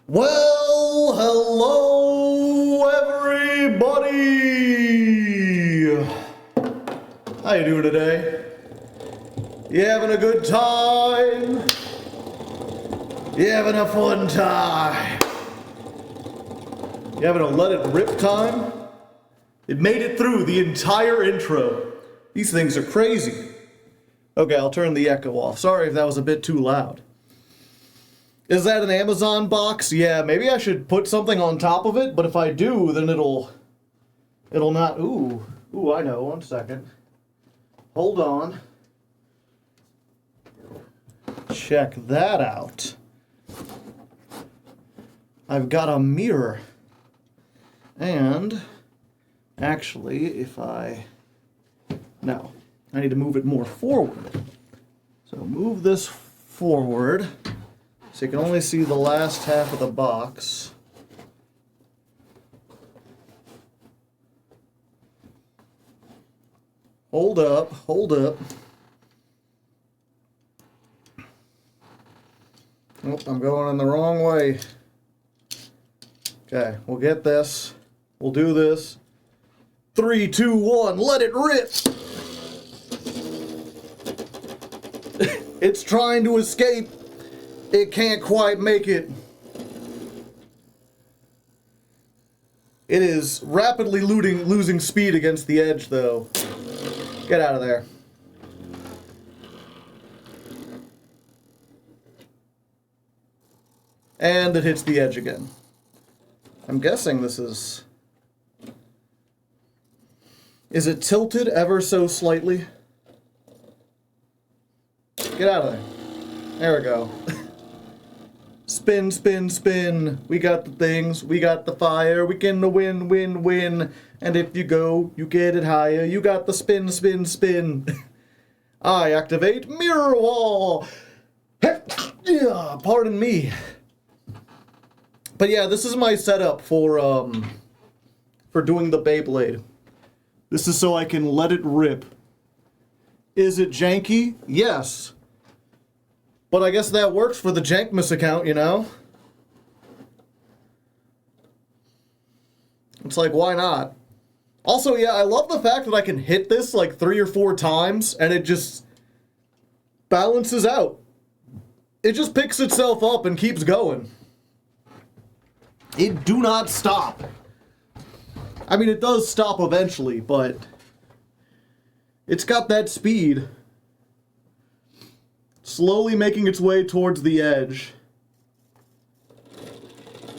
Well, hello everybody! How you doing today? You having a good time? You having a fun time? You having a let it rip time? It made it through the entire intro. These things are crazy. Okay, I'll turn the echo off. Sorry if that was a bit too loud. Is that an Amazon box? Yeah, maybe I should put something on top of it, but if I do, then it'll not... Ooh, I know. 1 second. Hold on. Check that out. I've got a mirror. And, actually, if I... No, I need to move it more forward. So move this forward. So you can only see the last half of the box. Hold up, hold up. Oh, I'm going in the wrong way. Okay, we'll get this. We'll do this. 3, 2, 1, let it rip! It's trying to escape. It can't quite make it. It is rapidly losing speed against the edge, though. Get out of there. And it hits the edge again. I'm guessing this is... Is it tilted ever so slightly? Get out of there. There we go. Spin, spin, spin. We got the things. We got the fire. We can win, win, win. And if you go, you get it higher. You got the spin, spin, spin. I activate mirror wall. Yeah, pardon me. But yeah, this is my setup for doing the Beyblade. This is so I can let it rip. Is it janky? Yes. But I guess that works for the Jankmas account, you know? It's like, why not? Also, yeah, I love the fact that I can hit this like 3 or 4 times and it just balances out. It just picks itself up and keeps going. It do not stop. I mean, it does stop eventually, but it's got that speed. Slowly making its way towards the edge.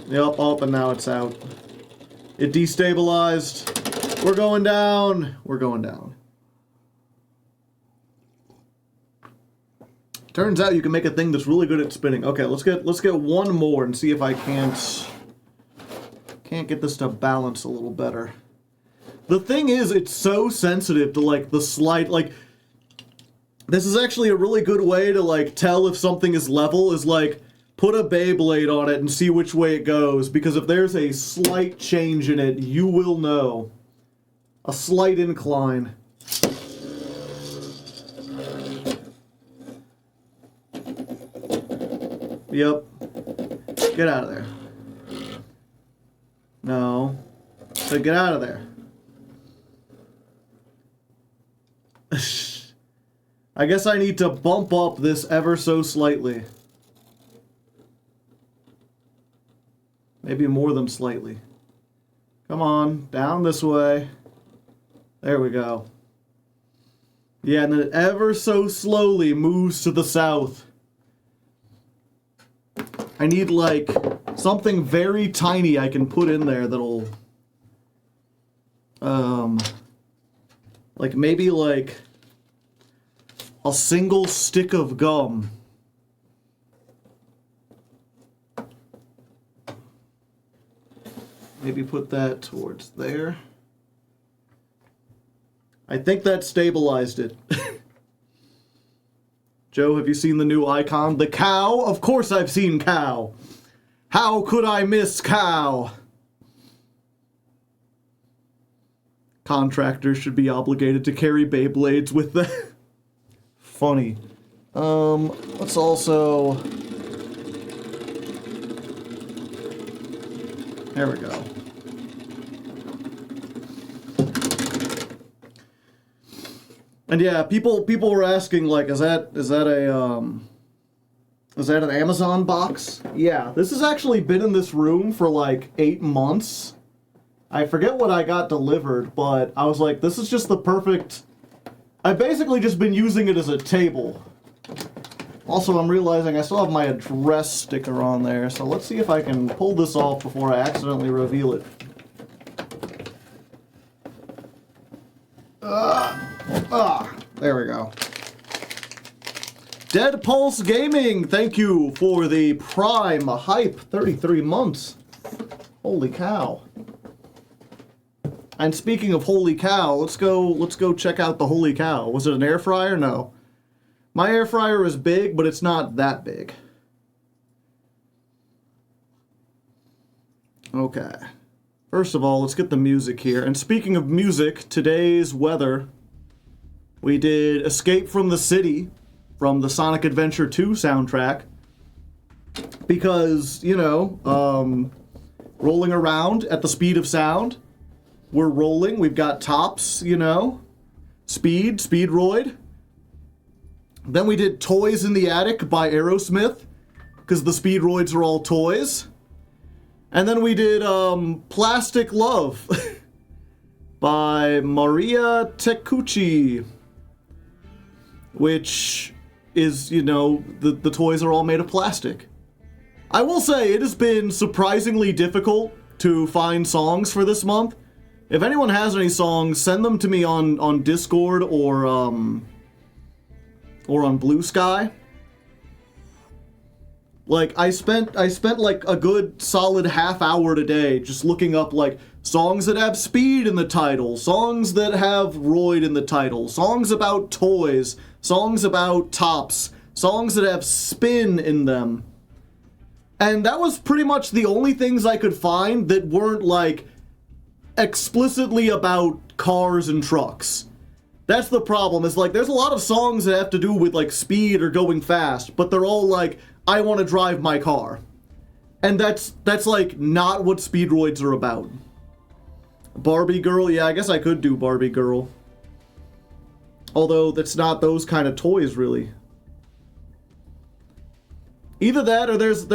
Yep, up and now it's out. It destabilized. We're going down. We're going down. Turns out you can make a thing that's really good at spinning. Okay, let's get one more and see if I can't get this to balance a little better. The thing is, it's so sensitive to like the slight like. This is actually a really good way to, like, tell if something is level, is, like, put a Beyblade on it and see which way it goes, because if there's a slight change in it, you will know. A slight incline. Yep. Get out of there. No. So get out of there. I guess I need to bump up this ever so slightly. Maybe more than slightly. Come on, down this way. There we go. Yeah, and then it ever so slowly moves to the south. I need, like, something very tiny I can put in there that'll... like, maybe, like... a single stick of gum. Maybe put that towards there. I think that stabilized it. Joe, have you seen the new icon? The cow? Of course I've seen cow. How could I miss cow? Contractors should be obligated to carry Beyblades with them. Funny. Let's also... There we go. And yeah, people were asking, like, is that an Amazon box? Yeah, this has actually been in this room for like 8 months. I forget what I got delivered, but I was like, this is just the perfect... I've basically just been using it as a table. Also, I'm realizing I still have my address sticker on there, so let's see if I can pull this off before I accidentally reveal it. There we go. Dead Pulse Gaming, thank you for the Prime Hype 33 months. Holy cow. And speaking of holy cow, let's go check out the holy cow. Was it an air fryer? No. My air fryer is big, but it's not that big. Okay. First of all, let's get the music here. And speaking of music, today's weather, we did Escape from the City from the Sonic Adventure 2 soundtrack. Because, you know, rolling around at the speed of sound. We're rolling. We've got tops, you know. Speedroid. Then we did Toys in the Attic by Aerosmith, because the Speedroids are all toys. And then we did Plastic Love by Maria Tecucci, which is, you know, the toys are all made of plastic. I will say, it has been surprisingly difficult to find songs for this month. If anyone has any songs, send them to me on Discord or on Blue Sky. Like, I spent like a good solid half hour today just looking up like songs that have speed in the title, songs that have roid in the title, songs about toys, songs about tops, songs that have spin in them. And that was pretty much the only things I could find that weren't like explicitly about cars and trucks. That's the problem, is like there's a lot of songs that have to do with like speed or going fast, but they're all like, I want to drive my car. And that's like not what Speedroids are about. Barbie Girl, yeah, I guess I could do Barbie Girl. Although that's not those kind of toys really. Either that or there's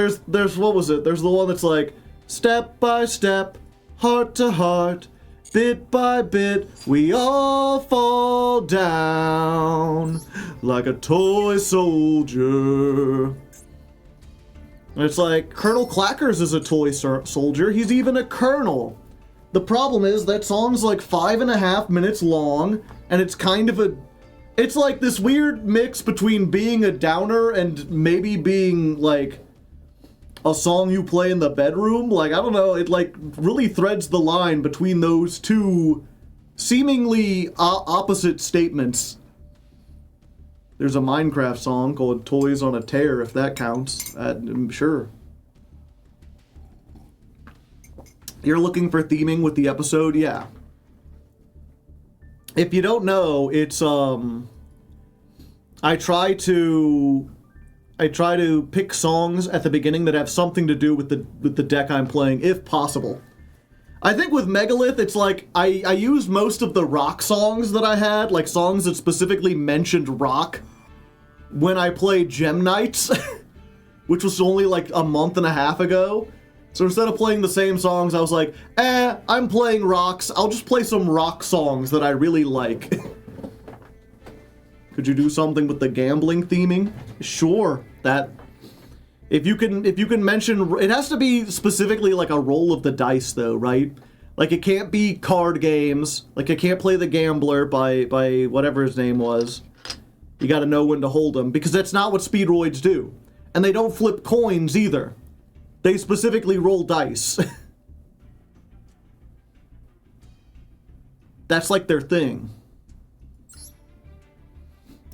what was it? There's the one that's like step by step, heart to heart, bit by bit, we all fall down like a toy soldier. And it's like, Colonel Clackers is a toy soldier. He's even a colonel. The problem is that song's like 5.5 minutes long, and it's kind of a... It's like this weird mix between being a downer and maybe being like a song you play in the bedroom. Like, I don't know, it like really threads the line between those two seemingly opposite statements. There's a Minecraft song called Toys on a Tear, if that counts. Sure. You're looking for theming with the episode? Yeah. If you don't know, it's, I try to pick songs at the beginning that have something to do with the deck I'm playing, if possible. I think with Megalith, it's like, I used most of the rock songs that I had, like songs that specifically mentioned rock, when I played Gem Knights, which was only like a month and a half ago. So instead of playing the same songs, I was like, I'm playing rocks, I'll just play some rock songs that I really like. Could you do something with the gambling theming? Sure, that... If you can mention... It has to be specifically like a roll of the dice though, right? Like it can't be card games, like I can't play The Gambler by whatever his name was. You gotta know when to hold them, because that's not what Speedroids do. And they don't flip coins either. They specifically roll dice. That's like their thing.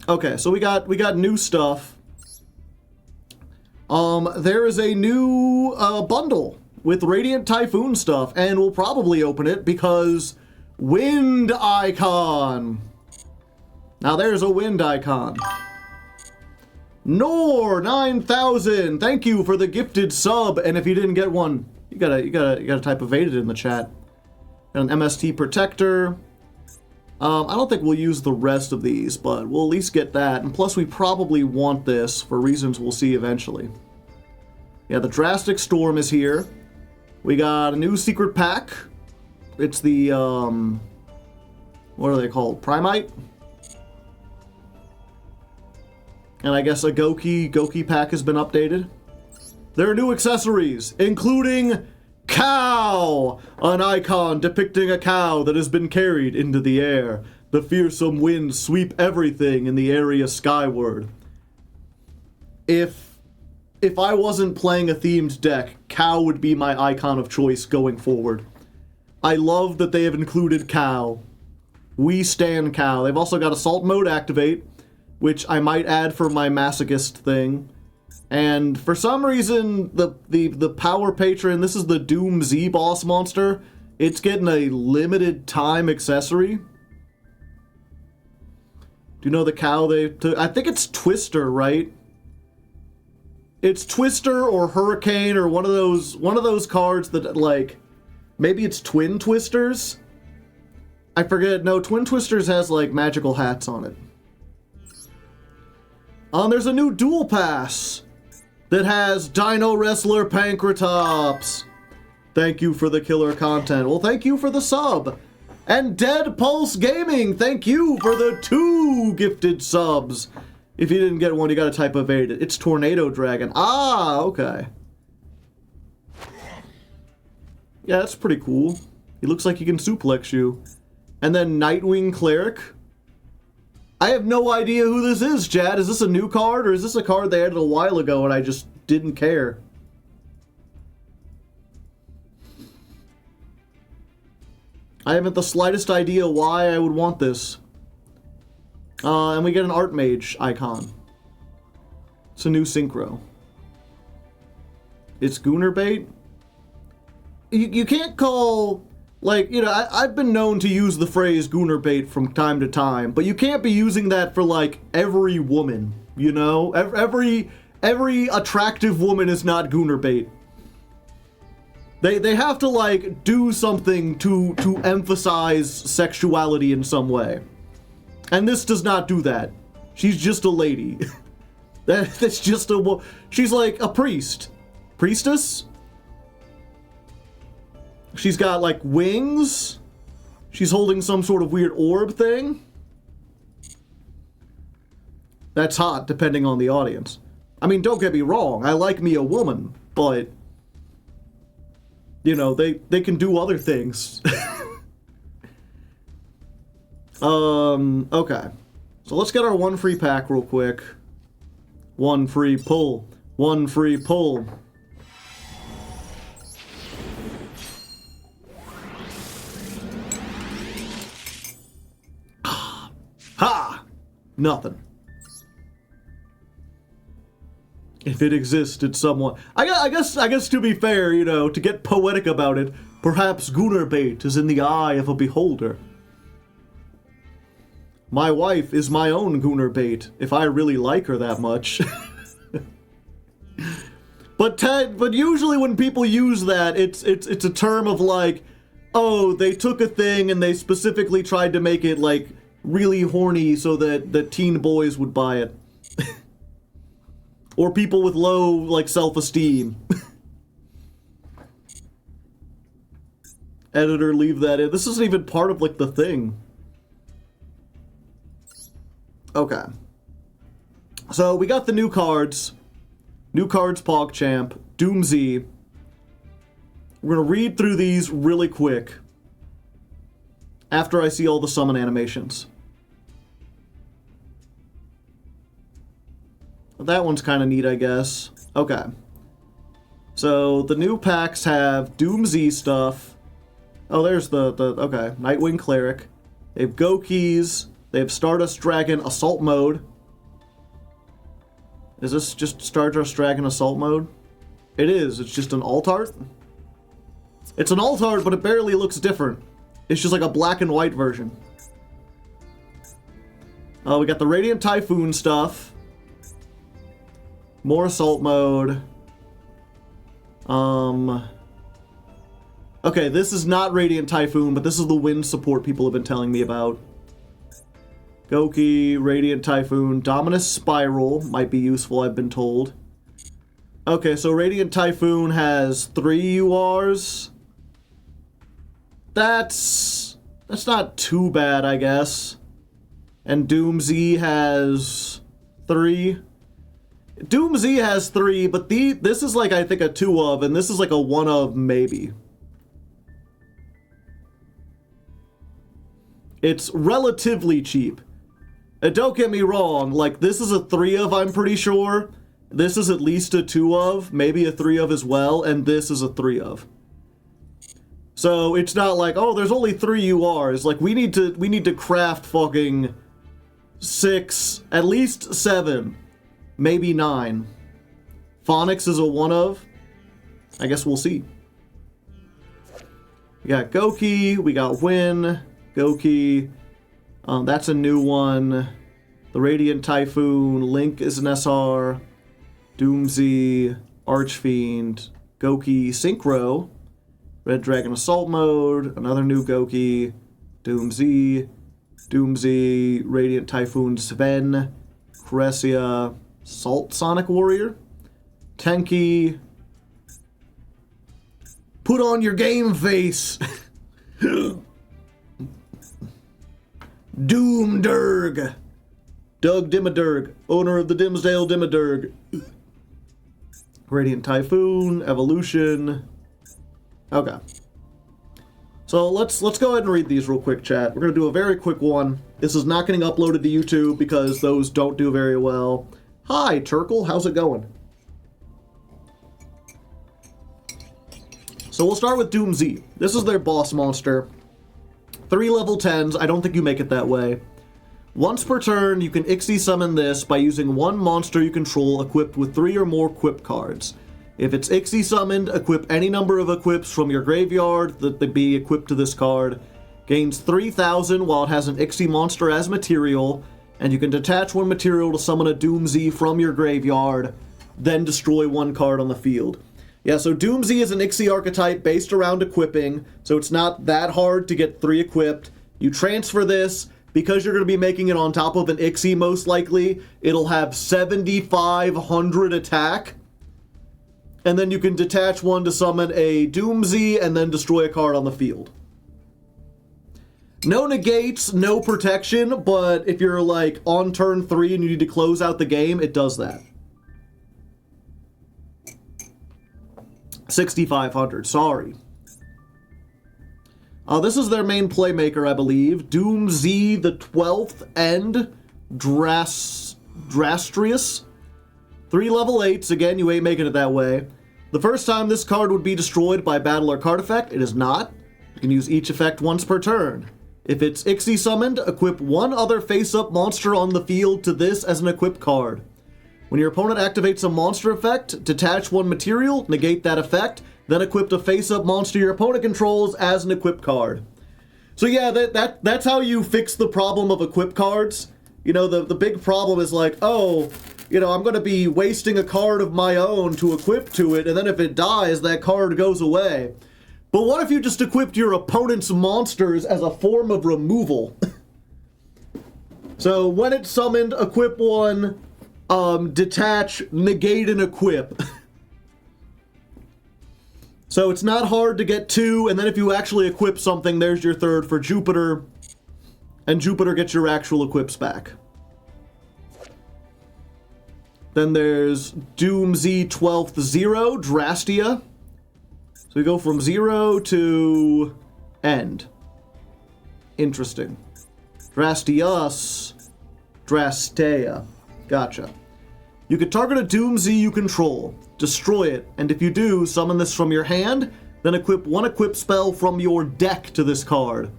Okay, so we got new stuff. There is a new bundle with Radiant Typhoon stuff, and we'll probably open it because wind icon. Now there's a wind icon. Nor 9000, thank you for the gifted sub, and if you didn't get one, You gotta type evaded in the chat. And an MST protector. I don't think we'll use the rest of these, but we'll at least get that. And plus, we probably want this for reasons we'll see eventually. Yeah, the Drastic Storm is here. We got a new secret pack. It's the, what are they called? Primite? And I guess a Gouki pack has been updated. There are new accessories, including cow! An icon depicting a cow that has been carried into the air. The fearsome winds sweep everything in the area skyward. If I wasn't playing a themed deck, cow would be my icon of choice going forward. I love that they have included cow. We stand cow. They've also got assault mode activate, which I might add for my masochist thing. And for some reason, the power patron, this is the Doom Z boss monster, it's getting a limited time accessory. Do you know the cow they took? I think it's Twister, right? It's Twister or Hurricane or one of those cards that, like, maybe it's Twin Twisters? I forget. No, Twin Twisters has, like, magical hats on it. There's a new duel pass that has Dino Wrestler Pankratops. Thank you for the killer content. Well, thank you for the sub. And Dead Pulse Gaming, thank you for the 2 gifted subs. If you didn't get one, you gotta type evaded. It's Tornado Dragon. Ah, okay. Yeah, that's pretty cool. He looks like he can suplex you. And then Nightwing Cleric. I have no idea who this is, Chad. Is this a new card, or is this a card they added a while ago and I just didn't care? I haven't the slightest idea why I would want this. And we get an Art Mage icon. It's a new synchro. It's Gooner Bait. You can't call... Like, you know, I've been known to use the phrase Gooner Bait from time to time, but you can't be using that for, like, every woman, you know? Every attractive woman is not Gooner Bait. They have to, like, do something to emphasize sexuality in some way. And this does not do that. She's just a lady. That's just a... She's like a priest. Priestess? She's got, like, wings. She's holding some sort of weird orb thing. That's hot, depending on the audience. I mean, don't get me wrong. I like me a woman, but... You know, they can do other things. Okay. So let's get our one free pack real quick. One free pull. One free pull. Ha! Nothing. If it existed somewhat. I guess to be fair, you know, to get poetic about it, perhaps Gooner Bait is in the eye of a beholder. My wife is my own Gooner Bait, if I really like her that much. But usually when people use that, it's a term of like, oh, they took a thing and they specifically tried to make it like really horny so that teen boys would buy it. Or people with low, like, self-esteem. Editor, leave that in. This isn't even part of, like, the thing. Okay. So, we got the new cards. New cards, PogChamp. Doom Z. We're gonna read through these really quick. After I see all the summon animations. That one's kind of neat, I guess. Okay. So, the new packs have Doom Z stuff. Oh, there's the okay. Nightwing Cleric. They have Goukis. They have Stardust Dragon Assault Mode. Is this just Stardust Dragon Assault Mode? It is. It's just an alt-art. It's an alt-art, but it barely looks different. It's just like a black and white version. We got the Radiant Typhoon stuff. More assault mode. Okay, this is not Radiant Typhoon, but this is the wind support people have been telling me about. Gouki, Radiant Typhoon, Dominus Spiral might be useful, I've been told. Okay, so Radiant Typhoon has 3 URs. That's not too bad, I guess. And Doom Z has 3. Doom Z has 3, but this is like, I think, a 2 of, and this is like a 1 of, maybe. It's relatively cheap. And don't get me wrong, like, this is a 3 of, I'm pretty sure. This is at least a 2 of, maybe a 3 of as well, and this is a 3 of. So it's not like, oh, there's only 3 URs. Like, we need to craft fucking 6, at least 7, maybe 9. Phonics is a 1 of. I guess we'll see. We got Gouki, we got Win, Gouki. That's a new one. The Radiant Typhoon, Link is an SR. Doomsy, Archfiend, Gouki, Synchro, Red Dragon Assault Mode, another new Gouki, Doomsy, Radiant Typhoon Sven, Cresia, Salt Sonic Warrior, Tenki, put on your game face! Doomderg! Doug Dimmadurg, owner of the Dimsdale Dimmadurg. Radiant Typhoon, Evolution. Okay. So let's go ahead and read these real quick, chat. We're going to do a very quick one. This is not getting uploaded to YouTube because those don't do very well. Hi, Turkle. How's it going? So we'll start with Doom Z. This is their boss monster. 3 level 10s. I don't think you make it that way. Once per turn, you can Ixie summon this by using 1 monster you control equipped with 3 or more equip cards. If it's Ixie summoned, equip any number of equips from your graveyard that they be equipped to this card. Gains 3,000 while it has an Ixie monster as material, and you can detach 1 material to summon a Doom Z from your graveyard, then destroy 1 card on the field. Yeah, so Doom Z is an Ixie archetype based around equipping, so it's not that hard to get 3 equipped. You transfer this. Because you're going to be making it on top of an Ixie, most likely, it'll have 7,500 attack. And then you can detach 1 to summon a Doomsy and then destroy a card on the field. No negates, no protection, but if you're like on turn 3 and you need to close out the game, it does that. 6,500, sorry. This is their main playmaker, I believe. Doom Z, the 12th, and Drastrius. 3 level 8s. Again, you ain't making it that way. The first time this card would be destroyed by battle or card effect, it is not. You can use each effect once per turn. If it's Ixie summoned, equip 1 other face-up monster on the field to this as an equip card. When your opponent activates a monster effect, detach 1 material, negate that effect, then equip a face-up monster your opponent controls as an equip card. So yeah, that's how you fix the problem of equip cards. You know, the big problem is like, oh, you know, I'm going to be wasting a card of my own to equip to it, and then if it dies, that card goes away. But what if you just equipped your opponent's monsters as a form of removal? So when it's summoned, equip 1, detach, negate, and equip. So it's not hard to get 2, and then if you actually equip something, there's your 3rd for Jupiter, and Jupiter gets your actual equips back. Then there's Doom Z 12th 0, Drastia. So we go from 0 to end. Interesting. Drastius, Drastea. Gotcha. You can target a Doom Z you control, destroy it, and if you do, summon this from your hand, then equip 1 equip spell from your deck to this card.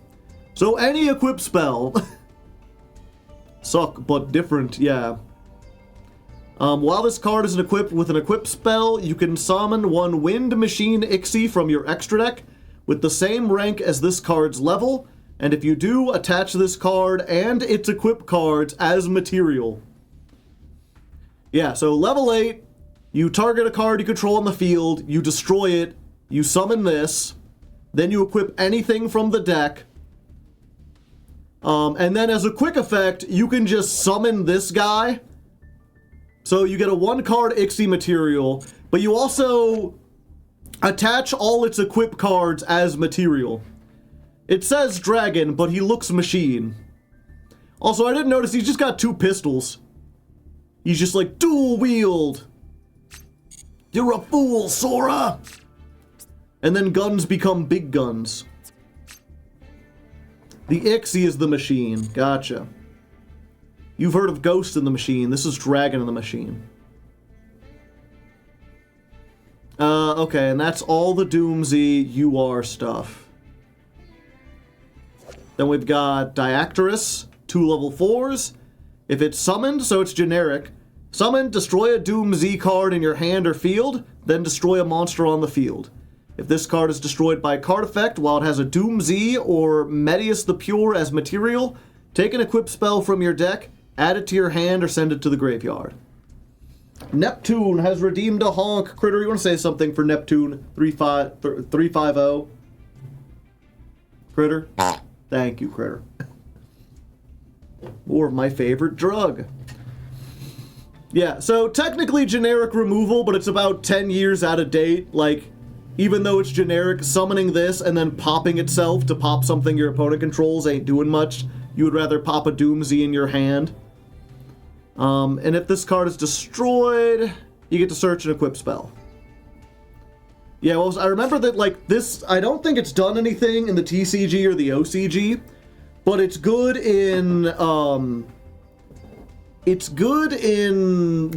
So any equip spell. Suck, but different, yeah. While this card is equipped with an equip spell, you can summon 1 Wind Machine Ixie from your extra deck with the same rank as this card's level, and if you do, attach this card and its equip cards as material. Yeah, so level 8, you target a card you control on the field, you destroy it, you summon this, Then you equip anything from the deck. And then as a quick effect, you can just summon this guy. So you get a 1-card Ixie material, but you also attach all its equip cards as material. It says dragon, but he looks machine. Also, I didn't notice he's just got 2 pistols. He's just like, dual wield. You're a fool, Sora! And then guns become big guns. The Ixie is the machine. Gotcha. You've heard of Ghost in the Machine. This is Dragon in the Machine. Okay, and that's all the Doomsy UR stuff. Then we've got Diactorus, 2 level 4s. If it's summoned, so it's generic. Summon, destroy a Doom Z card in your hand or field, then destroy a monster on the field. If this card is destroyed by card effect while it has a Doom Z or Medius the Pure as material, take an equip spell from your deck, add it to your hand, or send it to the graveyard. Neptune has redeemed a honk. Critter, you want to say something for Neptune 350? Critter? Thank you, Critter. More of my favorite drug. Yeah, so technically generic removal, but it's about 10 years out of date. Like, even though it's generic, summoning this and then popping itself to pop something your opponent controls ain't doing much. You would rather pop a Doomsy in your hand. And if this card is destroyed, you get to search an equip spell. Yeah, well, I remember that, like, this, I don't think it's done anything in the TCG or the OCG, but it's good in,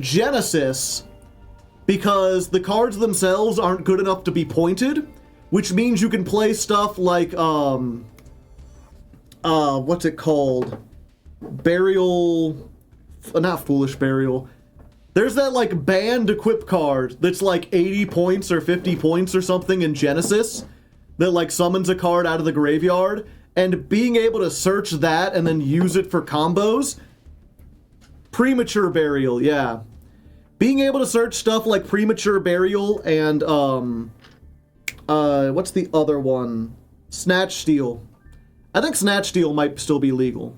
Genesis, because the cards themselves aren't good enough to be pointed, which means you can play stuff like, what's it called? Burial, not Foolish Burial. There's that, like, banned equip card that's, like, 80 points or 50 points or something in Genesis that, like, summons a card out of the graveyard, and being able to search that and then use it for combos. Premature Burial, yeah. Being able to search stuff like Premature Burial and, what's the other one? Snatch Steal. I think Snatch Steal might still be legal.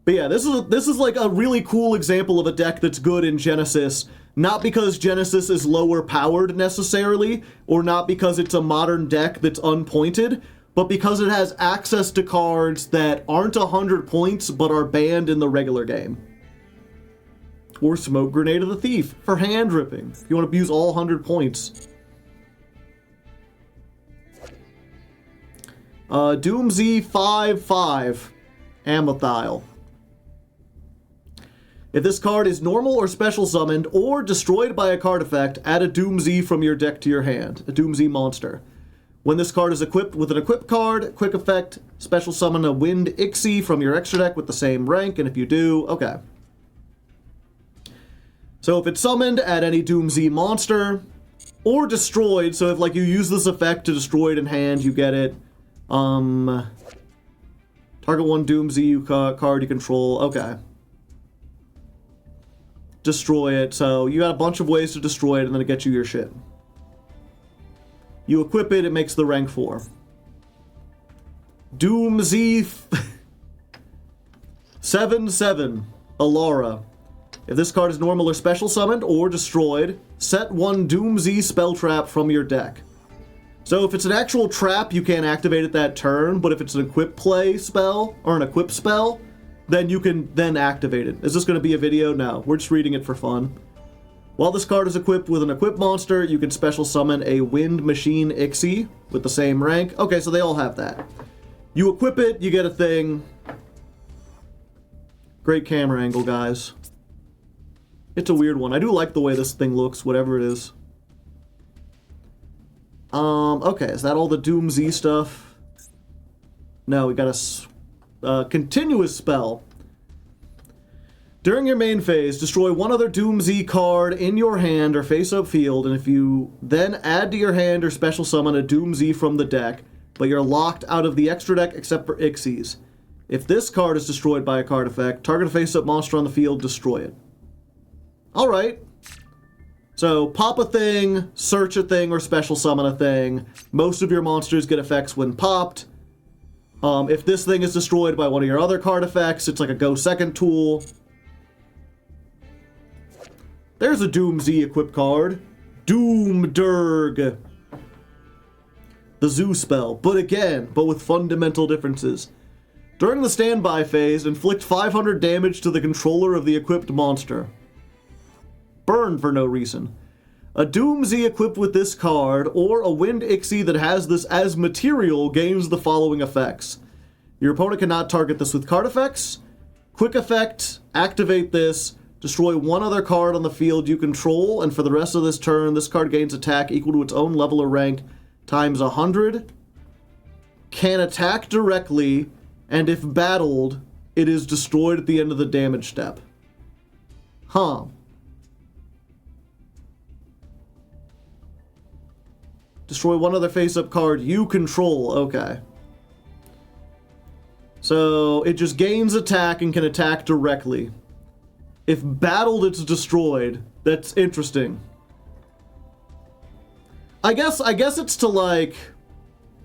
But yeah, this is like a really cool example of a deck that's good in Genesis, not because Genesis is lower powered necessarily, or not because it's a modern deck that's unpointed, but because it has access to cards that aren't 100 points but are banned in the regular game. Or Smoke Grenade of the Thief for hand ripping, if you want to use all 100 points. Doomsy 5/5 Amethyl. If this card is normal or special summoned or destroyed by a card effect, add a Doomsy from your deck to your hand, a Doomsy monster. When this card is equipped with an equip card, quick effect, special summon a Wind Ixie from your extra deck with the same rank, and if you do, okay. So if it's summoned, add any Doomsy monster, or destroyed, so if, like, you use this effect to destroy it in hand, you get it. Target one Doomsy card you control, okay. Destroy it, so you got a bunch of ways to destroy it, and then it gets you your shit. You equip it, it makes the rank 4. Doomsy 7/7 Alara. If this card is normal or special summoned or destroyed, set one Doomsy spell trap from your deck. So if it's an actual trap, you can't activate it that turn, but if it's an equip play spell, or an equip spell, then you can then activate it. Is this going to be a video? No, we're just reading it for fun. While this card is equipped with an equipped monster, you can special summon a Wind Machine Ixie with the same rank. Okay, so they all have that. You equip it, you get a thing. Great camera angle, guys. It's a weird one. I do like the way this thing looks, whatever it is. Okay, is that all the Doom Z stuff? No, we got a continuous spell. During your main phase, destroy one other Doom Z card in your hand or face-up field, and if you then add to your hand or special summon a Doom Z from the deck, but you're locked out of the extra deck except for Ixies. If this card is destroyed by a card effect, target a face-up monster on the field, destroy it. Alright. So pop a thing, search a thing, or special summon a thing. Most of your monsters get effects when popped. If this thing is destroyed by one of your other card effects, it's like a go second tool. There's a Doom Z equipped card. Doom Durg. The Zoo spell, but with fundamental differences. During the standby phase, inflict 500 damage to the controller of the equipped monster. Burn for no reason. A Doom Z equipped with this card, or a Wind Ixie that has this as material, gains the following effects. Your opponent cannot target this with card effects. Quick effect, activate this, destroy one other card on the field you control, and for the rest of this turn, this card gains attack equal to its own level or rank times 100. Can attack directly, and if battled, it is destroyed at the end of the damage step. Huh. Destroy one other face-up card you control. Okay. So, it just gains attack and can attack directly. If battled, it's destroyed. That's interesting. I guess it's to like...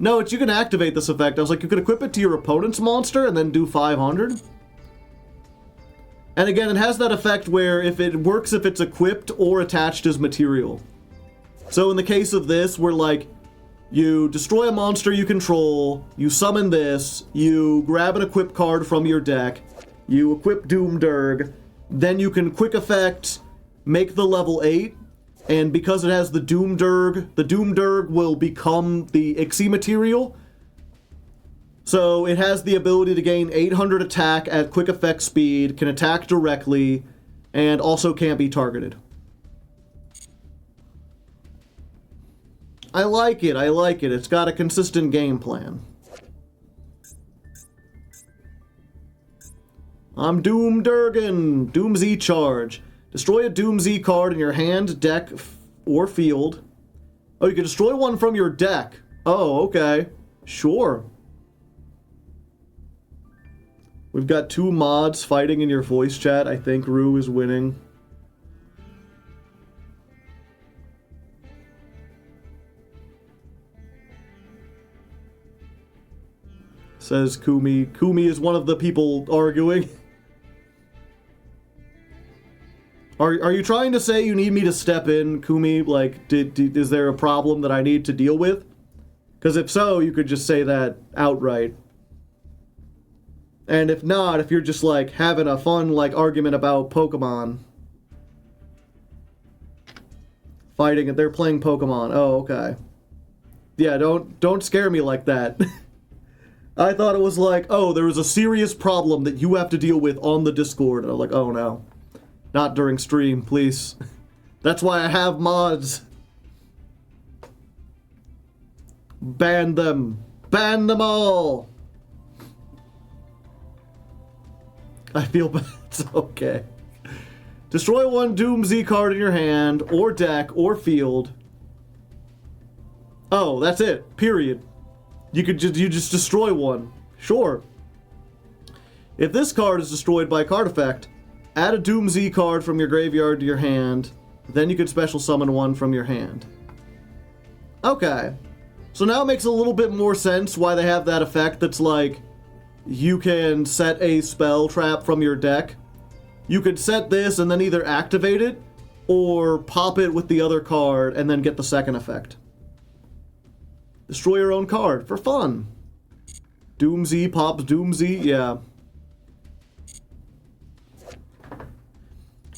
No, you can activate this effect. I was like, you could equip it to your opponent's monster and then do 500. And again, it has that effect where if it works if it's equipped or attached as material. So in the case of this, where like, you destroy a monster you control, you summon this, you grab an equip card from your deck, you equip Doom Durg, then you can quick effect, make the level 8, and because it has the Doom Durg will become the Ixie material. So it has the ability to gain 800 attack at quick effect speed, can attack directly, and also can't be targeted. I like it. It's got a consistent game plan. I'm Doom Durgan. Doom Z charge. Destroy a Doom Z card in your hand, deck, or field. Oh, you can destroy one from your deck. Oh, okay. Sure. We've got 2 mods fighting in your voice chat. I think Rue is winning. Says Kumi. Kumi is one of the people arguing. Are you trying to say you need me to step in, Kumi? Like, is there a problem that I need to deal with? Because if so, you could just say that outright. And if not, if you're just, like, having a fun, like, argument about Pokemon. Fighting it, they're playing Pokemon. Oh, okay. Yeah, don't scare me like that. I thought it was like, oh, there was a serious problem that you have to deal with on the Discord. And I was like, oh no. Not during stream, please. That's why I have mods. Ban them. Ban them all. I feel bad. It's okay. Destroy one Doom Z card in your hand, or deck, or field. Oh, that's it. Period. You just destroy one. Sure. If this card is destroyed by card effect, add a Doom Z card from your graveyard to your hand. Then you could special summon one from your hand. Okay. So now it makes a little bit more sense why they have that effect that's like, you can set a spell trap from your deck. You could set this and then either activate it, or pop it with the other card and then get the second effect. Destroy your own card for fun. Doom Z pops Doom Z, yeah.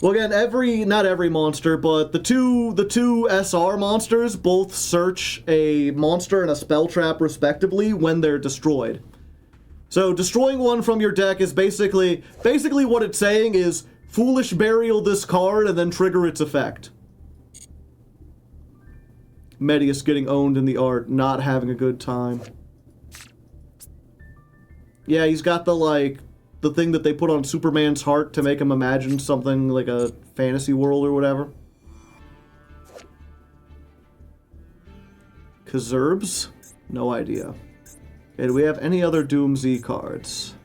Well, again, not every monster, but the two SR monsters both search a monster and a spell trap respectively when they're destroyed. So destroying one from your deck is basically what it's saying is Foolish Burial this card and then trigger its effect. Medius getting owned in the art, not having a good time. Yeah, he's got the thing that they put on Superman's heart to make him imagine something like a fantasy world or whatever. Kazerbs? No idea. Okay, do we have any other Doom Z cards?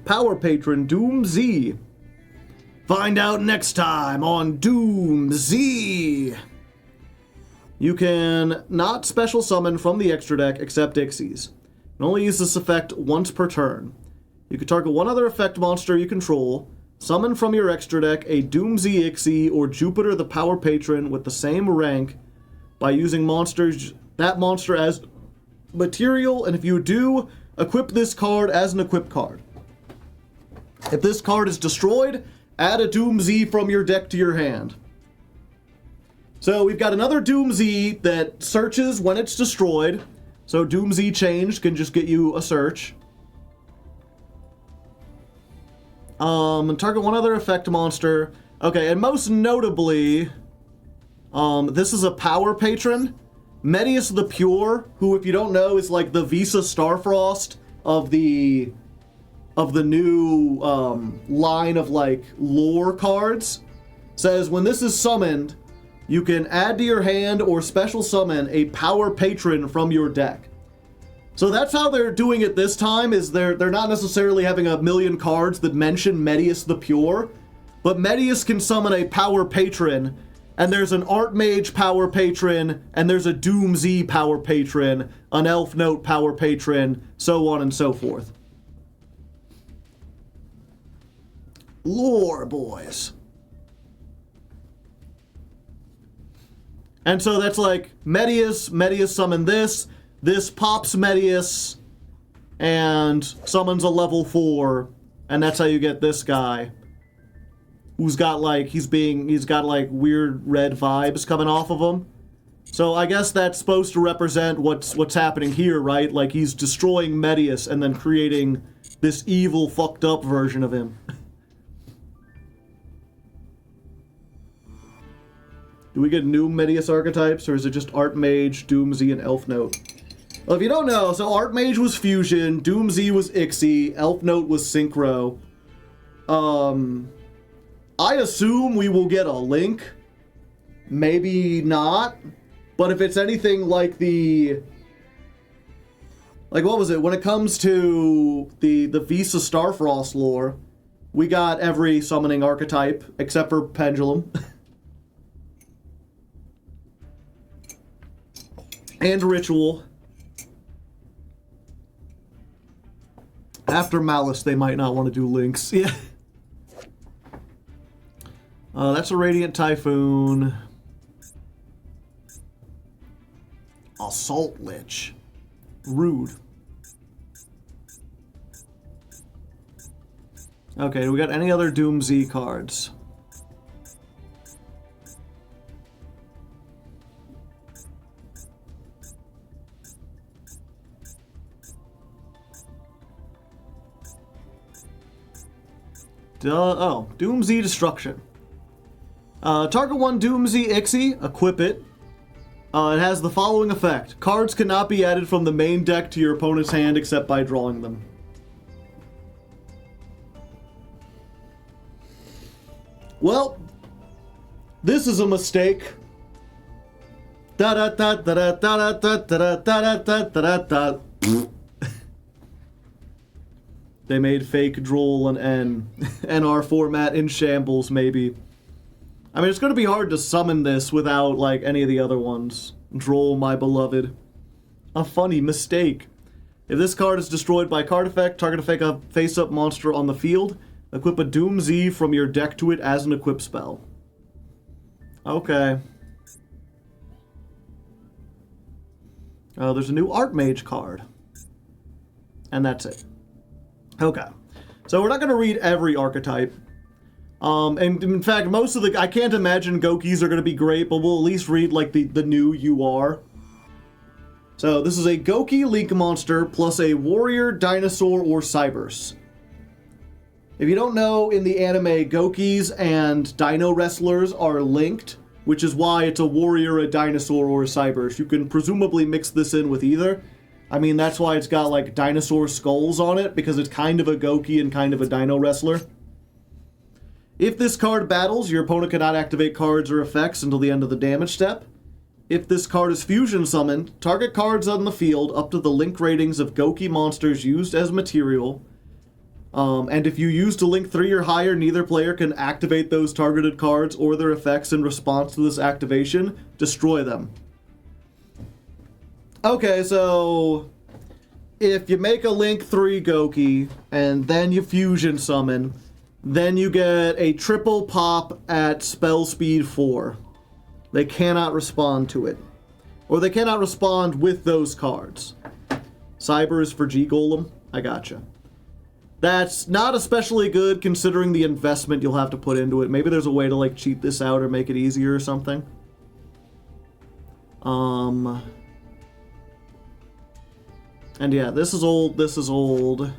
Power Patron Doom Z. Find out next time on Doom Z. You can not special summon from the extra deck except Ixies. You can only use this effect once per turn. You can target one other effect monster you control, summon from your extra deck a Doom Z Ixie or Jupiter the Power Patron with the same rank by using that monster as material, and if you do, equip this card as an equip card. If this card is destroyed, add a Doom Z from your deck to your hand. So we've got another Doom Z that searches when it's destroyed. So Doom Z Changed can just get you a search. Target one other effect monster. Okay, and most notably, this is a Power Patron. Medius the Pure, who, if you don't know, is like the Visa Starfrost of the new line of like lore cards, says when this is summoned, you can add to your hand or special summon a Power Patron from your deck. So that's how they're doing it this time, is they're not necessarily having a million cards that mention Medius the Pure, but Medius can summon a Power Patron, and there's an Archmage Power Patron, and there's a Doom Z Power Patron, an Elf Note Power Patron, so on and so forth. Lore, boys. And so that's like Medius summon this pops Medius, and summons a level 4, and that's how you get this guy. Who's got like, he's got like weird red vibes coming off of him. So I guess that's supposed to represent what's happening here, right? Like he's destroying Medius and then creating this evil, fucked up version of him. Do we get new Medius archetypes, or is it just Archmage, Doom Z, and Elf Note? Well, if you don't know, so Archmage was Fusion, Doom Z was Ixie, Elf Note was Synchro. I assume we will get a Link. Maybe not. But if it's anything like what was it? When it comes to the Visa Starfrost lore, we got every summoning archetype except for Pendulum. And Ritual. After Malice, they might not want to do Links. Yeah. That's a Radiant Typhoon. Assault Lich. Rude. Okay, do we got any other Doom Z cards? Doom Z Destruction. Target one Doom Z Ixie, equip it. It has the following effect. Cards cannot be added from the main deck to your opponent's hand except by drawing them. Well, this is a mistake. They made fake Droll and N. NR format in shambles, maybe. I mean, it's going to be hard to summon this without, like, any of the other ones. Droll, my beloved. A funny mistake. If this card is destroyed by card effect, target effect a face-up monster on the field. Equip a Doom Z from your deck to it as an equip spell. Okay. There's a new Archmage card. And that's it. Okay. So we're not going to read every archetype. And in fact, most of I can't imagine Goukis are going to be great, but we'll at least read, like, the new UR. So this is a Gouki Link monster plus a warrior, dinosaur, or Cybers. If you don't know, in the anime, Goukis and dino wrestlers are linked, which is why it's a warrior, a dinosaur, or a Cybers. You can presumably mix this in with either. I mean, that's why it's got, like, dinosaur skulls on it, because it's kind of a Gouki and kind of a dino wrestler. If this card battles, your opponent cannot activate cards or effects until the end of the damage step. If this card is fusion summoned, target cards on the field up to the link ratings of Gouki monsters used as material. And if you use to Link 3 or higher, neither player can activate those targeted cards or their effects in response to this activation. Destroy them. Okay, so if you make a Link 3 Gouki, and then you fusion summon, then you get a triple pop at spell speed 4. They cannot respond to it. Or they cannot respond with those cards. Cyber is for G-Golem. I gotcha. That's not especially good considering the investment you'll have to put into it. Maybe there's a way to, like, cheat this out or make it easier or something. And yeah, this is old, this is old.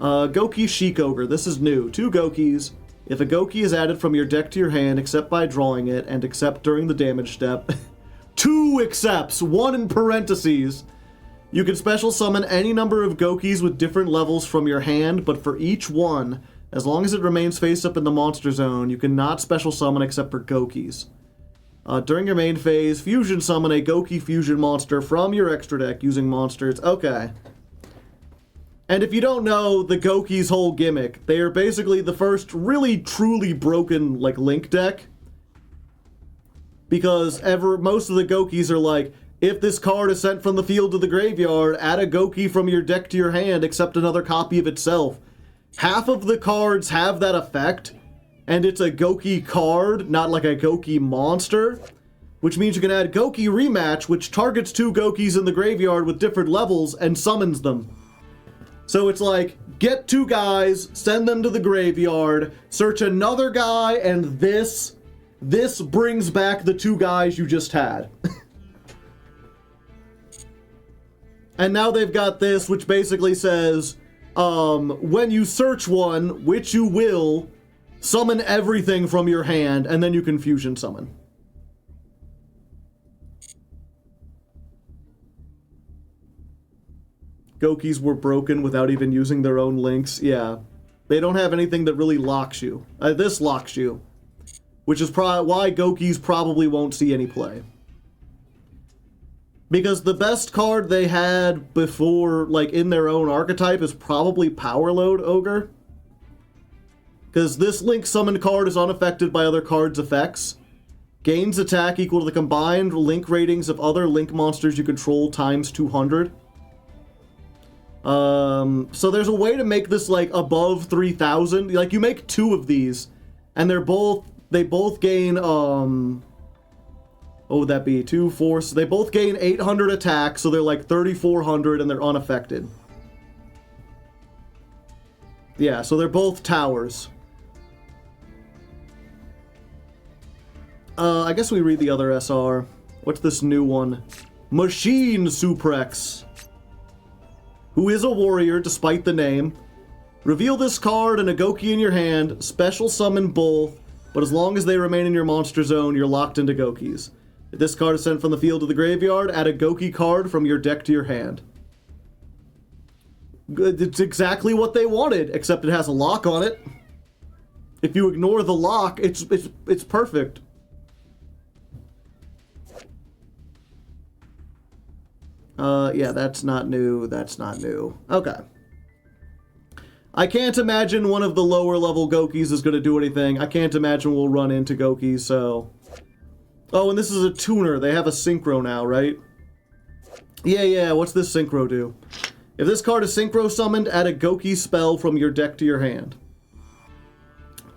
Gouki Chic Ogre, this is new. 2 Goukis. If a Gouki is added from your deck to your hand, except by drawing it, and except during the damage step. 2 excepts, 1 in parentheses. You can special summon any number of Goukis with different levels from your hand, but for each one, as long as it remains face up in the monster zone, you cannot special summon except for Goukis. During your main phase, fusion summon a Gouki fusion monster from your extra deck using monsters. Okay. And if you don't know the Gouki's whole gimmick, they are basically the first really truly broken, like, Link deck. Because most of the Goukis are like, if this card is sent from the field to the graveyard, add a Gouki from your deck to your hand, except another copy of itself. Half of the cards have that effect, and it's a Gouki card, not like a Gouki monster, which means you can add Gouki Rematch, which targets 2 Goukis in the graveyard with different levels and summons them. So it's like, get 2 guys, send them to the graveyard, search another guy, and this brings back the 2 guys you just had. And now they've got this, which basically says, when you search one, which you will, summon everything from your hand, and then you can fusion summon. Goukis were broken without even using their own links. Yeah. They don't have anything that really locks you. This locks you. Which is why Goukis probably won't see any play. Because the best card they had before, like, in their own archetype is probably Powerload Ogre. Because this Link summon card is unaffected by other cards' effects. Gains attack equal to the combined Link ratings of other Link monsters you control times 200. So there's a way to make this, like, above 3,000. Like, you make 2 of these, and they both gain, what would that be? 2, 4, so they both gain 800 attack, so they're like 3,400 and they're unaffected. Yeah, so they're both towers. I guess we read the other SR. What's this new one? Machine Suprex. Who is a warrior, despite the name. Reveal this card and a Gouki in your hand, special summon both, but as long as they remain in your monster zone, you're locked into Goukis. If this card is sent from the field to the graveyard, add a Gouki card from your deck to your hand. It's exactly what they wanted, except it has a lock on it. If you ignore the lock, it's perfect. Yeah, that's not new, that's not new. Okay. I can't imagine one of the lower level Goukis is going to do anything. I can't imagine we'll run into Goukis, so... Oh, and this is a tuner. They have a synchro now, right? Yeah, what's this synchro do? If this card is synchro summoned, add a Gouki spell from your deck to your hand.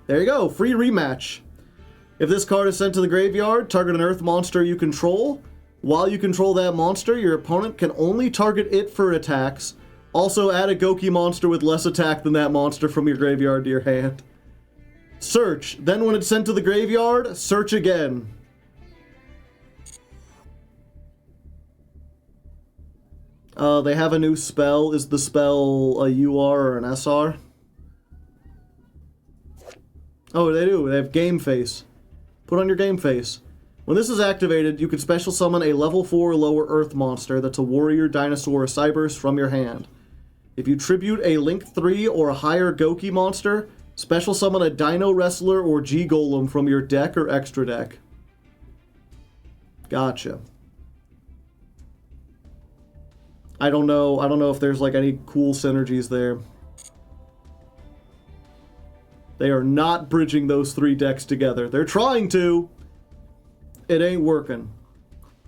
There you go, free rematch. If this card is sent to the graveyard, target an earth monster you control. While you control that monster, your opponent can only target it for attacks. Also add a Gouki monster with less attack than that monster from your graveyard to your hand. Search. Then when it's sent to the graveyard, search again. They have a new spell. Is the spell a UR or an SR? Oh, they do. They have Game Face. Put on your Game Face. When this is activated, you can special summon a level 4 or lower Earth monster that's a warrior, dinosaur, or cyberse from your hand. If you tribute a Link 3 or a higher Gouki monster, special summon a Dino Wrestler or G-Golem from your deck or extra deck. Gotcha. I don't know if there's like any cool synergies there. They are not bridging those 3 decks together. They're trying to. It ain't working.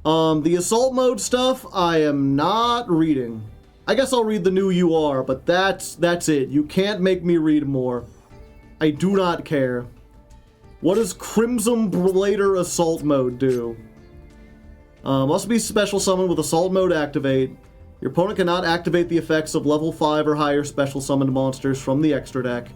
The Assault Mode stuff, I am not reading. I guess I'll read the new UR, but that's it. You can't make me read more. I do not care. What does Crimson Blader Assault Mode do? Must be special summon with Assault Mode activate. Your opponent cannot activate the effects of level 5 or higher special summoned monsters from the extra deck.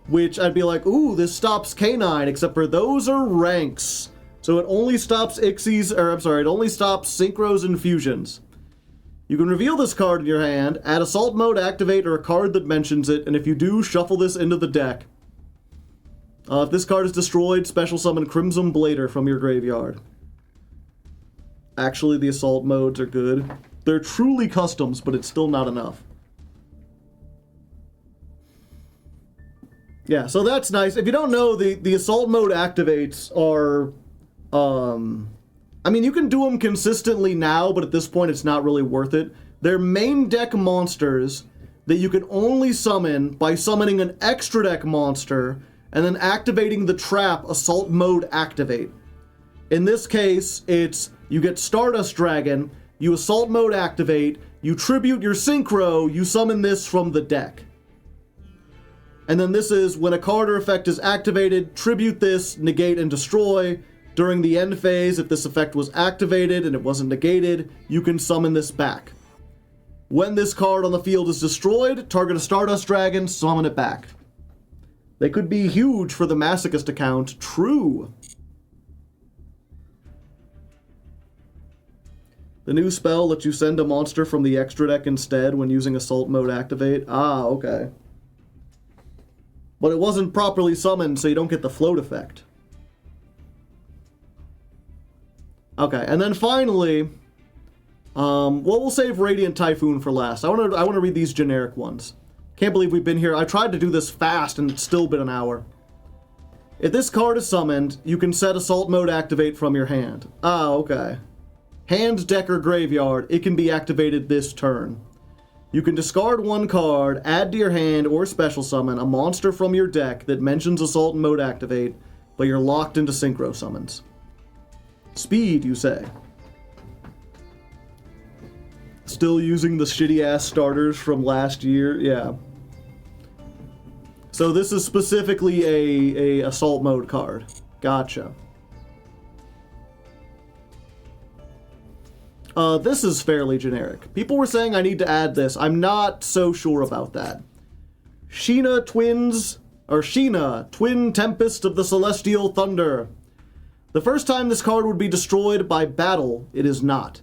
Which I'd be like, ooh, this stops K9, except for those are ranks. So it only stops Ixies, or I'm sorry, it only stops Synchros and Fusions. You can reveal this card in your hand, add Assault Mode activate or a card that mentions it, and if you do, shuffle this into the deck. If this card is destroyed, special summon Crimson Blader from your graveyard. Actually, the Assault Modes are good. They're truly customs, but it's still not enough. Yeah, so that's nice. If you don't know, the Assault Mode activates are... I mean, you can do them consistently now, but at this point it's not really worth it. They're main deck monsters that you can only summon by summoning an extra deck monster and then activating the trap Assault Mode activate. In this case, it's you get Stardust Dragon, you Assault Mode activate, you tribute your Synchro, you summon this from the deck. And then this is when a card or effect is activated, tribute this, negate and destroy. During the end phase, if this effect was activated and it wasn't negated, you can summon this back. When this card on the field is destroyed, target a Stardust Dragon, summon it back. They could be huge for the Masochist account. True. The new spell lets you send a monster from the extra deck instead when using Assault Mode activate. Ah, okay. But it wasn't properly summoned, so you don't get the float effect. Okay, and then finally, well, we'll save Radiant Typhoon for last. I want to read these generic ones. Can't believe we've been here. I tried to do this fast, and it's still been an hour. If this card is summoned, you can set Assault Mode activate from your hand. Ah, okay. Hand, deck, or graveyard, it can be activated this turn. You can discard one card, add to your hand, or special summon a monster from your deck that mentions Assault Mode activate, but you're locked into Synchro summons. Speed, you say. Still using the shitty-ass starters from last year? Yeah. So this is specifically a Assault Mode card. Gotcha. This is fairly generic. People were saying I need to add this. I'm not so sure about that. Sheena, Twin Tempest of the Celestial Thunder. The first time this card would be destroyed by battle, it is not.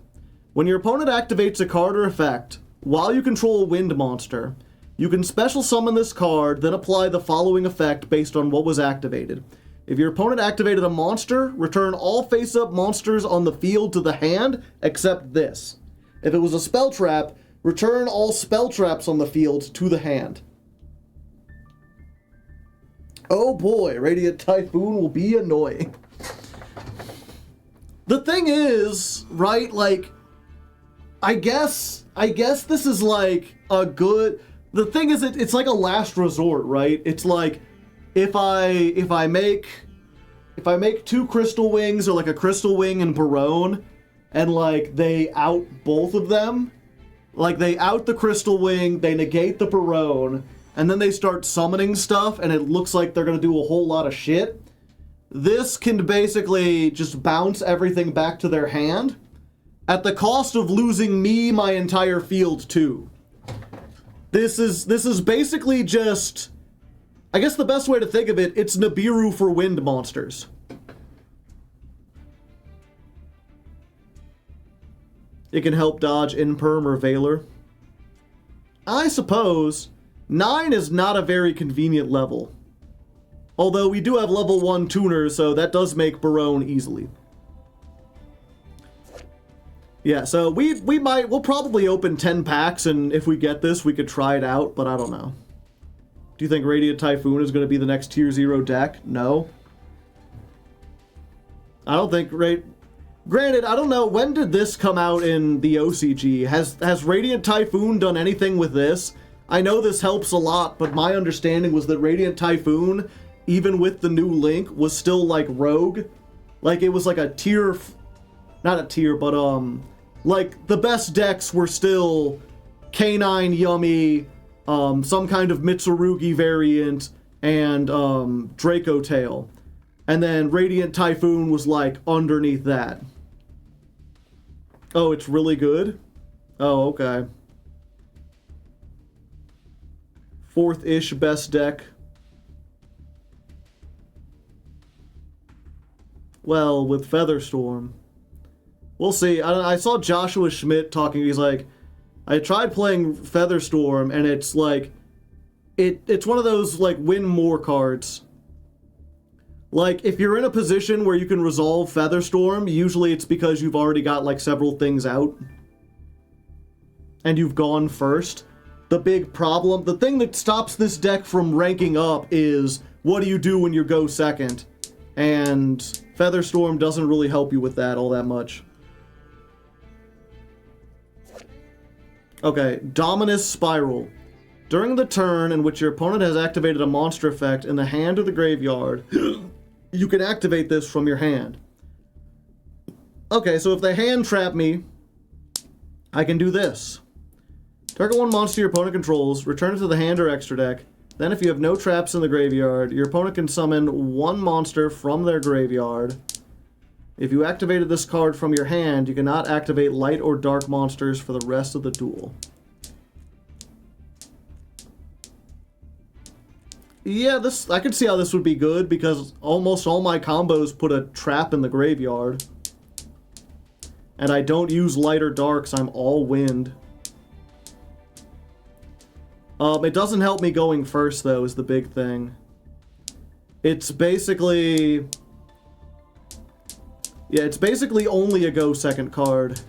When your opponent activates a card or effect, while you control a wind monster, you can special summon this card, then apply the following effect based on what was activated. If your opponent activated a monster, return all face-up monsters on the field to the hand, except this. If it was a spell trap, return all spell traps on the field to the hand. Oh boy, Radiant Typhoon will be annoying. The thing is, right, like, I guess this is like a good, the thing is it's like a last resort, right? It's like, if I make 2 Crystal Wings, or like a Crystal Wing and Barone, and like they out both of them, like they out the Crystal Wing, they negate the Barone, and then they start summoning stuff, and it looks like they're gonna do a whole lot of shit. This can basically just bounce everything back to their hand, at the cost of losing me my entire field too. This is basically just, I guess the best way to think of it, it's Nibiru for wind monsters. It can help dodge Imperm or Veiler. I suppose 9 is not a very convenient level. Although we do have level 1 tuners, so that does make Barone easily. Yeah, so we'll probably open 10 packs, and if we get this, we could try it out, but I don't know. Do you think Radiant Typhoon is going to be the next Tier 0 deck? No. I don't think... Granted, I don't know, when did this come out in the OCG? Has Radiant Typhoon done anything with this? I know this helps a lot, but my understanding was that Radiant Typhoon, even with the new Link, was still like rogue. Like it was like a tier, not a tier, but like the best decks were still Canine Yummy, some kind of Mitsurugi variant, and Draco Tail. And then Radiant Typhoon was like underneath that. Oh, it's really good? Oh, okay. Fourth-ish best deck. Well, with Featherstorm. We'll see. I saw Joshua Schmidt talking. He's like, I tried playing Featherstorm, and it's like, it's one of those, like, win more cards. Like, if you're in a position where you can resolve Featherstorm, usually it's because you've already got, like, several things out. And you've gone first. The big problem, the thing that stops this deck from ranking up is, what do you do when you go second? And Featherstorm doesn't really help you with that all that much. Okay, Dominus Spiral. During the turn in which your opponent has activated a monster effect in the hand or the graveyard, you can activate this from your hand. Okay, so if they hand trap me, I can do this. Target one monster your opponent controls, return it to the hand or extra deck. Then if you have no traps in the graveyard, your opponent can summon one monster from their graveyard. If you activated this card from your hand, you cannot activate light or dark monsters for the rest of the duel. Yeah, I could see how this would be good, because almost all my combos put a trap in the graveyard. And I don't use light or dark, so I'm all wind. It doesn't help me going first, though, is the big thing. It's basically... Yeah, it's basically only a go second card.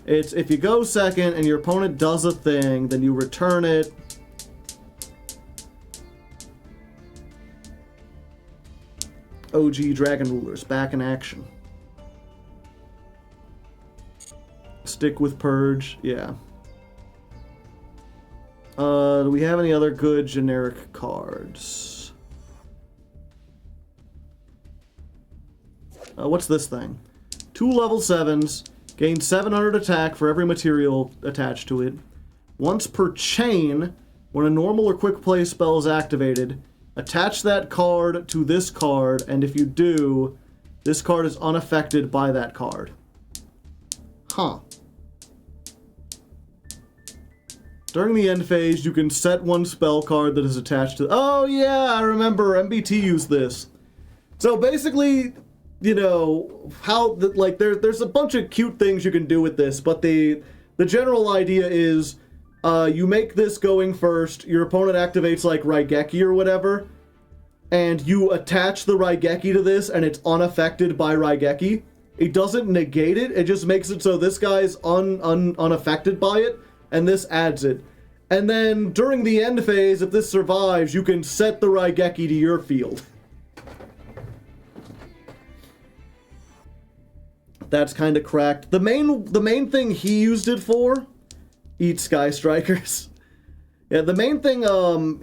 It's if you go second and your opponent does a thing, then you return it. OG Dragon Rulers, back in action. Stick with Purge, yeah. Do we have any other good generic cards? What's this thing? 2 level 7s, gain 700 attack for every material attached to it. Once per chain, when a normal or quick play spell is activated, attach that card to this card, and if you do, this card is unaffected by that card. Huh. During the end phase, you can set one spell card that is attached to... Oh, yeah, I remember. MBT used this. So basically, you know, how... Like, there's a bunch of cute things you can do with this, but the general idea is you make this going first, your opponent activates, like, Raigeki or whatever, and you attach the Raigeki to this, and it's unaffected by Raigeki. It doesn't negate it, it just makes it so this guy's unaffected by it, and this adds it. And then, during the end phase, if this survives, you can set the Raigeki to your field. That's kind of cracked. The main thing he used it for... Eat Sky Strikers. Yeah, the main thing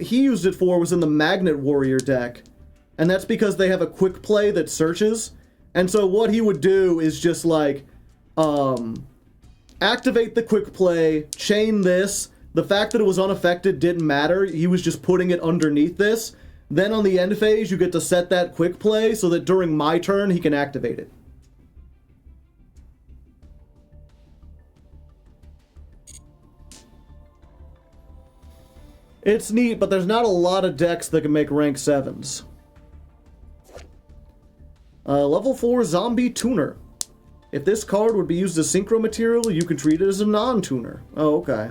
he used it for was in the Magnet Warrior deck. And that's because they have a quick play that searches. And so what he would do is just, like... activate the quick play, chain this. The fact that it was unaffected didn't matter. He was just putting it underneath this. Then on the end phase, you get to set that quick play so that during my turn, he can activate it. It's neat, but there's not a lot of decks that can make rank 7s. Level 4 Zombie Tuner. If this card would be used as synchro material, you can treat it as a non-tuner. Oh, okay.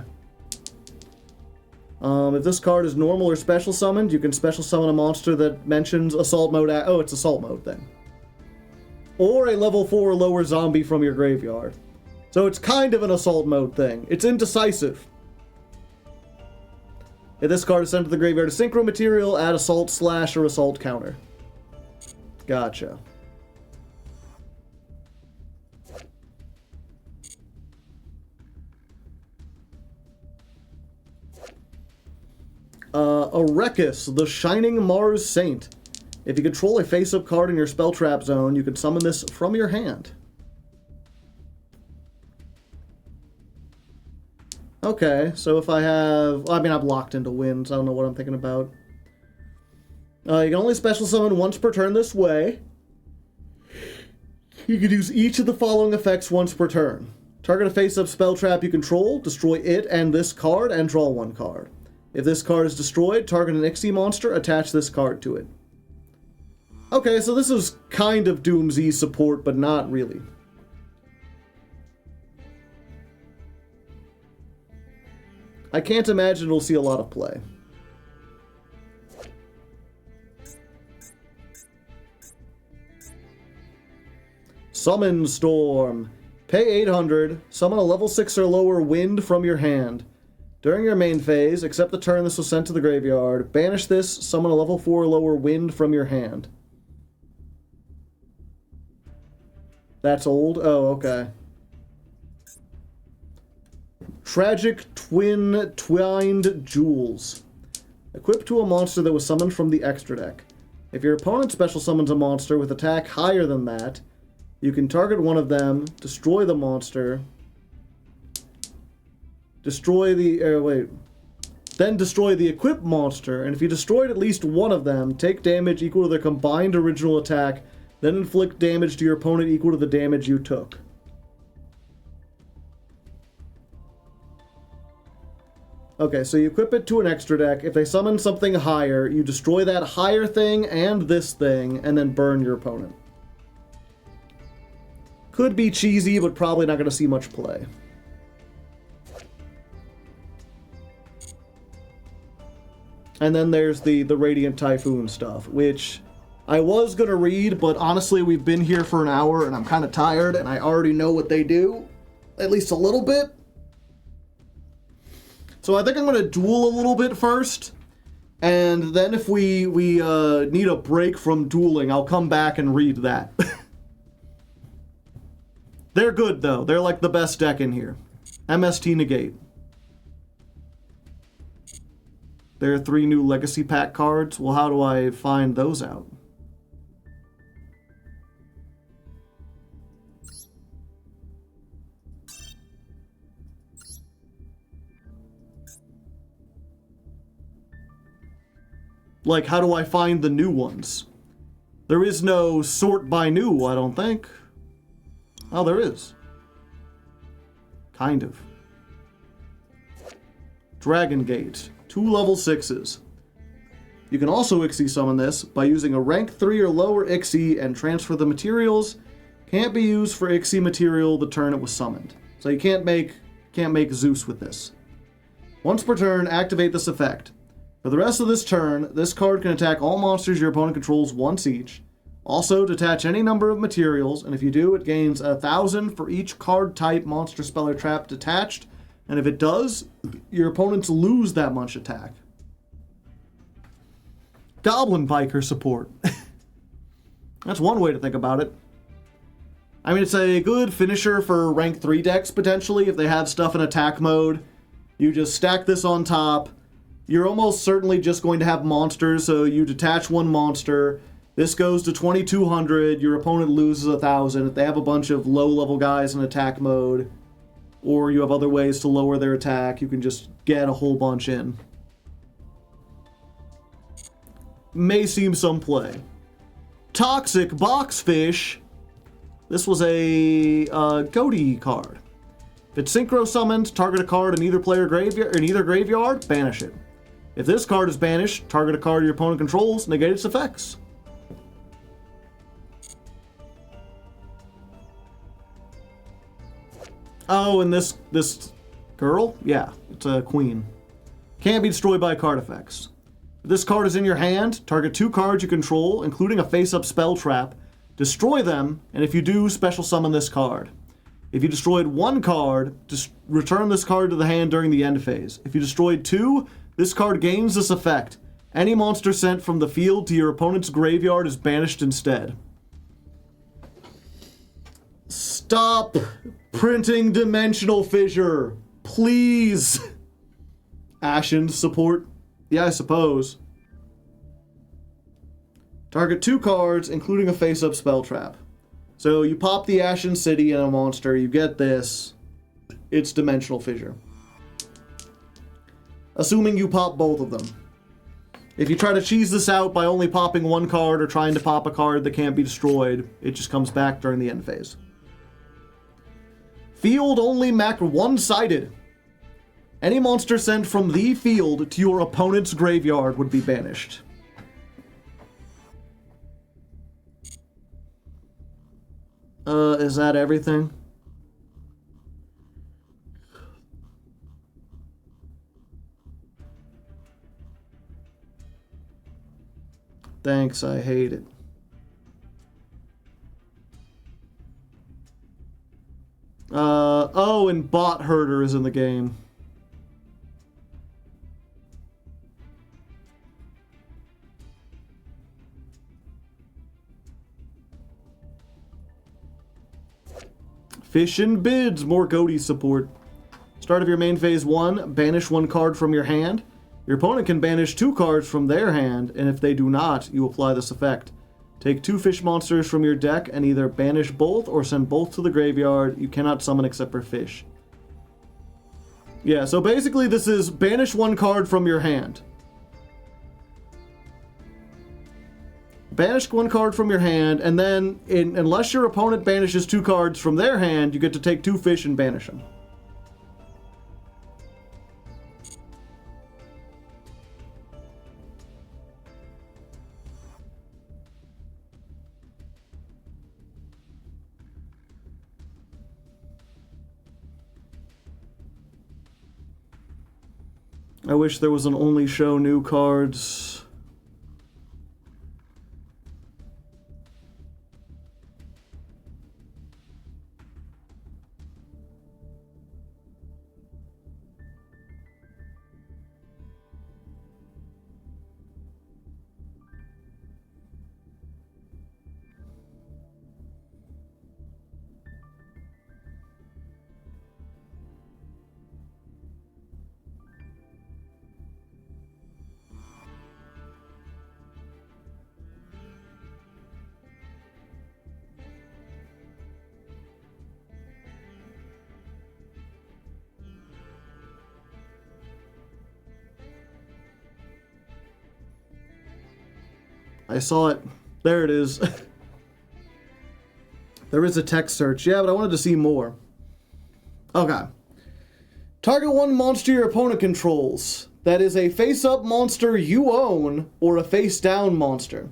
If this card is normal or special summoned, you can special summon a monster that mentions assault mode. Oh, it's assault mode then. Or a level 4 lower zombie from your graveyard. So it's kind of an assault mode thing. It's indecisive. If this card is sent to the graveyard as synchro material, add assault slash or assault counter. Gotcha. Arekus, the Shining Mars Saint. If you control a face-up card in your spell trap zone, you can summon this from your hand. Okay, so if I have... I mean, I'm locked into winds. I don't know what I'm thinking about. You can only special summon once per turn this way. You can use each of the following effects once per turn. Target a face-up spell trap you control, destroy it and this card, and draw one card. If this card is destroyed, target an Ixie monster, attach this card to it. Okay, so this is kind of Doomsday support, but not really. I can't imagine it'll see a lot of play. Summon Storm. Pay 800, summon a level 6 or lower wind from your hand. During your main phase, except the turn this was sent to the graveyard, banish this, summon a level 4 or lower wind from your hand. That's old? Oh, okay. Tragic Twined Jewels. Equip to a monster that was summoned from the extra deck. If your opponent special summons a monster with attack higher than that, you can target one of them, destroy the monster, then destroy the equipped monster, and if you destroyed at least one of them, take damage equal to their combined original attack, then inflict damage to your opponent equal to the damage you took. Okay, so you equip it to an extra deck. If they summon something higher, you destroy that higher thing and this thing, and then burn your opponent. Could be cheesy, but probably not going to see much play. And then there's the Radiant Typhoon stuff, which I was going to read, but honestly, we've been here for an hour, and I'm kind of tired, and I already know what they do, at least a little bit. So I think I'm going to duel a little bit first, and then if we need a break from dueling, I'll come back and read that. They're good, though. They're like the best deck in here. MST Negate. There are 3 new Legacy Pack cards. Well, how do I find those out? Like, how do I find the new ones? There is no sort by new, I don't think. Oh, there is. Kind of. Dragon Gate. 2 level 6s. You can also Ixie summon this by using a rank 3 or lower Ixie and transfer the materials. Can't be used for Ixie material the turn it was summoned. So you can't make Zeus with this. Once per turn, activate this effect. For the rest of this turn, this card can attack all monsters your opponent controls once each. Also, detach any number of materials, and if you do, it gains 1,000 for each card type, monster, spell, or trap detached. And if it does, your opponents lose that much attack. Goblin Biker support. That's one way to think about it. I mean, it's a good finisher for rank 3 decks, potentially, if they have stuff in attack mode. You just stack this on top. You're almost certainly just going to have monsters, so you detach one monster. This goes to 2,200, your opponent loses 1,000. If they have a bunch of low-level guys in attack mode, or you have other ways to lower their attack, you can just get a whole bunch in. May seem some play. Toxic Boxfish. This was a Gouki card. If it's synchro summoned, target a card in either player graveyard, graveyard, banish it. If this card is banished, target a card your opponent controls, negate its effects. Oh, and this girl? Yeah, it's a queen. Can't be destroyed by card effects. If this card is in your hand, target 2 cards you control, including a face-up spell trap. Destroy them, and if you do, special summon this card. If you destroyed 1 card, just return this card to the hand during the end phase. If you destroyed 2, this card gains this effect. Any monster sent from the field to your opponent's graveyard is banished instead. Stop printing Dimensional Fissure. Please. Ashen support. Yeah, I suppose. Target 2 cards, including a face-up spell trap. So you pop the Ashen City in a monster, you get this. It's Dimensional Fissure. Assuming you pop both of them. If you try to cheese this out by only popping one card or trying to pop a card that can't be destroyed, it just comes back during the end phase. Field only mech one-sided. Any monster sent from the field to your opponent's graveyard would be banished. Is that everything? Thanks, I hate it. Oh, and Bot Herder is in the game. Fish and Bids, more Gouki support. Start of your main phase 1, banish 1 card from your hand. Your opponent can banish 2 cards from their hand, and if they do not, you apply this effect. Take 2 fish monsters from your deck and either banish both or send both to the graveyard. You cannot summon except for fish. Yeah, so basically this is banish 1 card from your hand. Banish 1 card from your hand, and then, unless your opponent banishes 2 cards from their hand, you get to take 2 fish and banish them. I wish there was an only show new cards. I saw it. There it is. There is a text search. Yeah, but I wanted to see more. Okay. Target 1 monster your opponent controls. That is a face-up monster you own or a face-down monster.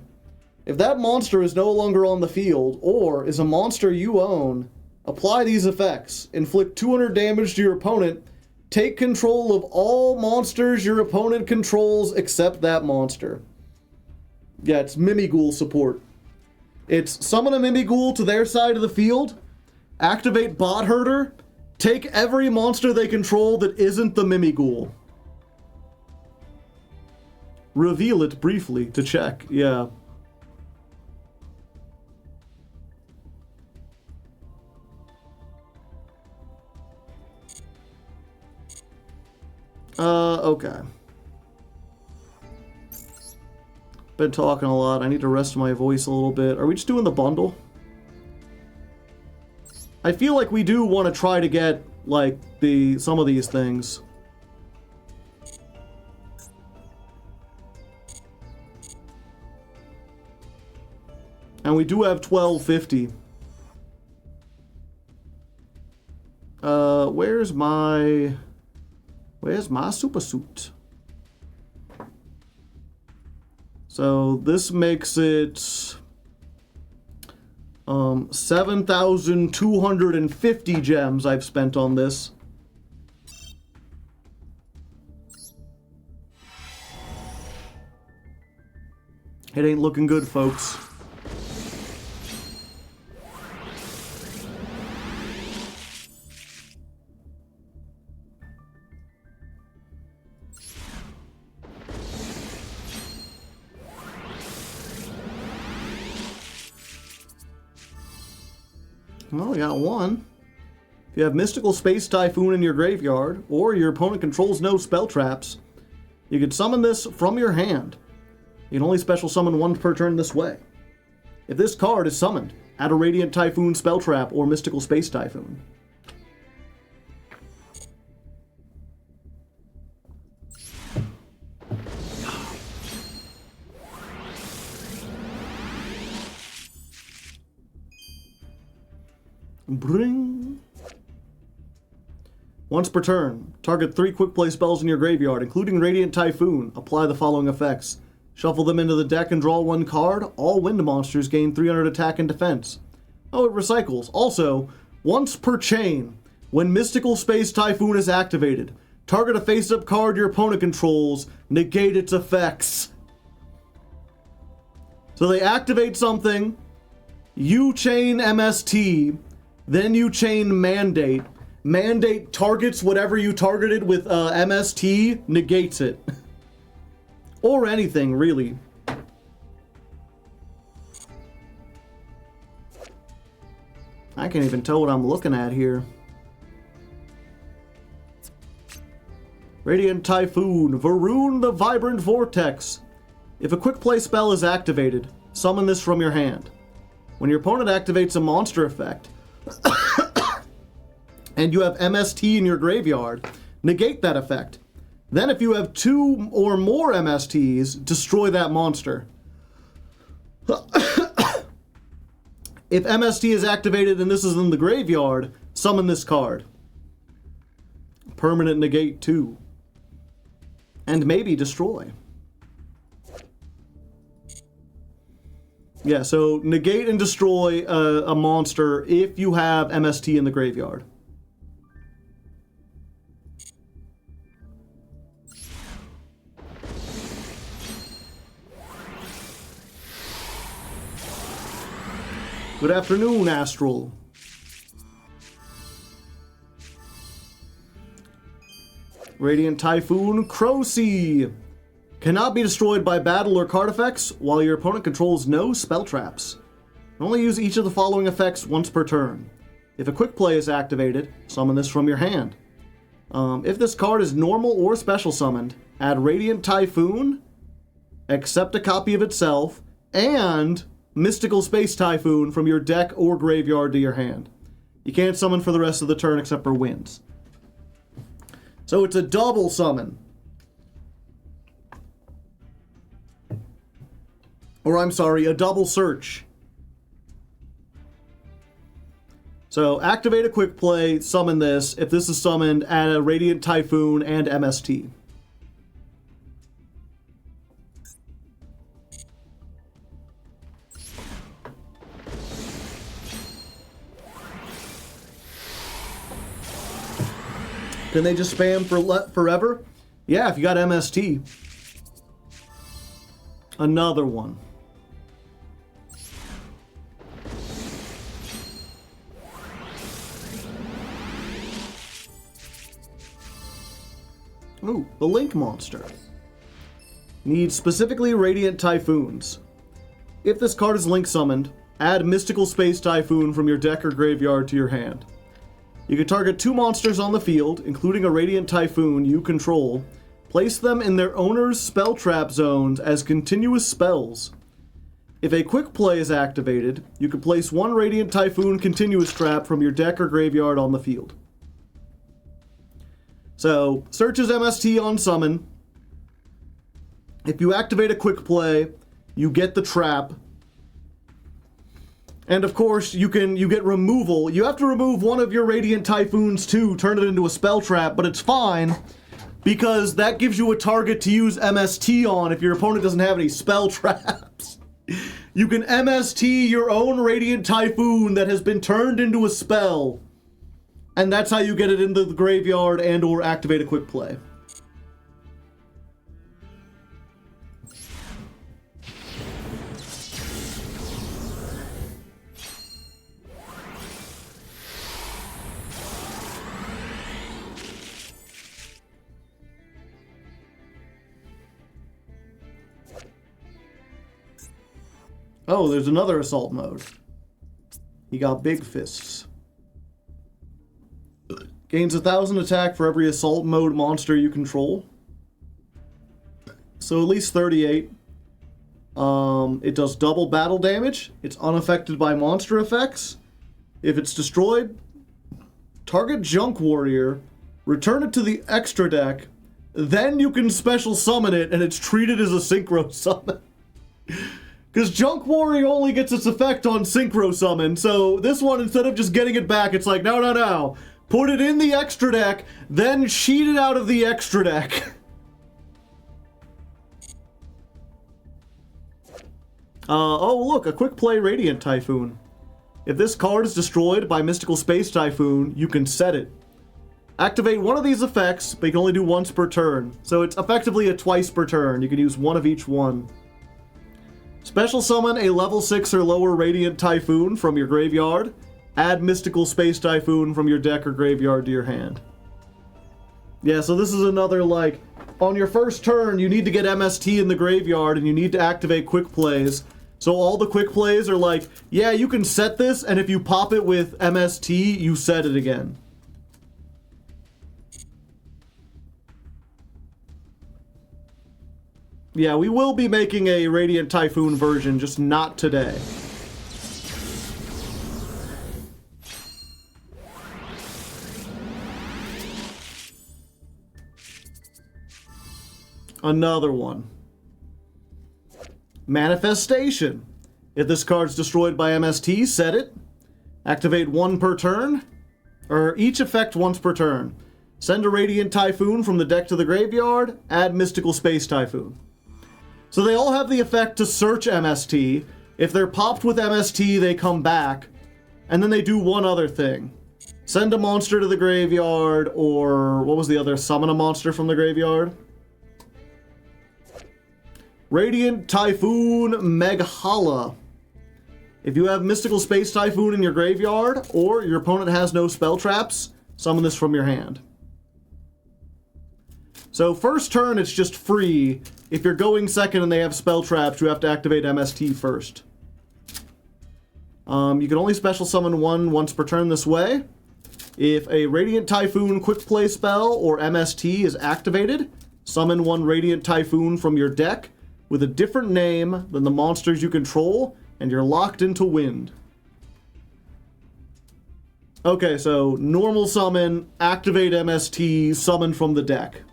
If that monster is no longer on the field or is a monster you own, apply these effects. Inflict 200 damage to your opponent. Take control of all monsters your opponent controls except that monster. Yeah, it's Mimighoul support. It's summon a Mimighoul to their side of the field, activate Bot Herder, take every monster they control that isn't the Mimighoul. Reveal it briefly to check, yeah. Okay. Been talking a lot. I need to rest my voice a little bit. Are we just doing the bundle? I feel like we do want to try to get, like, some of these things. And we do have 1250. Where's my super suit? So this makes it 7,250 gems I've spent on this. It ain't looking good, folks. Well, we got one. If you have Mystical Space Typhoon in your graveyard, or your opponent controls no spell traps, You can summon this from your hand. You can only special summon one per turn this way. If this card is summoned, add a Radiant Typhoon Spell Trap or Mystical Space Typhoon. Bring. Once per turn, target 3 quick play spells in your graveyard, including Radiant Typhoon. Apply the following effects. Shuffle them into the deck and draw 1 card. All wind monsters gain 300 attack and defense. Oh, it recycles. Also, once per chain, when Mystical Space Typhoon is activated, target a face-up card your opponent controls, negate its effects. So they activate something, you chain MST, then you chain Mandate. Mandate targets whatever you targeted with MST, negates it. Or anything, really. I can't even tell what I'm looking at here. Radiant Typhoon, Varun the Vibrant Vortex. If a quick play spell is activated, summon this from your hand. When your opponent activates a monster effect, and you have MST in your graveyard, negate that effect. Then if you have 2 or more MSTs, destroy that monster. If MST is activated and this is in the graveyard, summon this card. Permanent negate 2. And maybe destroy. Yeah, so negate and destroy a monster if you have MST in the graveyard. Good afternoon, Astral. Radiant Typhoon, Crocy. Cannot be destroyed by battle or card effects while your opponent controls no spell traps. Only use each of the following effects once per turn. If a quick play is activated, summon this from your hand. If this card is normal or special summoned, add Radiant Typhoon, accept a copy of itself, and Mystical Space Typhoon from your deck or graveyard to your hand. You can't summon for the rest of the turn except for winds. So it's a double summon. Or I'm sorry, a double search. So activate a quick play, summon this. If this is summoned, add a Radiant Typhoon and MST. Can they just spam for forever? Yeah, if you got MST. Another one. Ooh, the Link monster. Needs specifically Radiant Typhoons. If this card is Link summoned, add Mystical Space Typhoon from your deck or graveyard to your hand. You can target 2 monsters on the field, including a Radiant Typhoon you control. Place them in their owner's spell trap zones as continuous spells. If a quick play is activated, you can place 1 Radiant Typhoon continuous trap from your deck or graveyard on the field. So, searches MST on summon. If you activate a quick play, you get the trap. And of course, you get removal. You have to remove one of your Radiant Typhoons too, turn it into a spell trap, but it's fine because that gives you a target to use MST on if your opponent doesn't have any spell traps. You can MST your own Radiant Typhoon that has been turned into a spell. And that's how you get it into the graveyard and or activate a quick play. Oh, there's another assault mode. He got big fists. Gains 1,000 attack for every assault mode monster you control. so at least 38. It does double battle damage. It's unaffected by monster effects. If it's destroyed, target Junk Warrior, return it to the extra deck, then you can special summon it, and it's treated as a synchro summon. Because Junk Warrior only gets its effect on synchro summon, so this one, instead of just getting it back, it's like, no, no, no. Put it in the extra deck, then cheat it out of the extra deck. Oh, look, a quick play Radiant Typhoon. If this card is destroyed by Mystical Space Typhoon, you can set it. Activate one of these effects, but you can only do once per turn. So it's effectively a twice per turn. You can use one of each one. Special summon a level 6 or lower Radiant Typhoon from your graveyard. Add Mystical Space Typhoon from your deck or graveyard to your hand. Yeah, so this is another, like, on your first turn, you need to get MST in the graveyard, and you need to activate quick plays. So all the quick plays are like, yeah, you can set this, and if you pop it with MST, you set it again. Yeah, we will be making a Radiant Typhoon version, just not today. Another one. Manifestation. If this card's destroyed by MST, set it. Activate one per turn, or each effect once per turn. Send a Radiant Typhoon from the deck to the graveyard, add Mystical Space Typhoon. So they all have the effect to search MST. If they're popped with MST, they come back, and then they do one other thing. Send a monster to the graveyard, or what was the other? Summon a monster from the graveyard? Radiant Typhoon Meghala. If you have Mystical Space Typhoon in your graveyard, or your opponent has no spell traps, summon this from your hand. So first turn, it's just free. If you're going second and they have spell traps, you have to activate MST first. You can only special summon one once per turn this way. If a Radiant Typhoon quick play spell or MST is activated, summon one Radiant Typhoon from your deck with a different name than the monsters you control, and you're locked into wind. Okay, so normal summon, activate MST, summon from the deck.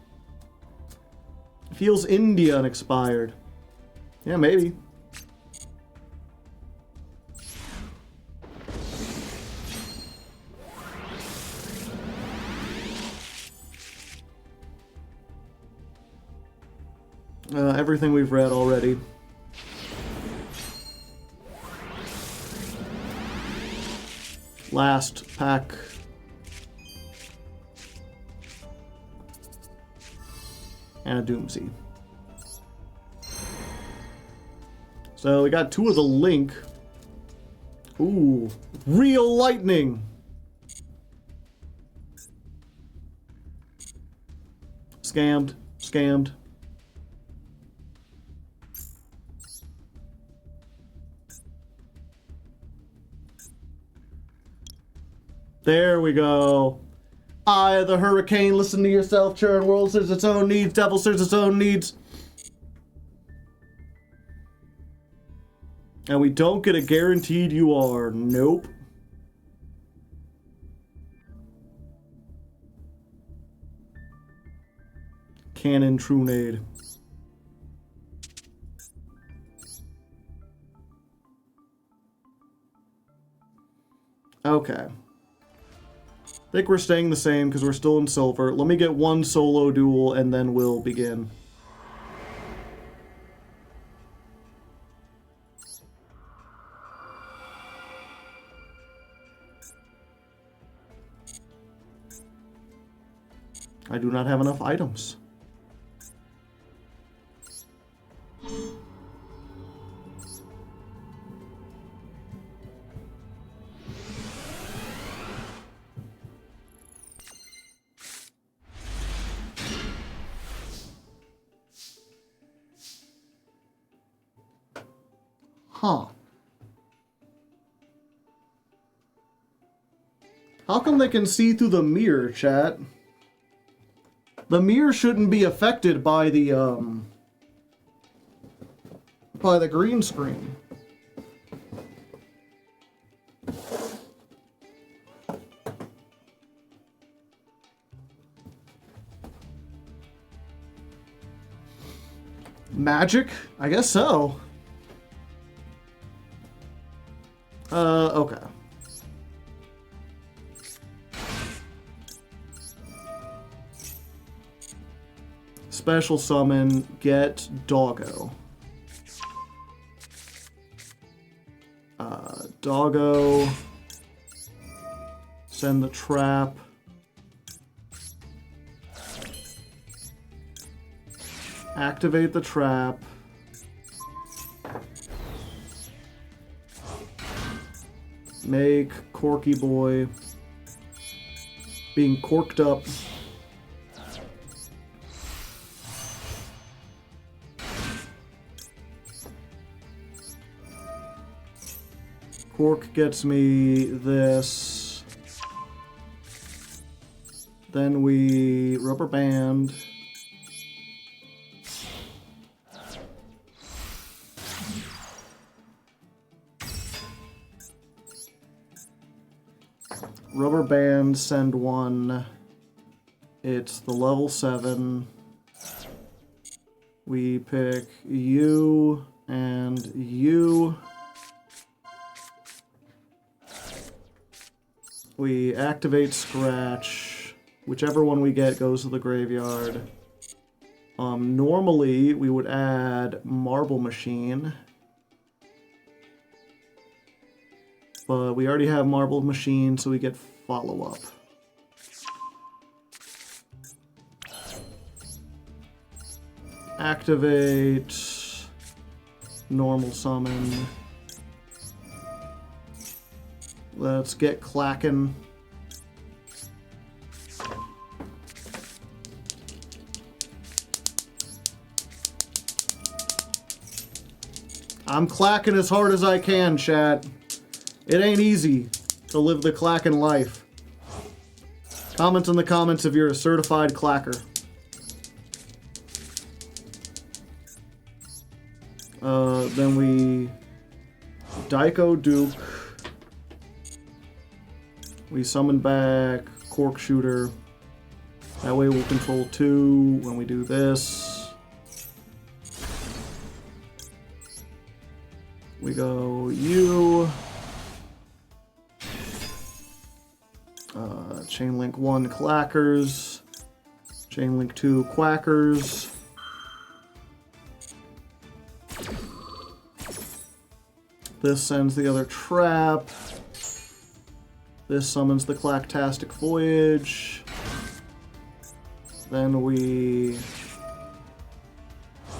Feels India unexpired. Yeah, maybe. Everything we've read already. Last pack. And a Doomsy. So we got two of the Link. Ooh, real lightning. Scammed, scammed. There we go. Eye of the hurricane, listen to yourself, churn. World serves its own needs, devil serves its own needs. And we don't get a guaranteed you are. Nope. Cannon Trunade. Okay. I think we're staying the same because we're still in silver. Let me get one solo duel and then we'll begin. I do not have enough items. Huh. How come they can see through the mirror, chat? The mirror shouldn't be affected by the By the green screen. Magic? I guess so. Okay. Special summon, get Doggo. Doggo. Send the trap. Activate the trap. Make Corky Boy being corked up. Cork gets me this. Then we rubber band. Rubber band, send one. It's the level 7. We pick you and you. We activate Scratch. Whichever one we get goes to the graveyard. Normally, we would add Marble Machine. But we already have Marble Machine, so we get follow-up. Activate. Normal summon. Let's get clacking. I'm clacking as hard as I can, chat. It ain't easy to live the clacking life. Comment in the comments if you're a certified clacker. Then we Daiko Duke. We summon back Cork Shooter. That way we'll control 2 when we do this. We go you. Chain Link 1 Clackers. Chain Link 2 Quackers. This sends the other trap. This summons the Clacktastic Voyage. Then we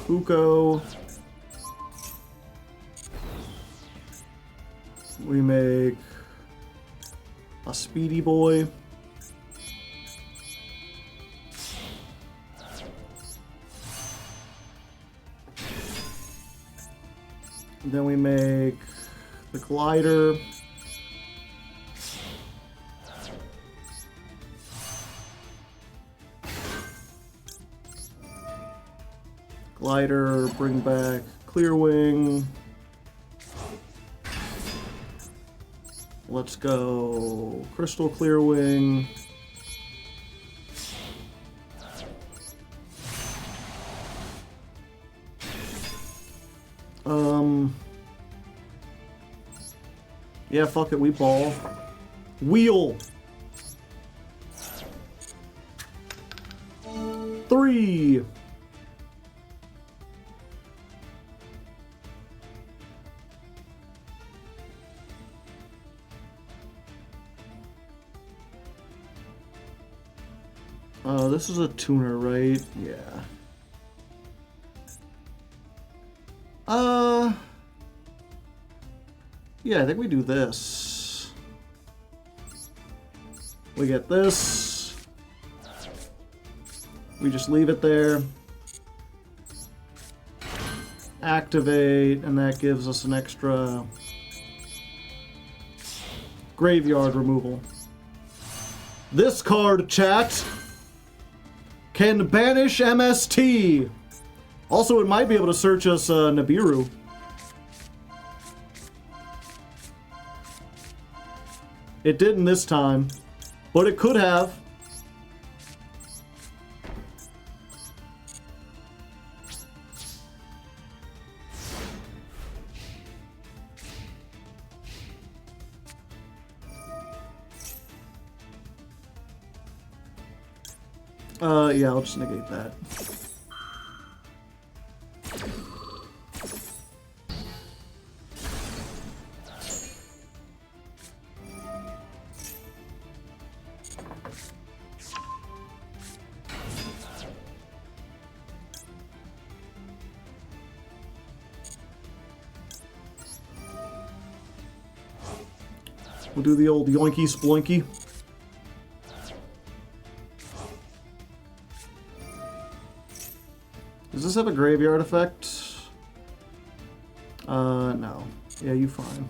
Uko. We make a Speedy Boy. Then we make the Glider. Glider, bring back Clearwing. Let's go Crystal Clearwing. Yeah, fuck it, we ball. Wheel! 3! This is a tuner, right? Yeah. Yeah, I think we do this. We get this. We just leave it there. Activate, and that gives us an extra graveyard removal. This card, chat, can banish MST. Also, it might be able to search us Nibiru. It didn't this time, but it could have. Yeah, I'll just negate that. We'll do the old yoinky sploinky. Does this have a graveyard effect? No. Yeah, you fine.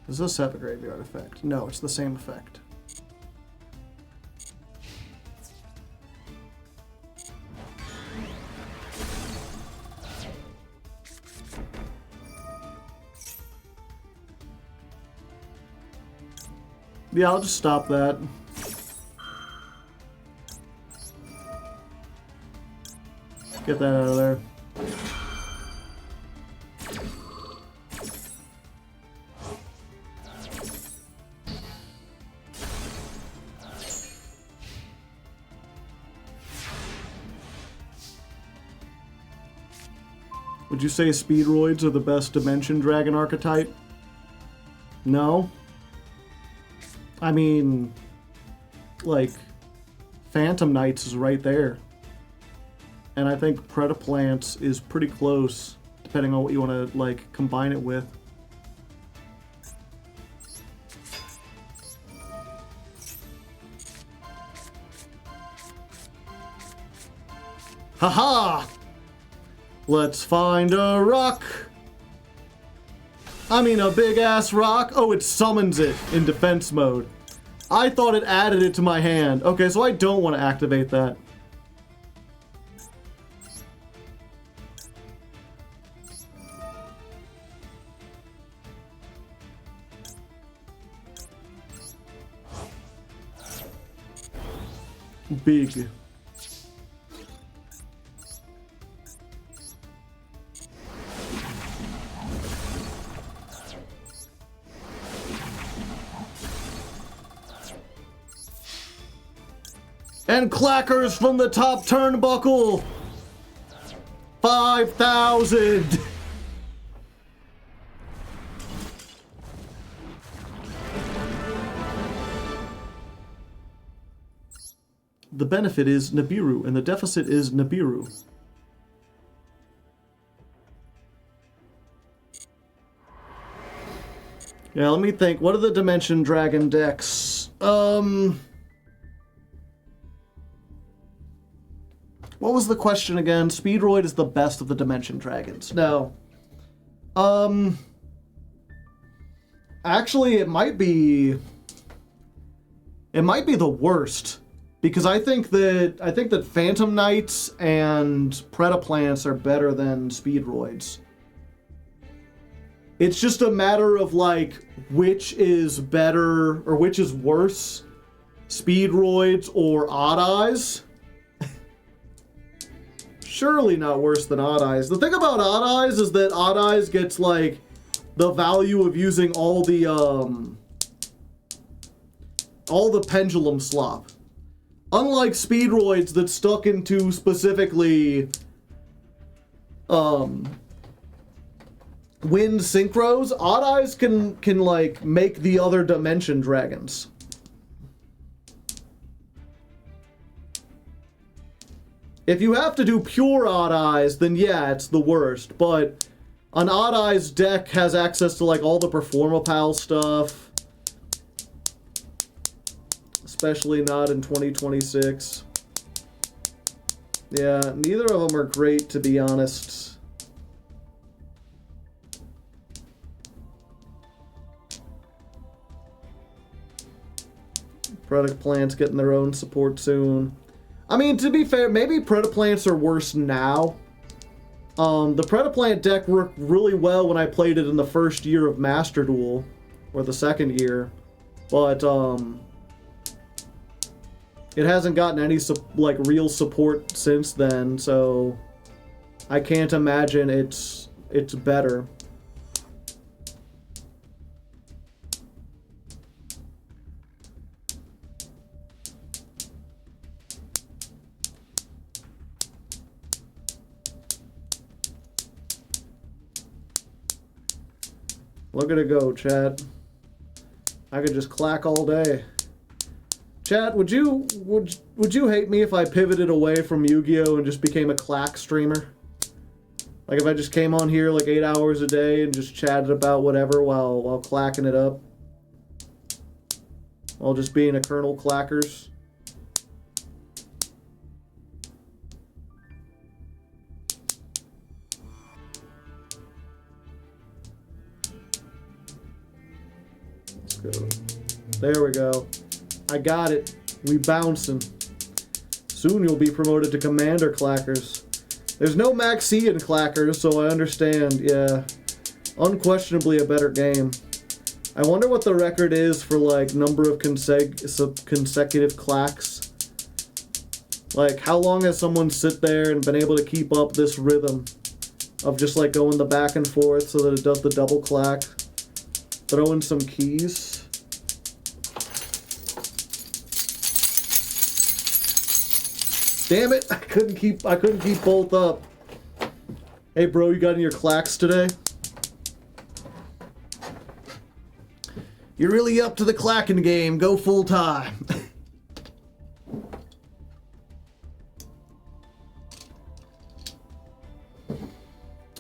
Does this have a graveyard effect? No, it's the same effect. Yeah, I'll just stop that. Get that out of there. Would you say Speedroids are the best Dimension Dragon archetype? No. I mean, like, Phantom Knights is right there. And I think Predaplants is pretty close, depending on what you want to, like, combine it with. Haha! Let's find a rock! I mean a big-ass rock. Oh, it summons it in defense mode. I thought it added it to my hand. Okay, so I don't want to activate that. Big. And clackers from the top turnbuckle. 5,000. The benefit is Nibiru, and the deficit is Nibiru. Yeah, let me think. What are the Dimension Dragon decks? What was the question again? Speedroid is the best of the Dimension Dragons. No. Actually, it might be the worst. Because I think that Phantom Knights and Predaplants are better than Speedroids. It's just a matter of, like, which is better or which is worse, Speedroids or Odd Eyes. Surely not worse than Odd Eyes. The thing about Odd Eyes is that Odd Eyes gets, like, the value of using all the pendulum slop. Unlike Speedroids that stuck into specifically wind synchros, Odd Eyes can like make the other Dimension Dragons. If you have to do pure Odd Eyes, then yeah, it's the worst. But an Odd Eyes deck has access to like all the Performapal stuff. Especially not in 2026. Yeah, neither of them are great, to be honest. Predaplants getting their own support soon. I mean, to be fair, maybe Predaplants are worse now. The Predaplant deck worked really well when I played it in the first year of Master Duel, or the second year, but it hasn't gotten any like real support since then, so I can't imagine it's better. Look at it go, chat. I could just clack all day. Chat, would you hate me if I pivoted away from Yu-Gi-Oh! And just became a clack streamer? Like if I just came on here like 8 hours a day and just chatted about whatever while clacking it up? While just being a Colonel Clackers? Let's go. There we go. I got it. We bouncing. Soon you'll be promoted to Commander Clackers. There's no Maxi in Clackers, so I understand. Yeah. Unquestionably a better game. I wonder what the record is for, like, number of consecutive clacks. Like, how long has someone sit there and been able to keep up this rhythm of just, like, going the back and forth so that it does the double clack? Throw in some keys. Damn it! I couldn't keep both up. Hey bro, you got any of your clacks today? You're really up to the clacking game. Go full time.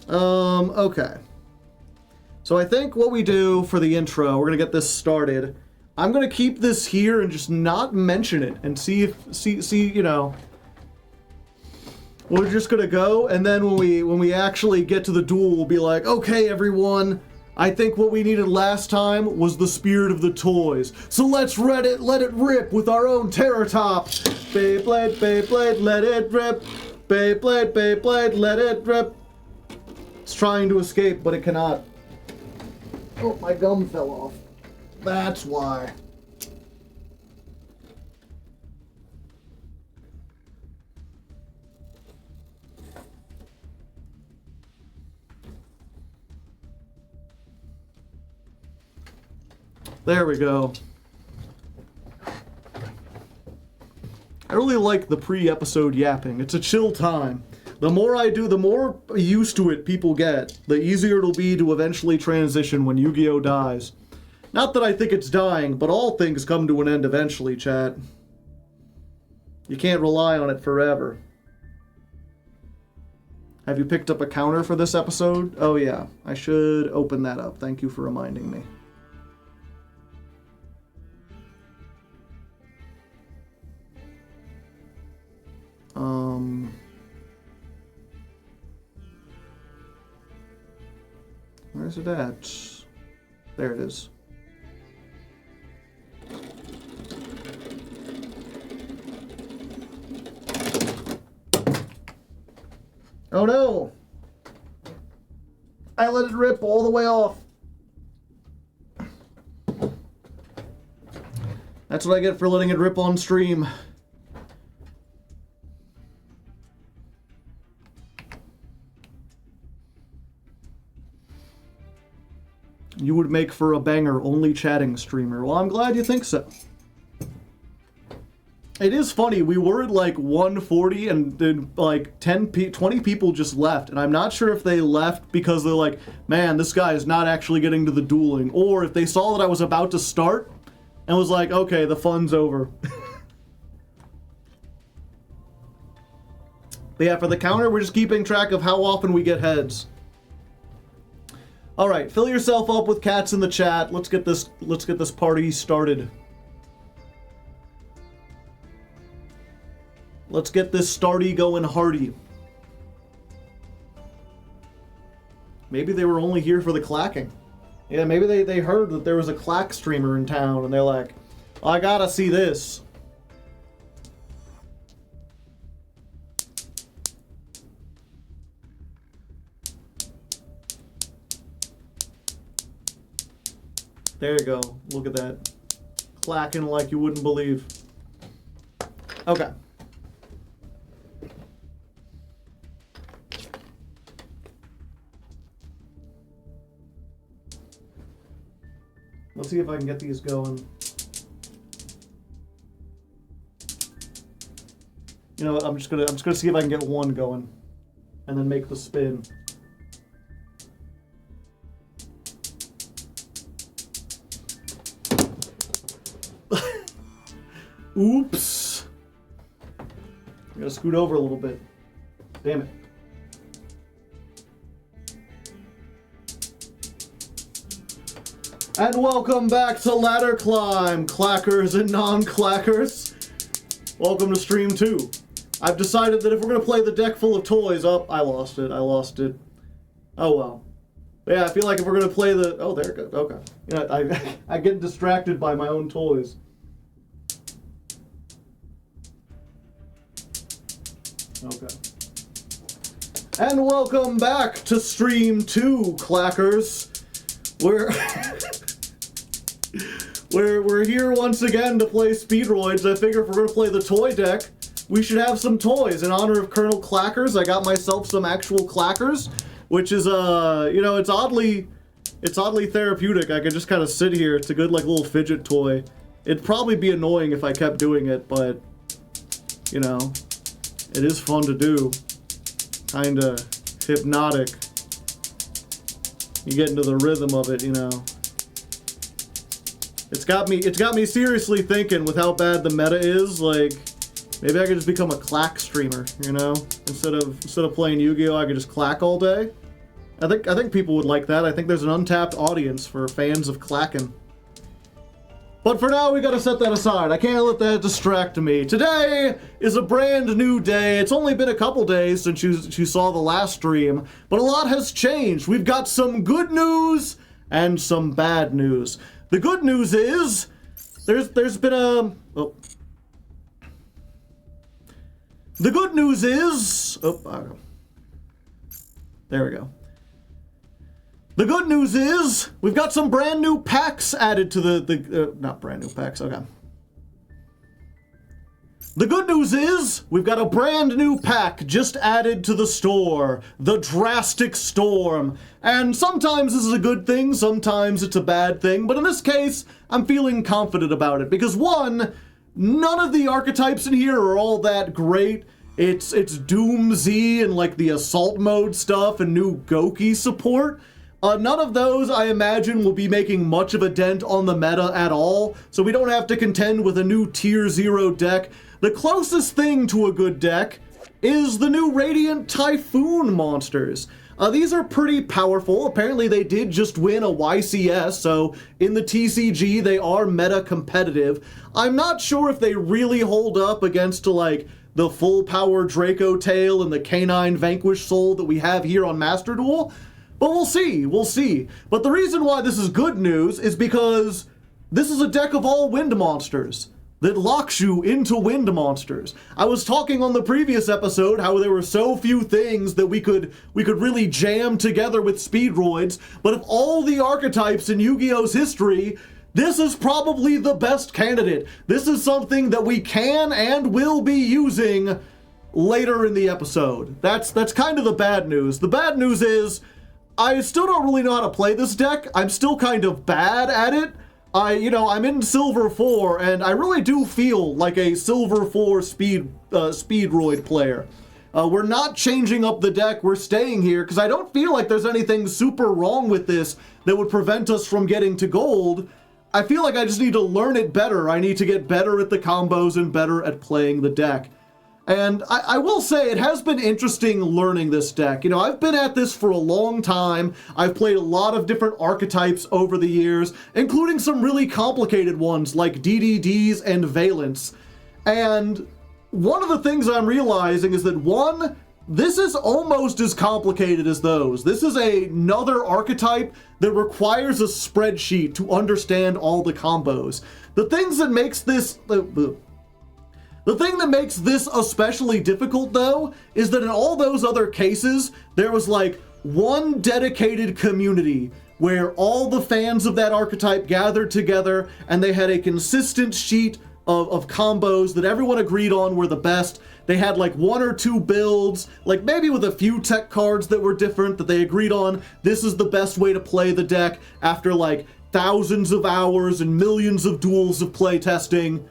Okay. So I think what we do for the intro, we're gonna get this started. I'm gonna keep this here and just not mention it and see, you know. We're just gonna go, and then when we actually get to the duel, we'll be like, okay, everyone, I think what we needed last time was the spirit of the toys. So let's let it rip with our own Terror Top. Beyblade, Beyblade, let it rip. Beyblade, Beyblade, let it rip. It's trying to escape, but it cannot. Oh, my gum fell off. That's why. There we go. I really like the pre-episode yapping. It's a chill time. The more I do, the more used to it people get, the easier it'll be to eventually transition when Yu-Gi-Oh! Dies. Not that I think it's dying, but all things come to an end eventually, chat. You can't rely on it forever. Have you picked up a counter for this episode? Oh yeah, I should open that up. Thank you for reminding me. Where's it at? There it is. Oh no! I let it rip all the way off. That's what I get for letting it rip on stream. You would make for a banger only chatting streamer. Well, I'm glad you think so. It is funny, we were at like 140 and then like 20 people just left. And I'm not sure if they left because they're like, man, this guy is not actually getting to the dueling. Or if they saw that I was about to start and was like, okay, the fun's over. But yeah, for the counter, we're just keeping track of how often we get heads. All right, fill yourself up with cats in the chat. Let's get this party started. Let's get this starty going hardy. Maybe they were only here for the clacking. Yeah, maybe they heard that there was a clack streamer in town and they're like, I gotta see this. There you go. Look at that. Clacking like you wouldn't believe. Okay. Let's see if I can get these going. You know what, I'm just gonna see if I can get one going. And then make the spin. Oops. I gotta scoot over a little bit. Damn it. And welcome back to Ladder Climb, clackers and non-clackers. Welcome to stream 2. I've decided that if we're gonna play the deck full of toys, I lost it. Oh well. But yeah, I feel like if we're gonna play the, oh there it goes, okay. You know, I get distracted by my own toys. Okay. And welcome back to stream 2, clackers. We're here once again to play Speedroids. I figure if we're gonna play the toy deck, we should have some toys. In honor of Colonel Clackers, I got myself some actual clackers, which is you know, it's oddly therapeutic. I can just kind of sit here. It's a good like little fidget toy. It'd probably be annoying if I kept doing it, but you know, it is fun to do. Kinda hypnotic. You get into the rhythm of it, you know. It's got me seriously thinking with how bad the meta is, like maybe I could just become a clack streamer, you know? Instead of playing Yu-Gi-Oh, I could just clack all day. I think people would like that. I think there's an untapped audience for fans of clacking. But for now, we gotta set that aside. I can't let that distract me. Today is a brand new day. It's only been a couple days since you saw the last stream, but a lot has changed. We've got some good news and some bad news. The good news is there's been a The good news is there we go. The good news is we've got some brand new packs added to the not brand new packs, okay. The good news is we've got a brand new pack just added to the store, the Drastic Storm. And sometimes this is a good thing, sometimes it's a bad thing, but in this case, I'm feeling confident about it because one, none of the archetypes in here are all that great. It's Doom Z and like the assault mode stuff and new Gouki support. None of those, I imagine, will be making much of a dent on the meta at all, so we don't have to contend with a new Tier 0 deck. The closest thing to a good deck is the new Radiant Typhoon monsters. These are pretty powerful. Apparently they did just win a YCS, so in the TCG they are meta competitive. I'm not sure if they really hold up against like the full power Draco Tail and the Canine Vanquish Soul that we have here on Master Duel. But we'll see. But the reason why this is good news is because this is a deck of all wind monsters that locks you into wind monsters. I was talking on the previous episode how there were so few things that we could really jam together with Speedroids, but of all the archetypes in Yu-Gi-Oh's history, this is probably the best candidate. This is something that we can and will be using later in the episode. That's kind of the bad news. The bad news is I still don't really know how to play this deck. I'm still kind of bad at it. I'm in Silver 4, and I really do feel like a Silver 4 Speedroid player. We're not changing up the deck, we're staying here, because I don't feel like there's anything super wrong with this that would prevent us from getting to gold. I feel like I just need to learn it better. I need to get better at the combos and better at playing the deck. And I will say it has been interesting learning this deck. You know, I've been at this for a long time. I've played a lot of different archetypes over the years, including some really complicated ones like DDDs and Valence. And one of the things I'm realizing is that one, this is almost as complicated as those. This is another archetype that requires a spreadsheet to understand all the combos. The things that makes this... The thing that makes this especially difficult, though, is that in all those other cases, there was like one dedicated community where all the fans of that archetype gathered together and they had a consistent sheet of combos that everyone agreed on were the best. They had like 1 or 2 builds, like maybe with a few tech cards that were different that they agreed on. This is the best way to play the deck after like thousands of hours and millions of duels of play testing.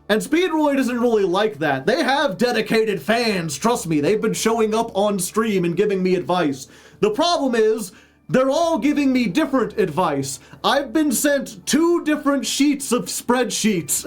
And Speedroid isn't really like that. They have dedicated fans, trust me. They've been showing up on stream and giving me advice. The problem is, they're all giving me different advice. I've been sent 2 different sheets of spreadsheets.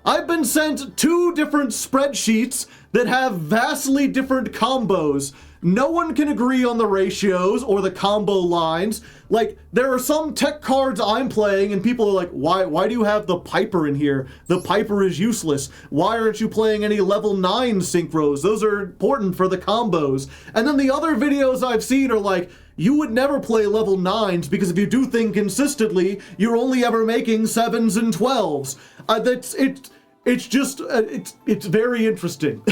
I've been sent 2 different spreadsheets that have vastly different combos. No one can agree on the ratios or the combo lines. Like, there are some tech cards I'm playing and people are like, why do you have the Piper in here? The Piper is useless. Why aren't you playing any level 9 synchros? Those are important for the combos. And then the other videos I've seen are like, you would never play level 9s because if you do things consistently, you're only ever making 7s and 12s. It's very interesting.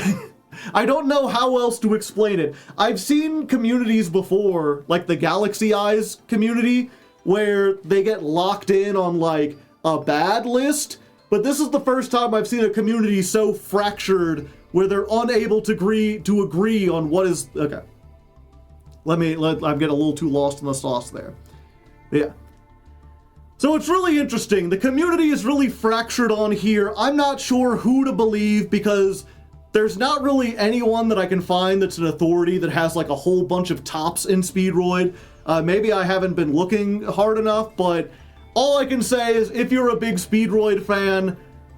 I don't know how else to explain it. I've seen communities before, like the Galaxy Eyes community, where they get locked in on like a bad list, but this is the first time I've seen a community so fractured where they're unable to agree on what is okay. I'm getting a little too lost in the sauce there. Yeah. So it's really interesting. The community is really fractured on here. I'm not sure who to believe because there's not really anyone that I can find that's an authority that has like a whole bunch of tops in Speedroid. Maybe I haven't been looking hard enough, but all I can say is if you're a big Speedroid fan,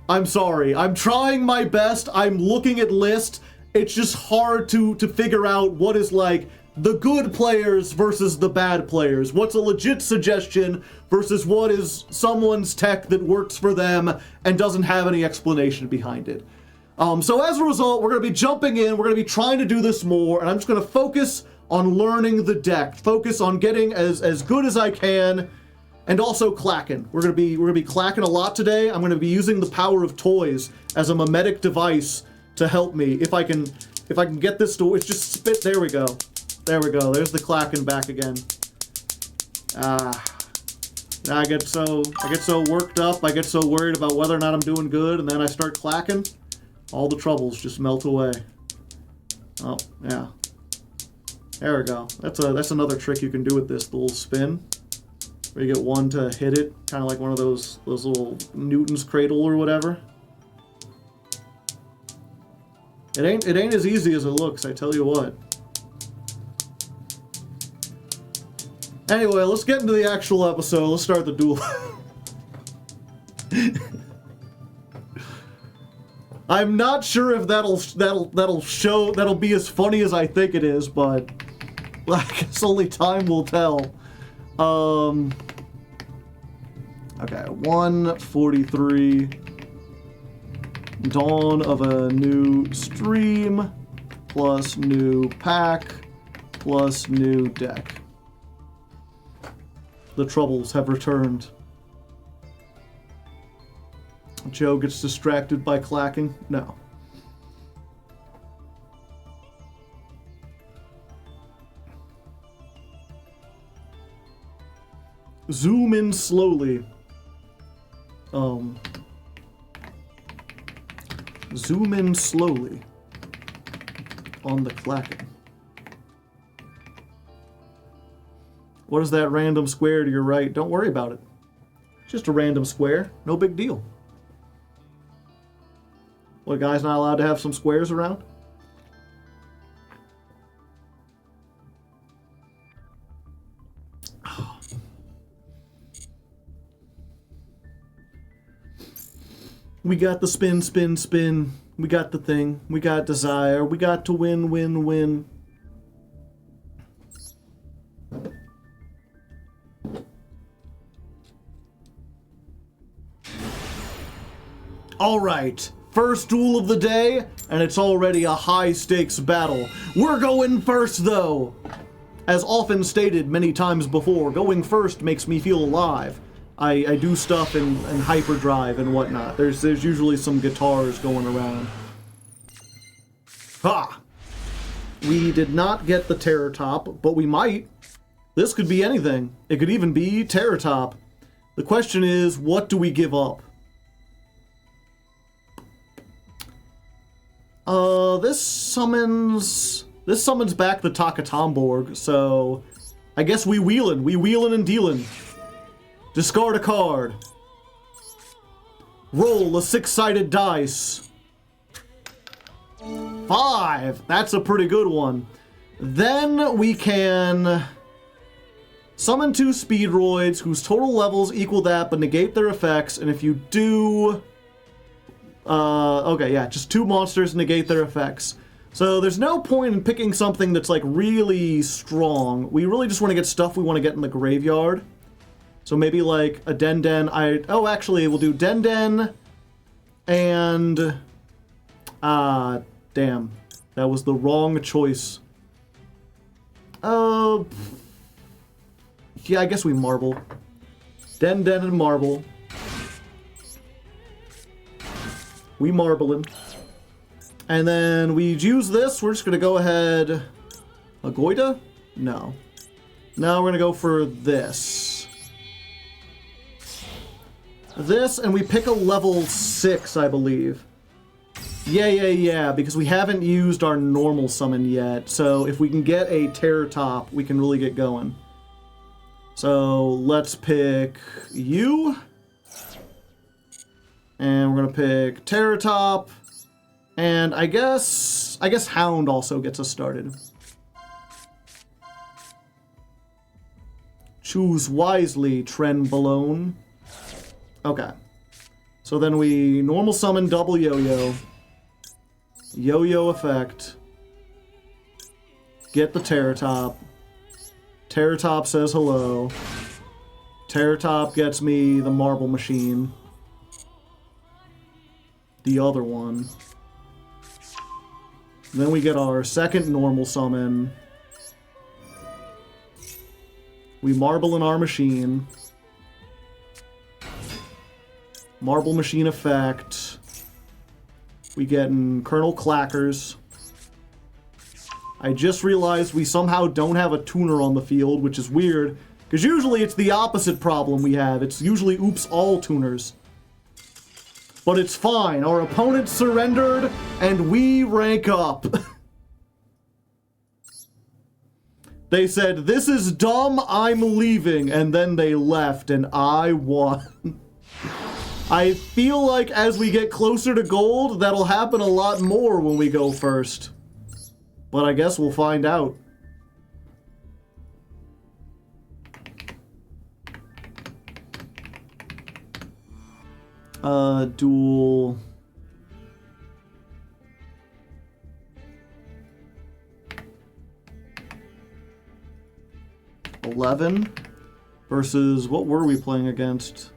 I'm sorry. I'm trying my best. I'm looking at lists. It's just hard to figure out what is like the good players versus the bad players. What's a legit suggestion versus what is someone's tech that works for them and doesn't have any explanation behind it. So as a result, we're going to be jumping in, we're going to be trying to do this more, and I'm just going to focus on learning the deck, focus on getting as good as I can, and also clacking. We're going to be clacking a lot today. I'm going to be using the power of toys as a mimetic device to help me. If I can get this to, it's just spit, there we go. There we go, there's the clacking back again. I get so worked up, I get so worried about whether or not I'm doing good, and then I start clacking. All the troubles just melt away. Oh, yeah. There we go. That's another trick you can do with this, the little spin. Where you get one to hit it, kind of like one of those little Newton's cradle or whatever. It ain't as easy as it looks, I tell you what. Anyway, let's get into the actual episode. Let's start the duel. I'm not sure if that'll be as funny as I think it is, but I guess only time will tell. Okay, 143. Dawn of a new stream, plus new pack, plus new deck. The troubles have returned. Joe gets distracted by clacking? No. Zoom in slowly. Zoom in slowly on the clacking. What is that random square to your right? Don't worry about it. Just a random square. No big deal. What, guys not allowed to have some squares around? We got the spin, spin, spin. We got the thing. We got desire. We got to win, win, win. All right, first duel of the day, and it's already a high-stakes battle. We're going first, though. As often stated many times before, going first makes me feel alive. I do stuff in hyperdrive and whatnot. There's usually some guitars going around. Ha! We did not get the Terror Top, but we might. This could be anything. It could even be Terror Top. The question is, what do we give up? This summons back the Takatomborg, so I guess we wheelin'. We wheelin' and dealin'. Discard a card. Roll a 6-sided dice. 5! That's a pretty good one. Then we can summon 2 Speedroids whose total levels equal that but negate their effects, and if you do... okay, yeah, just 2 monsters negate their effects. So there's no point in picking something that's like really strong. We really just want to get stuff we want to get in the graveyard. So maybe like a Den. Oh, actually, we'll do Den and... damn. That was the wrong choice. Yeah, I guess we marble. Den and marble. We marbling. And then we use this. We're just going to go ahead... A Goita? No. Now we're going to go for this. This, and we pick a level 6, I believe. Yeah, because we haven't used our normal summon yet. So if we can get a Terror Top, we can really get going. So let's pick you. And we're going to pick Terror Top. And I guess Hound also gets us started. Choose wisely, Trenbolone. Okay. So then we normal summon double yo-yo. Yo-yo effect. Get the Terror Top. Terror Top says hello. Terror Top gets me the Marble Machine. The other one. Then we get our second normal summon. We marble in our machine. Marble Machine effect. We get in Colonel Clackers. I just realized we somehow don't have a tuner on the field, which is weird, because usually it's the opposite problem we have. It's usually oops all tuners. But it's fine. Our opponent surrendered, and we rank up. They said, this is dumb, I'm leaving, and then they left, and I won. I feel like as we get closer to gold, that'll happen a lot more when we go first. But I guess we'll find out. Duel. $11 versus what were we playing against?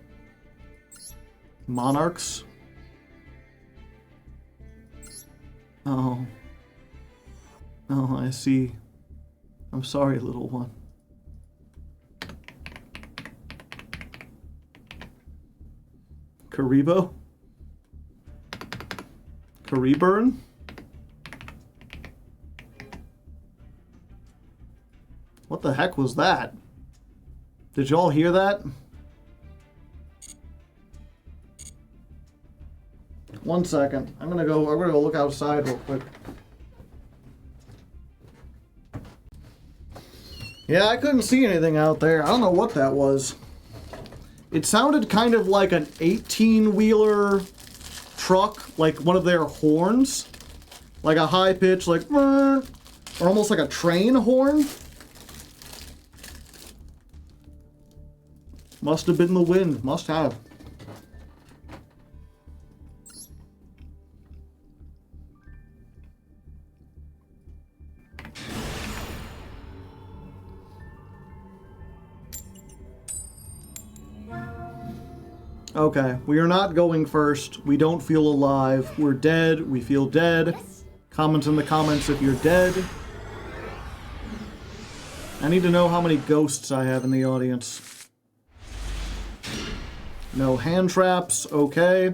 Monarchs? Oh. Oh, I see. I'm sorry, little one. Karibo? Kariburn? What the heck was that? Did y'all hear that? One second. I'm gonna go look outside real quick. Yeah, I couldn't see anything out there. I don't know what that was. It sounded kind of like an 18-wheeler truck, like one of their horns. Like a high pitch, like, or almost like a train horn. Must have been the wind. Must have. Okay, we are not going first. We don't feel alive. We're dead. We feel dead. Comment in the comments if you're dead. I need to know how many ghosts I have in the audience. No hand traps, okay.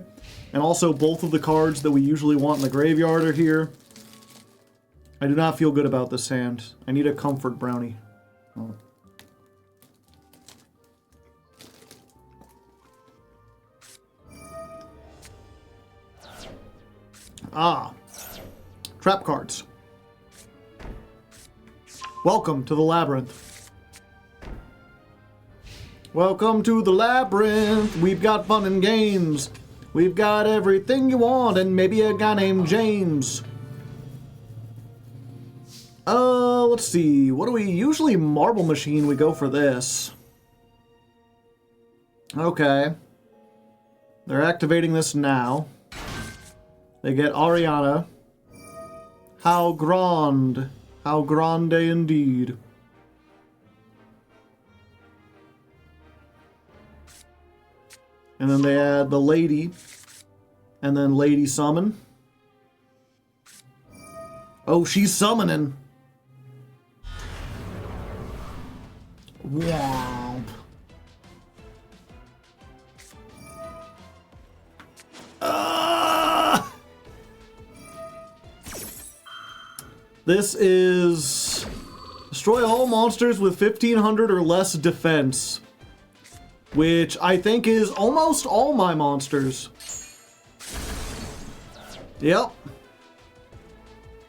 And also both of the cards that we usually want in the graveyard are here. I do not feel good about this hand. I need a comfort brownie. Oh. Ah. Trap cards. Welcome to the labyrinth. Welcome to the labyrinth. We've got fun and games. We've got everything you want and maybe a guy named James. Let's see. What do we usually marble machine? We go for this. Okay. They're activating this now. They get Ariana. How grande. How grande indeed. And then they add the lady. And then lady summon. Oh, she's summoning. Womp. This is destroy all monsters with 1500 or less defense, which I think is almost all my monsters. Yep.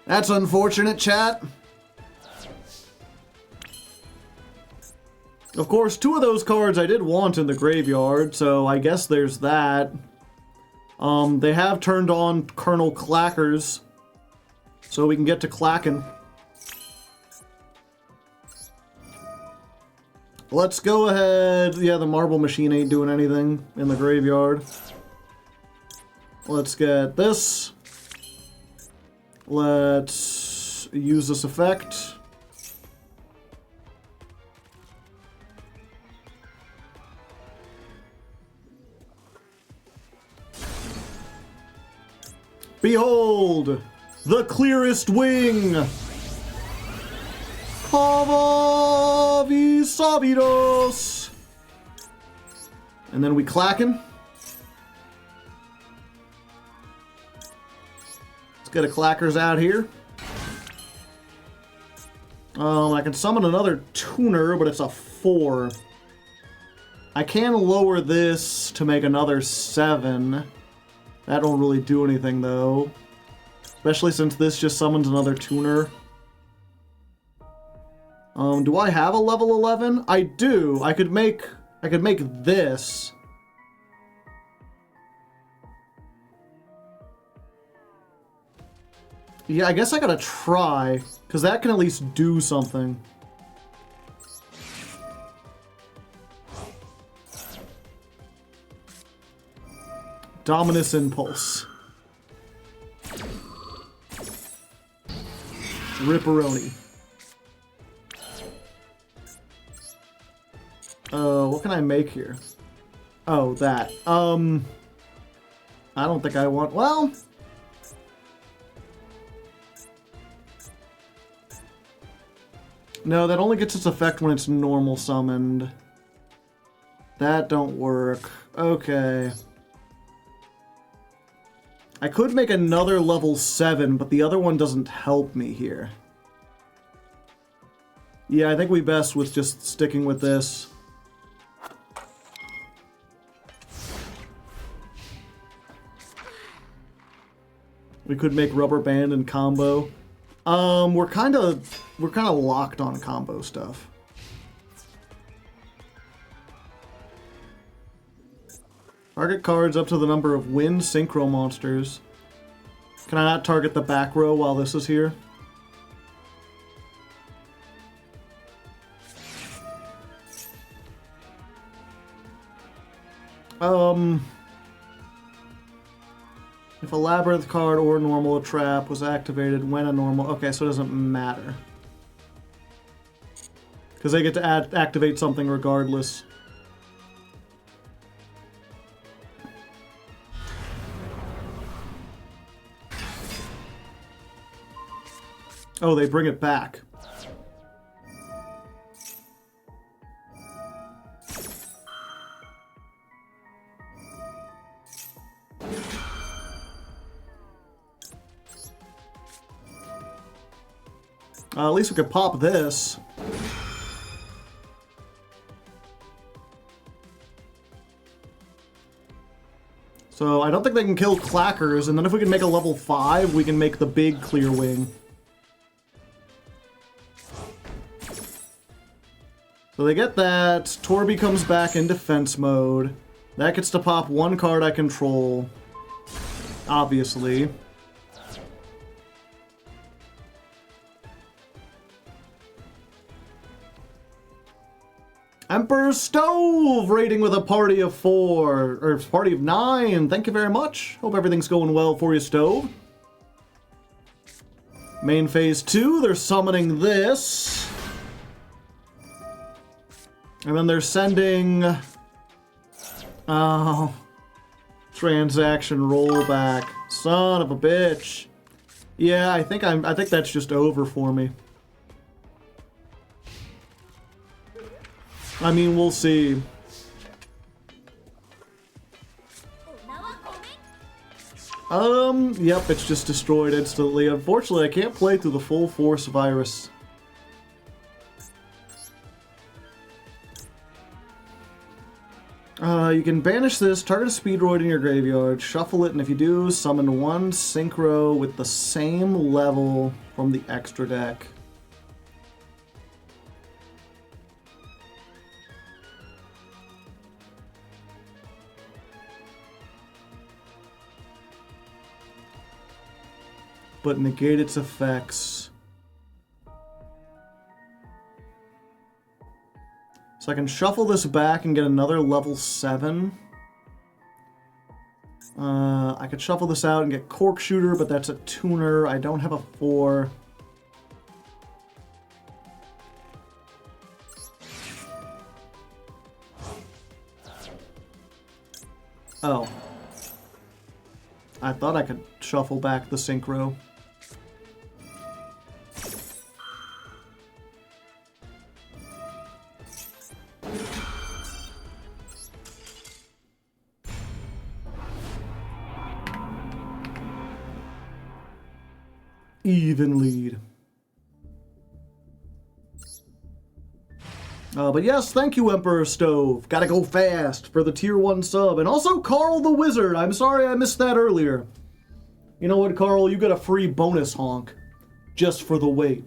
That's unfortunate, chat. Of course, 2 of those cards I did want in the graveyard, so I guess there's that. They have turned on Colonel Clackers, so we can get to clacking. Let's go ahead. Yeah, the marble machine ain't doing anything in the graveyard. Let's get this. Let's use this effect. Behold, the clearest wing. Cavavi Sabidos. And then we clacking. Let's get a clackers out here. I can summon another tuner, but it's a 4. I can lower this to make another 7. That don't really do anything, though. Especially since this just summons another tuner. Do I have a level 11? I do. I could make this. Yeah, I guess I gotta try, because that can at least do something. Dominus Impulse. Ripperoni. What can I make here? Oh, that. I don't think I want... Well... No, that only gets its effect when it's normal summoned. That don't work. Okay. I could make another level 7, but the other one doesn't help me here. Yeah, I think we best with just sticking with this. We could make rubber band and combo. We're kind of locked on combo stuff. Target cards up to the number of wind synchro monsters. Can I not target the back row while this is here? If a labyrinth card or normal trap was activated when a normal... Okay, so it doesn't matter. Because they get to activate something regardless. Oh, they bring it back. At least we could pop this. So I don't think they can kill Clackers, and then if we can make a level 5, we can make the big Clear Wing. So they get that. Torby comes back in defense mode. That gets to pop one card I control. Obviously. Emperor Stove raiding with a party of 4, or party of 9. Thank you very much. Hope everything's going well for you, Stove. Main phase 2, they're summoning this. And then they're sending... Oh. Transaction rollback. Son of a bitch. Yeah, I think that's just over for me. I mean, we'll see. Yep, it's just destroyed instantly. Unfortunately, I can't play through the full force virus. You can banish this, target a Speedroid in your graveyard, shuffle it, and if you do, summon one Synchro with the same level from the extra deck. But negate its effects. So I can shuffle this back and get another level 7. I could shuffle this out and get Cork Shooter, but that's a tuner. I don't have a 4. Oh. I thought I could shuffle back the Synchro. Even lead. But yes, thank you, Emperor Stove. Gotta go fast for the tier 1 sub. And also Carl the Wizard. I'm sorry I missed that earlier. You know what, Carl? You got a free bonus honk. Just for the wait.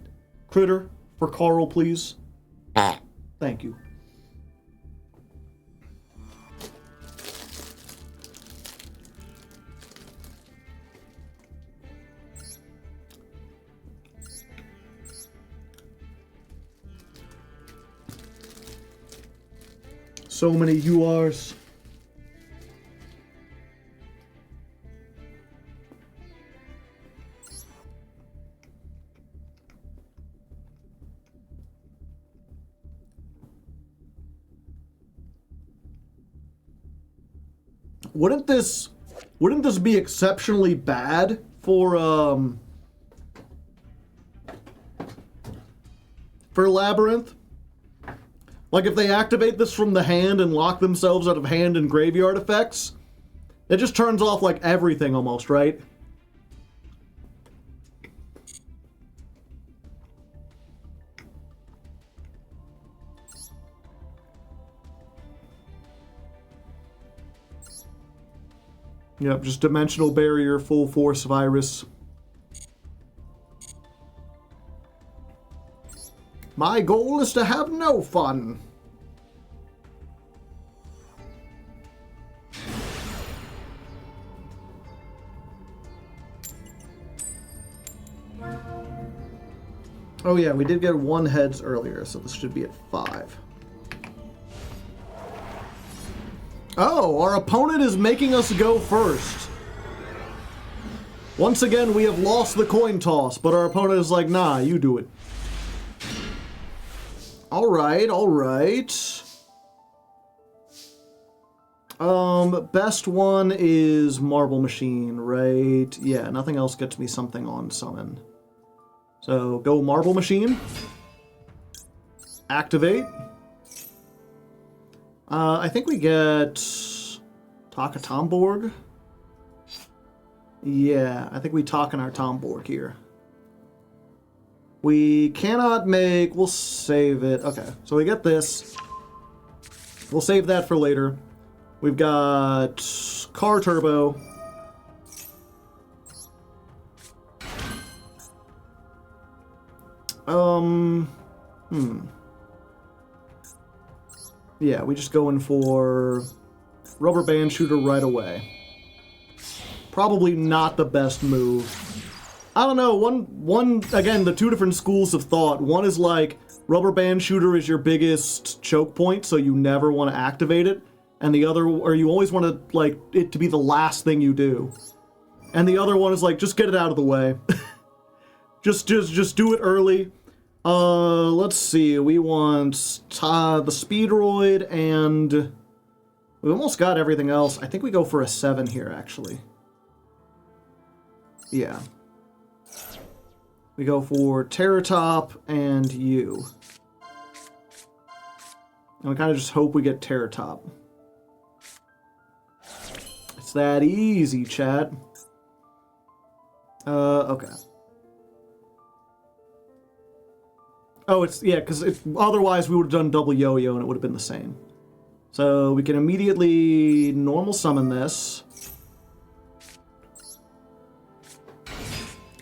Critter, for Carl, please. Thank you. So many URs. Wouldn't this be exceptionally bad for Labyrinth? Like if they activate this from the hand and lock themselves out of hand and graveyard effects, it just turns off like everything almost, right? Yep, just Dimensional Barrier, Full Force Virus. My goal is to have no fun. Oh yeah, we did get 1 heads earlier, so this should be at 5. Oh, our opponent is making us go first. Once again, we have lost the coin toss, but our opponent is like, nah, you do it. Alright, alright. Best one is Marble Machine, right? Yeah, nothing else gets me something on summon. So, go Marble Machine. Activate. I think we get Taka Tomborg. Yeah, I think we talk in our Tomborg here. We cannot make... We'll save it. Okay, so we get this. We'll save that for later. We've got car turbo. Yeah, we just going for rubber band shooter right away. Probably not the best move. I don't know, one again, the two different schools of thought. One is like, rubber band shooter is your biggest choke point, so you never want to activate it. And the other, or you always want to, like, it to be the last thing you do. And the other one is like, just get it out of the way. just do it early. Let's see, we want the Speedroid, and we almost got everything else. I think we go for a 7 here, actually. Yeah. We go for Terratop and you. And we kind of just hope we get Terratop. It's that easy, chat. Okay. Oh, it's, yeah, because otherwise we would have done double yo-yo and it would have been the same. So we can immediately normal summon this.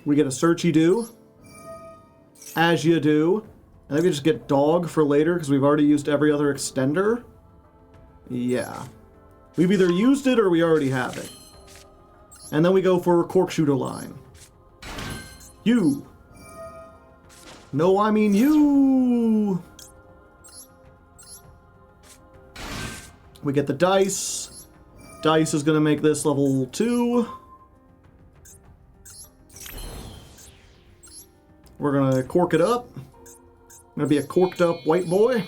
We get a Searchy-Doo. As you do. And then we just get Dog for later because we've already used every other extender. Yeah. We've either used it or we already have it. And then we go for Cork Shooter line. You. No, I mean you. We get the Dice. Dice is going to make this level 2. We're going to cork it up. Going to be a corked up white boy.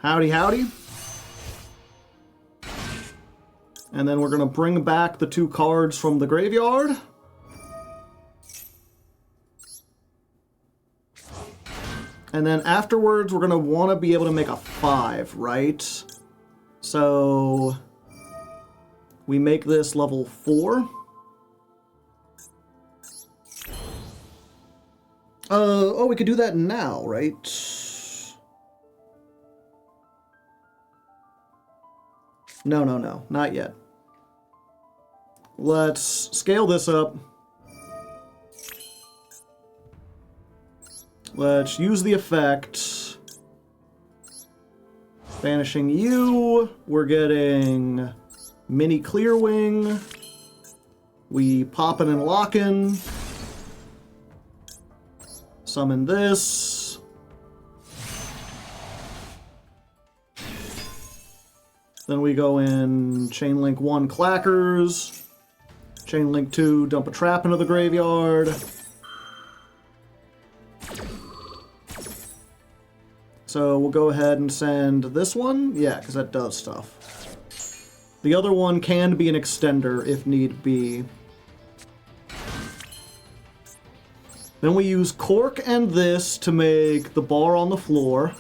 Howdy, howdy. And then we're going to bring back the 2 cards from the graveyard. And then afterwards, we're going to want to be able to make a 5, right? So we make this level 4. Oh, we could do that now, right? No, not yet. Let's scale this up. Let's use the effect. Banishing you. We're getting mini Clearwing. We poppin' and lockin'. Summon this. Then we go in Chain Link 1 Clackers. Chain Link 2 dump a trap into the graveyard. So we'll go ahead and send this one. Yeah, because that does stuff. The other one can be an extender if need be. Then we use Cork and this to make the bar on the floor.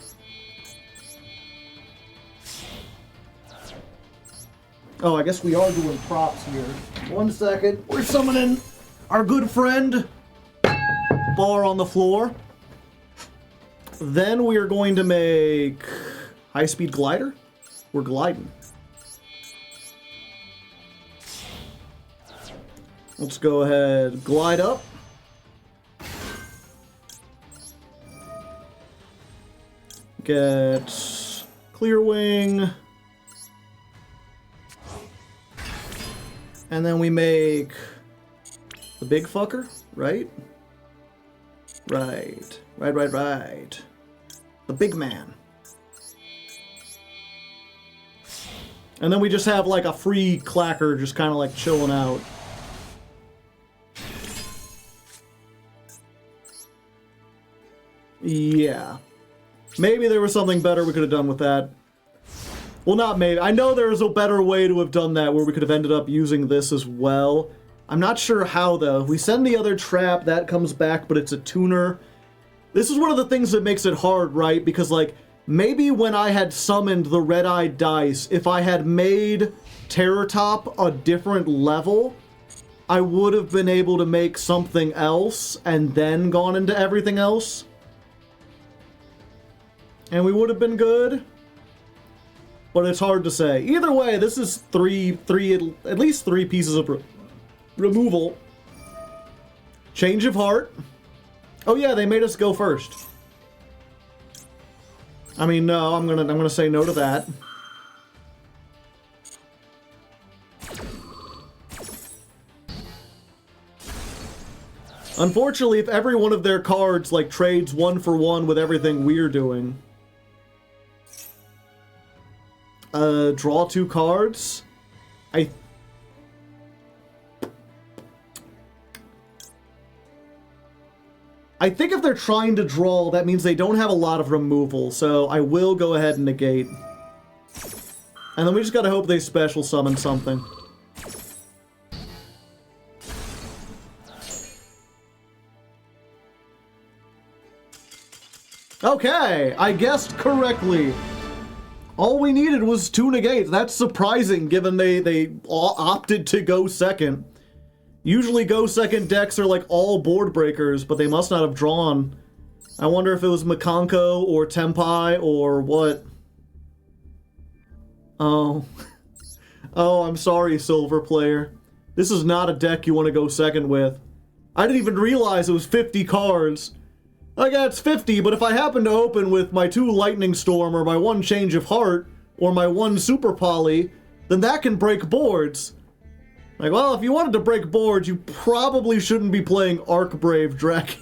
Oh, I guess we are doing props here. 1 second. We're summoning our good friend, bar on the floor. Then we are going to make high-speed glider. We're gliding. Let's go ahead, glide up. Get Clearwing. And then we make the big fucker, right? Right. The big man. And then we just have like a free clacker just kind of like chilling out. Yeah. Maybe there was something better we could have done with that. Well, not maybe. I know there's a better way to have done that where we could have ended up using this as well. I'm not sure how, though. If we send the other trap, that comes back, but it's a tuner. This is one of the things that makes it hard, right? Because, like, maybe when I had summoned the red-eyed dice, if I had made Terratop a different level, I would have been able to make something else and then gone into everything else. And we would have been good. but it's hard to say. Either way, this is at least three pieces of removal. Change of heart. Oh yeah, they made us go first. I mean, no, I'm gonna say no to that. Unfortunately, if every one of their cards, like, trades 1-for-1 with everything we're doing. Draw 2 cards? I think if they're trying to draw, that means they don't have a lot of removal, so I will go ahead and negate. And then we just gotta hope they special summon something. Okay, I guessed correctly. All we needed was 2 negates. That's surprising, given they opted to go second. Usually go second decks are like all board breakers, but they must not have drawn. I wonder if it was Makanko or Tenpai or what. Oh. Oh, I'm sorry, Silver player. This is not a deck you want to go second with. I didn't even realize it was 50 cards. Like, yeah, it's 50, but if I happen to open with my 2 Lightning Storm or my 1 Change of Heart or my 1 Super Poly, then that can break boards. Like, well, if you wanted to break boards, you probably shouldn't be playing Arcbrave Dragon.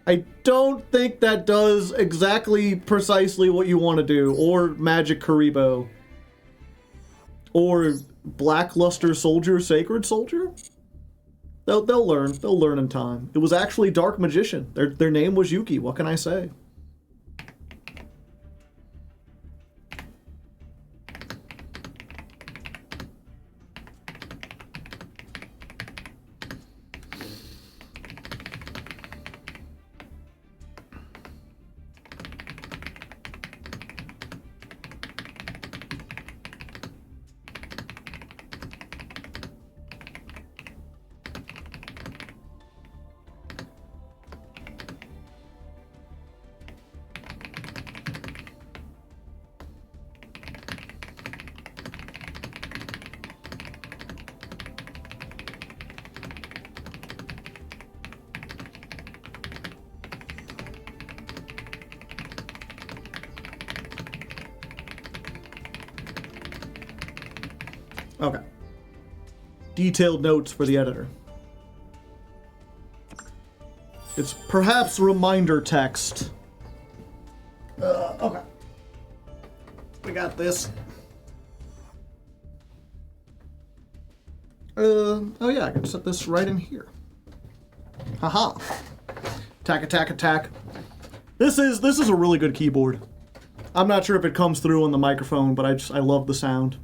I don't think that does exactly precisely what you want to do, or Magic Karibo. Or Blackluster Soldier, Sacred Soldier? They'll learn. They'll learn in time. It was actually Dark Magician. Their name was Yuki. What can I say? Okay. Detailed notes for the editor. It's perhaps reminder text. Okay. We got this. Oh yeah, I can set this right in here. Haha. Attack, attack, attack. This is a really good keyboard. I'm not sure if it comes through on the microphone, but I love the sound.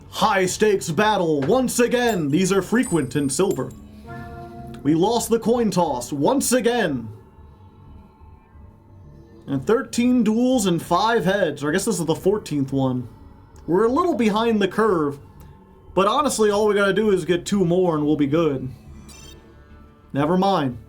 High stakes battle once again. These are frequent in Silver. We lost the coin toss once again. And 13 duels and 5 heads. Or I guess this is the 14th one. We're a little behind the curve. But honestly, all we gotta do is get 2 more and we'll be good. Never mind.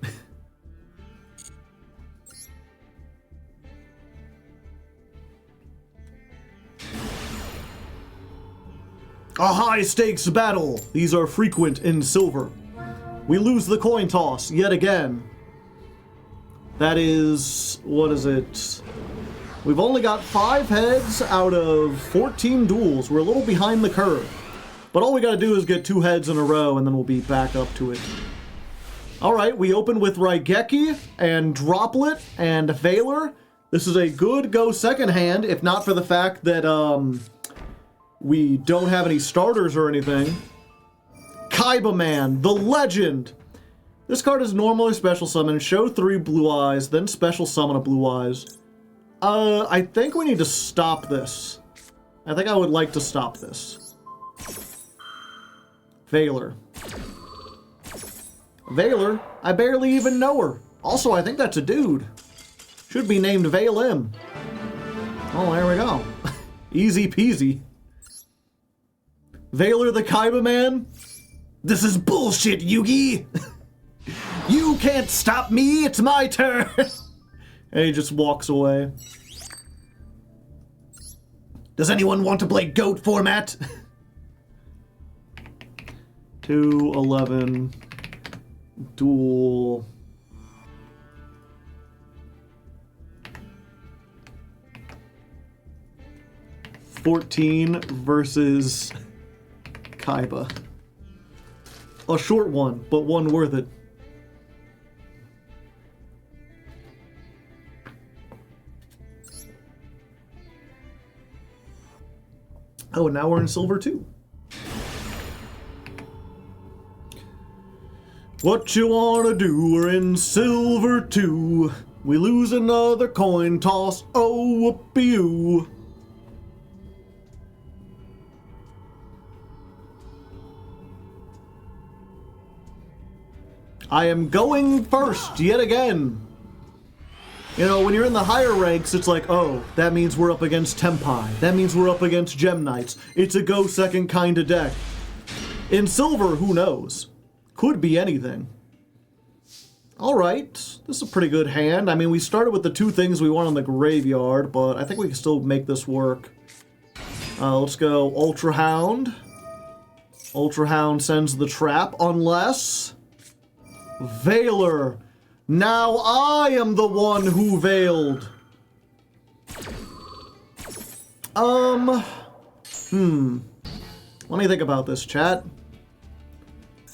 A high-stakes battle. These are frequent in Silver. We lose the coin toss yet again. That is... what is it? We've only got 5 heads out of 14 duels. We're a little behind the curve. But all we gotta do is get 2 heads in a row and then we'll be back up to it. Alright, we open with Raigeki and Droplet and Valor. This is a good go second hand, if not for the fact that, we don't have any starters or anything. Kaiba Man, the legend! This card is normally special summon, show 3 blue eyes, then special summon a blue eyes. I think we need to stop this. I think I would like to stop this. Valor. Valor? I barely even know her. Also, I think that's a dude. Should be named Valim. Oh, there we go. Easy peasy. Valor the Kaiba Man? This is bullshit, Yugi! can't stop me, it's my turn! And he just walks away. Does anyone want to play GOAT format? 2, 11, duel. Fourteen versus Kaiba. A short one, but one worth it. Oh, and now we're in silver too. What you wanna do? We're in silver too. We lose another coin toss. Oh, whoopee-oo. I am going first yet again. You know, when you're in the higher ranks, it's like, oh, that means we're up against Tempai. That means we're up against Gem Knights. It's a go second kind of deck. In silver, who knows? Could be anything. Alright, this is a pretty good hand. I mean, we started with the two things we want on the graveyard, but I think we can still make this work. Let's go Ultra Hound. Ultra Hound sends the trap, unless... Veiler. Now I am the one who veiled. Let me think about this, chat.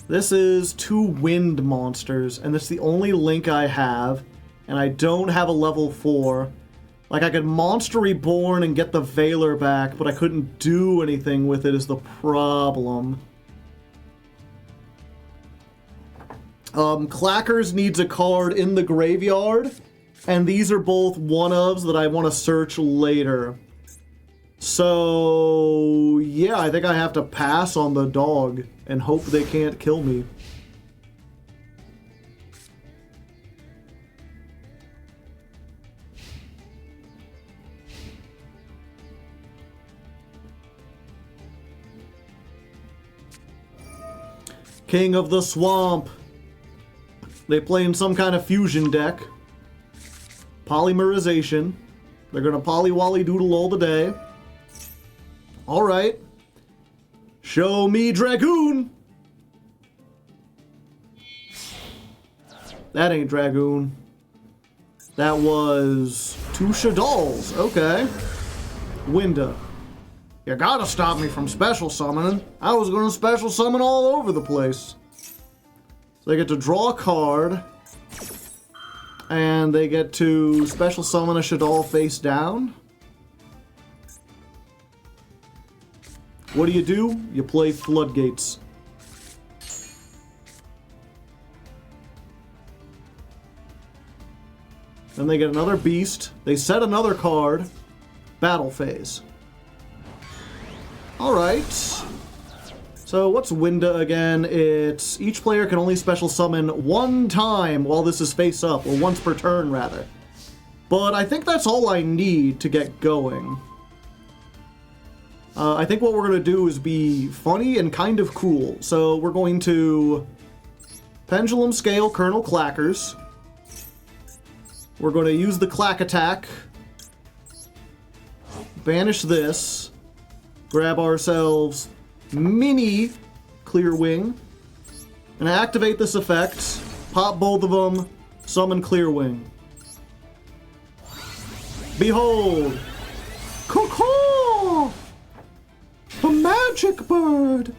This is 2 wind monsters, and it's the only link I have, and I don't have a level 4. Like, I could Monster Reborn and get the Veiler back, but I couldn't do anything with it is the problem. Clackers needs a card in the graveyard, and these are both one-ofs that I want to search later. So, yeah, I think I have to pass on the dog and hope they can't kill me. King of the Swamp. They play in some kind of fusion deck. Polymerization. They're gonna polly-wally doodle all the day. Alright. Show me Dragoon! That ain't Dragoon. That was 2 Shaddols. Okay. Winda. You gotta stop me from special summoning. I was gonna special summon all over the place. So they get to draw a card, and they get to special summon a Shaddol face down. What do? You play Floodgates. Then they get another beast. They set another card. Battle phase. Alright. So what's Winda again? It's each player can only special summon 1 time while this is face up, or once per turn rather. But I think that's all I need to get going. I think what we're going to do is be funny and kind of cool. So we're going to Pendulum Scale Colonel Clackers. We're going to use the Clack attack. Banish this. Grab ourselves mini Clear Wing. And activate this effect. Pop both of them. Summon Clear Wing. Behold! Caw-caw! The magic bird!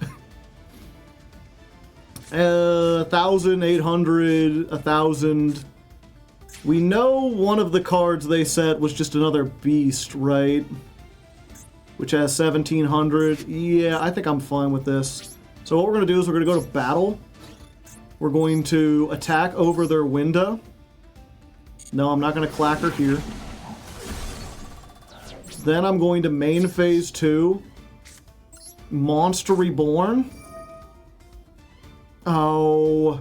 1,800, 1,000. We know one of the cards they set was just another beast, right? Which has 1,700. Yeah, I think I'm fine with this. So what we're going to do is we're going to go to battle. We're going to attack over their window. No, I'm not going to clacker here. Then I'm going to main phase 2. Monster Reborn. Oh.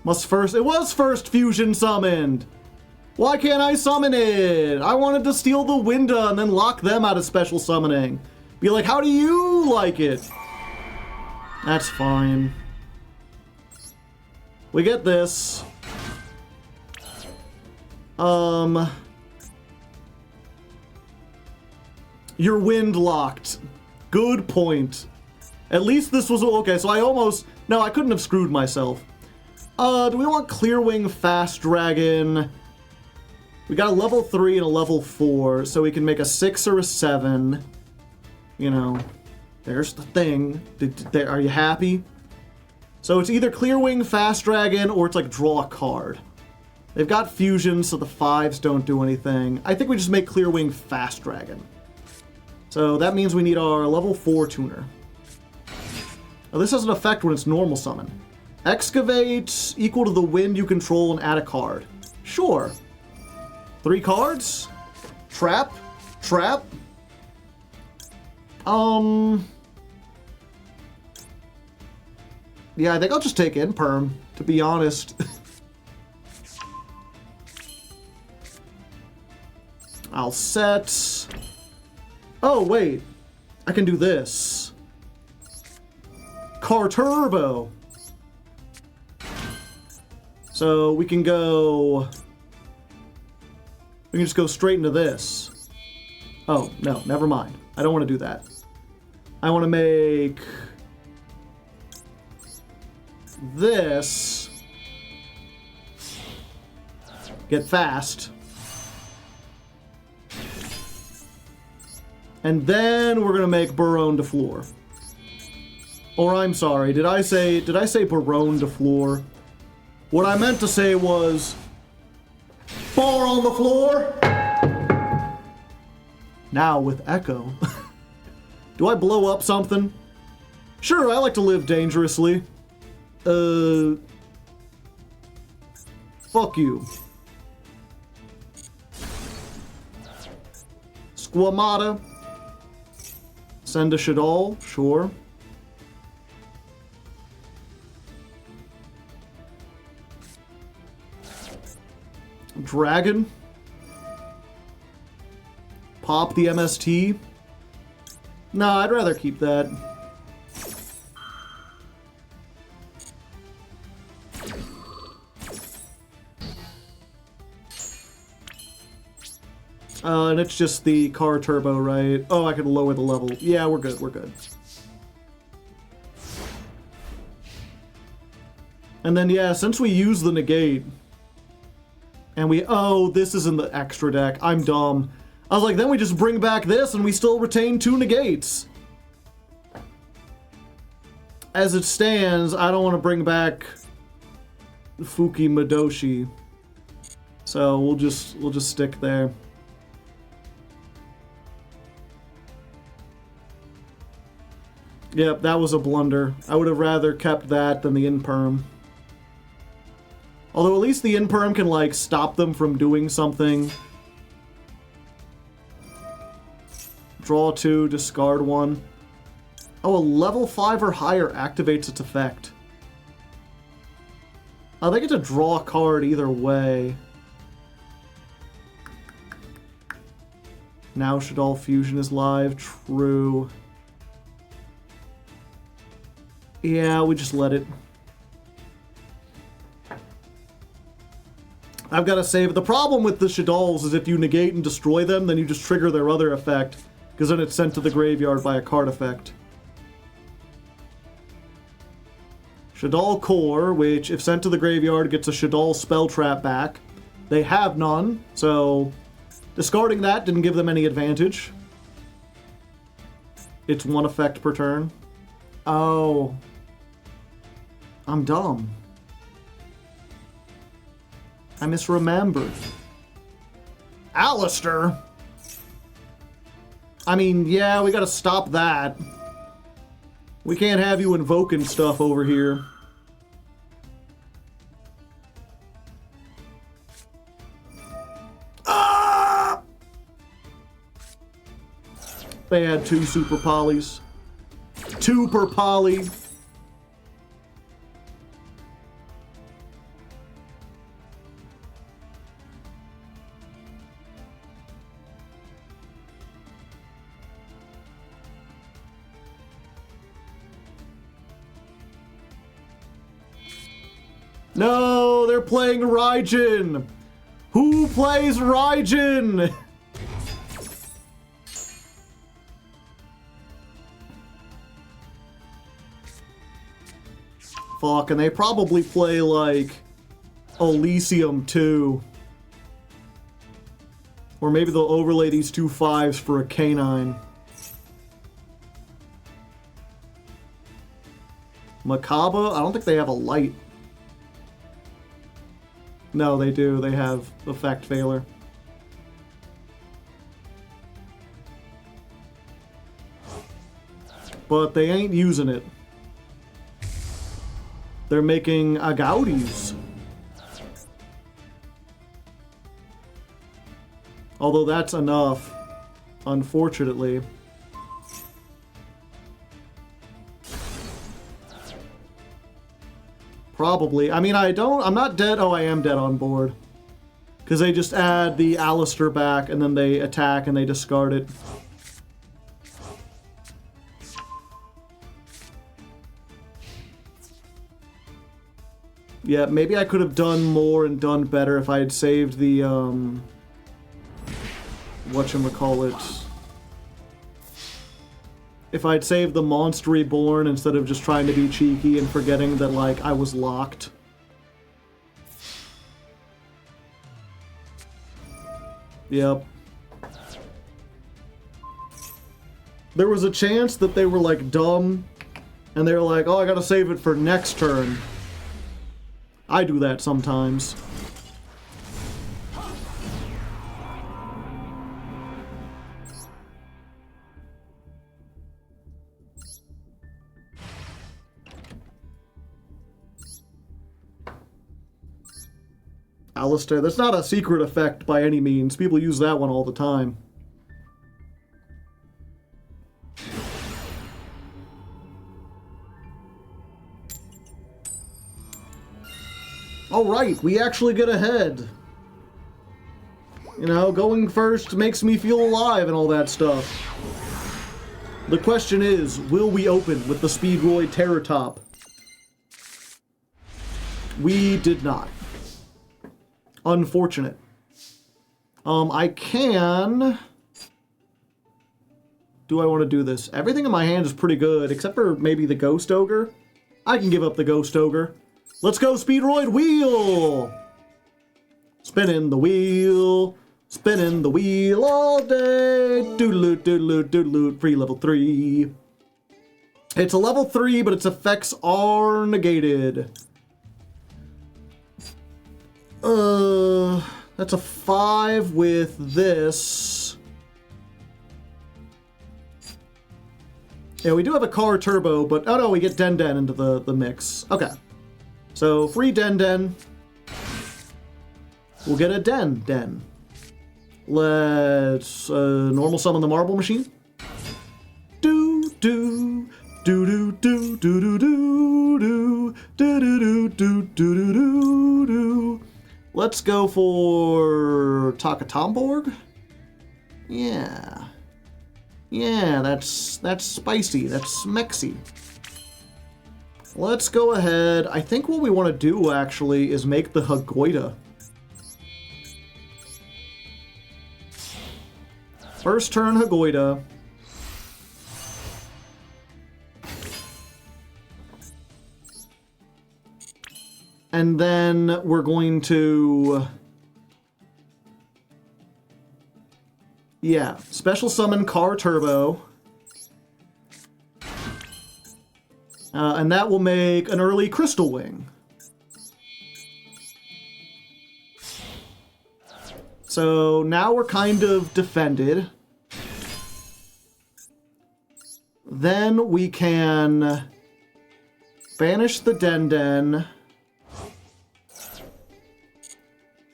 It was first fusion summoned. Why can't I summon it? I wanted to steal the window and then lock them out of special summoning. Be like, how do you like it? That's fine. We get this. You're wind locked. Good point. At least this was okay, so I almost... No, I couldn't have screwed myself. Do we want Clearwing Fast Dragon? We got a level 3 and a level 4, so we can make a 6 or a 7. You know, there's the thing. Are you happy? So it's either Clearwing Fast Dragon or it's like draw a card. They've got fusion, so the 5s don't do anything. I think we just make Clearwing Fast Dragon. So that means we need our level 4 tuner. Now this has an effect when it's normal summon. Excavate equal to the wind you control and add a card. Sure. 3 cards? Trap? Trap? Yeah, I think I'll just take Imperm, to be honest. I'll set... Oh, wait. I can do this. Car Turbo. So we can go... We can just go straight into this. Oh, no, never mind. I don't want to do that. I want to make... this. Get fast. And then we're gonna make Baronne de Fleur. Or I'm sorry, did I say Baronne de Fleur? What I meant to say was bar on the floor. Now with Echo. Do I blow up something? Sure, I like to live dangerously. Fuck you. Squamata. Send a Shaddoll, sure. Dragon. Pop the MST. Nah, I'd rather keep that. And it's just the car turbo, right? Oh, I could lower the level. Yeah, we're good, we're good. And then, yeah, since we use the negate, and we... Oh, this is in the extra deck. I'm dumb. I was like, then we just bring back this and we still retain 2 negates. As it stands, I don't want to bring back Fuki Madoshi. So we'll just stick there. Yep, that was a blunder. I would have rather kept that than the Imperm. Although at least the Imperm can, like, stop them from doing something. Draw 2, discard 1. Oh, a level 5 or higher activates its effect. Oh, they get to draw a card either way. Now Shaddoll Fusion is live. True. Yeah, we just let it. I've got to save. The problem with the Shaddolls is if you negate and destroy them, then you just trigger their other effect, because then it's sent to the graveyard by a card effect. Shaddoll Core, which, if sent to the graveyard, gets a Shaddoll spell trap back. They have none, so discarding that didn't give them any advantage. It's 1 effect per turn. Oh. I'm dumb. I misremembered. Alistair? I mean, yeah, we gotta stop that. We can't have you invoking stuff over here. Ah! They had 2 super polys. 2 per poly. No, they're playing Raijin. Who plays Raijin? Fuck, and they probably play, like, Elysium too. Or maybe they'll overlay these 2 5s for a K9. Makaba? I don't think they have a light. No, they do. They have effect failure. But they ain't using it. They're making Agaudis. Although that's enough, unfortunately. Probably. I mean, I'm not dead. Oh, I am dead on board. Because they just add the Alistair back, and then they attack and they discard it. Yeah, maybe I could have done more and done better if I had saved the, whatchamacallit. If I'd saved the Monster Reborn instead of just trying to be cheeky and forgetting that, like, I was locked. Yep. There was a chance that they were, like, dumb, and they were like, oh, I gotta save it for next turn. I do that sometimes. Alistair, that's not a secret effect by any means. People use that one all the time. Alright, we actually get ahead. You know, going first makes me feel alive and all that stuff. The question is, will we open with the Speedroid Terror Top? We did not. Unfortunate. I can... Do I want to do this? Everything in my hand is pretty good, except for maybe the Ghost Ogre. I can give up the Ghost Ogre. Let's go, Speedroid Wheel! Spinning the wheel, spinning the wheel all day. Doodaloot, doodaloot, doodaloot, free level 3. It's a level 3, but its effects are negated. That's a 5 with this. Yeah, we do have a car turbo, but oh no, we get Den Den into the mix. Okay. So, free Den Den. We'll get a Den Den. Let's normal summon the marble machine. Do do do do do do do do do do do do do do do. Let's go for Takatomborg. Yeah. Yeah, that's spicy. That's smexy. Let's go ahead. I think what we want to do, actually, is make the Hagoida. First turn, Hagoida. And then we're going to... Yeah, special summon Car Turbo. And that will make an early Crystal Wing. So now we're kind of defended. Then we can banish the Den Den.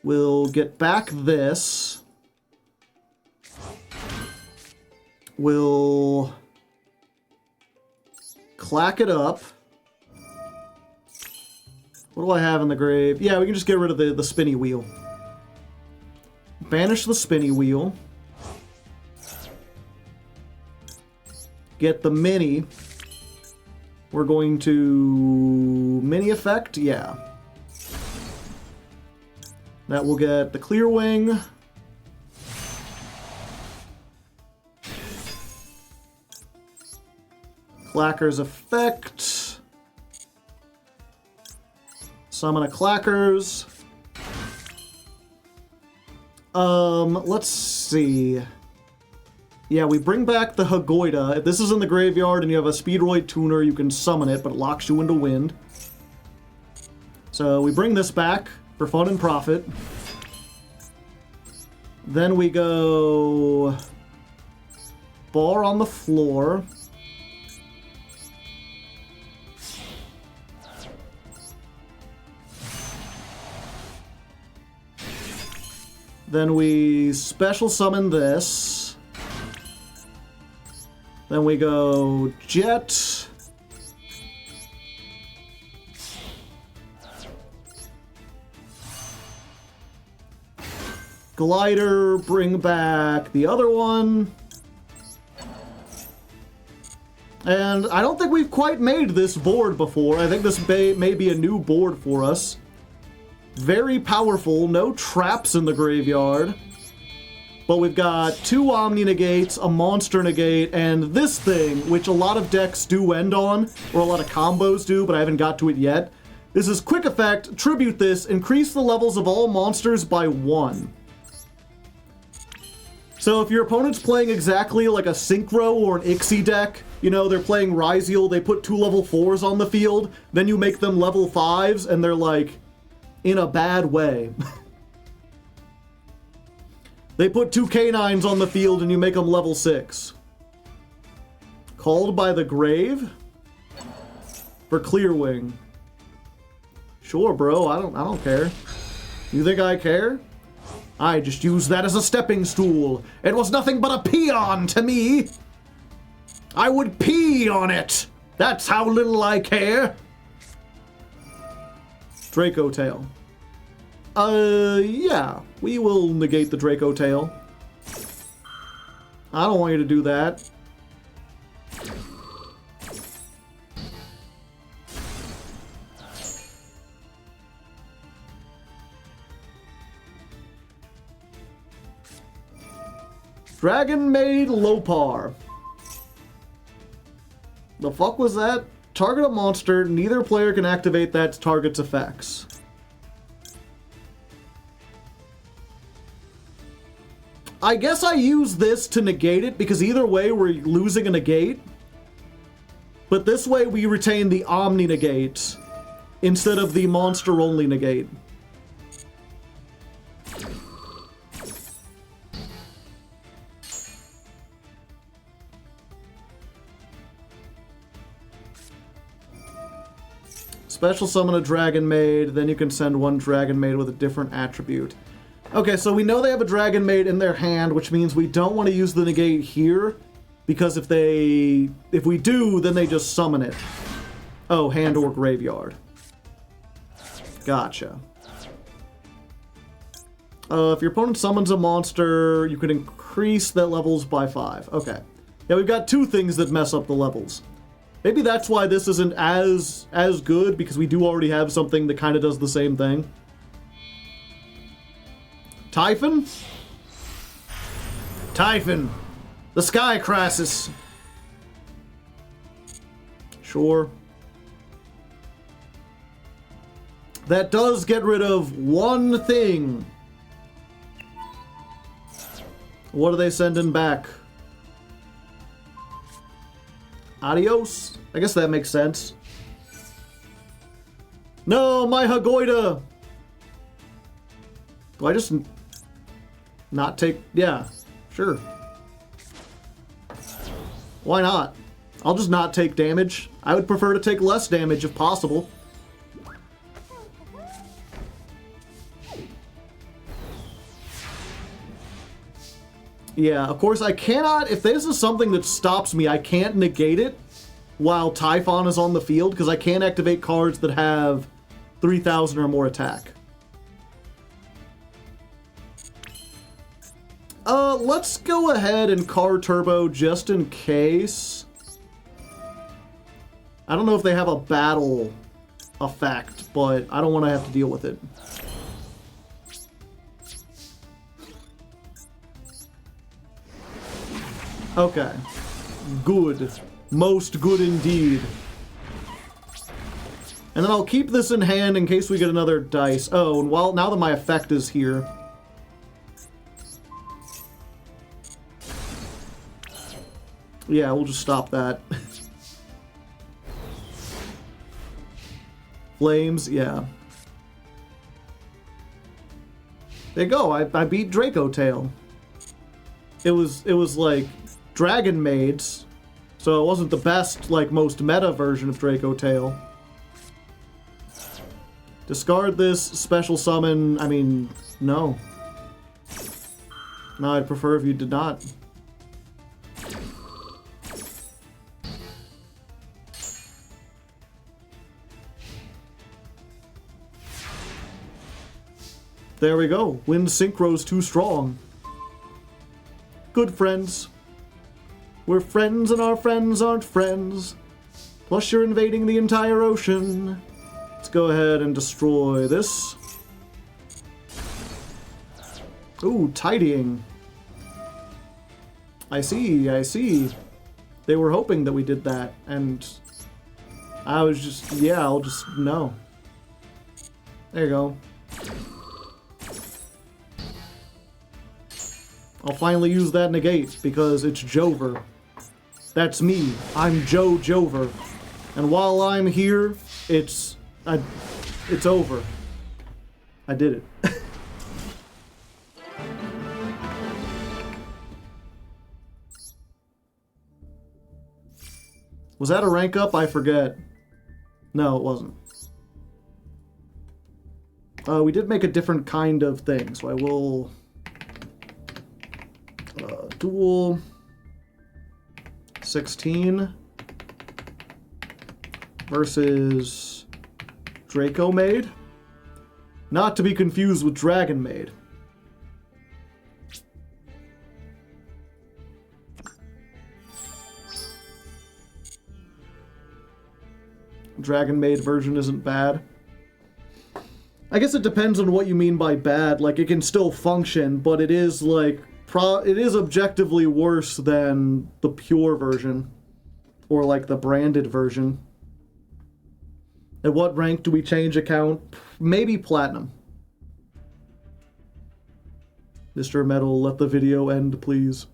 We'll get back this. We'll clack it up. What do I have in the grave? Yeah, we can just get rid of the spinny wheel. Banish the spinny wheel. Get the mini. We're going to... Mini effect? Yeah. That will get the Clear Wing. Clacker's effect. Summon a Clackers. Let's see. Yeah, we bring back the Hagoida. If this is in the graveyard and you have a Speedroid tuner, you can summon it, but it locks you into wind. So we bring this back for fun and profit. Then we go bar on the floor. Then we special summon this. Then we go Jet. Glider, bring back the other one. And I don't think we've quite made this board before. I think this may be a new board for us. Very powerful, no traps in the graveyard. But we've got 2 Omni Negates, a Monster Negate, and this thing, which a lot of decks do end on, or a lot of combos do, but I haven't got to it yet. This is quick effect, tribute this, increase the levels of all monsters by 1. So if your opponent's playing exactly like a Synchro or an Ixie deck, you know, they're playing Ryziel, they put 2 level 4s on the field, then you make them level 5s, and they're like, in a bad way. They put 2 K9s on the field and you make them level 6. Called by the Grave? For Clear Wing. Sure, bro, I don't care. You think I care? I just used that as a stepping stool. It was nothing but a peon to me. I would pee on it. That's how little I care. Draco Tail. Yeah. We will negate the Draco Tail. I don't want you to do that. Dragon Maid Lopar. The fuck was that? Target a monster, neither player can activate that target's effects. I guess I use this to negate it, because either way we're losing a negate. But this way we retain the Omni Negate, instead of the monster-only negate. Special summon a Dragon Maid, then you can send 1 Dragon Maid with a different attribute. Okay, so we know they have a Dragon Maid in their hand, which means we don't want to use the negate here, because if we do, then they just summon it. Oh, hand or graveyard. Gotcha. If your opponent summons a monster, you can increase the levels by 5. Okay. Yeah, we've got 2 things that mess up the levels. Maybe that's why this isn't as good, because we do already have something that kind of does the same thing. Typhoon? Typhoon. The Sky Crisis. Sure. That does get rid of 1 thing. What are they sending back? Adios? I guess that makes sense. No, my Hagoida! Do I just not take... Yeah, sure. Why not? I'll just not take damage. I would prefer to take less damage if possible. Yeah, of course I cannot... If this is something that stops me, I can't negate it while Typhon is on the field, because I can't activate cards that have 3,000 or more attack. Let's go ahead and Car Turbo just in case. I don't know if they have a battle effect, but I don't want to have to deal with it. Okay. Good. Most good indeed. And then I'll keep this in hand in case we get another dice. Oh, and now that my effect is here. Yeah, we'll just stop that. Flames, yeah. There you go, I beat Draco Tail. It was like Dragon Maids, so it wasn't the best, like, most meta version of Draco Tail. Discard this, special summon, I mean, no. No, I'd prefer if you did not. There we go. Wind Synchro's too strong. Good friends. We're friends and our friends aren't friends. Plus you're invading the entire ocean. Let's go ahead and destroy this. Ooh, tidying. I see, I see. They were hoping that we did that, and I was just, yeah, I'll just, no. There you go. I'll finally use that negate, because it's Jover. That's me. I'm Joe Jover. And while I'm here, it's over. I did it. Was that a rank up? I forget. No, it wasn't. We did make a different kind of thing, so I will... duel 16 versus Draco Maid. Not to be confused with Dragon Maid. Dragon Maid version isn't bad. I guess it depends on what you mean by bad. Like, it can still function, but it is like it is objectively worse than the pure version, or like the branded version. At what rank do we change account? Maybe platinum. Mr. Metal, let the video end, please.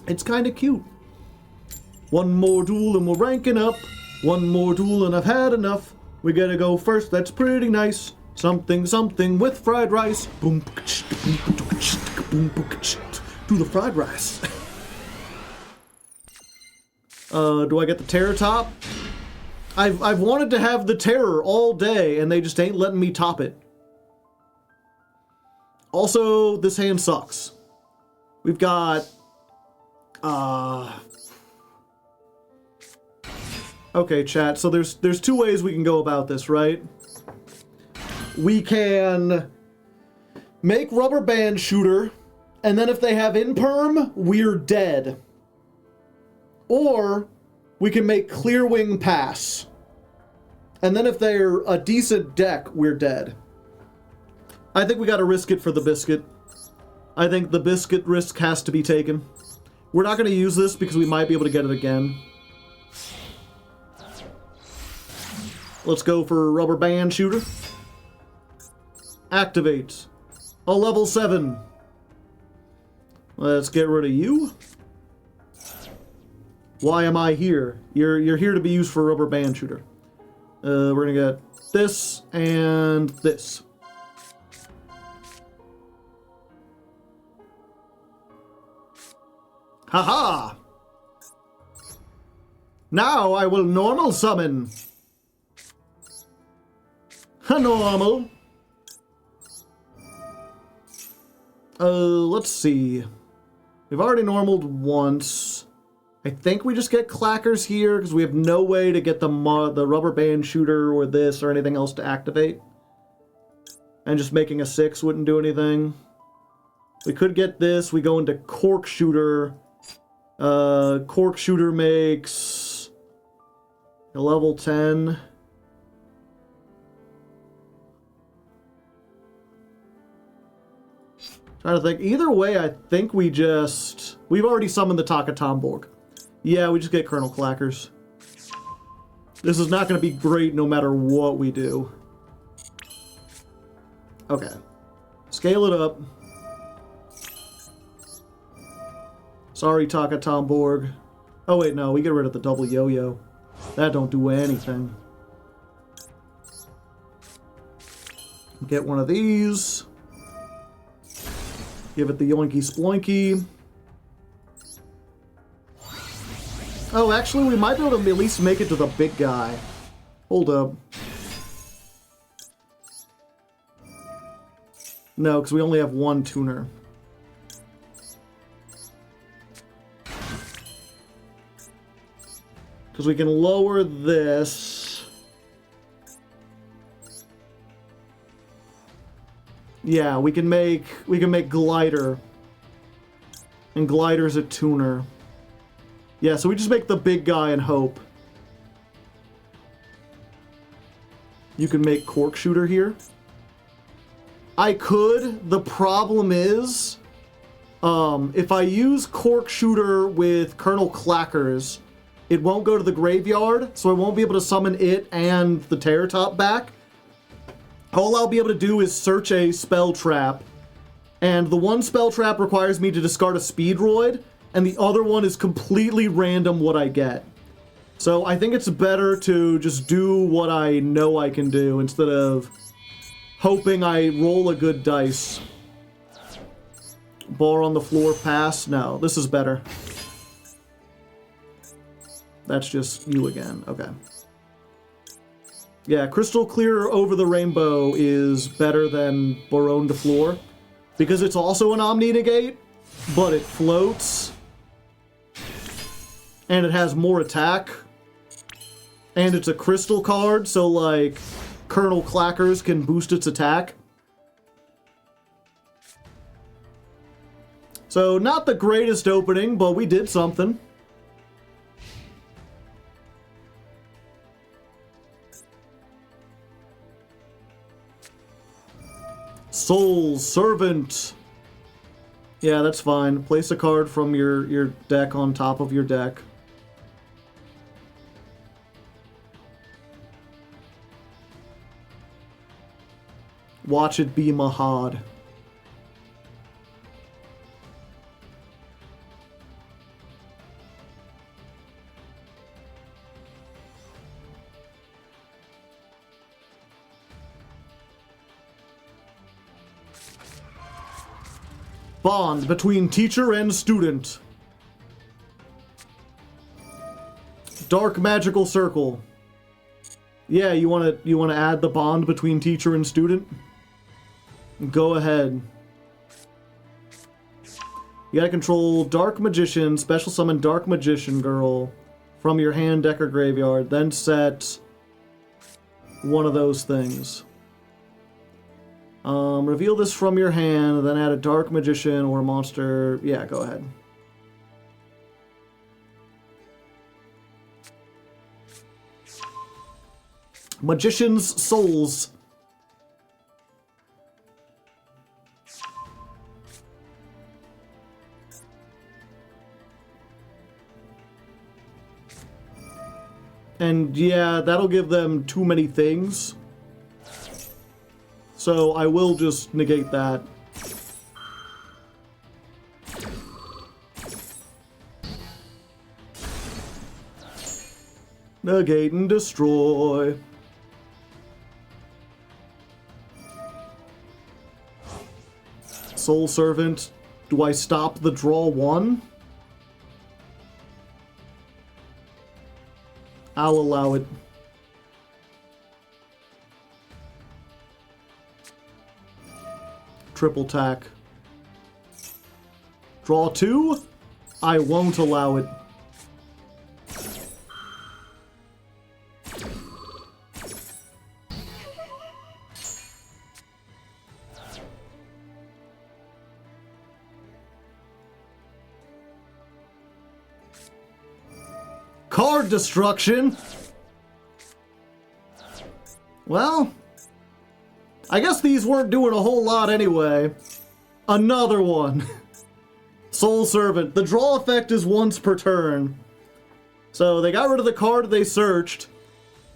It's kind of cute. One more duel and we're ranking up. One more duel and I've had enough. We gotta go first, that's pretty nice. Something, something with fried rice. Boom, do the fried rice. Do I get the terror top? I've wanted to have the terror all day and they just ain't letting me top it. Also, this hand sucks. We've got... Okay, chat, so there's two ways we can go about this, right? We can make rubber band shooter, and then if they have imperm, we're dead. Or we can make clear wing pass. And then if they're a decent deck, we're dead. I think we gotta risk it for the biscuit. I think the biscuit risk has to be taken. We're not gonna use this because we might be able to get it again. Let's go for rubber band shooter. Activate. A level 7. Let's get rid of you. Why am I here? You're here to be used for rubber band shooter. We're gonna get this and this. Haha! Now I will normal summon. Normal. Let's see. We've already normaled once. I think we just get clackers here because we have no way to get the rubber band shooter or this or anything else to activate. And just making a 6 wouldn't do anything. We could get this. We go into cork shooter. Cork shooter makes A level 10. Trying to think. Either way, I think we've already summoned the Takatomborg. Yeah, we just get Colonel Clackers. This is not going to be great no matter what we do. Okay. Scale it up. Sorry, Takatomborg. Oh wait, no, we get rid of the double yo-yo. That don't do anything. Get one of these. Give it the yoinky sploinky. Oh, actually, we might be able to at least make it to the big guy. Hold up. No, because we only have one tuner. Because we can lower this. Yeah, we can make Glider. And Glider's a tuner. Yeah, so we just make the big guy and hope. You can make Cork Shooter here. I could. The problem is, if I use Cork Shooter with Colonel Clackers, it won't go to the graveyard, so I won't be able to summon it and the Terror Top back. All I'll be able to do is search a spell trap, and the one spell trap requires me to discard a Speedroid, and the other one is completely random what I get. So I think it's better to just do what I know I can do instead of hoping I roll a good dice. Bar on the floor, pass. No, this is better. That's just you again. Okay. Yeah, Crystal Clear Over the Rainbow is better than Baronne de Fleur because it's also an Omni Negate, but it floats. And it has more attack. And it's a crystal card, so like Colonel Clackers can boost its attack. So not the greatest opening, but we did something. Soul Servant. Yeah, that's fine. Place a card from your deck on top of your deck. Watch it be Mahad. Bond between teacher and student. Dark Magical Circle. Yeah, you wanna add the bond between teacher and student? Go ahead. You gotta control Dark Magician, special summon Dark Magician Girl from your hand, deck, or graveyard, then set one of those things. Reveal this from your hand, then add a Dark Magician or a monster. Yeah, go ahead. Magician's Souls. And yeah, that'll give them too many things. So I will just negate that. Negate and destroy. Soul Servant. Do I stop the draw one? I'll allow it. Triple tack. Draw two? I won't allow it. Card destruction? Well, I guess these weren't doing a whole lot anyway. Another one. Soul Servant. The draw effect is once per turn. So they got rid of the card they searched.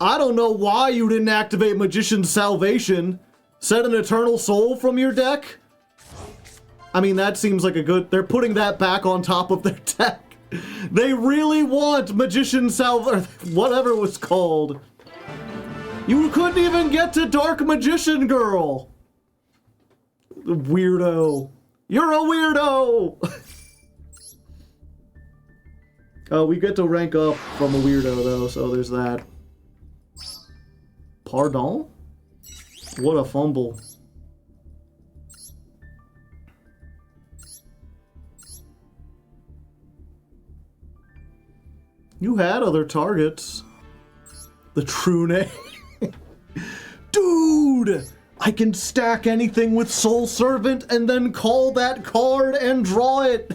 I don't know why you didn't activate Magician's Salvation. Set an Eternal Soul from your deck? I mean, that seems like a good... They're putting that back on top of their deck. They really want Magician's Salvation... Whatever it was called. You couldn't even get to Dark Magician Girl. Weirdo. You're a weirdo! Oh, we get to rank up from a weirdo, though, so there's that. Pardon? What a fumble. You had other targets. The true name. Dude! I can stack anything with Soul Servant and then call that card and draw it.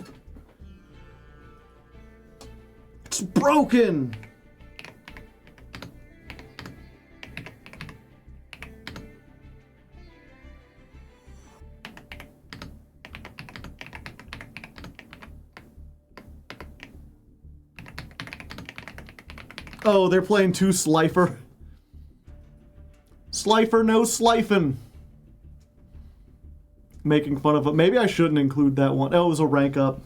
It's broken. Oh, they're playing 2 Slifer. Slifer, no slifing. Making fun of it. Maybe I shouldn't include that one. Oh, it was a rank up.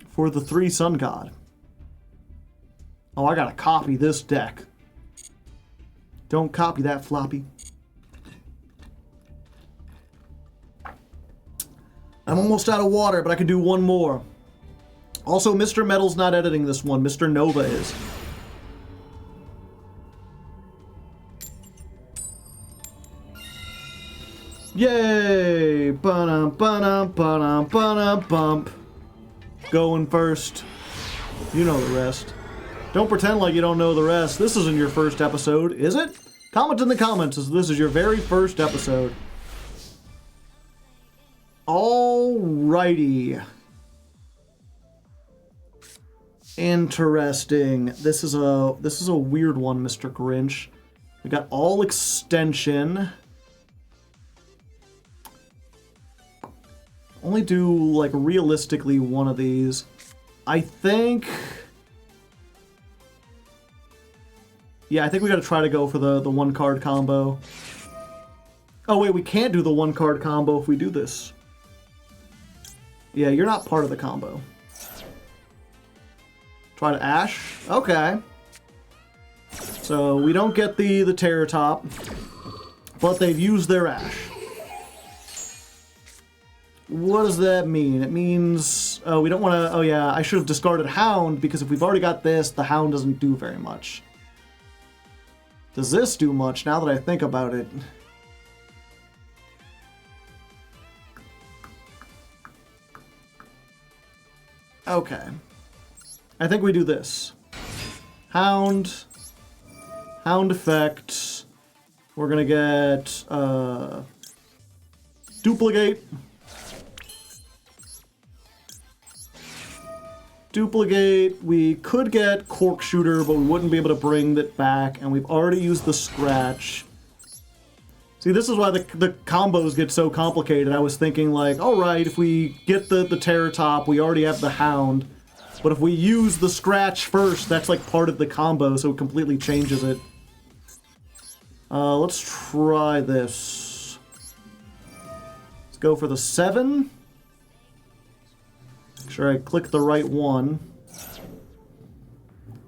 For the 3 Sun God. Oh, I gotta copy this deck. Don't copy that, Floppy. I'm almost out of water, but I can do one more. Also, Mr. Metal's not editing this one. Mr. Nova is. Yay! Ba-dum, ba-dum, ba-dum, ba-dum, bump. Going first. You know the rest. Don't pretend like you don't know the rest. This isn't your first episode, is it? Comment in the comments if this is your very first episode. Alrighty. Interesting. This is a weird one, Mr. Grinch. We got all extension. Only do, like, realistically one of these. I think... Yeah, I think we gotta try to go for the 1-card combo. Oh, wait, we can't do the 1-card combo if we do this. Yeah, you're not part of the combo. Try to Ash? Okay. So, we don't get the Terror Top, but they've used their Ash. What does that mean? It means... Oh, we don't want to... Oh, yeah, I should have discarded Hound, because if we've already got this, the Hound doesn't do very much. Does this do much, now that I think about it? Okay. I think we do this. Hound. Hound effect. We're gonna get... Duplicate. Duplicate. We could get Cork Shooter, but we wouldn't be able to bring it back, and we've already used the Scratch. See, this is why the combos get so complicated. I was thinking, like, alright, if we get the Terror Top, we already have the Hound. But if we use the Scratch first, that's like part of the combo, so it completely changes it. Let's try this. Let's go for the 7. Make sure I click the right one.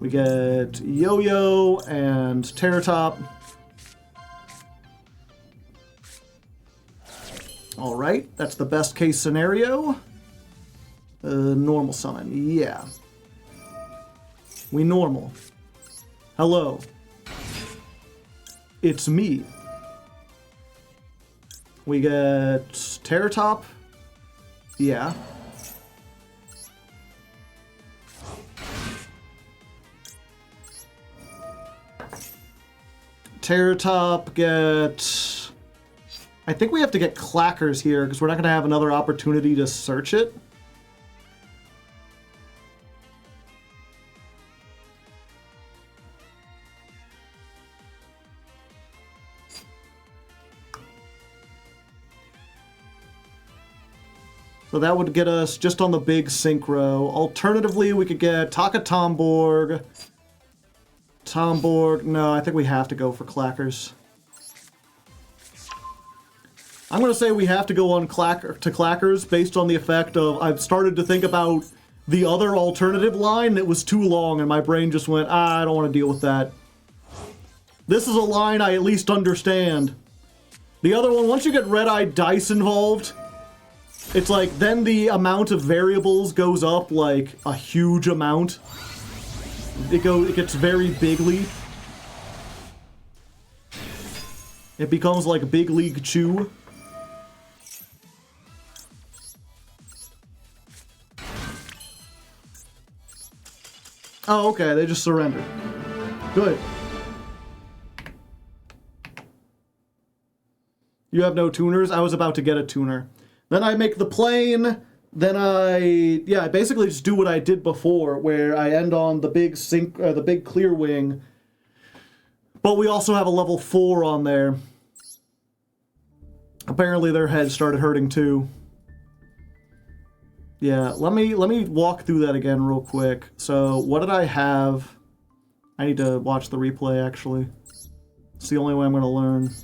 We get Yo-Yo and Terror Top. Alright, that's the best case scenario. Normal summon, yeah. We normal. Hello. It's me. We get Terror Top. Yeah. Terror Top, get... I think we have to get Clackers here, because we're not going to have another opportunity to search it. So that would get us just on the big synchro. Alternatively, we could get Taka Tomborg. Tomborg. No, I think we have to go for Clackers. I'm going to say we have to go on Clackers based on the effect of I've started to think about the other alternative line. It was too long and my brain just went, I don't want to deal with that. This is a line I at least understand. The other one, once you get red-eyed dice involved, it's like then the amount of variables goes up like a huge amount. It gets very bigly. It becomes like Big League Chew. Oh, okay, they just surrendered. Good. You have no tuners? I was about to get a tuner. Then I make the plane, then I basically just do what I did before, where I end on the big clear wing, but we also have a level 4 on there. Apparently their head started hurting too. Yeah, let me walk through that again real quick. So, what did I have? I need to watch the replay, actually. It's the only way I'm going to learn.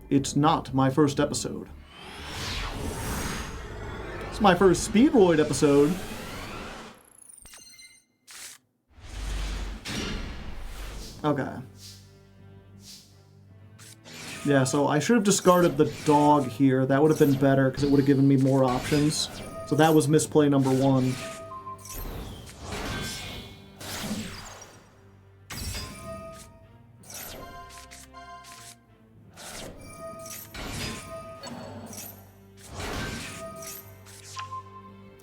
It's not my first episode. It's my first Speedroid episode. Okay. Yeah, so I should have discarded the dog here. That would have been better, because it would have given me more options. So that was misplay number 1.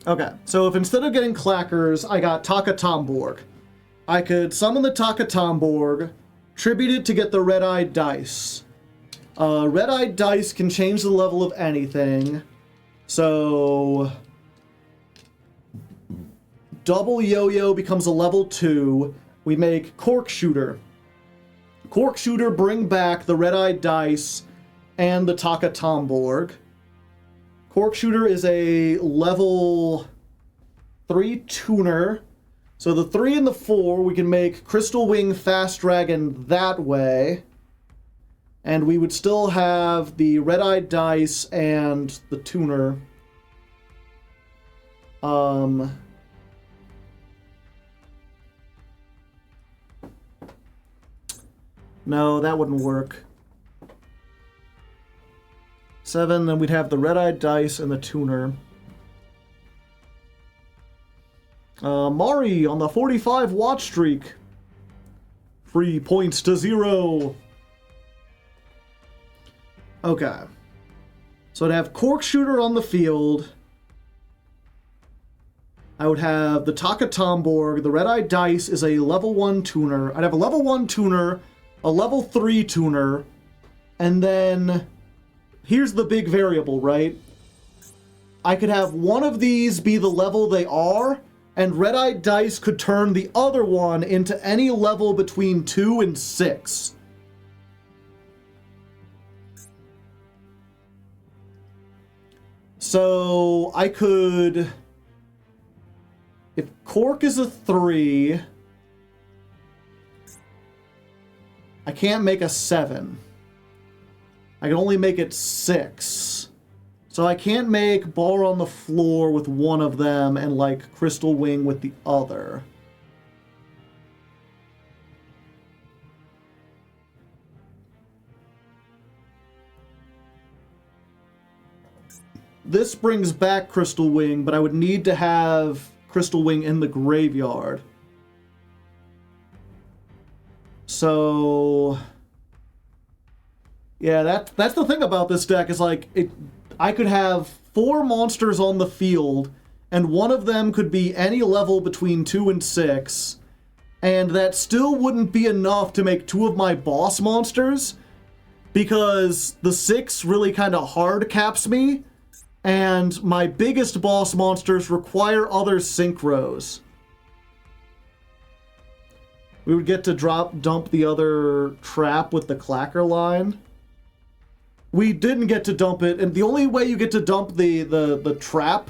Okay, so if instead of getting Clackers, I got Taka Tomborg, I could summon the Taka Tomborg, tribute it to get the red-eyed dice. Red-eyed dice can change the level of anything, so double yo-yo becomes a level 2. We make Cork Shooter. Cork Shooter bring back the red-eyed dice and the Taka Tomborg. Cork Shooter is a level 3 tuner. So the 3 and the 4, we can make Crystal Wing Fast Dragon that way. And we would still have the red-eyed dice and the tuner. No, that wouldn't work. 7, then we'd have the red-eyed dice and the tuner. Mari on the 45 watch streak. Free points to 0. Okay. So I'd have Cork Shooter on the field. I would have the Taka Tomborg. The red-eyed dice is a level 1 tuner. I'd have a level 1 tuner, a level 3 tuner, and then here's the big variable, right? I could have one of these be the level they are, and red-eyed dice could turn the other one into any level between 2 and 6. So I could, if Cork is a 3, I can't make a 7. I can only make it 6. So I can't make Bar on the Floor with one of them and, like, Crystal Wing with the other. This brings back Crystal Wing, but I would need to have Crystal Wing in the graveyard. So yeah, that's the thing about this deck is like I could have 4 monsters on the field, and one of them could be any level between 2 and 6, and that still wouldn't be enough to make 2 of my boss monsters, because the 6 really kind of hard caps me, and my biggest boss monsters require other synchros. We would get to dump the other trap with the clacker line. We didn't get to dump it, and the only way you get to dump the trap...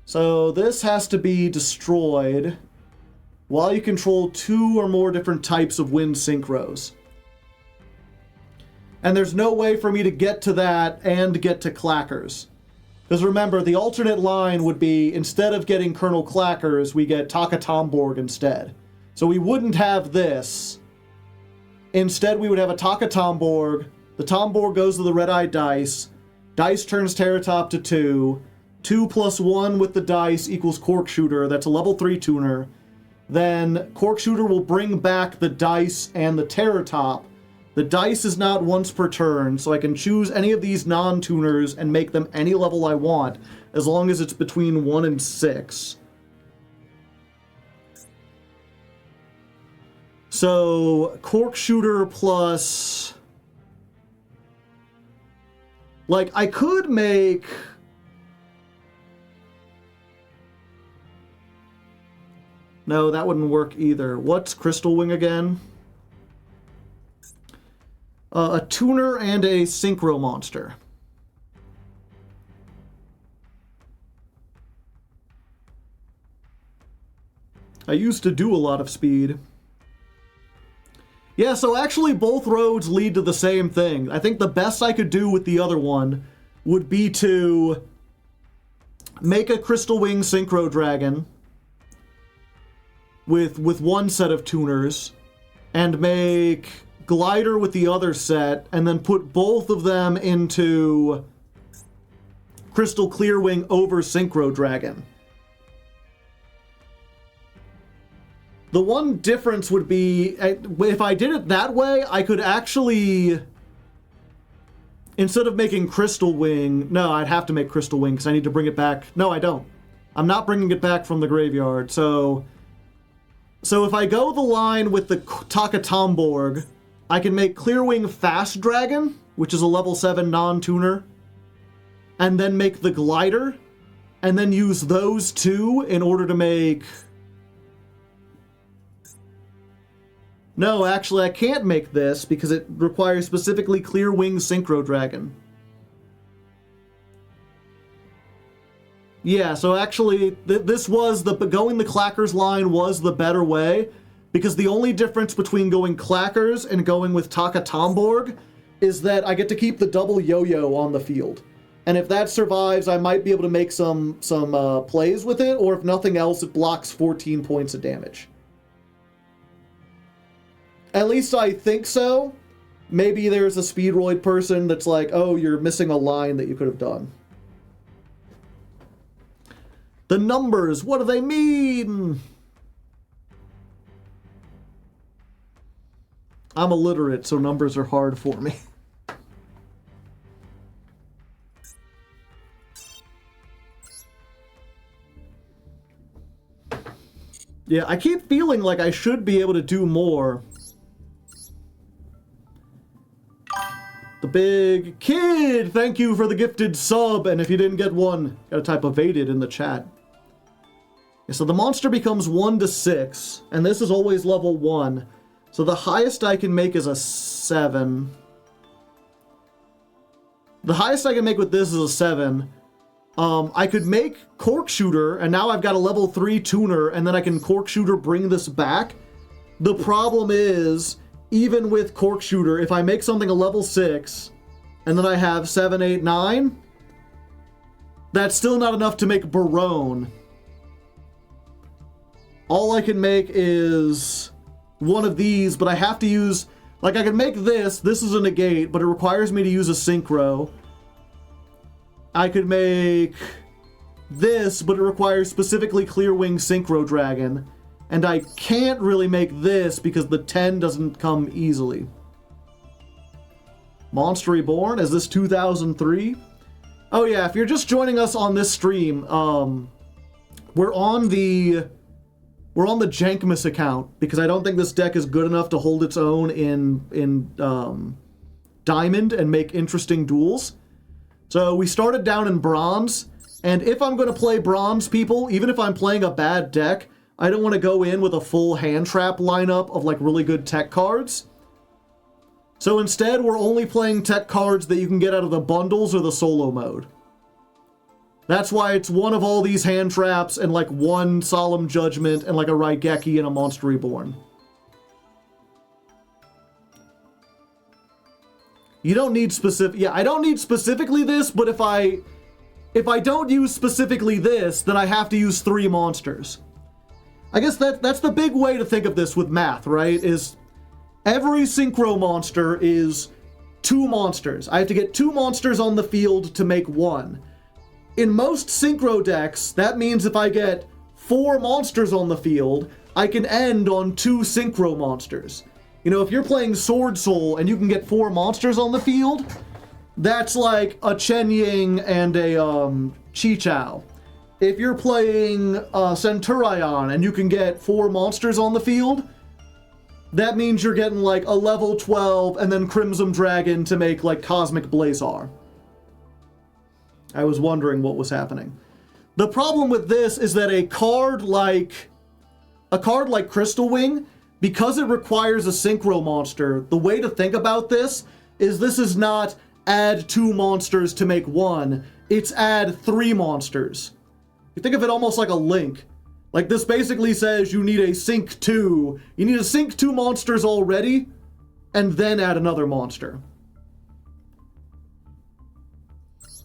So this has to be destroyed while you control 2 or more different types of wind synchros. And there's no way for me to get to that and get to clackers. Because remember, the alternate line would be, instead of getting Colonel Clackers, we get Taka Tomborg instead. So we wouldn't have this. Instead, we would have a Taka Tomborg. The Tomborg goes to the red-eyed dice. Dice turns Terratop to 2. 2 plus 1 with the dice equals Corkshooter. That's a level 3 tuner. Then Corkshooter will bring back the dice and the Terratop. The dice is not once per turn, so I can choose any of these non-tuners and make them any level I want, as long as it's between 1 and 6. So, Corkshooter plus... Like, I could make... No, that wouldn't work either. What's Crystal Wing again? A tuner and a synchro monster. I used to do a lot of speed. Yeah, so actually both roads lead to the same thing. I think the best I could do with the other one would be to make a Crystal Wing Synchro Dragon with one set of tuners and make Glider with the other set, and then put both of them into Crystal Clearwing over Synchro Dragon. The one difference would be, if I did it that way, I could actually, instead of making Crystal Wing, no, I'd have to make Crystal Wing because I need to bring it back. No, I don't. I'm not bringing it back from the graveyard, so if I go the line with the Taka Tomborg, I can make Clearwing Fast Dragon, which is a level 7 non-tuner, and then make the Glider, and then use those two in order to make... No, actually, I can't make this because it requires specifically Clearwing Synchro Dragon. Yeah, so actually, this was going the Clackers line was the better way, because the only difference between going Clackers and going with Taka Tomborg is that I get to keep the double yo-yo on the field. And if that survives, I might be able to make some plays with it, or if nothing else, it blocks 14 points of damage. At least I think so. Maybe there's a Speedroid person that's like, oh, you're missing a line that you could have done. The numbers, what do they mean? I'm illiterate, so numbers are hard for me. Yeah, I keep feeling like I should be able to do more. The Big Kid, thank you for the gifted sub, and if you didn't get one, gotta type evaded in the chat. Yeah, so the monster becomes 1 to 6, and this is always level 1. So the highest I can make is a 7. The highest I can make with this is a 7. I could make Corkshooter, and now I've got a level 3 tuner, and then I can Corkshooter bring this back. The problem is, even with Corkshooter, if I make something a level 6, and then I have 7, 8, 9, that's still not enough to make Barone. All I can make is one of these, but I have to use... Like, I can make this. This is a negate, but it requires me to use a synchro. I could make this, but it requires specifically Clearwing Synchro Dragon. And I can't really make this because the 10 doesn't come easily. Monster Reborn, is this 2003? Oh yeah, if you're just joining us on this stream, we're on the Jankmas account because I don't think this deck is good enough to hold its own in Diamond and make interesting duels. So we started down in Bronze, And if I'm going to play bronze, people, even if I'm playing a bad deck, I don't want to go in with a full hand trap lineup of like really good tech cards. So instead, we're only playing tech cards that you can get out of the bundles or the solo mode. That's why it's one of all these hand traps and like one Solemn Judgment and like a Raigeki and a Monster Reborn. You don't need specific... Yeah, I don't need specifically this, but if I don't use specifically this, then I have to use 3 monsters. I guess that's the big way to think of this with math, right? Is every synchro monster is 2 monsters. I have to get 2 monsters on the field to make 1. In most synchro decks, that means if I get 4 monsters on the field, I can end on 2 synchro monsters. You know, if you're playing Sword Soul and you can get 4 monsters on the field, that's like a Chen Ying and a Chi Chao. If you're playing Centurion and you can get 4 monsters on the field, that means you're getting like a level 12 and then Crimson Dragon to make like Cosmic Blazar. I was wondering what was happening. The problem with this is that a card like Crystal Wing, because it requires a synchro monster, the way to think about this is not add 2 monsters to make 1, it's add 3 monsters. You think of it almost like a link. Like this basically says you need a sync 2. You need to sync 2 monsters already, and then add another monster.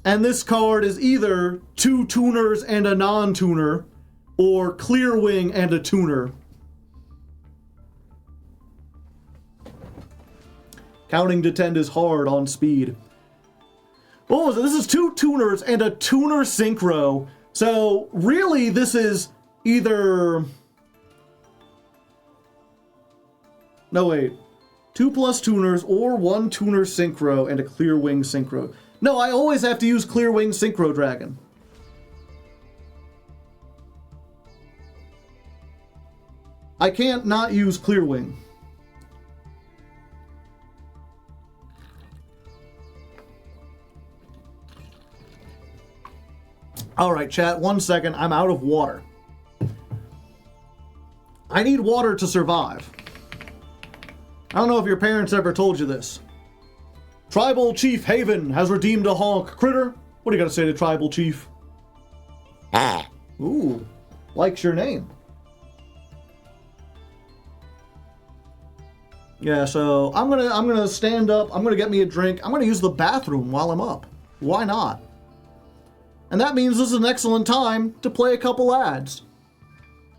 And this card is either 2 tuners and a non-tuner, or Clear Wing and a tuner. Counting to 10 is hard on speed. What was it? This is 2 tuners and a tuner synchro. So really this is either... No, wait. 2 plus tuners or 1 tuner synchro and a Clear Wing synchro. No, I always have to use Clear Wing Synchro Dragon. I can't not use Clear Wing. Alright, chat, 1 second. I'm out of water. I need water to survive. I don't know if your parents ever told you this. Tribal Chief Haven has redeemed a honk. Critter, what do you got to say to Tribal Chief? Ooh, likes your name. Yeah, so I'm gonna stand up. I'm gonna get me a drink. I'm gonna use the bathroom while I'm up. Why not? And that means this is an excellent time to play a couple ads.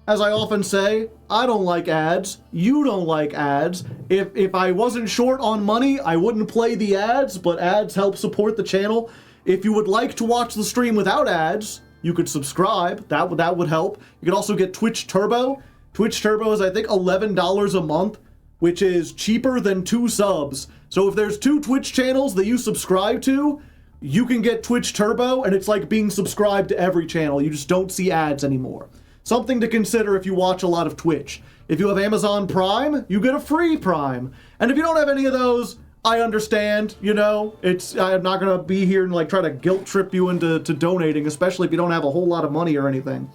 As I often say, I don't like ads. You don't like ads. If I wasn't short on money, I wouldn't play the ads, but ads help support the channel. If you would like to watch the stream without ads, you could subscribe. That would help. You could also get Twitch Turbo. Twitch Turbo is, I think, $11 a month, which is cheaper than 2 subs. So if there's 2 Twitch channels that you subscribe to, you can get Twitch Turbo, and it's like being subscribed to every channel. You just don't see ads anymore. Something to consider if you watch a lot of Twitch. If you have Amazon Prime, you get a free Prime. And if you don't have any of those, I understand, you know. I'm not going to be here and like try to guilt trip you into donating, especially if you don't have a whole lot of money or anything.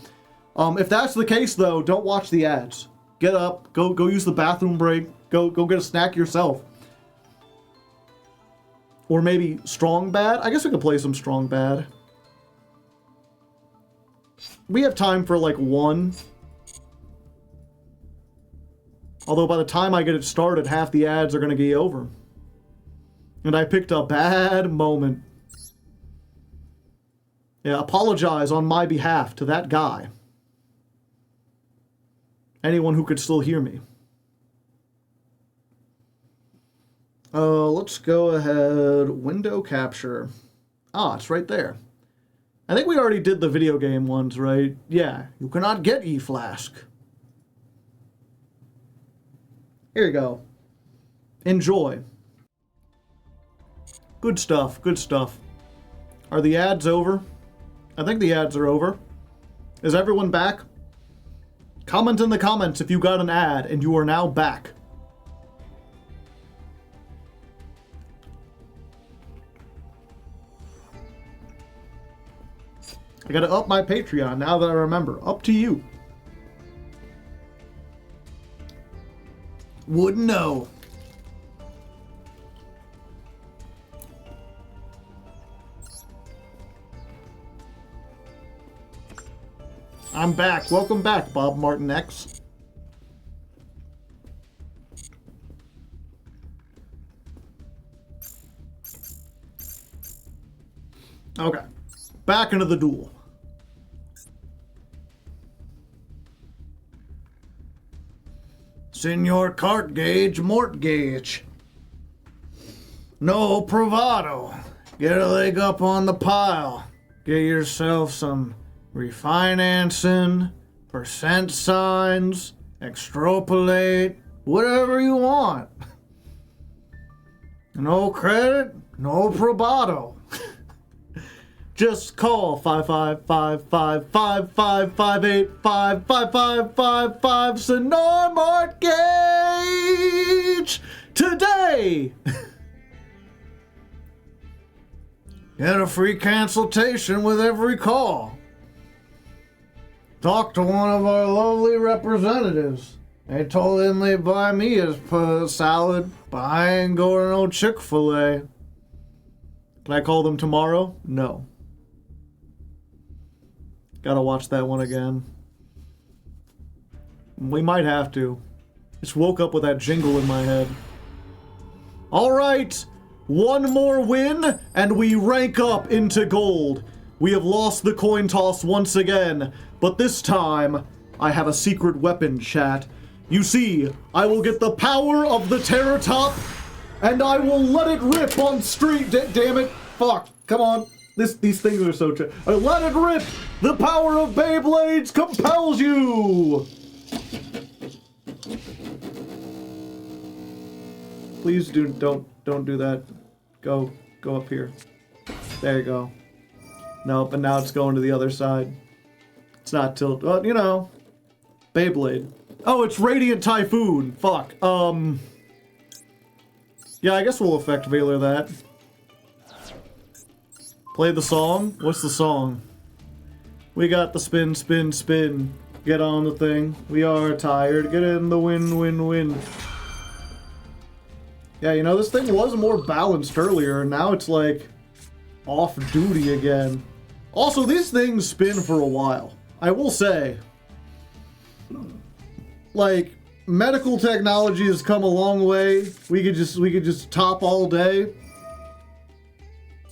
If that's the case, though, don't watch the ads. Get up, go use the bathroom break, go get a snack yourself. Or maybe Strong Bad. I guess we could play some Strong Bad. We have time for like 1. Although by the time I get it started, half the ads are going to be over. And I picked a bad moment. Yeah, apologize on my behalf to that guy. Anyone who could still hear me. Let's go ahead. Window capture. Ah, it's right there. I think we already did the video game ones, right? Yeah, you cannot get E-Flask. Here you go. Enjoy. Good stuff, good stuff. Are the ads over? I think the ads are over. Is everyone back? Comment in the comments if you got an ad and you are now back. I gotta up my Patreon now that I remember. Up to you. Wouldn't know. I'm back. Welcome back, Bob Martin X. Okay. Back into the duel. Senor Cart Gauge Mortgage. No bravado. Get a leg up on the pile. Get yourself some refinancing, percent signs, extrapolate, whatever you want. No credit, no bravado. Just call 555-555-558-55555 Senor Mortgage today. Get a free consultation with every call. Talk to one of our lovely representatives. They told him they'd buy me a salad, but I ain't going to no Chick-fil-A. Can I call them tomorrow? No. Gotta watch that one again. We might have to. Just woke up with that jingle in my head. Alright! One more win, and we rank up into gold. We have lost the coin toss once again, but this time, I have a secret weapon, chat. You see, I will get the power of the Terror Top, and I will let it rip on street. Damn it! Fuck! Come on! These things are so true. Let it rip! The power of Beyblades compels you! Please don't do that. Go up here. There you go. Nope, and now it's going to the other side. It's not tilt. Well, you know, Beyblade. Oh, it's Radiant Typhoon. Fuck. Yeah, I guess we'll effect Veiler that. Play the song? What's the song? We got the spin, spin, spin. Get on the thing. We are tired. Get in the win, win, win. Yeah, you know, this thing was more balanced earlier, and now it's like off duty again. Also, these things spin for a while. I will say, like, medical technology has come a long way. We could just top all day.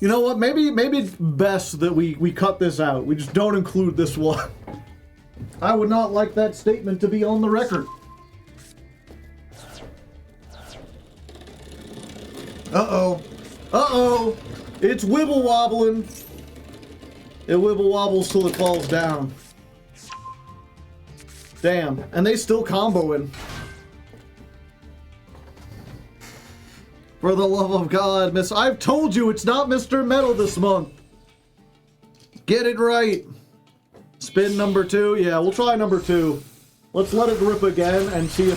You know what? Maybe it's best that we cut this out. We just don't include this one. I would not like that statement to be on the record. Uh-oh. Uh-oh. It's wibble wobbling. It wibble wobbles till it falls down. Damn. And they still comboing. For the love of God, Miss... I've told you it's not Mr. Metal this month. Get it right. Spin number 2. Yeah, we'll try number 2. Let's let it rip again and see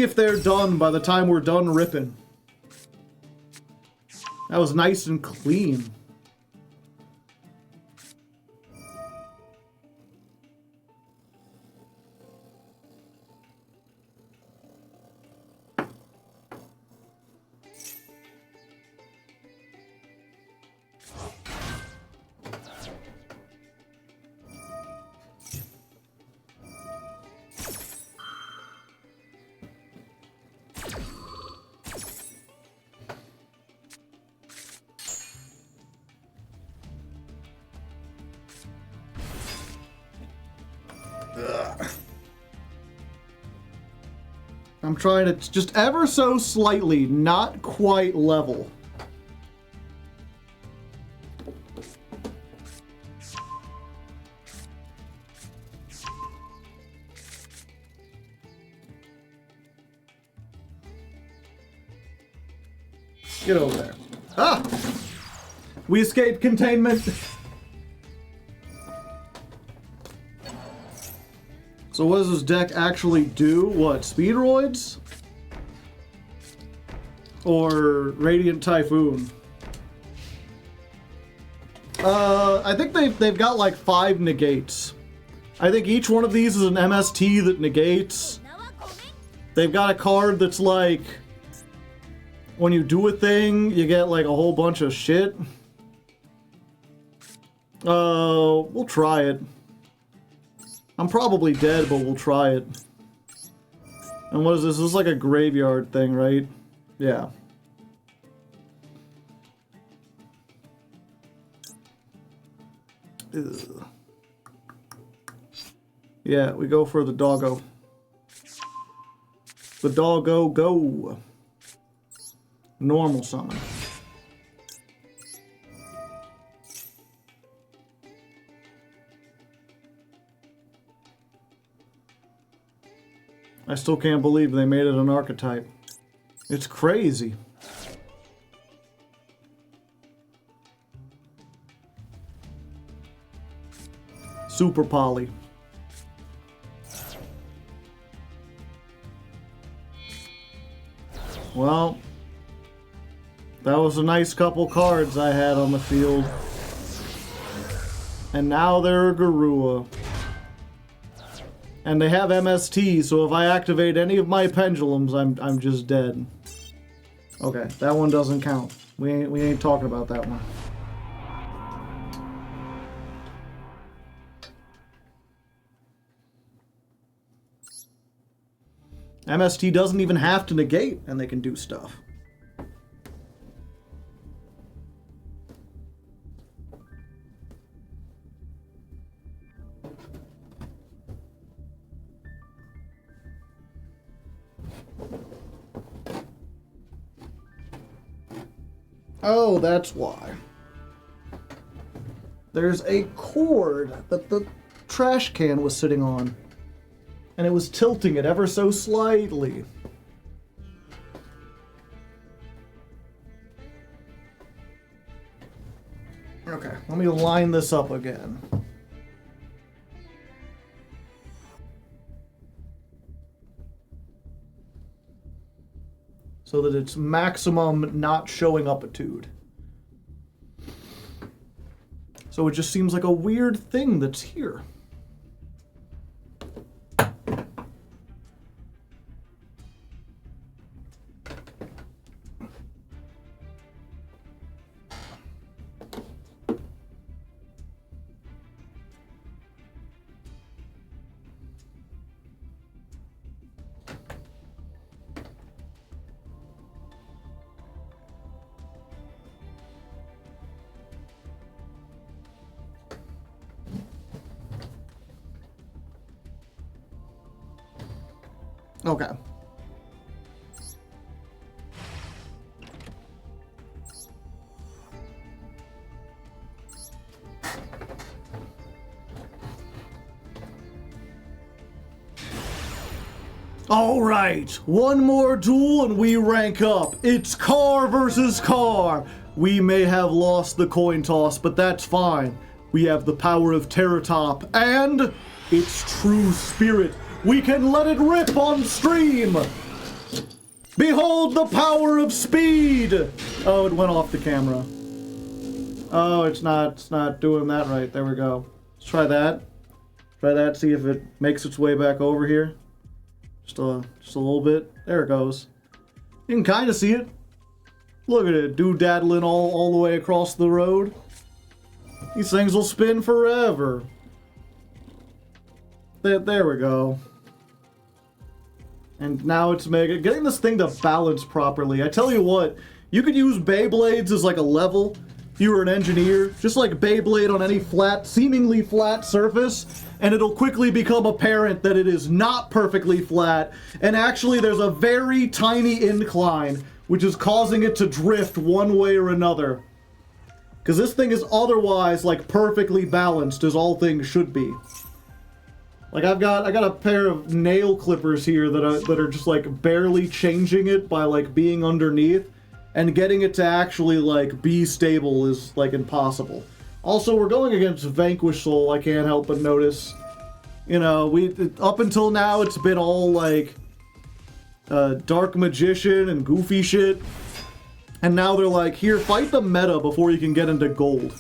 if they're done by the time we're done ripping. That was nice and clean. I'm trying to just ever so slightly, not quite level. Get over there. Ah! We escaped containment. So what does this deck actually do? What, Speedroids? Or Radiant Typhoon? I think they've got like 5 negates. I think each one of these is an MST that negates. They've got a card that's like, when you do a thing, you get like a whole bunch of shit. We'll try it. I'm probably dead, but we'll try it. And what is this? This is like a graveyard thing, right? Yeah. Ugh. Yeah, we go for the doggo. The doggo go. Normal summon. I still can't believe they made it an archetype. It's crazy. Super Poly. Well, that was a nice couple cards I had on the field. And now they're a Garua. And they have MST, so if I activate any of my pendulums, I'm just dead. Okay, that one doesn't count. We ain't talking about that one. MST doesn't even have to negate, and they can do stuff. Oh, that's why. There's a cord that the trash can was sitting on, and it was tilting it ever so slightly. Okay, let me line this up again. So that it's maximum not showing upitude. So it just seems like a weird thing that's here. Okay. All right, one more duel and we rank up. It's car versus car. We may have lost the coin toss, but that's fine. We have the power of Terratop and its true spirit. We can let it rip on stream. Behold the power of speed. Oh, it went off the camera. Oh, it's not doing that right. There we go. Let's try that. Try that, see if it makes its way back over here. Just a little bit. There it goes. You can kind of see it. Look at it, do-daddling all the way across the road. These things will spin forever. There we go. And now it's mega. Getting this thing to balance properly. I tell you what, you could use Beyblades as like a level if you were an engineer. Just like Beyblade on any flat, seemingly flat surface, and it'll quickly become apparent that it is not perfectly flat, and actually there's a very tiny incline, which is causing it to drift one way or another. Because this thing is otherwise like perfectly balanced, as all things should be. Like I got a pair of nail clippers here that are just like barely changing it by like being underneath, and getting it to actually like be stable is like impossible. Also, we're going against Vanquish Soul. I can't help but notice. You know, up until now it's been all like Dark Magician and goofy shit, and now they're like, here, fight the meta before you can get into gold.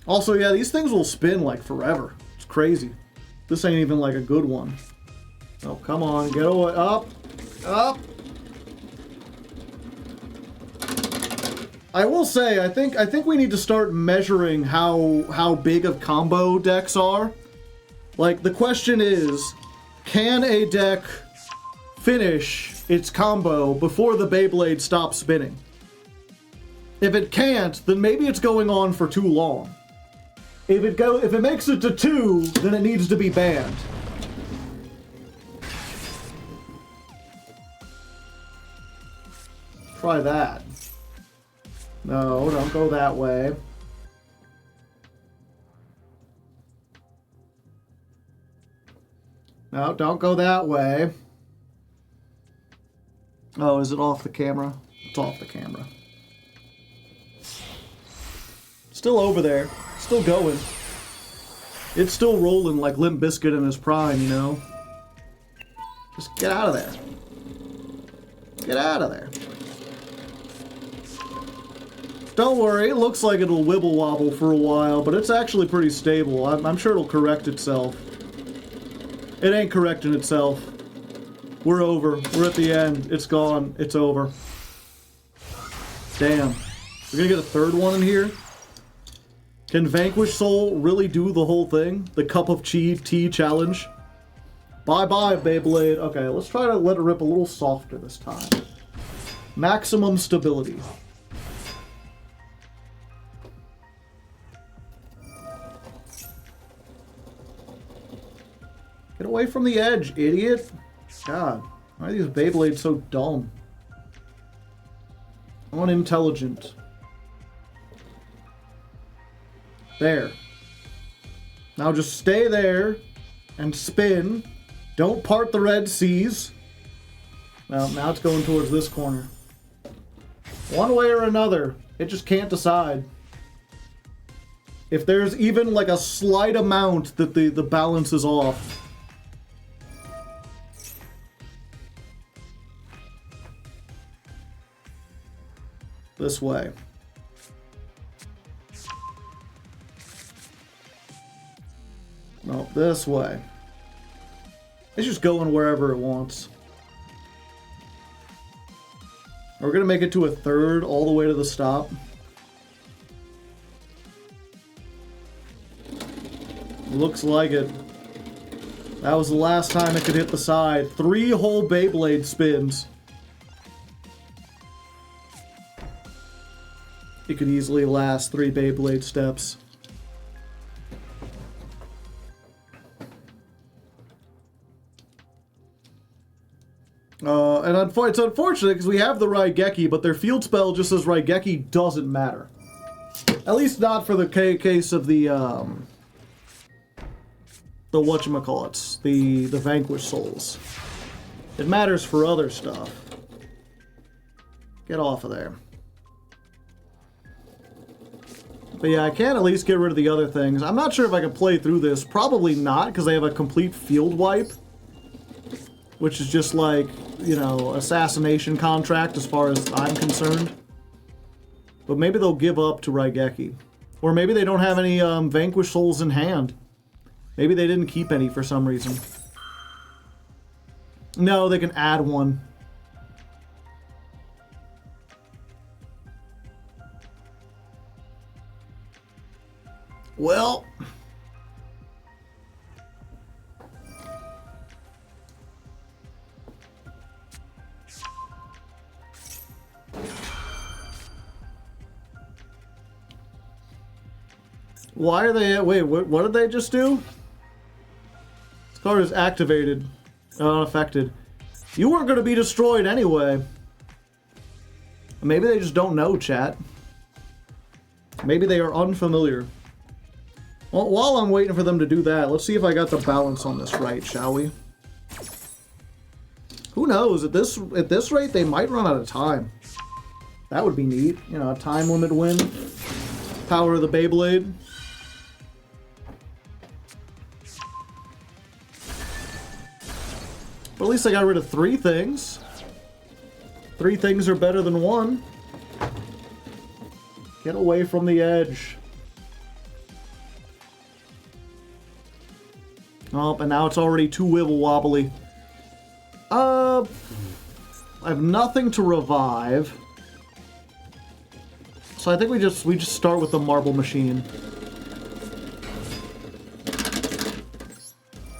Also, yeah, these things will spin like forever. It's crazy. This ain't even like a good one. Oh, come on, get away. Up! Up! I will say, I think we need to start measuring how big of combo decks are. Like, the question is, can a deck finish its combo before the Beyblade stops spinning? If it can't, then maybe it's going on for too long. If it makes it to 2, then it needs to be banned. Try that. No, don't go that way. No, don't go that way. Oh, is it off the camera? It's off the camera. Still over there. Still going. It's still rolling like Limp Bizkit in his prime, you know? Just get out of there. Get out of there. Don't worry, it looks like it'll wibble wobble for a while, but it's actually pretty stable. I'm sure it'll correct itself. It ain't correcting itself. We're over. We're at the end. It's gone. It's over. Damn. We're gonna get a third one in here? Can Vanquish Soul really do the whole thing? The Cup of Tea challenge? Bye-bye, Beyblade. Okay, let's try to let it rip a little softer this time. Maximum stability. Get away from the edge, idiot. God, why are these Beyblades so dumb? Unintelligent. There. Now just stay there and spin. Don't part the Red Seas. Well, now it's going towards this corner. One way or another, it just can't decide. If there's even like a slight amount that the balance is off. This way. No, this way. It's just going wherever it wants. We're gonna make it to a third all the way to the stop. Looks like it. That was the last time it could hit the side. 3 whole Beyblade spins. It could easily last 3 Beyblade steps. And it's unfortunate because we have the Raigeki, but their field spell just says Raigeki doesn't matter. At least not for the case of the whatchamacallits, the Vanquish Souls. It matters for other stuff. Get off of there. But yeah, I can at least get rid of the other things. I'm not sure if I can play through this. Probably not, because they have a complete field wipe. Which is just like, you know, assassination contract as far as I'm concerned. But maybe they'll give up to Raigeki. Or maybe they don't have any Vanquish Souls in hand. Maybe they didn't keep any for some reason. No, they can add one. Well... Why are they... Wait, what did they just do? This card is activated. Unaffected. You weren't going to be destroyed anyway. Maybe they just don't know, chat. Maybe they are unfamiliar. Well, while I'm waiting for them to do that, let's see if I got the balance on this right, shall we? Who knows? At this rate, they might run out of time. That would be neat. You know, a time limit win. Power of the Beyblade. But at least I got rid of 3 things. 3 things are better than 1. Get away from the edge. Oh, and now it's already too wibble wobbly. I have nothing to revive. So I think we just start with the marble machine.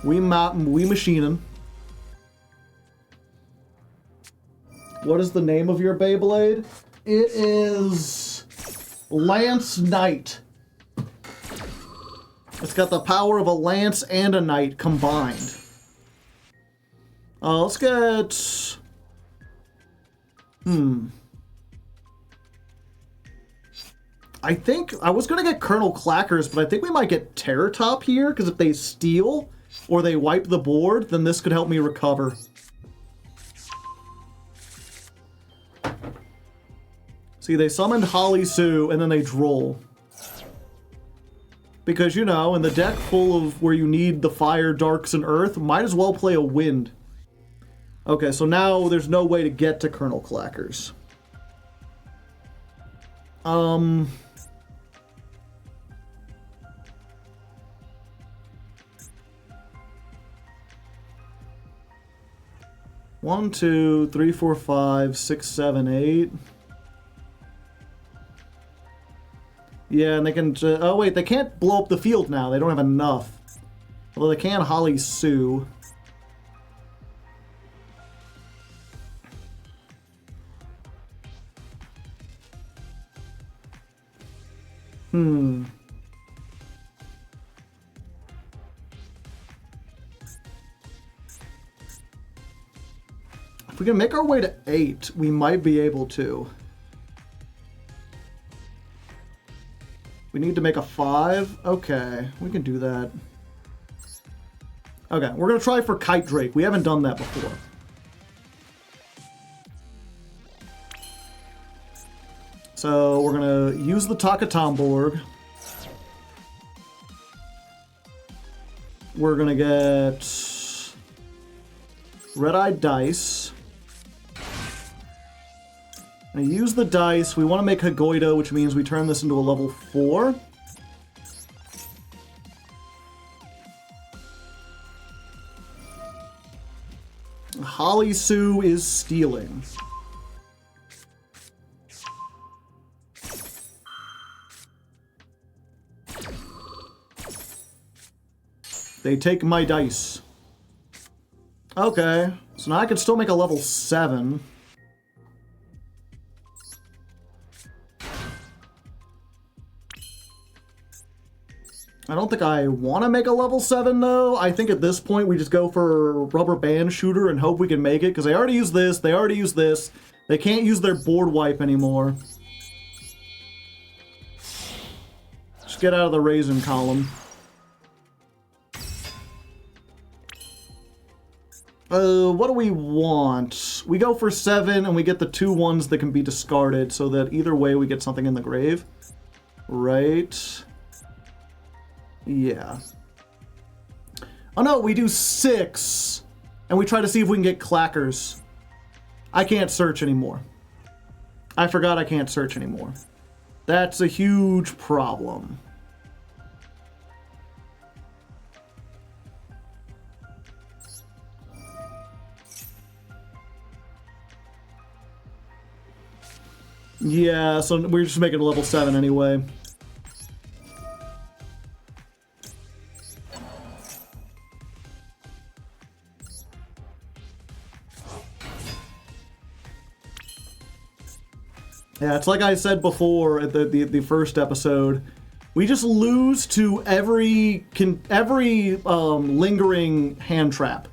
We machining. What is the name of your Beyblade? It is Lance Knight. It's got the power of a lance and a knight combined. Let's get... I think... I was going to get Colonel Clackers, but I think we might get Terror Top here, because if they steal or they wipe the board, then this could help me recover. See, they summoned Holly Sue, and then they droll. Because, you know, in the deck full of where you need the fire, darks, and earth, might as well play a wind. Okay, so now there's no way to get to Colonel Clackers. One, two, three, four, five, six, seven, eight. Yeah, and they can... oh, wait, they can't blow up the field now. They don't have enough. Although they can Holly Sue. If we can make our way to 8, we might be able to. We need to make a 5? Okay, we can do that. Okay, we're going to try for Kite Drake. We haven't done that before. So we're going to use the Takatomborg. We're going to get Red-Eyed Dice. I use the dice. We want to make Hagoida, which means we turn this into a level 4. Holly Sue is stealing. They take my dice. Okay, so now I can still make a level 7. I don't think I want to make a level 7, though. I think at this point we just go for Rubber Band Shooter and hope we can make it, because they already use this, they already use this. They can't use their board wipe anymore. Just get out of the raisin column. What do we want? We go for 7, and we get the 2 ones that can be discarded, so that either way we get something in the grave. Right... yeah. Oh no, we do 6. And we try to see if we can get Clackers. I can't search anymore. I forgot I can't search anymore. That's a huge problem. Yeah, so we're just making a level 7 anyway. Yeah, it's like I said before at the first episode. We just lose to every lingering hand trap.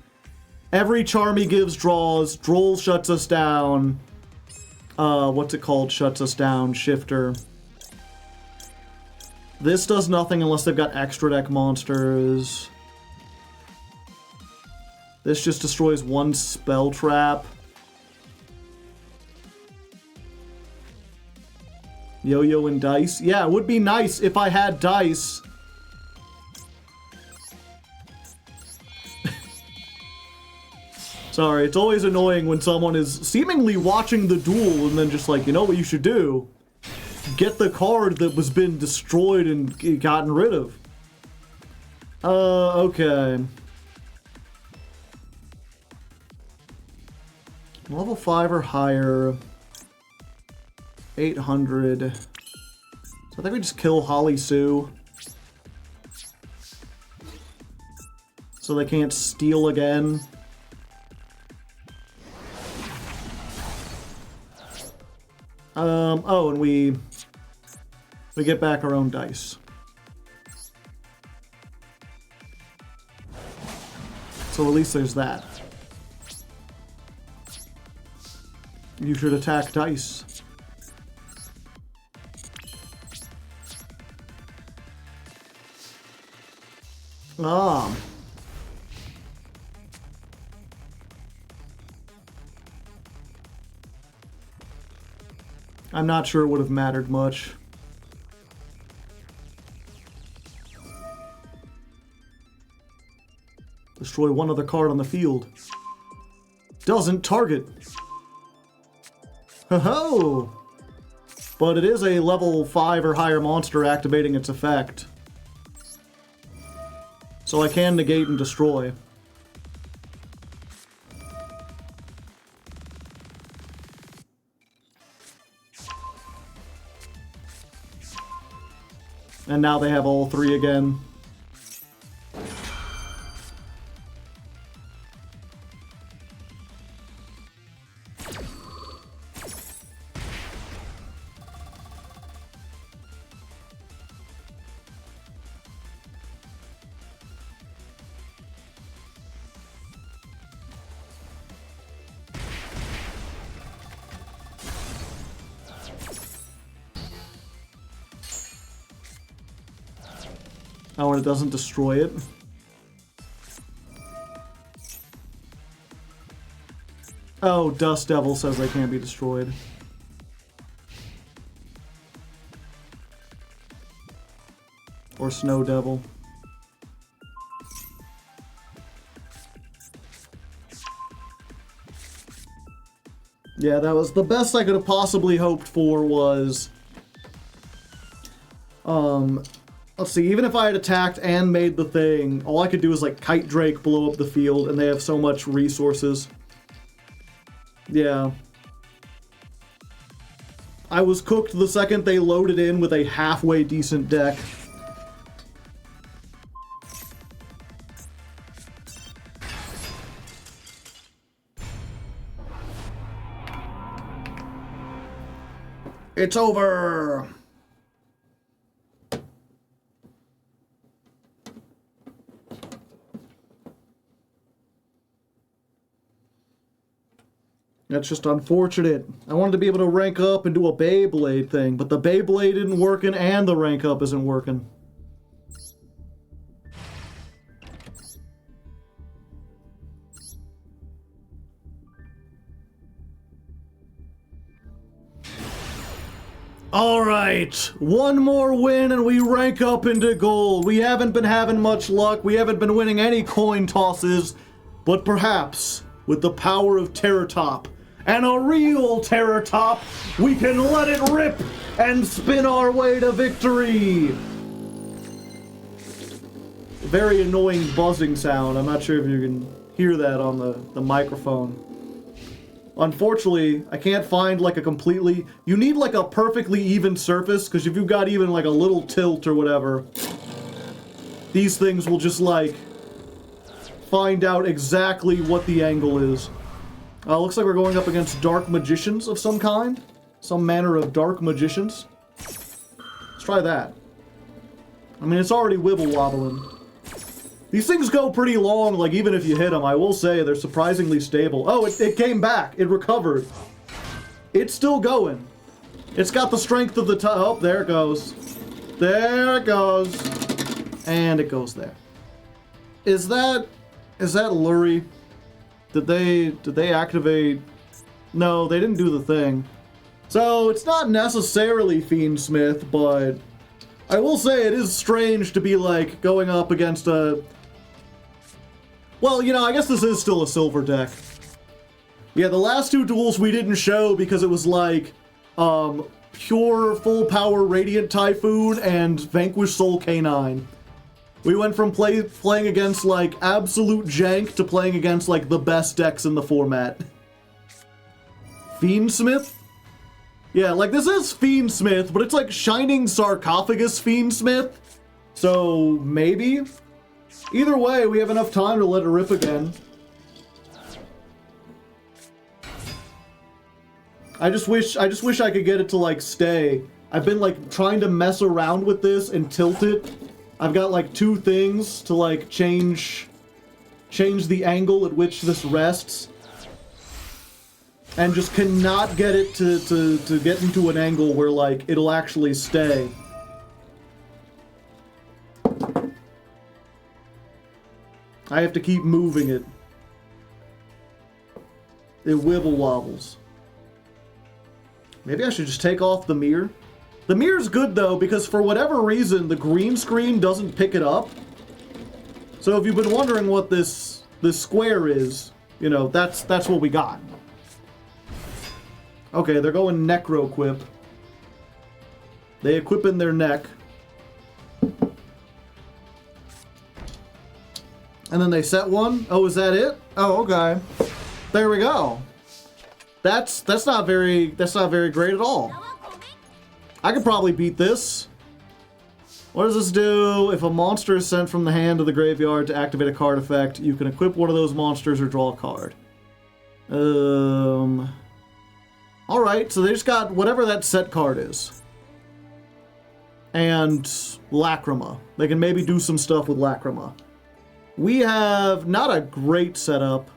Every charm he gives draws. Droll shuts us down. What's it called? Shuts us down. Shifter. This does nothing unless they've got extra deck monsters. This just destroys one spell trap. Yo-yo and dice. Yeah, it would be nice if I had dice. Sorry, it's always annoying when someone is seemingly watching the duel and then just like, you know what you should do? Get the card that was been destroyed and gotten rid of. Okay. Level 5 or higher. 800. So I think we just kill Holly Sue. So they can't steal again. Oh, and we get back our own dice. So at least there's that. You should attack dice. Ah. I'm not sure it would have mattered much. Destroy one other card on the field. Doesn't target. Ho-ho! But it is a level 5 or higher monster activating its effect. So I can negate and destroy. And now they have all three again. Oh, and it doesn't destroy it. Oh, Dust Devil says they can't be destroyed. Or Snow Devil. Yeah, that was the best I could have possibly hoped for was... Let's see, even if I had attacked and made the thing, all I could do is like Kite Drake blow up the field, and they have so much resources. Yeah. I was cooked the second they loaded in with a halfway decent deck. It's over! That's just unfortunate. I wanted to be able to rank up and do a Beyblade thing, but the Beyblade isn't working and the rank up isn't working. Alright, one more win and we rank up into gold. We haven't been having much luck, we haven't been winning any coin tosses, but perhaps, with the power of Terror Top, and a real Terror Top, we can let it rip and spin our way to victory! Very annoying buzzing sound. I'm not sure if you can hear that on the microphone. Unfortunately, I can't find like a completely... You need like a perfectly even surface, because if you've got even like a little tilt or whatever, these things will just like find out exactly what the angle is. Looks like we're going up against dark magicians of some kind. Some manner of dark magicians. Let's try that. I mean, it's already wibble-wobbling. These things go pretty long, like, even if you hit them. I will say, they're surprisingly stable. Oh, it came back. It recovered. It's still going. It's got the strength of the oh, there it goes. There it goes. And it goes there. Is that Lurie? Did they activate? No, they didn't do the thing. So, it's not necessarily Fiendsmith, but I will say it is strange to be, like, going up against a... Well, you know, I guess this is still a silver deck. Yeah, the last two duels we didn't show because it was, like, pure full-power Radiant Typhoon and Vanquish Soul K9. We went from playing against, like, absolute jank to playing against, like, the best decks in the format. Fiendsmith? Yeah, like this is Fiendsmith, but it's like Shining Sarcophagus Fiendsmith. So maybe. Either way, we have enough time to let it rip again. I just wish I could get it to like stay. I've been like trying to mess around with this and tilt it. I've got like 2 things to like change the angle at which this rests. And just cannot get it to get into an angle where like it'll actually stay. I have to keep moving it. It wibble wobbles. Maybe I should just take off the mirror. The mirror's good though, because for whatever reason, the green screen doesn't pick it up. So if you've been wondering what this square is, you know, that's what we got. Okay, they're going necro equip. They equip in their neck. And then they set one. Oh, is that it? Oh, okay. There we go. That's not very great at all. I could probably beat this. What does this do? If a monster is sent from the hand to the graveyard to activate a card effect, you can equip one of those monsters or draw a card. Alright, so they just got whatever that set card is. And Lacrima. They can maybe do some stuff with Lacrima. We have not a great setup.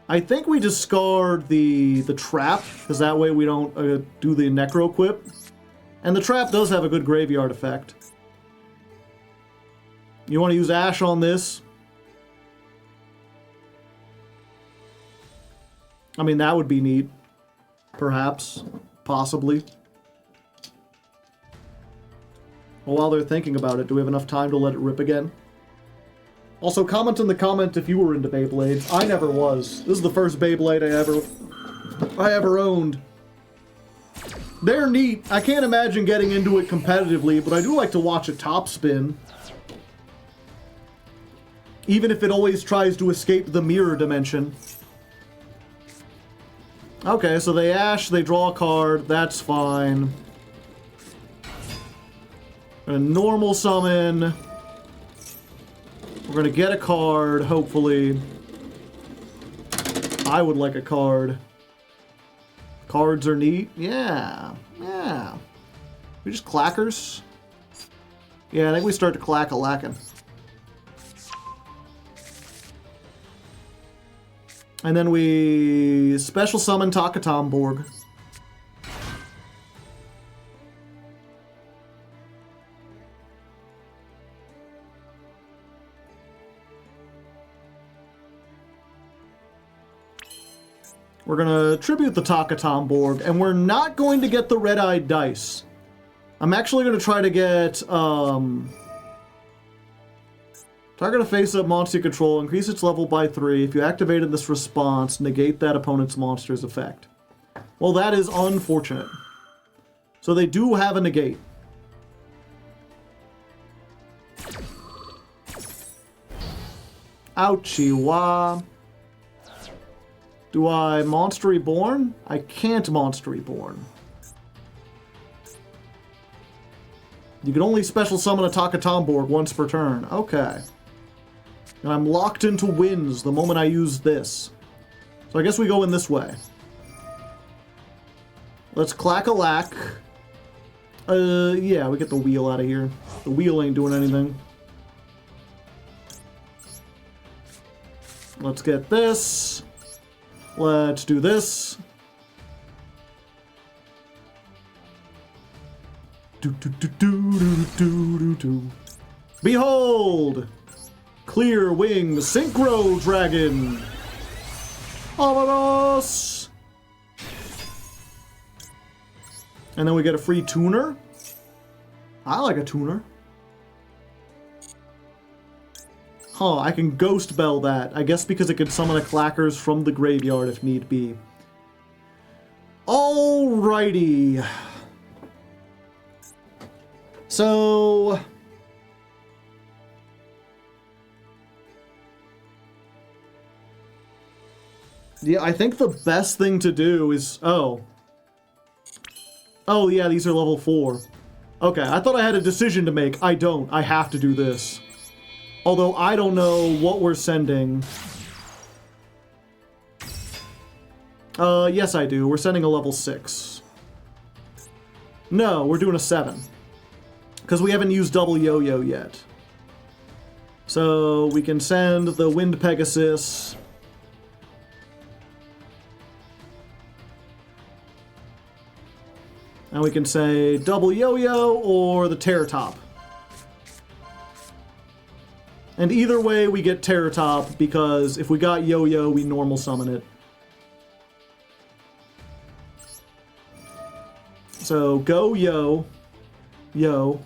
I think we discard the trap, because that way we don't do the necro equip. And the trap does have a good graveyard effect. You want to use Ash on this? I mean, that would be neat. Perhaps. Possibly. Well, while they're thinking about it, do we have enough time to let it rip again? Also, comment in the comment if you were into Beyblades. I never was. This is the first Beyblade I ever owned. They're neat. I can't imagine getting into it competitively, but I do like to watch a top spin. Even if it always tries to escape the mirror dimension. Okay, so they Ash, they draw a card. That's fine. A normal summon. We're gonna get a card, hopefully. I would like a card. Cards are neat. Yeah. Yeah. We just clackers? Yeah, I think we start to clack-a-lackin'. And then we special summon Takatomborg. We're gonna tribute the Takatomborg, and we're not going to get the red-eyed dice. I'm actually gonna try to get, target a face-up monster you control, increase its level by 3. If you activated this response, negate that opponent's monster's effect. Well, that is unfortunate. So they do have a negate. Ouchie wah. Do I Monster Reborn? I can't Monster Reborn. You can only special summon a Takatomborg once per turn. Okay. And I'm locked into wins the moment I use this. So I guess we go in this way. Let's clack-a-lack. Yeah, we get the wheel out of here. The wheel ain't doing anything. Let's get this. Let's do this. Behold! Clear Wing Synchro Dragon! Vámonos! And then we get a free tuner. I like a tuner. Huh, I can Ghost Bell that. I guess because it can summon a Clackers from the graveyard if need be. Alrighty. So... Yeah, I think the best thing to do is... Oh. Oh, yeah, these are level 4. Okay, I thought I had a decision to make. I don't. I have to do this. Although I don't know what we're sending. Yes I do. We're sending a level 6. No, we're doing a 7. Because we haven't used double yo-yo yet. So we can send the Wind Pegasus. And we can say double yo-yo or the Terror Top. And either way we get Terror Top, because if we got yo-yo, we normal summon it. So go yo, yo.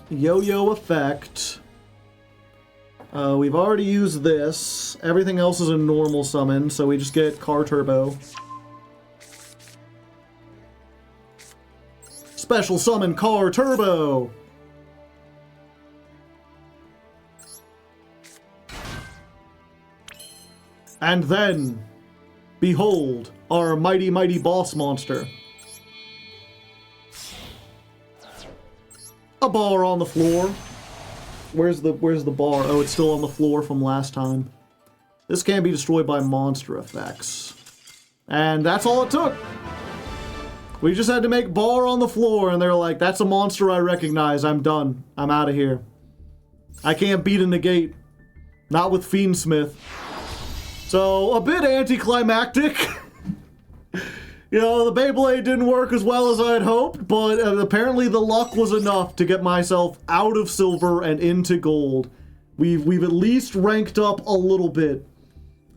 Yo-yo effect. We've already used this. Everything else is a normal summon, so we just get Car Turbo. Special summon Car Turbo! And then, behold, our mighty, mighty boss monster. A bar on the floor. Where's the bar? Oh, it's still on the floor from last time. This can be destroyed by monster effects. And that's all it took. We just had to make bar on the floor, and they're like, that's a monster I recognize. I'm done. I'm out of here. I can't beat a negate. Not with Fiendsmith. So, a bit anticlimactic. You know, the Beyblade didn't work as well as I had hoped, but apparently the luck was enough to get myself out of silver and into gold. We've at least ranked up a little bit.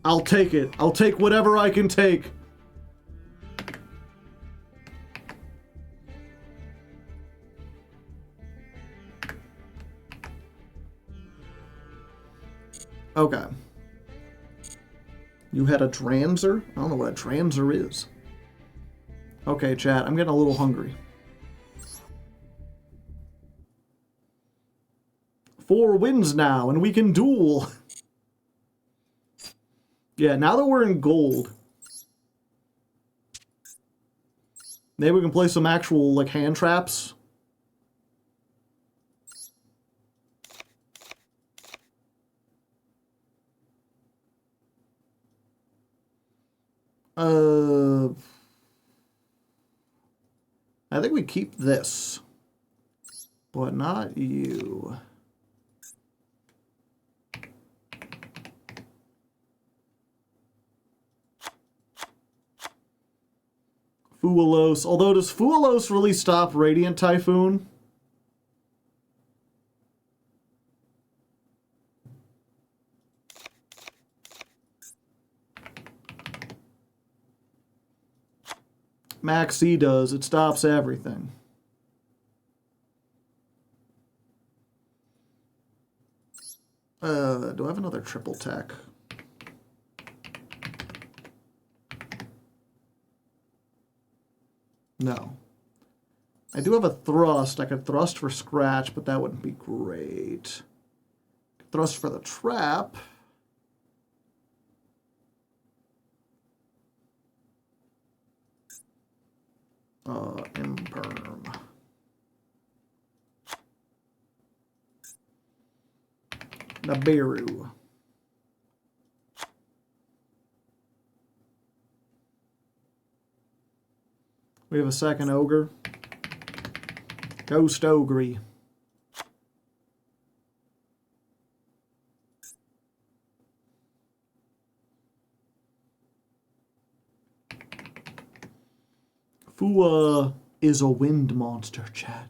I'll take it. I'll take whatever I can take. Okay. You had a Dranzer? I don't know what a Dranzer is. Okay, chat, I'm getting a little hungry. 4 wins now, and we can duel. Yeah, now that we're in gold, maybe we can play some actual, like, hand traps. I think we keep this, but not you. Fualos. Although, does Fualos really stop Radiant Typhoon? Max E does. It stops everything. Do I have another triple tech? No. I do have a thrust. I could thrust for scratch, but that wouldn't be great. Thrust for the trap. Imperm. Naberu. We have a second ogre. Ghost Ogre. Fua is a wind monster, chat.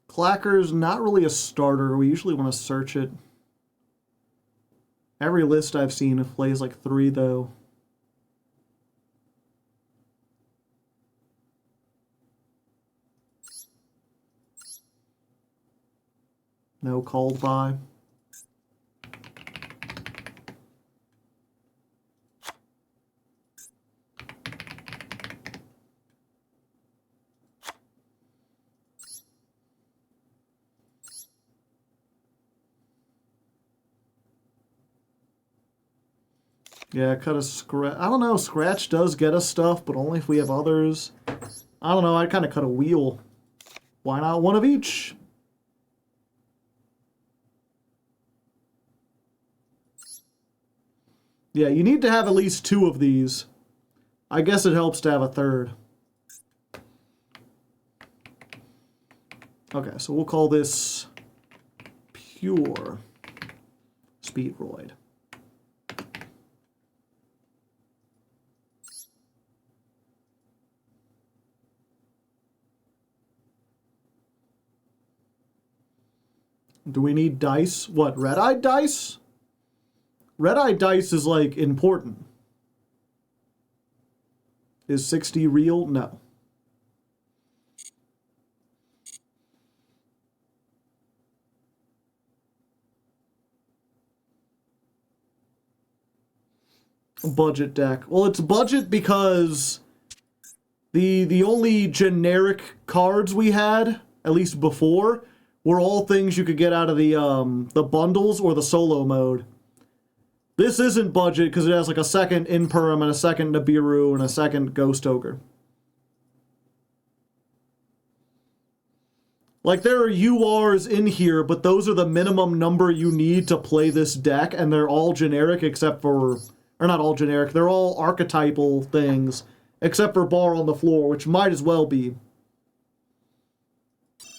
Clacker's not really a starter. We usually want to search it. Every list I've seen it plays like 3, though. No called by. Yeah, cut a scratch. I don't know. Scratch does get us stuff, but only if we have others. I don't know. I'd kind of cut a wheel. Why not one of each? Yeah, you need to have at least 2 of these. I guess it helps to have a third. Okay, so we'll call this pure Speedroid. Do we need dice? What, red-eyed dice? Red-eyed dice is, like, important. Is 60 real? No. Budget deck. Well, it's budget because the only generic cards we had, at least before, were all things you could get out of the bundles or the solo mode. This isn't budget because it has like a second Imperm and a second Nibiru and a second Ghost Ogre. Like, there are URs in here, but those are the minimum number you need to play this deck, and they're all generic except for... Or not all generic, they're all archetypal things, except for Bar on the Floor, which might as well be.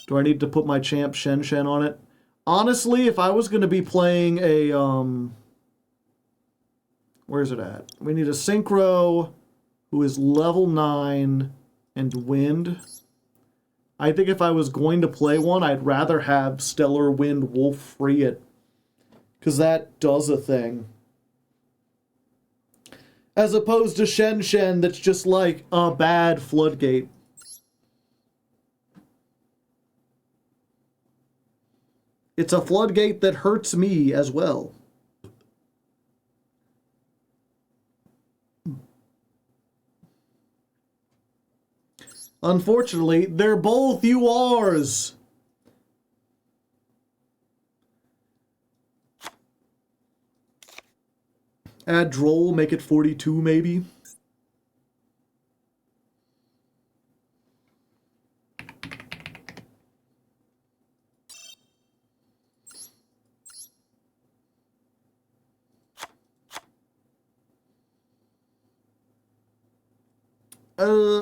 Do I need to put my champ Shen Shen on it? Honestly, if I was going to be playing a... Where's it at? We need a Synchro who is level 9 and Wind. I think if I was going to play one, I'd rather have Stellar Wind Wolf free it. Because that does a thing. As opposed to Shen Shen that's just like a bad Floodgate. It's a Floodgate that hurts me as well. Unfortunately, they're both URs. Add Droll, make it 42 maybe.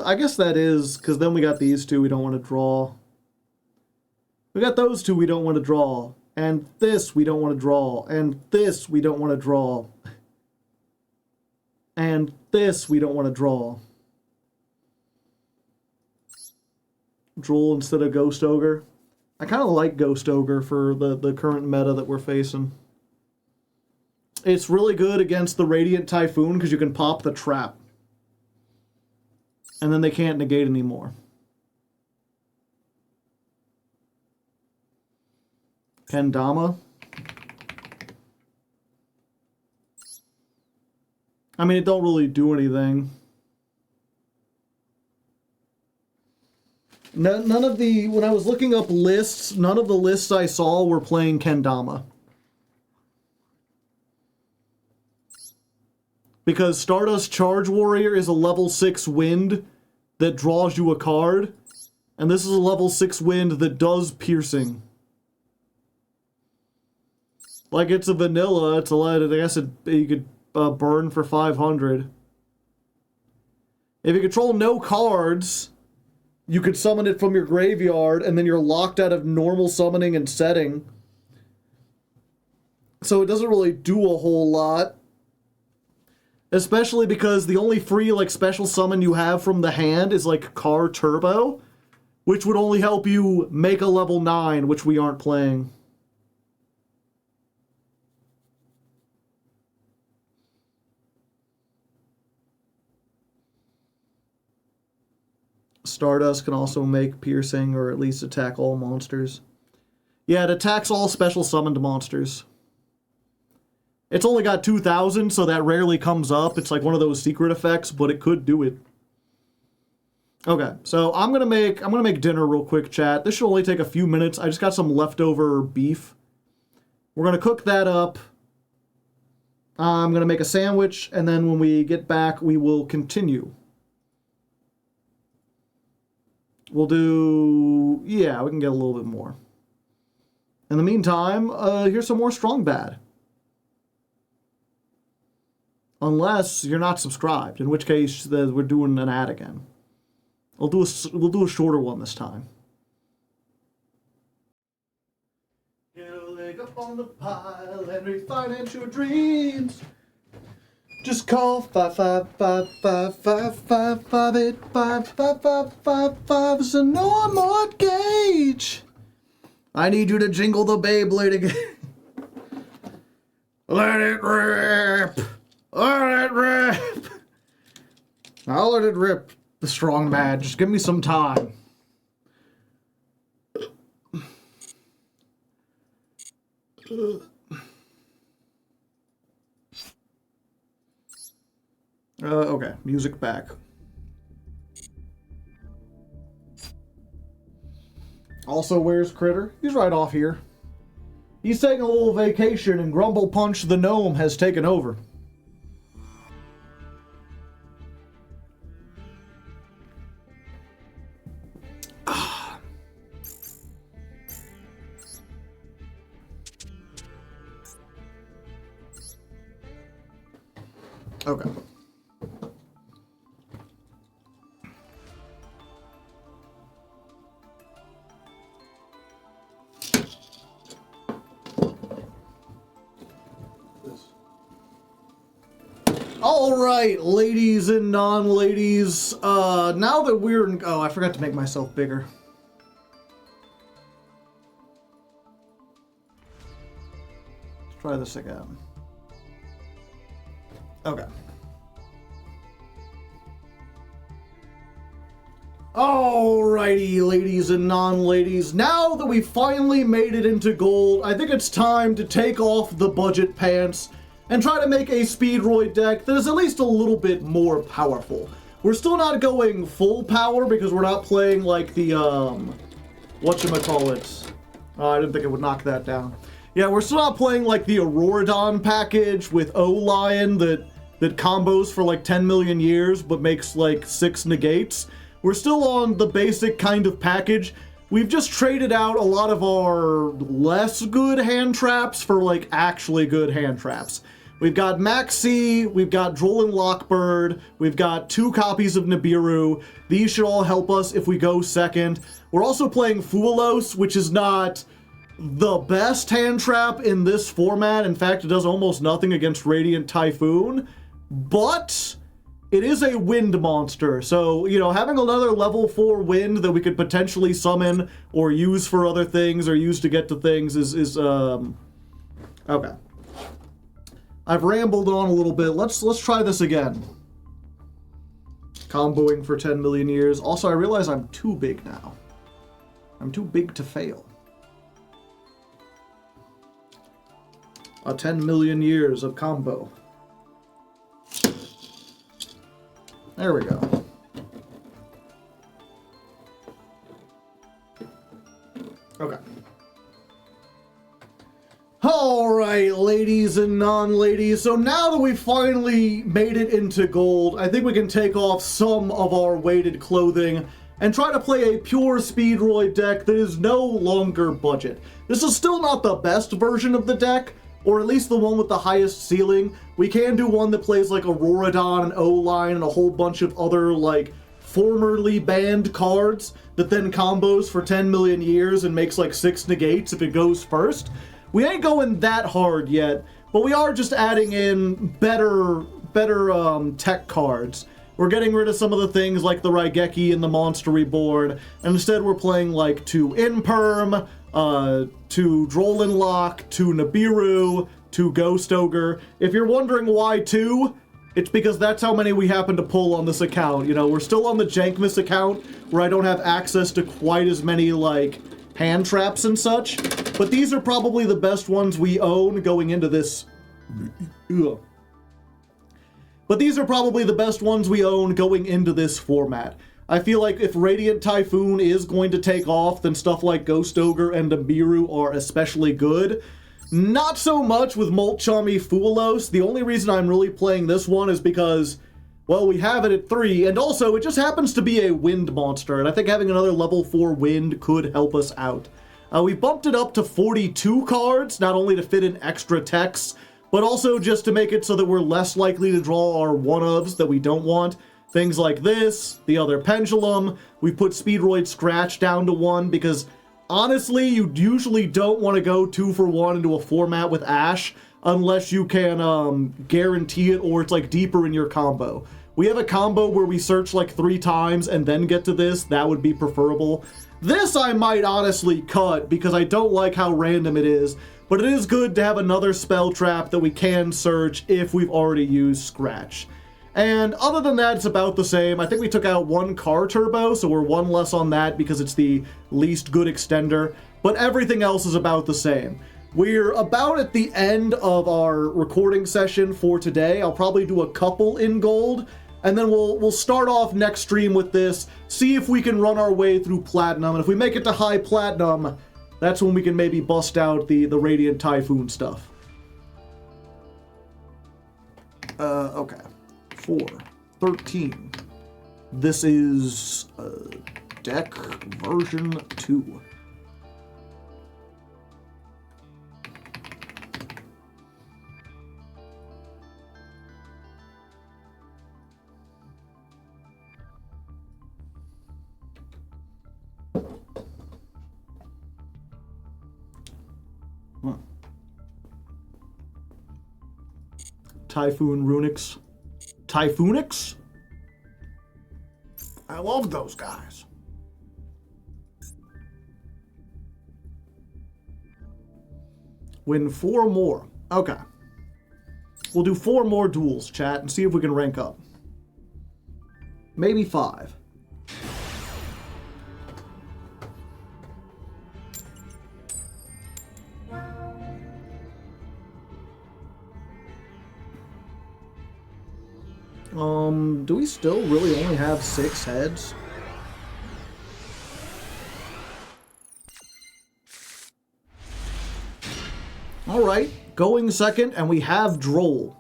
I guess that is, because then we got these two we don't want to draw. We got those two we don't want to draw. And this we don't want to draw. And this we don't want to draw. And this we don't want to draw. Droll instead of Ghost Ogre. I kind of like Ghost Ogre for the current meta that we're facing. It's really good against the Radiant Typhoon because you can pop the trap. And then they can't negate anymore. Kendama. I mean, it don't really do anything. None of the... When I was looking up lists, none of the lists I saw were playing Kendama. Because Stardust Charge Warrior is a level 6 wind that draws you a card. And this is a level 6 wind that does piercing. Like, it's a vanilla. It's a lot. I guess you could burn for 500. If you control no cards, you could summon it from your graveyard, and then you're locked out of normal summoning and setting. So it doesn't really do a whole lot. Especially because the only free, like, special summon you have from the hand is, like, Car Turbo, which would only help you make a level 9, which we aren't playing. Stardust can also make piercing, or at least attack all monsters. Yeah, it attacks all special summoned monsters. It's only got 2,000, so that rarely comes up. It's like one of those secret effects, but it could do it. Okay, so I'm gonna make dinner real quick, chat. This should only take a few minutes. I just got some leftover beef. We're gonna cook that up. I'm going to make a sandwich, and then when we get back, we will continue. We'll do... yeah, we can get a little bit more. In the meantime, here's some more Strong Bad. Unless you're not subscribed, in which case we're doing an ad again. We'll do a shorter one this time. Get a leg up on the pile and refinance your dreams. Just call 555-555-855-5555. It's a no mortgage. I need you to jingle the Beyblade again. Let it rip. Let it rip. I'll let it rip, the Strong Bad. Just give me some time. Okay, music back. Also, where's Critter? He's right off here. He's taking a little vacation, and Grumble Punch the Gnome has taken over. Okay. All right, ladies and non-ladies. Now that we're in... oh, I forgot to make myself bigger. Let's try this again. Okay. Alrighty, ladies and non-ladies. Now that we finally made it into gold, I think it's time to take off the budget pants and try to make a Speedroid deck that is at least a little bit more powerful. We're still not going full power because we're not playing like the, whatchamacallit. I didn't think it would knock that down. Yeah, we're still not playing like the Auroradon package with O-Lion that combos for like 10 million years but makes like 6 negates. We're still on the basic kind of package. We've just traded out a lot of our less good hand traps for like actually good hand traps. We've got Maxi, we've got Droll and Lockbird, we've got 2 copies of Nibiru. These should all help us if we go second. We're also playing Fuelos, which is not the best hand trap in this format. In fact, it does almost nothing against Radiant Typhoon. But it is a wind monster, so, you know, having another level 4 wind that we could potentially summon or use for other things or use to get to things is okay. I've rambled on a little bit. Let's try this again. Comboing for 10 million years. Also, I realize I'm too big now. I'm too big to fail. 10 million years of combo. There we go. Okay. Alright, ladies and non-ladies, so now that we've finally made it into gold, I think we can take off some of our weighted clothing and try to play a pure Speedroid deck that is no longer budget. This is still not the best version of the deck, or at least the one with the highest ceiling. We can do one that plays like Auroradon and O-Line and a whole bunch of other like formerly banned cards that then combos for 10 million years and makes like 6 negates if it goes first. We ain't going that hard yet, but we are just adding in better tech cards. We're getting rid of some of the things like the Raigeki and the Monster Reborn, and instead we're playing like 2 Imperm, 2 Droll and Lock, 2 Nibiru, 2 Ghost Ogre. If you're wondering why 2, it's because that's how many we happen to pull on this account. You know, we're still on the Jankmas account where I don't have access to quite as many like hand traps and such, but these are probably the best ones we own going into this. But these are probably the best ones we own going into this format. I feel like if Radiant Typhoon is going to take off, then stuff like Ghost Ogre and Nibiru are especially good. Not so much with Molchami Fuelos. The only reason I'm really playing this one is because, well, we have it at 3, and also it just happens to be a wind monster, and I think having another level 4 wind could help us out. We bumped it up to 42 cards, not only to fit in extra techs, but also just to make it so that we're less likely to draw our one-ofs that we don't want. Things like this, the other pendulum. We put Speedroid Scratch down to 1 because honestly, you usually don't want to go 2 for 1 into a format with Ash unless you can guarantee it or it's like deeper in your combo. We have a combo where we search like 3 times and then get to this. That would be preferable. This I might honestly cut because I don't like how random it is, but it is good to have another spell trap that we can search if we've already used Scratch. And other than that, it's about the same. I think we took out 1 car turbo, so we're 1 less on that because it's the least good extender, but everything else is about the same. We're about at the end of our recording session for today. I'll probably do a couple in gold, and then we'll start off next stream with this, see if we can run our way through platinum, and if we make it to high platinum, that's when we can maybe bust out the Radiant Typhoon stuff. Okay. 4, 13. This is deck version 2. Typhoon Runics. Typhoonics? I love those guys. Win 4 more. Okay. We'll do 4 more duels, chat, and see if we can rank up. Maybe 5. Do we still really only have 6 heads? Alright, going second, and we have Droll.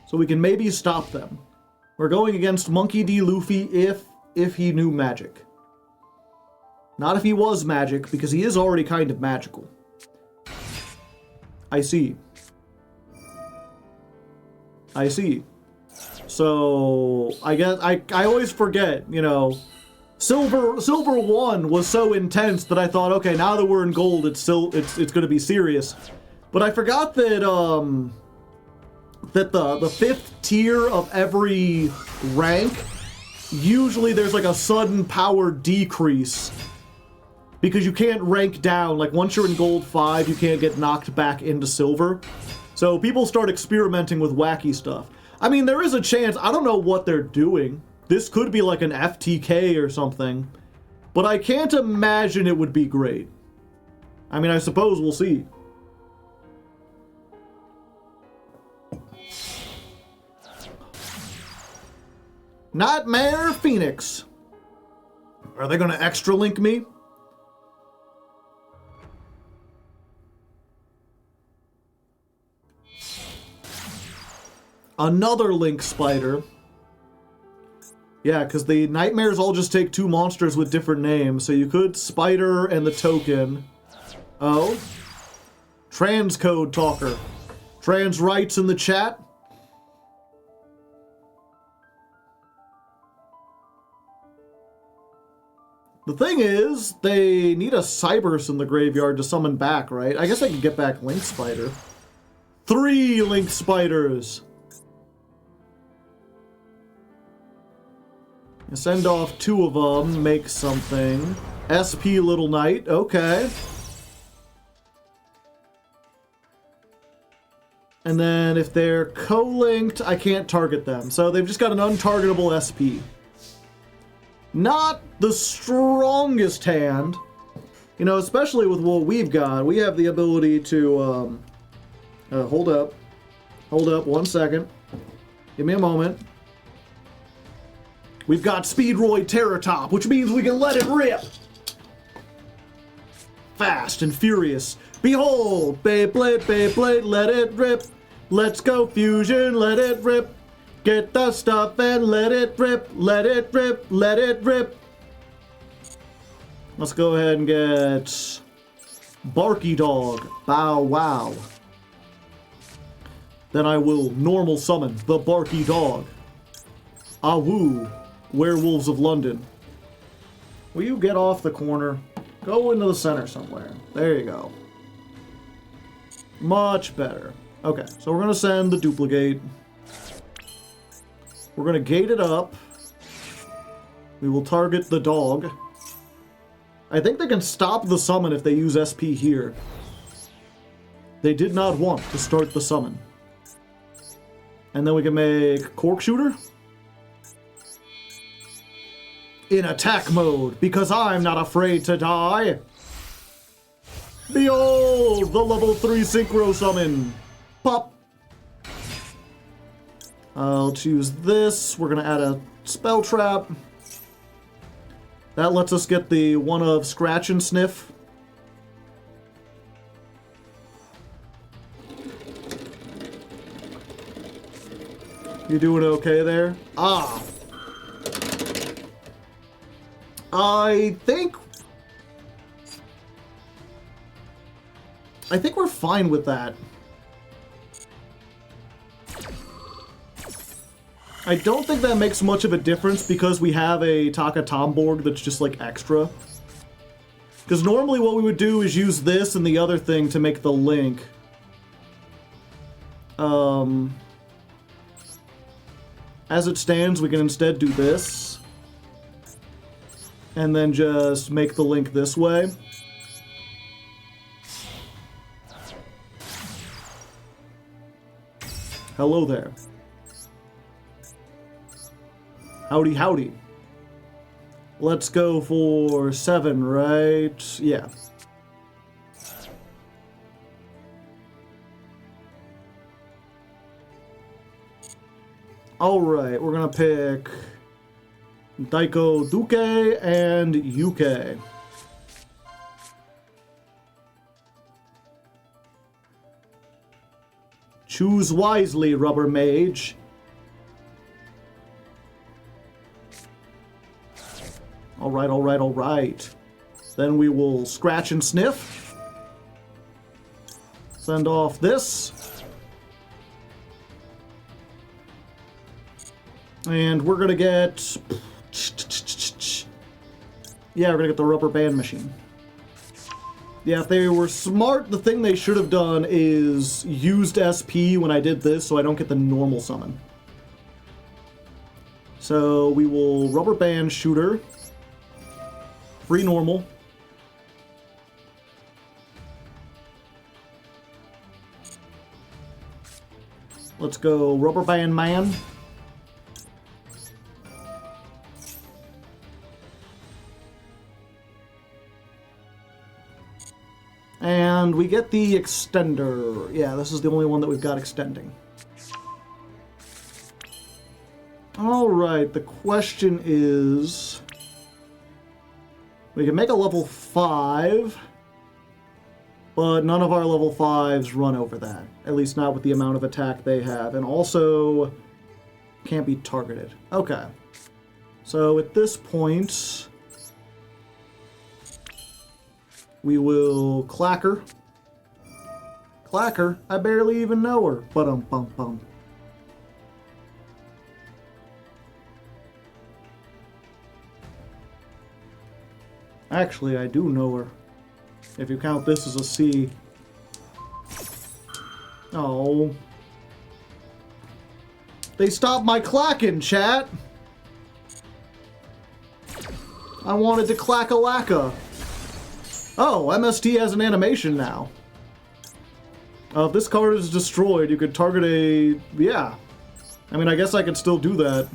So we can maybe stop them. We're going against Monkey D. Luffy if he knew magic. Not if he was magic, because he is already kind of magical. I see. I see. So, I guess, I always forget, you know, Silver 1 was so intense that I thought, okay, now that we're in gold, it's gonna be serious. But I forgot that, that the 5th tier of every rank, usually there's like a sudden power decrease. Because you can't rank down, like once you're in gold 5, you can't get knocked back into silver. So people start experimenting with wacky stuff. I mean, there is a chance, I don't know what they're doing. This could be like an FTK or something. But I can't imagine it would be great. I mean, I suppose we'll see. Nightmare Phoenix. Are they going to extra link me? Another Link Spider. Yeah, because the Nightmares all just take 2 monsters with different names. So you could Spider and the token. Oh. Transcode Talker. Trans rights in the chat. The thing is, they need a Cybers in the graveyard to summon back, right? I guess I can get back Link Spider. 3 Link Spiders. Send off 2 of them, make something. SP Little Knight, okay. And then if they're co-linked, I can't target them. So they've just got an untargetable SP. Not the strongest hand. You know, especially with what we've got. We have the ability to, hold up. Hold up, 1 second. Give me a moment. We've got Speedroid Terratop, which means we can let it rip. fast and furious. Behold, Beyblade, Beyblade, let it rip. Let's go fusion, let it rip. Get the stuff and let it rip, let it rip, let it rip. Let's go ahead and get Barky Dog, Bow Wow. Then I will normal summon the Barky Dog. Awoo, Werewolves of London. Will you get off the corner? Go into the center somewhere. There you go. Much better. Okay, so we're going to send the duplicate. We're going to gate it up. We will target the dog. I think they can stop the summon if they use SP here. They did not want to start the summon. And then we can make Cork Shooter in attack mode, because I'm not afraid to die. Behold, the level 3 Synchro Summon. Pop. I'll choose this. We're going to add a Spell Trap. That lets us get the one of Scratch and Sniff. You doing okay there? Ah. I think we're fine with that. I don't think that makes much of a difference because we have a Taka Tomborg that's just like extra. Because normally what we would do is use this and the other thing to make the link. As it stands, we can instead do this. And then just make the link this way. Hello there. Howdy, howdy. Let's go for 7, right? Yeah. Alright, we're gonna pick Daiko Duke and Yuke. Choose wisely, Rubber Mage. Alright, alright, alright. Then we will Scratch and Sniff. Send off this. And we're gonna get... Yeah, we're gonna get the Rubber Band Machine. Yeah, if they were smart, the thing they should have done is used SP when I did this so I don't get the normal summon. So we will Rubber Band Shooter. Free normal. Let's go Rubber Band Man. And we get the extender. Yeah, this is the only one that we've got extending. Alright, the question is... We can make a level 5, but none of our level 5s run over that. At least not with the amount of attack they have. And also, can't be targeted. Okay. So at this point... We will Clacker. Clacker? I barely even know her. Ba-dum-bum-bum. Actually, I do know her. If you count this as a C. Oh. They stopped my clacking, chat! I wanted to clack-a-lacka. Oh, MST has an animation now. If this card is destroyed, you could target a... Yeah. I mean, I guess I could still do that.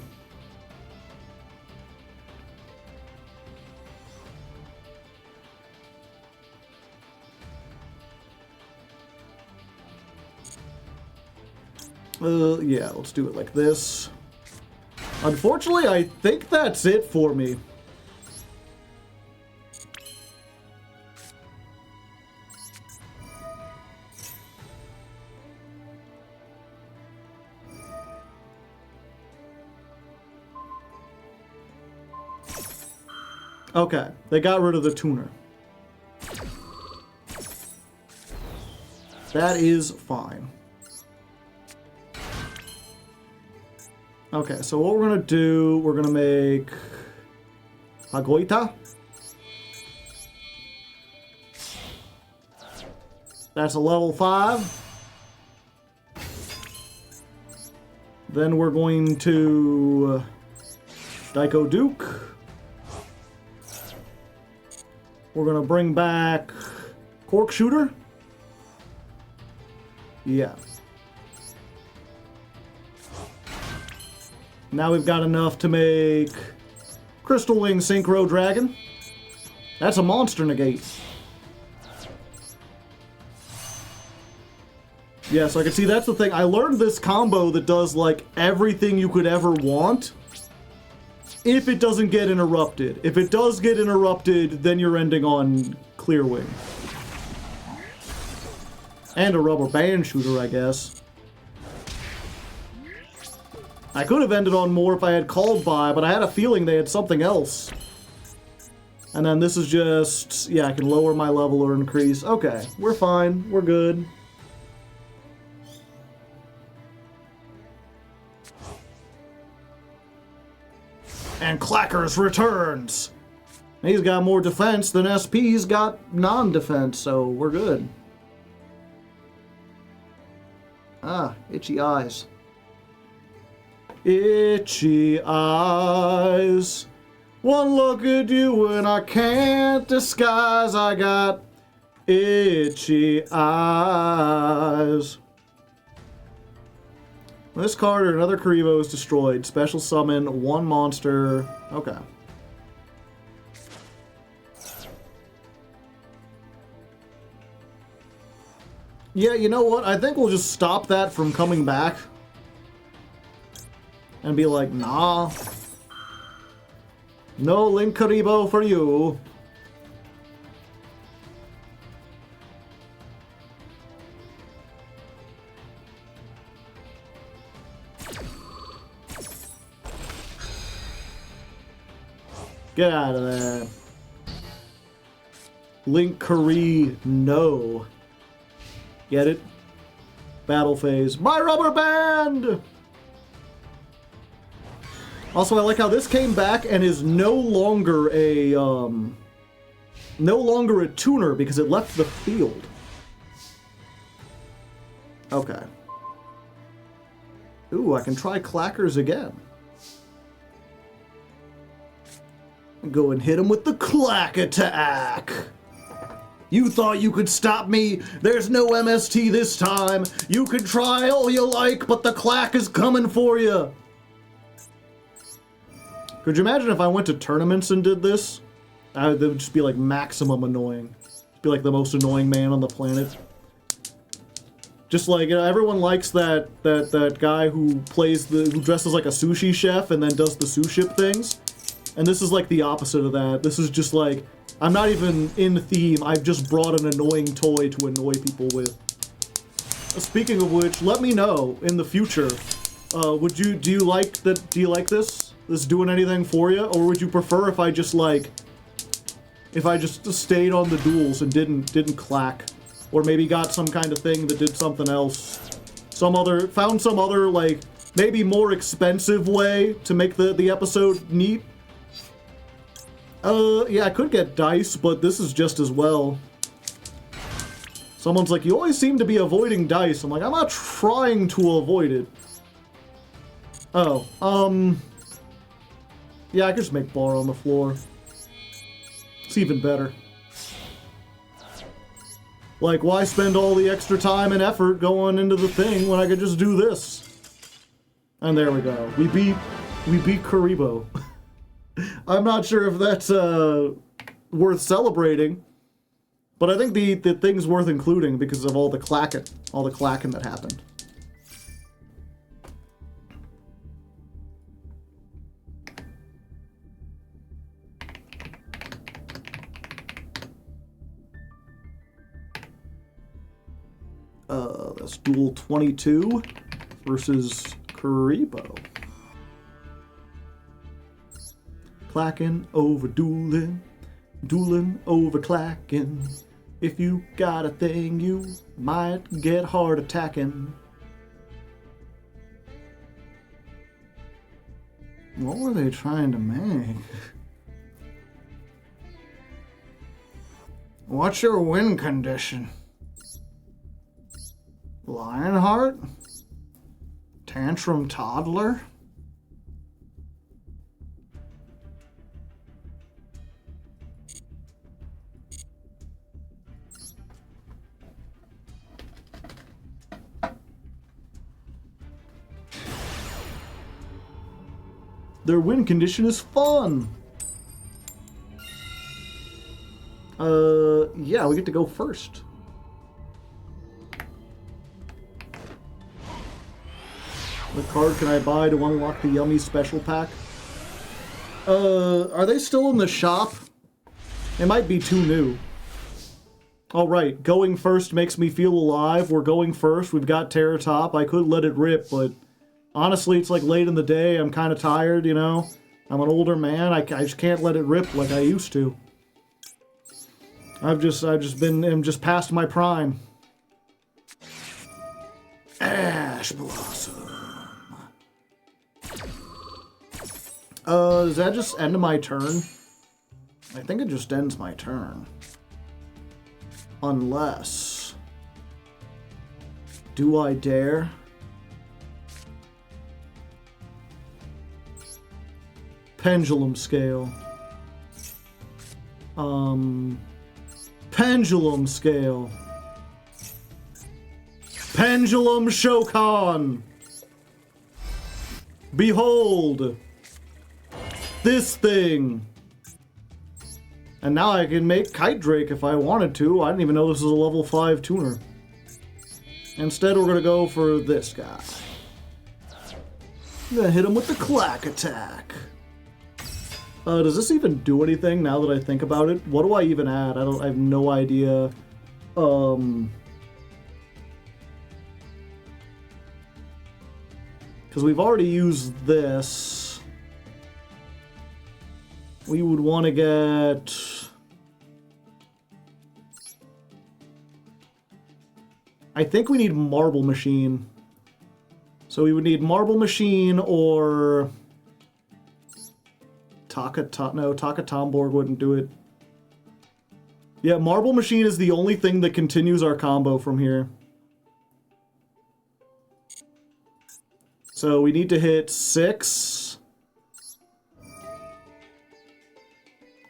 Yeah, let's do it like this. Unfortunately, I think that's it for me. Okay, they got rid of the tuner. That is fine. Okay, so what we're gonna do, we're gonna make Hagoita. That's a level 5. Then we're going to Daiko Duke. We're gonna bring back Cork Shooter. Yeah. Now we've got enough to make Crystal Wing Synchro Dragon. That's a monster negate. Yeah, so I can see that's the thing. I learned this combo that does like everything you could ever want if it doesn't get interrupted. If it does get interrupted, then you're ending on Clear Wing. And a rubber band shooter, I guess. I could have ended on more if I had called by, but I had a feeling they had something else. And then this is just, yeah, I can lower my level or increase. Okay, we're fine. We're good. And Clackers returns. He's got more defense than SP's got non-defense, so we're good. Ah, itchy eyes. Itchy eyes. One look at you and I can't disguise. I got itchy eyes. This card or another Karibo is destroyed. Special summon one monster. Okay. Yeah, you know what? I think we'll just stop that from coming back. And be like, nah. No Link Karibo for you. Get out of there. Link Kari, no. Get it? Battle phase. My rubber band! Also, I like how this came back and is no longer a tuner because it left the field. Okay. Ooh, I can try Clackers again. Go and hit him with the Clack attack. You thought you could stop me? There's no MST this time. You can try all you like, but the Clack is coming for you. Could you imagine if I went to tournaments and did this? That would just be like maximum annoying. Just be like the most annoying man on the planet. Just like, you know, everyone likes that guy who dresses like a sushi chef and then does the suship things. And this is like the opposite of that. This is just like, I'm not even in theme. I've just brought an annoying toy to annoy people with. Speaking of which, let me know in the future. Do you like this? This doing anything for you? Or would you prefer if I just stayed on the duels and didn't clack? Or maybe got some kind of thing that did something else? Found some other, like, maybe more expensive way to make the episode neat? Yeah, I could get dice, but this is just as well. Someone's like, you always seem to be avoiding dice. I'm like, I'm not trying to avoid it. Oh, yeah, I could just make bar on the floor. It's even better. Like, why spend all the extra time and effort going into the thing when I could just do this? And there we go. We beat Karibo. I'm not sure if that's worth celebrating, but I think the thing's worth including because of all the clacking that happened. That's duel 22 versus Karibo. clacking over dueling, dueling over clacking. If you got a thing, you might get hard attacking. What were they trying to make? What's your win condition? Lionheart? Tantrum toddler? Their win condition is fun. Yeah, we get to go first. What card can I buy to unlock the Yummy Special Pack? Are they still in the shop? It might be too new. Alright, going first makes me feel alive. We're going first. We've got Terror Top. I could let it rip, but honestly, it's like late in the day. I'm kind of tired, you know? I'm an older man. I just can't let it rip like I used to. I'm just past my prime. Ash Blossom. Does that just end my turn? I think it just ends my turn. Unless... Do I dare? Pendulum Scale. Pendulum Scale. Pendulum Shokan. Behold. This thing. And now I can make Kite Drake if I wanted to. I didn't even know this was a level 5 tuner. Instead, we're going to go for this guy. I'm going to hit him with the Clack Attack. Does this even do anything now that I think about it? What do I even add? I have no idea. Because we've already used this. We would want to get... I think we need Marble Machine. So we would need Marble Machine or... Taka Tomborg wouldn't do it. Yeah, Marble Machine is the only thing that continues our combo from here. So we need to hit 6.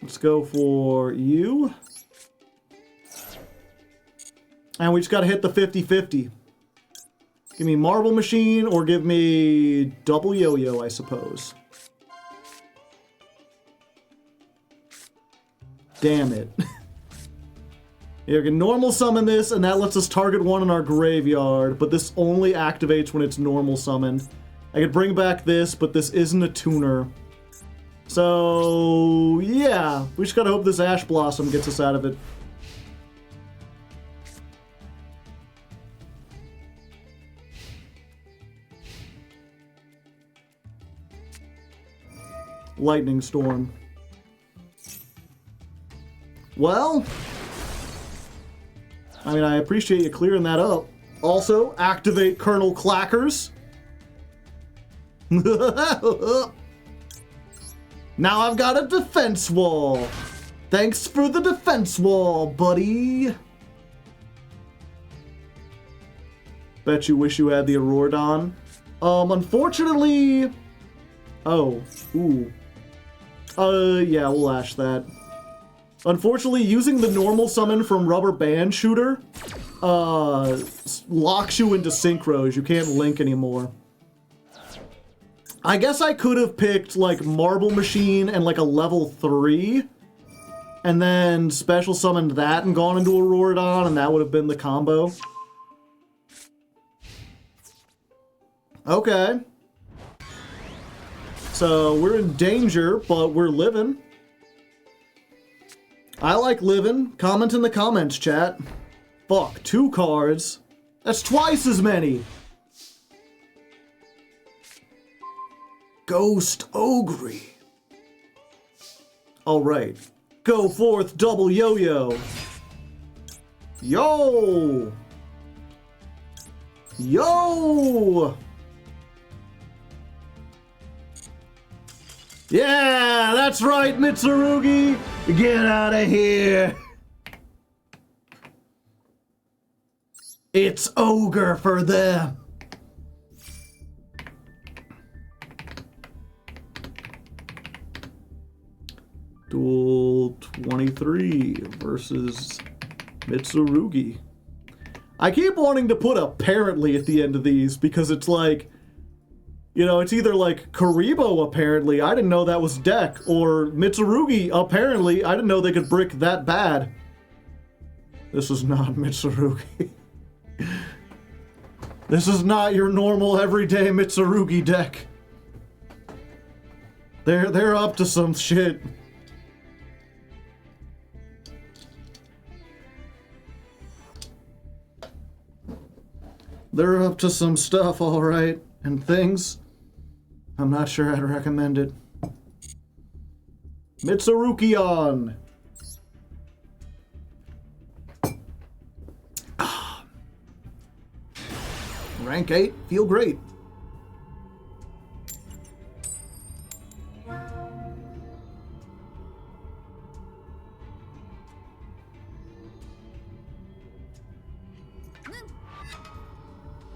Let's go for you. And we just gotta hit the 50-50. Give me Marble Machine or give me double yo-yo, I suppose. Damn it. Yeah, we can normal summon this, and that lets us target one in our graveyard, but this only activates when it's normal summoned. I could bring back this, but this isn't a tuner. So, yeah. We just gotta hope this Ash Blossom gets us out of it. Lightning Storm. Well, I mean, I appreciate you clearing that up. Also, activate Colonel Clackers. Now I've got a defense wall. Thanks for the defense wall, buddy. Bet you wish you had the Auroradon. Unfortunately... Oh, ooh. Yeah, we'll ash that. Unfortunately, using the normal summon from Rubber Band Shooter locks you into synchros. You can't link anymore. I guess I could have picked, like, Marble Machine and, like, a level 3, and then special summoned that and gone into Auroradon, and that would have been the combo. Okay. So, we're in danger, but we're living. I like living. Comment in the comments, chat. Fuck, 2 cards. That's twice as many. Ghost Ogre. Alright. Go forth, double yo-yo. Yo! Yo! Yeah, that's right, Mitsurugi! Get out of here! It's ogre for them! Duel 23 versus Mitsurugi. I keep wanting to put apparently at the end of these because it's like, you know, it's either like Karibo apparently, I didn't know that was deck, or Mitsurugi apparently, I didn't know they could brick that bad. This is not Mitsurugi. This is not your normal everyday Mitsurugi deck. They're up to some shit. They're up to some stuff, alright, and things. I'm not sure I'd recommend it. Mitsurugi on! Rank 8, feel great.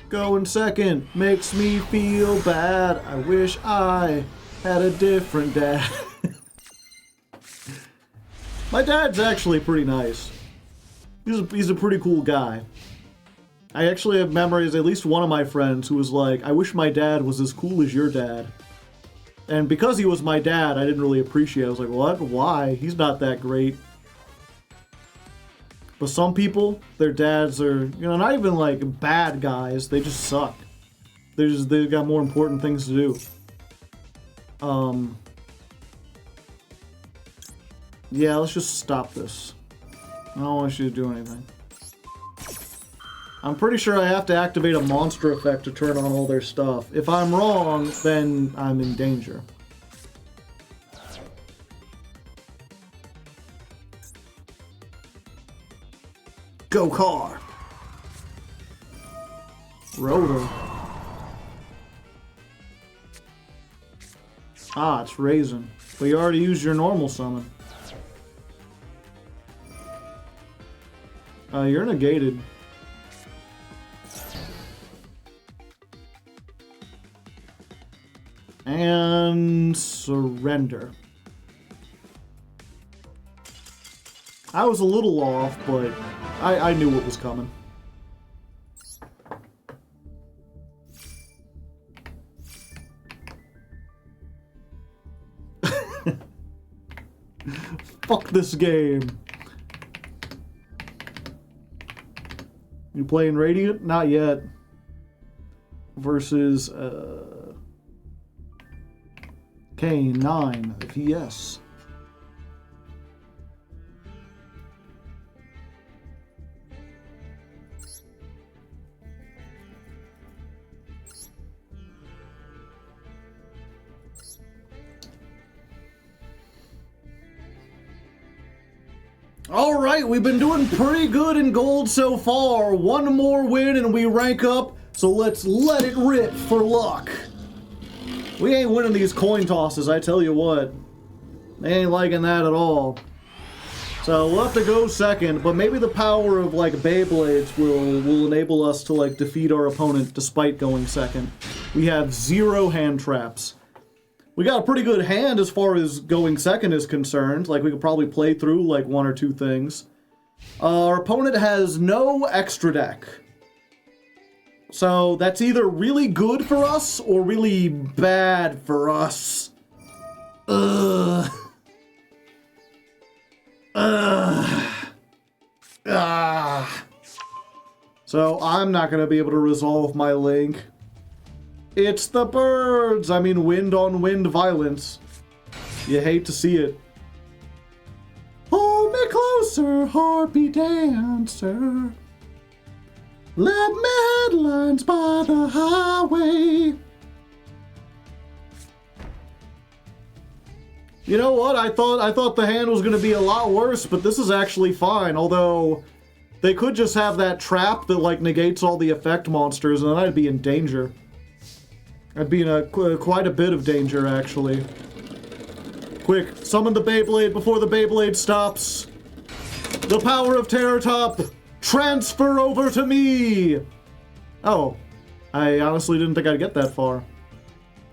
Going second makes me feel bad. I wish I had a different dad. My dad's actually pretty nice. He's a pretty cool guy. I actually have memories, at least one of my friends who was like, I wish my dad was as cool as your dad. And because he was my dad, I didn't really appreciate it. I was like, what? Why? He's not that great. But some people, their dads are, you know, not even like bad guys, they just suck. They've got more important things to do. Yeah, let's just stop this. I don't want you to do anything. I'm pretty sure I have to activate a monster effect to turn on all their stuff. If I'm wrong, then I'm in danger. Go car! Rotor. Ah, it's Raisin. But you already used your normal summon. You're negated. And surrender. I was a little off, but I knew what was coming. Fuck this game. You playing Radiant? Not yet. Versus, K9, if yes. Alright, we've been doing pretty good in gold so far. One more win and we rank up, so let's let it rip for luck. We ain't winning these coin tosses, I tell you what. They ain't liking that at all. So we'll have to go second, but maybe the power of like Beyblades will enable us to like defeat our opponent despite going second. We have 0 hand traps. We got a pretty good hand as far as going second is concerned. Like, we could probably play through, like, 1 or 2 things. Our opponent has no extra deck. So, that's either really good for us, or really bad for us. Ugh. Ugh. Ah. So, I'm not gonna be able to resolve my link. It's the birds! I mean, wind-on-wind violence. You hate to see it. Hold me closer, harpy dancer. Let me headlines by the highway. You know what? I thought the hand was gonna be a lot worse, but this is actually fine. Although they could just have that trap that like negates all the effect monsters, and then I'd be in danger. I'd be in quite a bit of danger, actually. Quick, summon the Beyblade before the Beyblade stops. The power of Terror Top, transfer over to me. Oh, I honestly didn't think I'd get that far.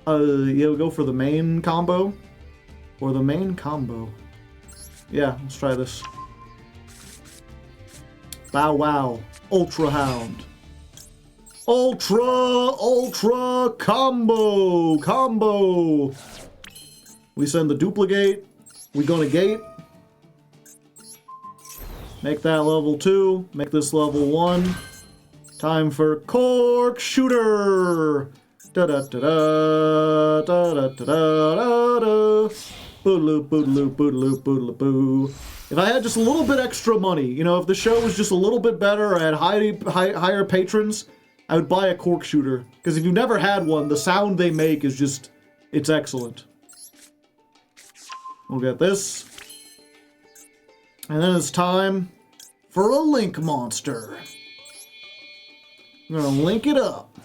You'll go for the main combo. Or the main combo. Yeah, let's try this. Bow wow. Ultra Hound. Ultra combo. We send the duplicate. We gonna gate. Make that level 2. Make this level 1. Time for Cork Shooter. Da da da da da da da da da. Boodaloop, boodaloop, boodaloop, boodaloop, boo. If I had just a little bit extra money, you know, if the show was just a little bit better or I had higher patrons, I would buy a cork shooter. Because if you've never had one, the sound they make is just, it's excellent. We'll get this. And then it's time for a link monster. I'm gonna link it up.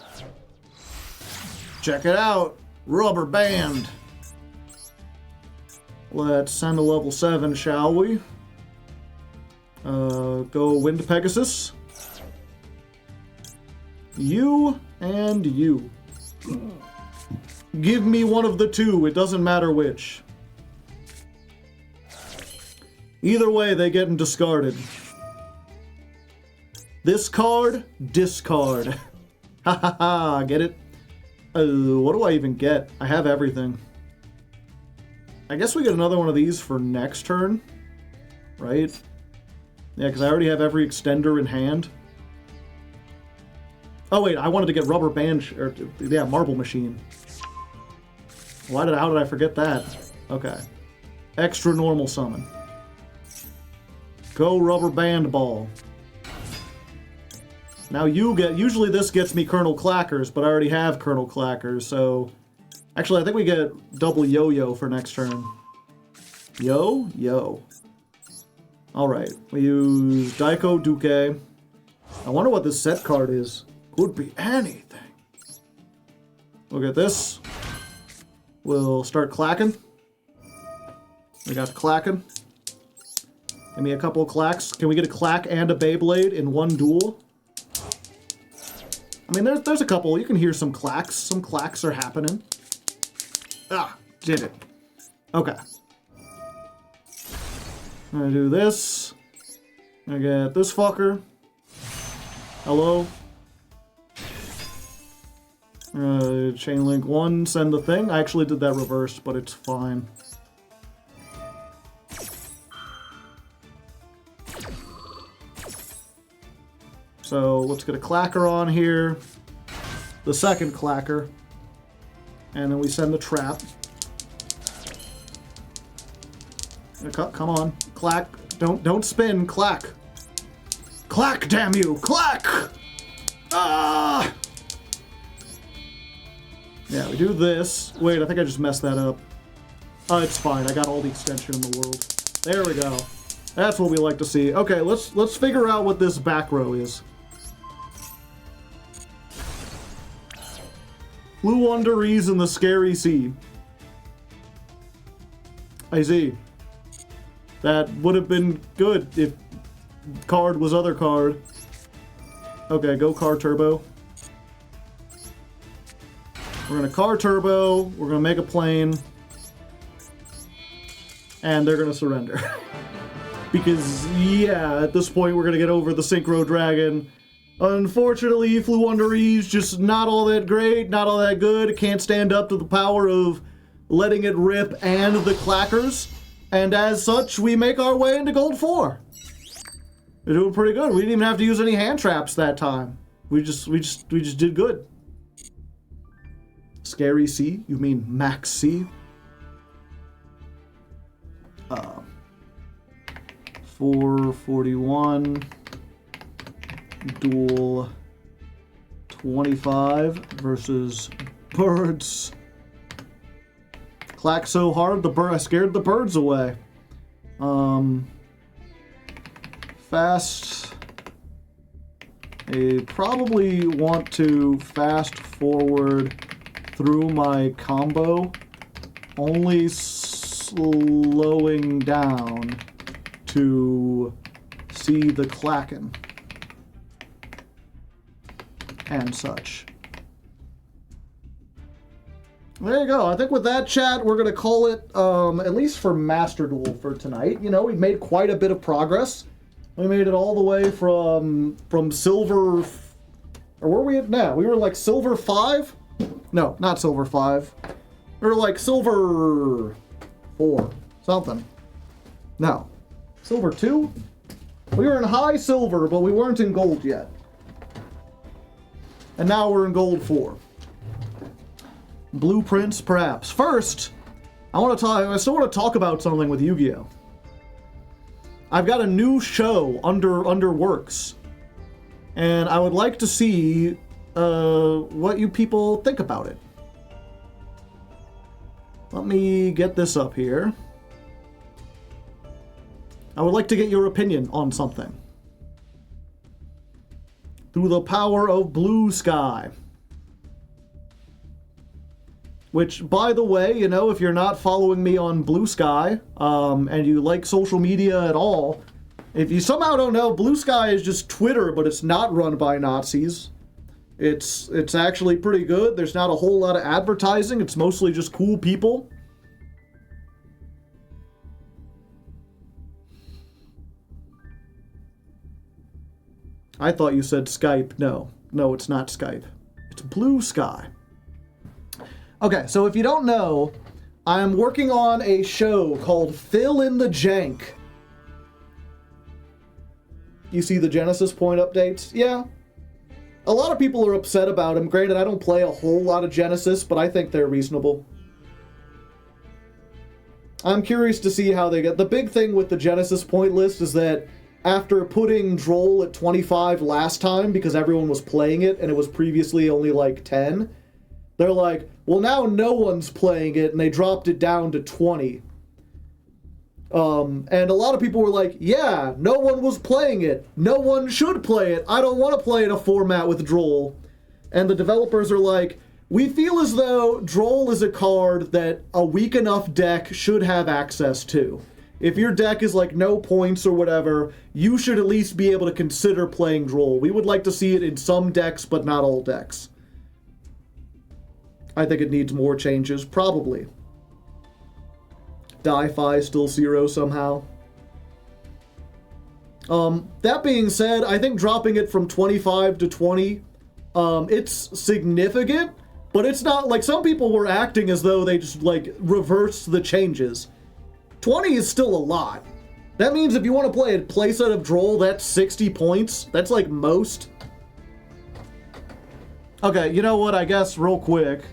Check it out. Rubber band. Let's send a level 7, shall we? Go Wind Pegasus. You and you. Give me one of the two. It doesn't matter which. Either way, they get discarded. This card, discard. Ha ha ha, get it? What do I even get? I have everything. I guess we get another one of these for next turn, right? Yeah, because I already have every extender in hand. Oh wait, I wanted to get rubber band, yeah, marble machine. How did I forget that? Okay. Extra normal summon. Go rubber band ball. Now you get, usually this gets me Colonel Clackers, but I already have Colonel Clackers, so... Actually, I think we get double yo-yo for next turn. Yo. Alright, we use Daiko Duke. I wonder what this set card is. Could be anything. We'll get this. We'll start clacking. We got clacking. Give me a couple of clacks. Can we get a clack and a Beyblade in one duel? I mean, there's a couple. You can hear some clacks. Some clacks are happening. Ah, did it. Okay. I'm gonna do this. I'm gonna get this fucker. Hello. Chain link 1, send the thing. I actually did that reversed, but it's fine. So let's get a clacker on here. The second clacker. And then we send the trap. Come on. Clack. Don't spin. Clack. Clack, damn you. Clack! Ah! Yeah, we do this. Wait, I think I just messed that up. Oh, it's fine. I got all the extension in the world. There we go. That's what we like to see. Okay, let's figure out what this back row is. Blue Wonderies in the Scary Sea. I see. That would have been good if card was other card. Okay, go car turbo. We're gonna car turbo, we're gonna make a plane, and they're gonna surrender. Because, yeah, at this point we're gonna get over the Synchro Dragon. Unfortunately, Flu Wondery's just not all that great, not all that good. It can't stand up to the power of letting it rip and the clackers. And as such, we make our way into Gold 4. We're doing pretty good. We didn't even have to use any hand traps that time. We just did good. Scary C? You mean Max C? 441. Duel 25 versus Birds. Clack so hard, I scared the birds away. Fast. I probably want to fast forward through my combo, only slowing down to see the clacking and such. There you go. I think with that, chat, we're going to call it, at least for Master Duel for tonight. You know, we've made quite a bit of progress. We made it all the way from Silver... Or where are we at now? We were like Silver 5? No, not Silver 5. We were like Silver 4. Something. No. Silver 2? We were in high silver, but we weren't in gold yet. And now we're in gold 4. Blueprints, perhaps. First, I still want to talk about something with Yu-Gi-Oh! I've got a new show under works, and I would like to see what you people think about it. Let me get this up here. I would like to get your opinion on something. Through the power of Blue Sky. Which, by the way, you know, if you're not following me on Blue Sky, and you like social media at all, if you somehow don't know, Blue Sky is just Twitter, but it's not run by Nazis. It's actually pretty good. There's not a whole lot of advertising. It's mostly just cool people. I thought you said Skype. No, it's not Skype. It's Blue Sky. Okay, so if you don't know, I'm working on a show called Fill in the Jank. You see the Genesis Point updates? Yeah. A lot of people are upset about them. Granted, I don't play a whole lot of Genesis, but I think they're reasonable. I'm curious to see how they get... The big thing with the Genesis Point list is that after putting Droll at 25 last time, because everyone was playing it, and it was previously only like 10... They're like, well, now no one's playing it, and they dropped it down to 20. And a lot of people were like, yeah, no one was playing it. No one should play it. I don't want to play in a format with Droll. And the developers are like, we feel as though Droll is a card that a weak enough deck should have access to. If your deck is like no points or whatever, you should at least be able to consider playing Droll. We would like to see it in some decks, but not all decks. I think it needs more changes, probably. Di-Fi still 0 somehow. That being said, I think dropping it from 25 to 20, it's significant, but it's not, like, some people were acting as though they just, like, reversed the changes. 20 is still a lot. That means if you want to play a playset of Droll, that's 60 points. That's, like, most. Okay, you know what, I guess, real quick...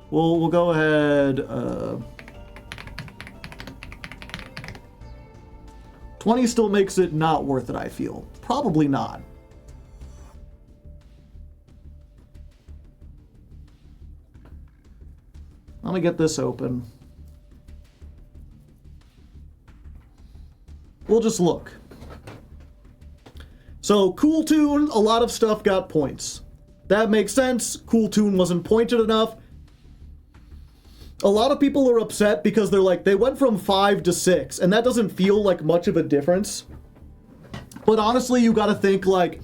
We'll go ahead, 20 still makes it not worth it, I feel. Probably not. Let me get this open. We'll just look. So, Cool Tune, a lot of stuff got points. That makes sense. Cool Tune wasn't pointed enough. A lot of people are upset because they're like, they went from 5 to 6, and that doesn't feel like much of a difference. But honestly, you gotta think, like,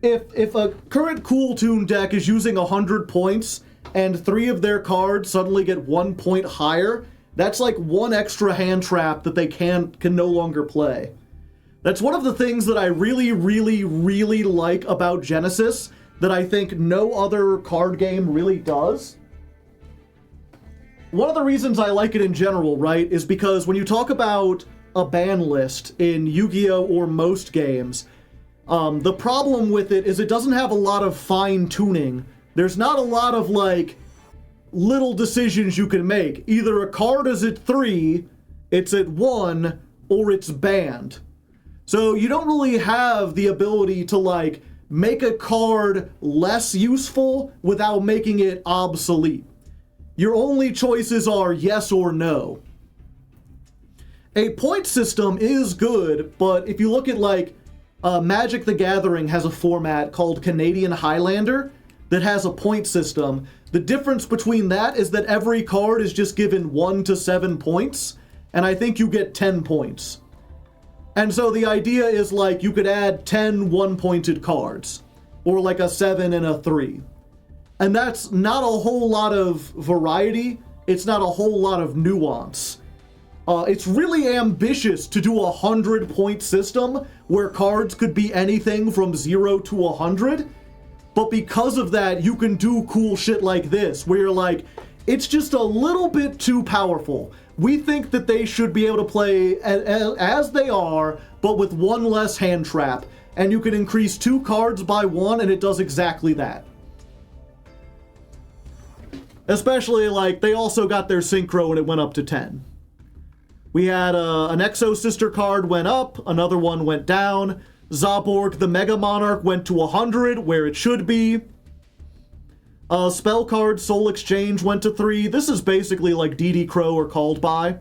if a current Cool Tune deck is using 100 points, and 3 of their cards suddenly get 1 point higher, that's like 1 extra hand trap that they can no longer play. That's one of the things that I really, really, really like about Genesis, that I think no other card game really does. One of the reasons I like it in general, right, is because when you talk about a ban list in Yu-Gi-Oh! Or most games, the problem with it is it doesn't have a lot of fine-tuning. There's not a lot of, like, little decisions you can make. Either a card is at 3, it's at 1, or it's banned. So you don't really have the ability to, like, make a card less useful without making it obsolete. Your only choices are yes or no. A point system is good, but if you look at like Magic the Gathering has a format called Canadian Highlander that has a point system. The difference between that is that every card is just given 1 to 7 points, and I think you get 10 points. And so the idea is like you could add 10 one-pointed cards, or like a 7 and a 3. And that's not a whole lot of variety, it's not a whole lot of nuance. It's really ambitious to do a 100-point system where cards could be anything from 0 to 100, but because of that, you can do cool shit like this, where you're like, it's just a little bit too powerful. We think that they should be able to play as they are, but with 1 less hand trap, and you can increase 2 cards by 1, and it does exactly that. Especially, like, they also got their synchro and it went up to 10. We had an Exo Sister card went up, another one went down. Zaborg the Mega Monarch went to 100, where it should be. Spell card Soul Exchange went to 3. This is basically like DD Crow or Called By.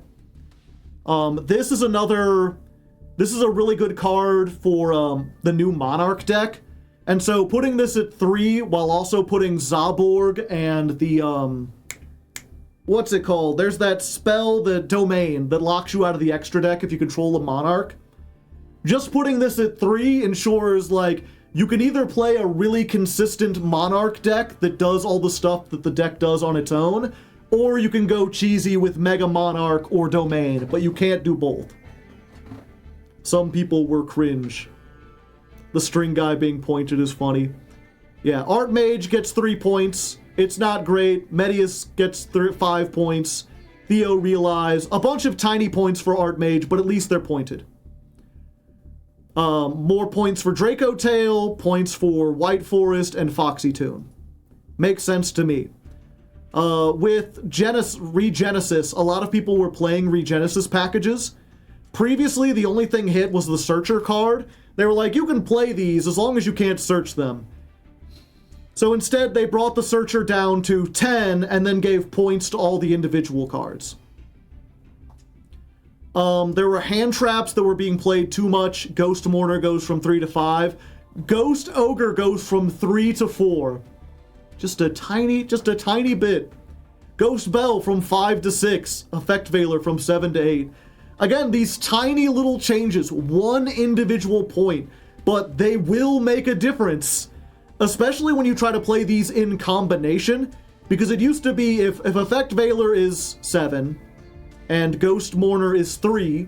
This is a really good card for the new Monarch deck. And so putting this at 3 while also putting Zaborg and the what's it called? There's that spell, the Domain, that locks you out of the extra deck if you control a Monarch. Just putting this at 3 ensures, like, you can either play a really consistent Monarch deck that does all the stuff that the deck does on its own, or you can go cheesy with Mega Monarch or Domain, but you can't do both. Some people were cringe. The string guy being pointed is funny. Yeah, Archmage gets 3 points. It's not great. Medius gets 5 points. Theo Realize. A bunch of tiny points for Archmage, but at least they're pointed. More points for Draco Tail, points for White Forest, and Foxy Tune. Makes sense to me. With Regenesis, a lot of people were playing Regenesis packages. Previously, the only thing hit was the Searcher card. They were like, you can play these as long as you can't search them. So instead, they brought the Searcher down to 10 and then gave points to all the individual cards. There were hand traps that were being played too much. Ghost Mourner goes from 3 to 5. Ghost Ogre goes from 3 to 4. Just a tiny bit. Ghost Bell from 5 to 6. Effect Veiler from 7 to 8. Again, these tiny little changes, 1 individual point, but they will make a difference. Especially when you try to play these in combination, because it used to be if Effect Veiler is 7, and Ghost Mourner is 3,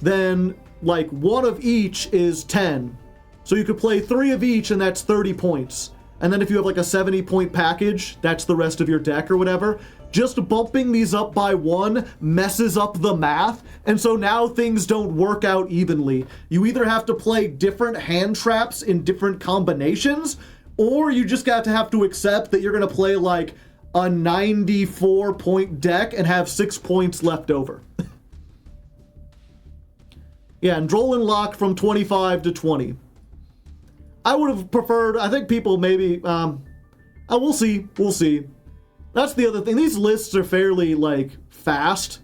then like 1 of each is 10. So you could play 3 of each and that's 30 points. And then if you have like a 70-point package, that's the rest of your deck or whatever. Just bumping these up by 1 messes up the math, and so now things don't work out evenly. You either have to play different hand traps in different combinations, or you just got to have to accept that you're going to play like a 94-point deck and have 6 points left over. Yeah, and Droll Lock from 25 to 20. I would have preferred, I think people maybe, we'll see. That's the other thing. These lists are fairly, like, fast.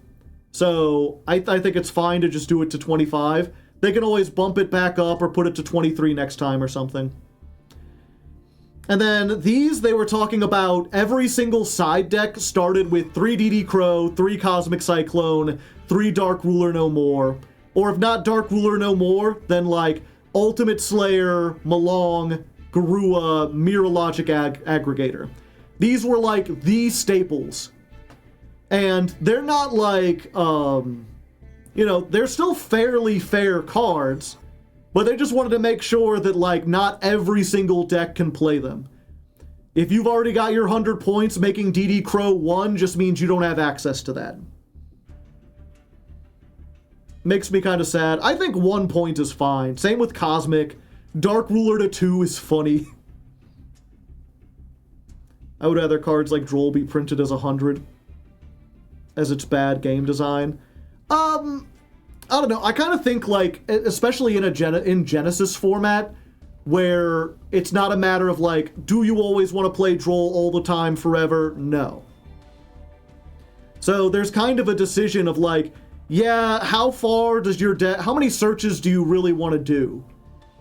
So I think it's fine to just do it to 25. They can always bump it back up or put it to 23 next time or something. And then these, they were talking about every single side deck started with 3 DD Crow, 3 Cosmic Cyclone, 3 Dark Ruler No More. Or if not Dark Ruler No More, then, like, Ultimate Slayer, Malong, Garua, Mirrorlogic Aggregator. These were like the staples. And they're not like, they're still fairly fair cards, but they just wanted to make sure that like not every single deck can play them. If you've already got your 100 points, making DD Crow 1 just means you don't have access to that. Makes me kind of sad. I think 1 point is fine. Same with Cosmic. Dark Ruler to 2 is funny. I would rather cards like Droll be printed as 100, as it's bad game design. I don't know. I kind of think like, especially in in Genesis format, where it's not a matter of like, do you always want to play Droll all the time forever? No. So there's kind of a decision of like, yeah, how far does your deck, how many searches do you really want to do?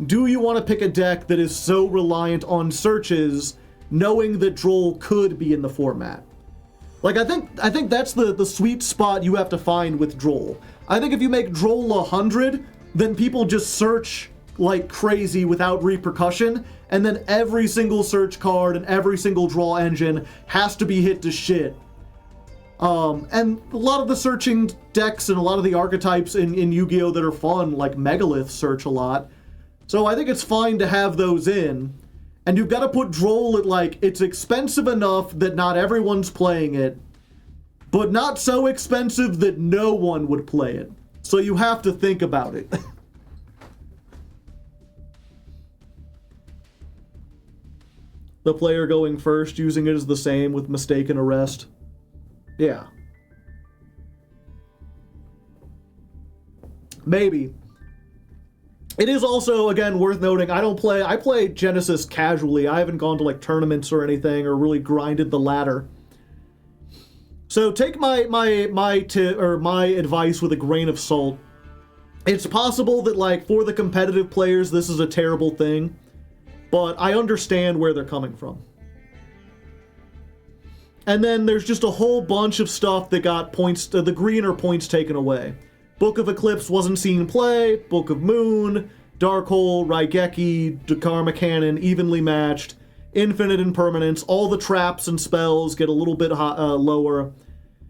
Do you want to pick a deck that is so reliant on searches, knowing that Droll could be in the format? Like, I think that's the sweet spot you have to find with Droll. I think if you make Droll 100, then people just search like crazy without repercussion, and then every single search card and every single draw engine has to be hit to shit. And a lot of the searching decks and a lot of the archetypes in Yu-Gi-Oh! That are fun, like Megalith, search a lot. So I think it's fine to have those in. And you've got to put Droll at, like, it's expensive enough that not everyone's playing it, but not so expensive that no one would play it. So you have to think about it. The player going first, using it as the same with mistaken arrest. Yeah. Maybe. It is also, again, worth noting, I play Genesis casually. I haven't gone to, like, tournaments or anything, or really grinded the ladder. So take my advice with a grain of salt. It's possible that, like, for the competitive players, this is a terrible thing, but I understand where they're coming from. And then there's just a whole bunch of stuff that got points, the greener points taken away. Book of Eclipse wasn't seen play, Book of Moon, Dark Hole, Raigeki, Karma Cannon, evenly matched, Infinite Impermanence, all the traps and spells get a little bit lower,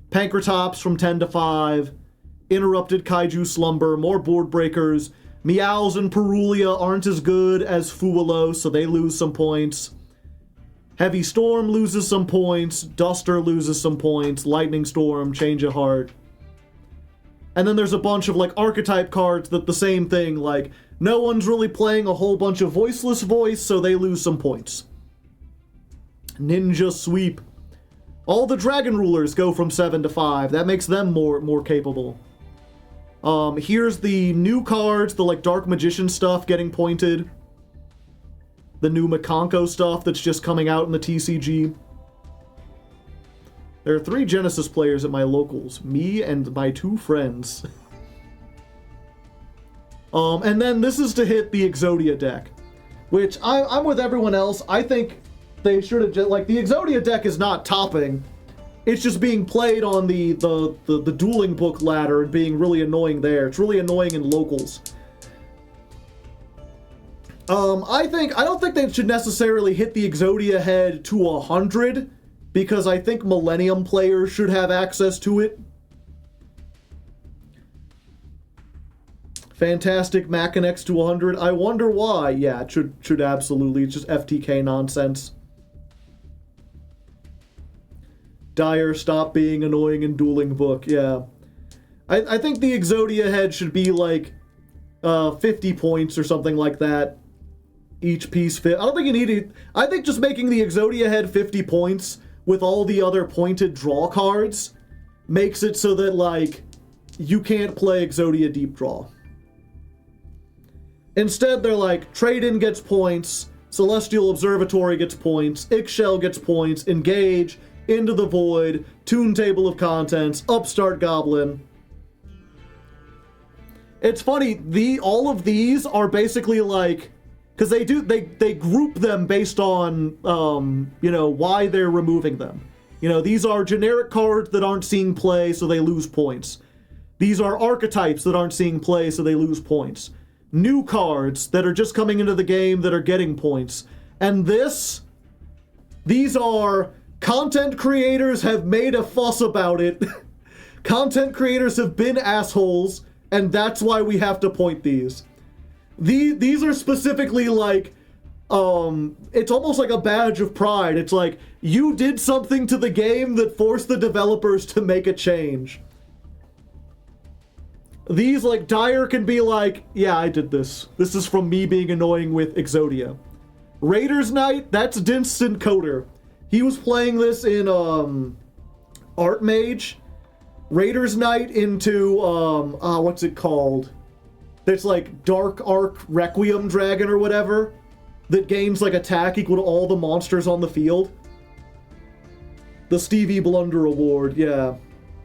Pankratops from 10 to 5, Interrupted Kaiju Slumber, more board breakers, Meows and Perulia aren't as good as Fuwalo, so they lose some points. Heavy Storm loses some points, Duster loses some points, Lightning Storm, Change of Heart. And then there's a bunch of, like, archetype cards that the same thing, like, no one's really playing a whole bunch of Voiceless Voice, so they lose some points. Ninja Sweep. All the Dragon Rulers go from 7 to 5. That makes them more capable. Here's the new cards, the, like, Dark Magician stuff getting pointed. The new Makonko stuff that's just coming out in the TCG. There are 3 Genesis players at my locals. Me and my 2 friends. And then this is to hit the Exodia deck. Which, I'm with everyone else. I think they should have just... Like, the Exodia deck is not topping. It's just being played on the dueling book ladder and being really annoying there. It's really annoying in locals. I don't think they should necessarily hit the Exodia head to 100, because I think Millennium players should have access to it. Fantastic Machinex to 100. I wonder why. Yeah, it should absolutely. It's just FTK nonsense. Dire, stop being annoying in dueling book. Yeah. I think the Exodia head should be like 50 points or something like that. Each piece fit. I don't think you need it. I think just making the Exodia head 50 points with all the other pointed draw cards makes it so that, like, you can't play Exodia Deep Draw. Instead, they're like, Trade-In gets points, Celestial Observatory gets points, Ixchel gets points, Engage, Into the Void, Toon Table of Contents, Upstart Goblin. It's funny, all of these are basically like... Because they group them based on, you know, why they're removing them. You know, these are generic cards that aren't seeing play, so they lose points. These are archetypes that aren't seeing play, so they lose points. New cards that are just coming into the game that are getting points. And these are content creators have made a fuss about it. Content creators have been assholes, and that's why we have to point these. These are specifically like, it's almost like a badge of pride. It's like, you did something to the game that forced the developers to make a change. These, like, Dire can be like, yeah, I did this. This is from me being annoying with Exodia. Raiders Knight, that's Dinston Coder. He was playing this in, Art Mage. Raiders Knight into, what's it called? It's like Dark Arc Requiem Dragon or whatever that gains like attack equal to all the monsters on the field. The Stevie Blunder Award, yeah.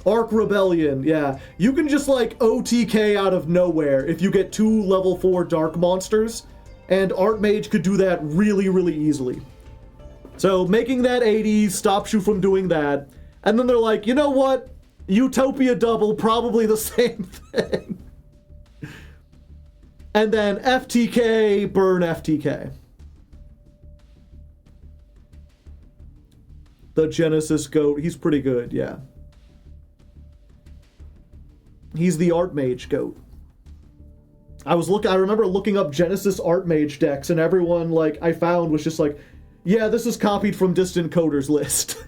Arc Rebellion, yeah. You can just, like, OTK out of nowhere if you get 2 level 4 Dark Monsters, and Archmage could do that really, really easily. So making that 80 stops you from doing that. And then they're like, you know what? Utopia double, probably the same thing. And then FTK, burn FTK. The Genesis Goat, he's pretty good, yeah. He's the Archmage Goat. I remember looking up Genesis Archmage decks, and everyone, like, I found was just like, yeah, this is copied from Distant Coder's list.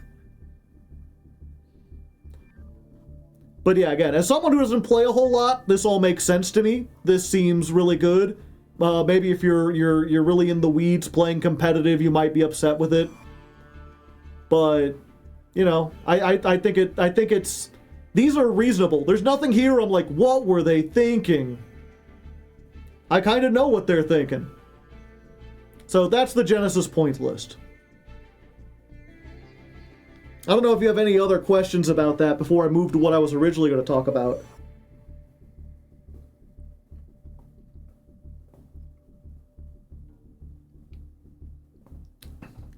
But yeah, again, as someone who doesn't play a whole lot, this all makes sense to me. This seems really good. Maybe if you're really in the weeds playing competitive, you might be upset with it. But, you know, I think it's these are reasonable. There's nothing here I'm like, what were they thinking? I kind of know what they're thinking. So that's the Genesis points list. I don't know if you have any other questions about that before I move to what I was originally going to talk about.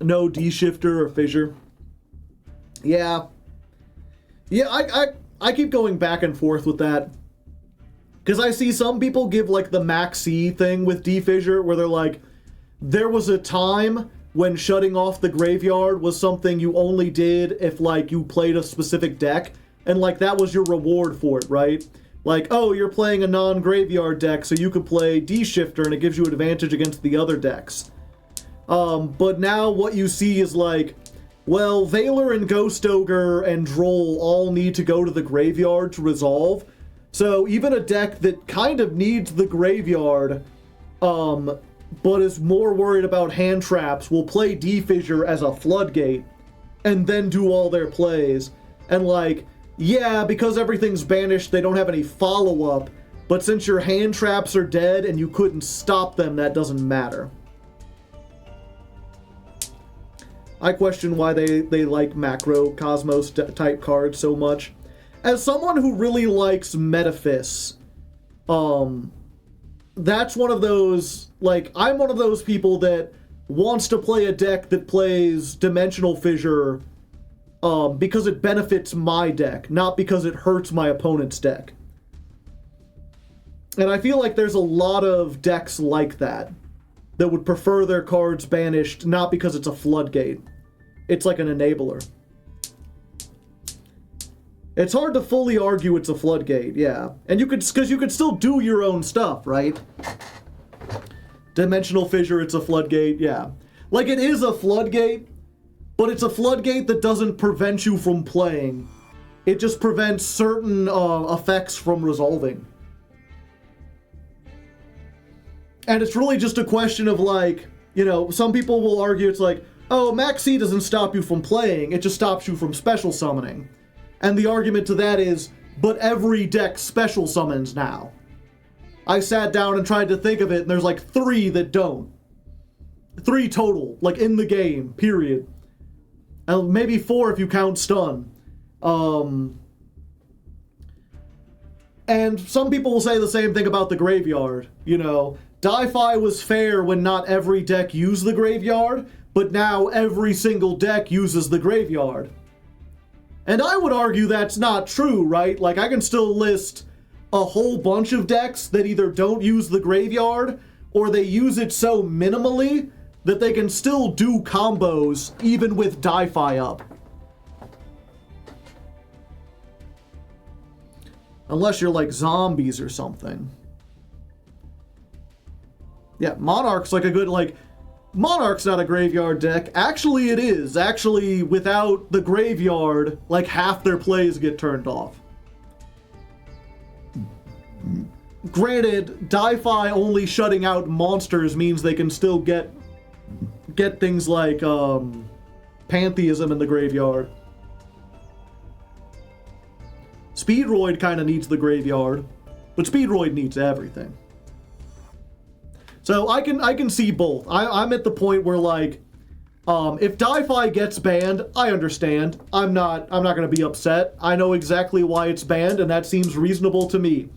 No D-shifter or fissure. Yeah. Yeah, I keep going back and forth with that. Because I see some people give, like, the Max C thing with D-fissure, where they're like, there was a time when shutting off the graveyard was something you only did if, like, you played a specific deck, and, like, that was your reward for it, right? Like, oh, you're playing a non-graveyard deck, so you could play D-shifter, and it gives you an advantage against the other decks. But now what you see is, like, well, Valor and Ghost Ogre and Droll all need to go to the graveyard to resolve, so even a deck that kind of needs the graveyard, but is more worried about hand traps will play D-Fissure as a floodgate and then do all their plays. And, like, yeah, because everything's banished, they don't have any follow-up, but since your hand traps are dead and you couldn't stop them, that doesn't matter. I question why they like macro Cosmos type cards so much. As someone who really likes Metaphys, that's one of those, like, I'm one of those people that wants to play a deck that plays Dimensional Fissure because it benefits my deck, not because it hurts my opponent's deck. And I feel like there's a lot of decks like that would prefer their cards banished, not because it's a floodgate. It's like an enabler. It's hard to fully argue it's a floodgate, yeah. And because you could still do your own stuff, right? Dimensional Fissure, it's a floodgate, yeah. Like, it is a floodgate, but it's a floodgate that doesn't prevent you from playing. It just prevents certain effects from resolving. And it's really just a question of, like, you know, some people will argue it's like, oh, Max C doesn't stop you from playing, it just stops you from special summoning. And the argument to that is, but every deck special summons now. I sat down and tried to think of it, and there's like 3 that don't. 3 total, like in the game, period. And maybe 4 if you count stun. And some people will say the same thing about the graveyard. You know, Di-Fi was fair when not every deck used the graveyard, but now every single deck uses the graveyard. And I would argue that's not true, right? Like, I can still list a whole bunch of decks that either don't use the graveyard, or they use it so minimally that they can still do combos even with Di-Fi up. Unless you're like zombies or something. Yeah, Monarch's like a good, like, Monarch's not a graveyard deck. Actually, it is. Actually, without the graveyard, like, half their plays get turned off. Granted, Di-Fi only shutting out monsters means they can still get things like Pantheism in the graveyard. Speedroid kind of needs the graveyard, but Speedroid needs everything. So I can see both. I'm at the point where, like, If Di-Fi gets banned, I understand. I'm not going to be upset. I know exactly why it's banned, and that seems reasonable to me.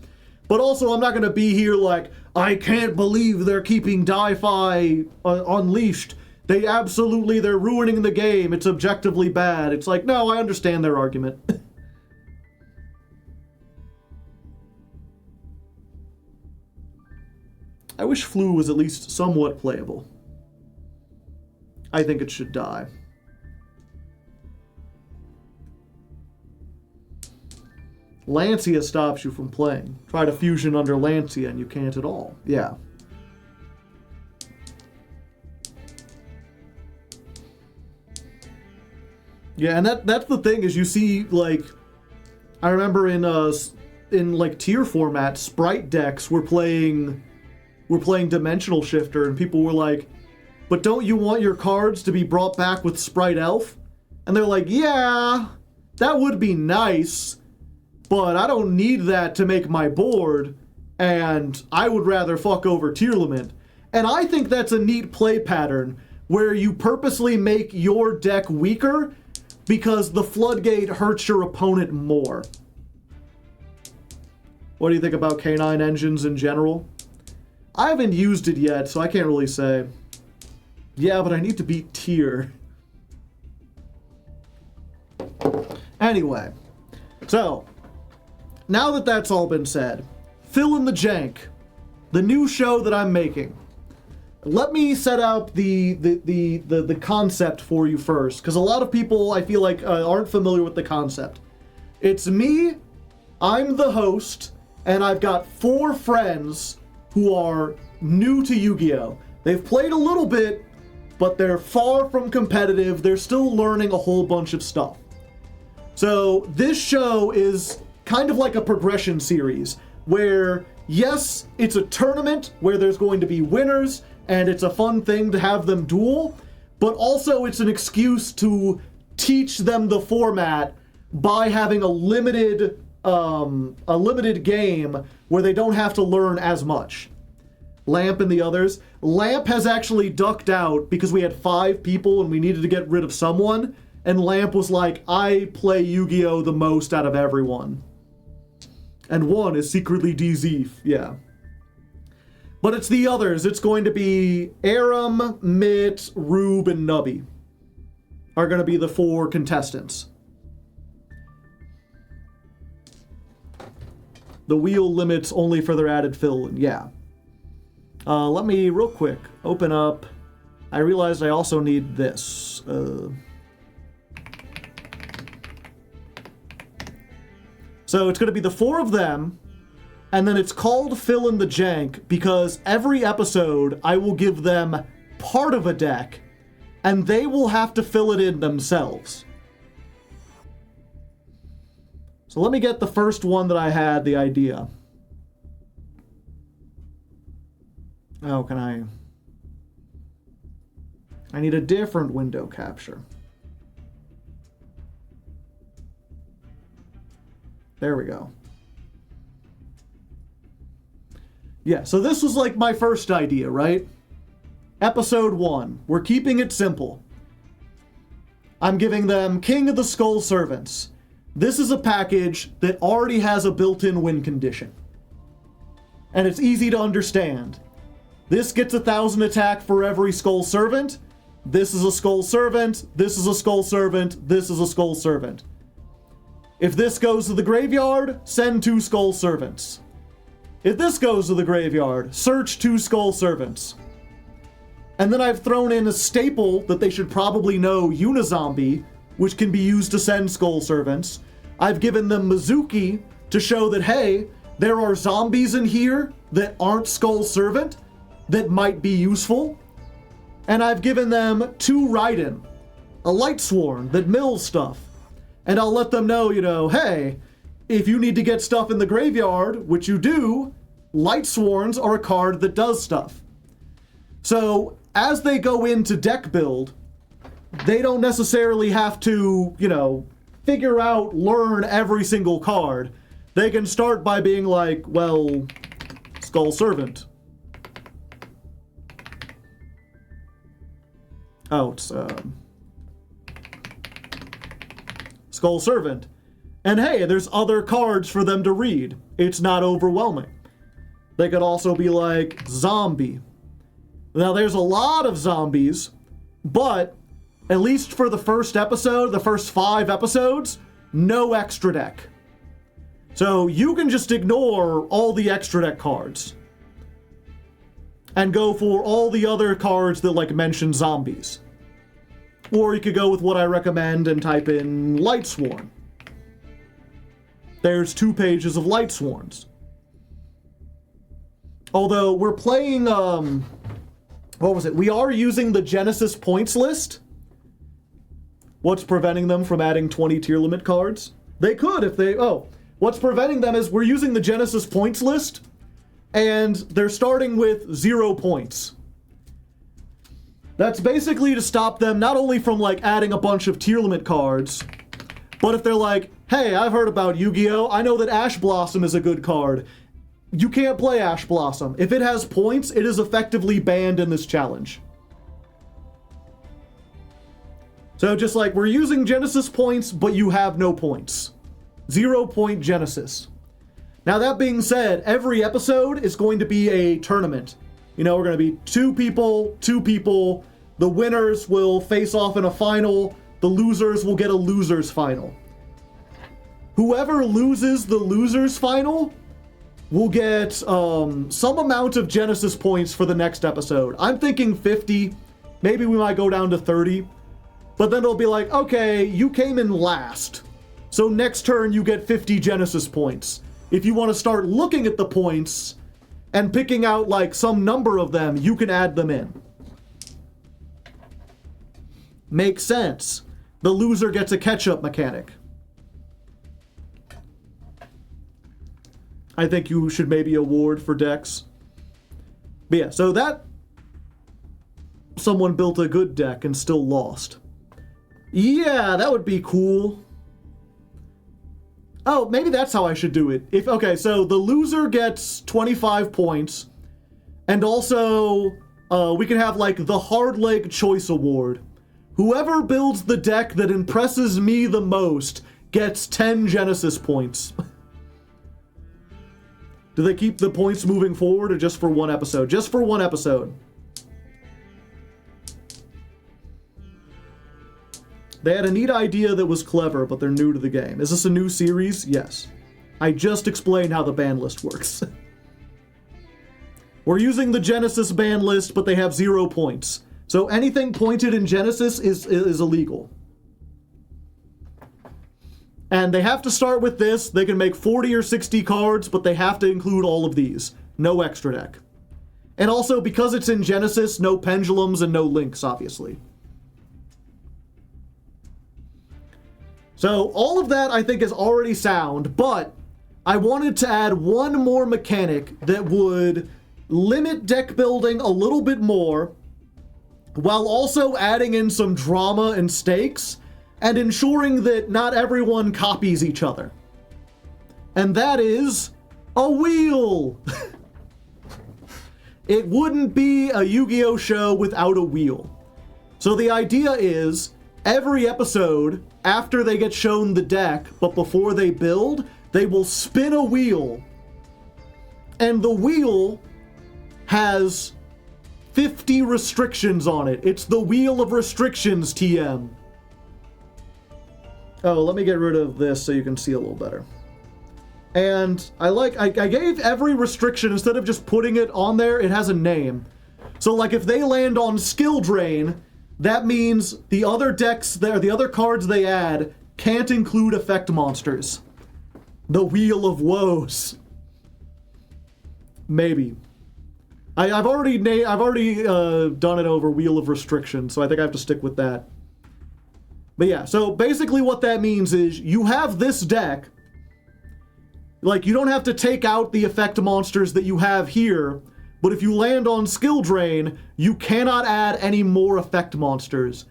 But also, I'm not going to be here like, I can't believe they're keeping Di-Fi unleashed. They're ruining the game. It's objectively bad. It's like, no, I understand their argument. I wish Flu was at least somewhat playable. I think it should die. Lancia stops you from playing. Try to fusion under Lancia and you can't at all. Yeah. Yeah, and that's the thing is you see, like, I remember in like tier format, Sprite decks were playing Dimensional Shifter, and people were like, but don't you want your cards to be brought back with Sprite Elf? And they're like, yeah, that would be nice, but I don't need that to make my board, and I would rather fuck over Tearlament. And I think that's a neat play pattern, where you purposely make your deck weaker because the Floodgate hurts your opponent more. What do you think about K9 engines in general? I haven't used it yet, so I can't really say. Yeah, but I need to beat tier. Anyway, so now that that's all been said, Fill in the Jank, the new show that I'm making. Let me set out the concept for you first, because a lot of people, I feel like, aren't familiar with the concept. It's me, I'm the host, and I've got 4 friends who are new to Yu-Gi-Oh! They've played a little bit, but they're far from competitive. They're still learning a whole bunch of stuff. So this show is kind of like a progression series, where, yes, it's a tournament where there's going to be winners, and it's a fun thing to have them duel, but also it's an excuse to teach them the format by having a limited game where they don't have to learn as much. Lamp and the others. Lamp has actually ducked out because we had 5 people and we needed to get rid of someone, and Lamp was like, I play Yu-Gi-Oh! The most out of everyone. And one is secretly DZ, yeah. But it's the others. It's going to be Aram, Mitt, Rube, and Nubby are going to be the 4 contestants. The wheel limits only for their added fill, and yeah. Let me, real quick, open up. I realized I also need this. So it's going to be the 4 of them, and then it's called Fill in the Jank because every episode I will give them part of a deck, and they will have to fill it in themselves. So let me get the first one that I had the idea. Oh, can I need a different window capture. There we go. Yeah, so this was like my first idea, right? Episode 1. We're keeping it simple. I'm giving them King of the Skull Servants. This is a package that already has a built-in win condition. And it's easy to understand. This gets 1,000 attack for every Skull Servant. This is a Skull Servant. This is a Skull Servant. This is a Skull Servant. If this goes to the graveyard, send 2 Skull Servants. If this goes to the graveyard, search 2 Skull Servants. And then I've thrown in a staple that they should probably know, Unizombie, which can be used to send Skull Servants. I've given them Mizuki to show that, hey, there are zombies in here that aren't Skull Servant that might be useful. And I've given them 2 Raiden, a Light Sworn that mills stuff. And I'll let them know, you know, hey, if you need to get stuff in the graveyard, which you do, Light Sworns are a card that does stuff. So, as they go into deck build, they don't necessarily have to, you know, figure out, learn every single card. They can start by being like, well, Skull Servant. Oh, it's Skull Servant. And hey, there's other cards for them to read. It's not overwhelming. They could also be like zombie. Now there's a lot of zombies, but at least for the first episode, the first 5 episodes, no extra deck. So you can just ignore all the extra deck cards and go for all the other cards that like mention zombies. Or you could go with what I recommend and type in Lightsworn. There's 2 pages of Lightsworns. Although we're playing, what was it? We are using the Genesis points list. What's preventing them from adding 20 tier limit cards? They could if they, what's preventing them is we're using the Genesis points list, and they're starting with 0 points. That's basically to stop them not only from like adding a bunch of tier limit cards, but if they're like, hey, I've heard about Yu-Gi-Oh! I know that Ash Blossom is a good card. You can't play Ash Blossom. If it has points, it is effectively banned in this challenge. So just like, we're using Genesis points, but you have no points. 0 point Genesis. Now that being said, every episode is going to be a tournament. You know, we're going to be 2 people, 2 people. The winners will face off in a final. The losers will get a losers final. Whoever loses the losers final will get some amount of Genesis points for the next episode. I'm thinking 50. Maybe we might go down to 30. But then it'll be like, okay, you came in last. So next turn you get 50 Genesis points. If you want to start looking at the points and picking out like some number of them, you can add them in. Makes sense. The loser gets a catch-up mechanic. I think you should maybe award for decks. But yeah, so that... Someone built a good deck and still lost. Yeah, that would be cool. Oh, maybe that's how I should do it. Okay, so the loser gets 25 points. And also, we can have like the Hardleg Choice Award. Whoever builds the deck that impresses me the most gets 10 Genesis points. Do they keep the points moving forward or just for one episode? Just for one episode. They had a neat idea that was clever, but they're new to the game. Is this a new series? Yes. I just explained how the ban list works. We're using the Genesis ban list, but they have 0 points. So anything pointed in Genesis is illegal. And they have to start with this. They can make 40 or 60 cards, but they have to include all of these. No extra deck. And also, because it's in Genesis, no pendulums and no links, obviously. So all of that I think is already sound, but I wanted to add one more mechanic that would limit deck building a little bit more, while also adding in some drama and stakes, and ensuring that not everyone copies each other. And that is a wheel! It wouldn't be a Yu-Gi-Oh! Show without a wheel. So the idea is, every episode, after they get shown the deck, but before they build, they will spin a wheel. And the wheel has 50 restrictions on it. It's the Wheel of Restrictions, TM. Oh, let me get rid of this so you can see a little better. And I gave every restriction, instead of just putting it on there, it has a name. So like if they land on Skill Drain, that means the other decks there, the other cards they add, can't include effect monsters. The Wheel of Woes. Maybe. I've already done it over Wheel of Restriction, so I think I have to stick with that. But yeah, so basically what that means is you have this deck. Like, you don't have to take out the effect monsters that you have here, but if you land on Skill Drain, you cannot add any more effect monsters.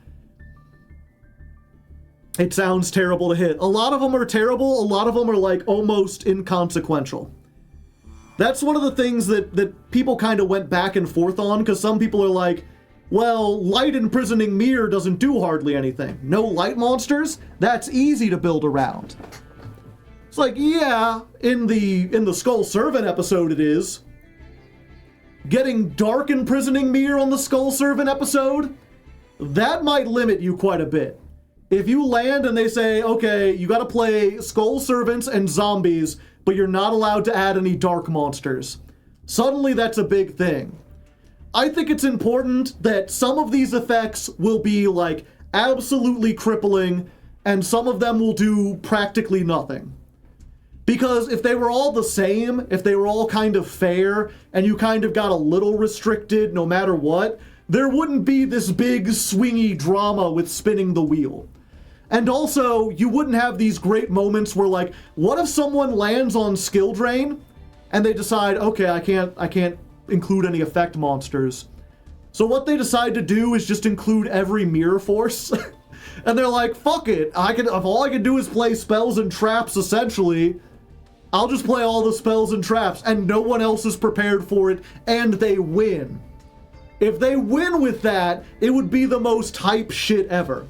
It sounds terrible to hit. A lot of them are terrible, a lot of them are like almost inconsequential. That's one of the things that people kind of went back and forth on, because some people are like, Well, light imprisoning mirror doesn't do hardly anything. No light monsters? That's easy to build around. It's like, yeah, in the Skull Servant episode it is. Getting dark imprisoning mirror on the Skull Servant episode, that might limit you quite a bit. If you land and they say, okay, you gotta play Skull Servants and zombies, but you're not allowed to add any dark monsters. Suddenly that's a big thing. I think it's important that some of these effects will be like absolutely crippling and some of them will do practically nothing. Because if they were all the same, if they were all kind of fair and you kind of got a little restricted no matter what, there wouldn't be this big swingy drama with spinning the wheel. And also, you wouldn't have these great moments where like, what if someone lands on skill drain and they decide, okay, I can't include any effect monsters. So what they decide to do is just include every mirror force. And they're like, fuck it, if all I can do is play spells and traps essentially, I'll just play all the spells and traps and no one else is prepared for it and they win. If they win with that, it would be the most hype shit ever.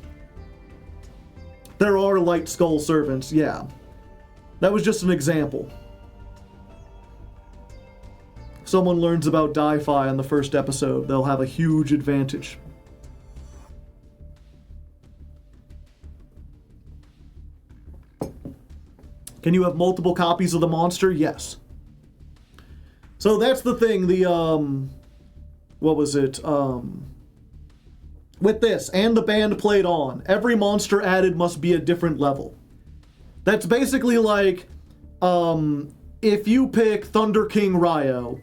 There are light skull servants, yeah. That was just an example. If someone learns about Di-Fi in the first episode, they'll have a huge advantage. Can you have multiple copies of the monster? Yes. So that's the thing, what was it? With this, and the band played on, every monster added must be a different level. That's basically like, if you pick Thunder King Ryo,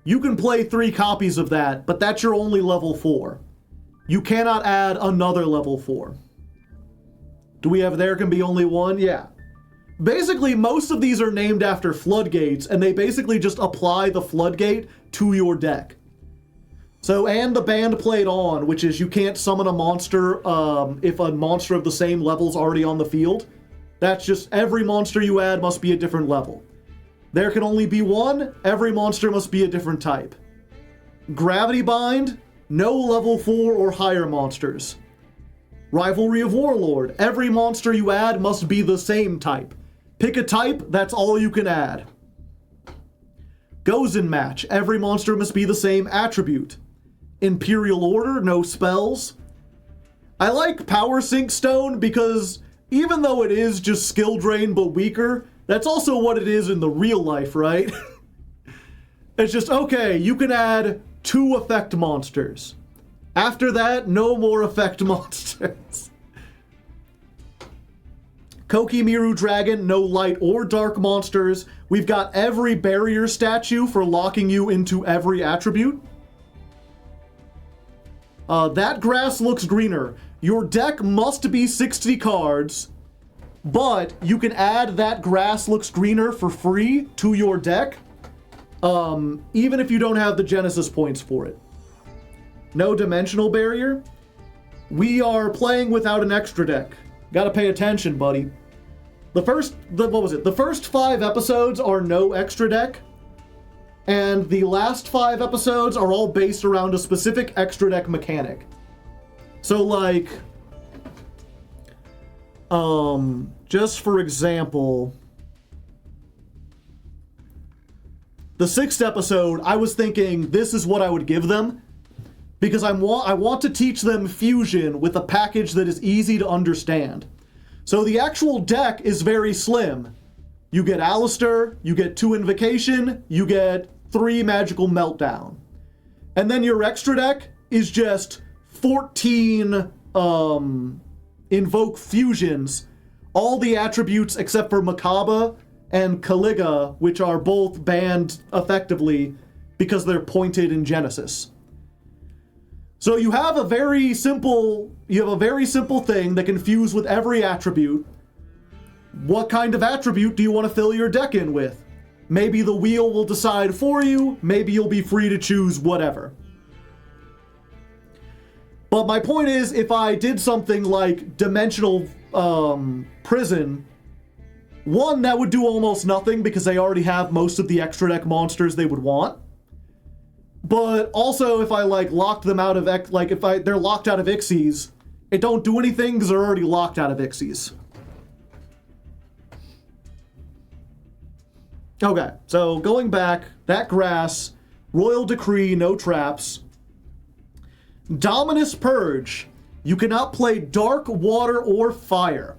you can play 3 copies of that, but that's your only level 4. You cannot add another level 4. Do we have there can be only one? Yeah. Basically, most of these are named after floodgates, and they basically just apply the floodgate to your deck. So, and the band played on, which is you can't summon a monster if a monster of the same level is already on the field. That's just every monster you add must be a different level. There can only be one, every monster must be a different type. Gravity Bind, no level 4 or higher monsters. Rivalry of Warlord, every monster you add must be the same type. Pick a type, that's all you can add. Gozen Match, every monster must be the same attribute. Imperial Order, no spells. I like Power Sink Stone because even though it is just skill drain but weaker, that's also what it is in the real life, right? It's just, okay, you can add 2 effect monsters. After that, no more effect monsters. Kokimiru Dragon, no light or dark monsters. We've got every barrier statue for locking you into every attribute. That grass looks greener. Your deck must be 60 cards, but you can add that grass looks greener for free to your deck, even if you don't have the Genesis points for it. No dimensional barrier. We are playing without an extra deck. Gotta pay attention, buddy. The first 5 episodes are no extra deck, and the last 5 episodes are all based around a specific extra deck mechanic. So like, just for example, the 6th episode, I was thinking this is what I would give them, because I want to teach them fusion with a package that is easy to understand. So the actual deck is very slim. You get Alistair, you get 2 Invocation, you get 3 Magical Meltdown. And then your extra deck is just 14 Invoke Fusions, all the attributes except for Makaba and Caliga, which are both banned effectively because they're pointed in Genesis. So you have a very simple thing that can fuse with every attribute. What kind of attribute do you want to fill your deck in with? Maybe the wheel will decide for you, maybe you'll be free to choose whatever. But my point is, if I did something like Dimensional Prison, one, that would do almost nothing because they already have most of the extra deck monsters they would want. But also, if I like locked them out of they're locked out of Ixies, it don't do anything because they're already locked out of Ixies. Okay, so going back, that grass, Royal Decree, no traps. Dominus Purge. You cannot play dark, water, or fire.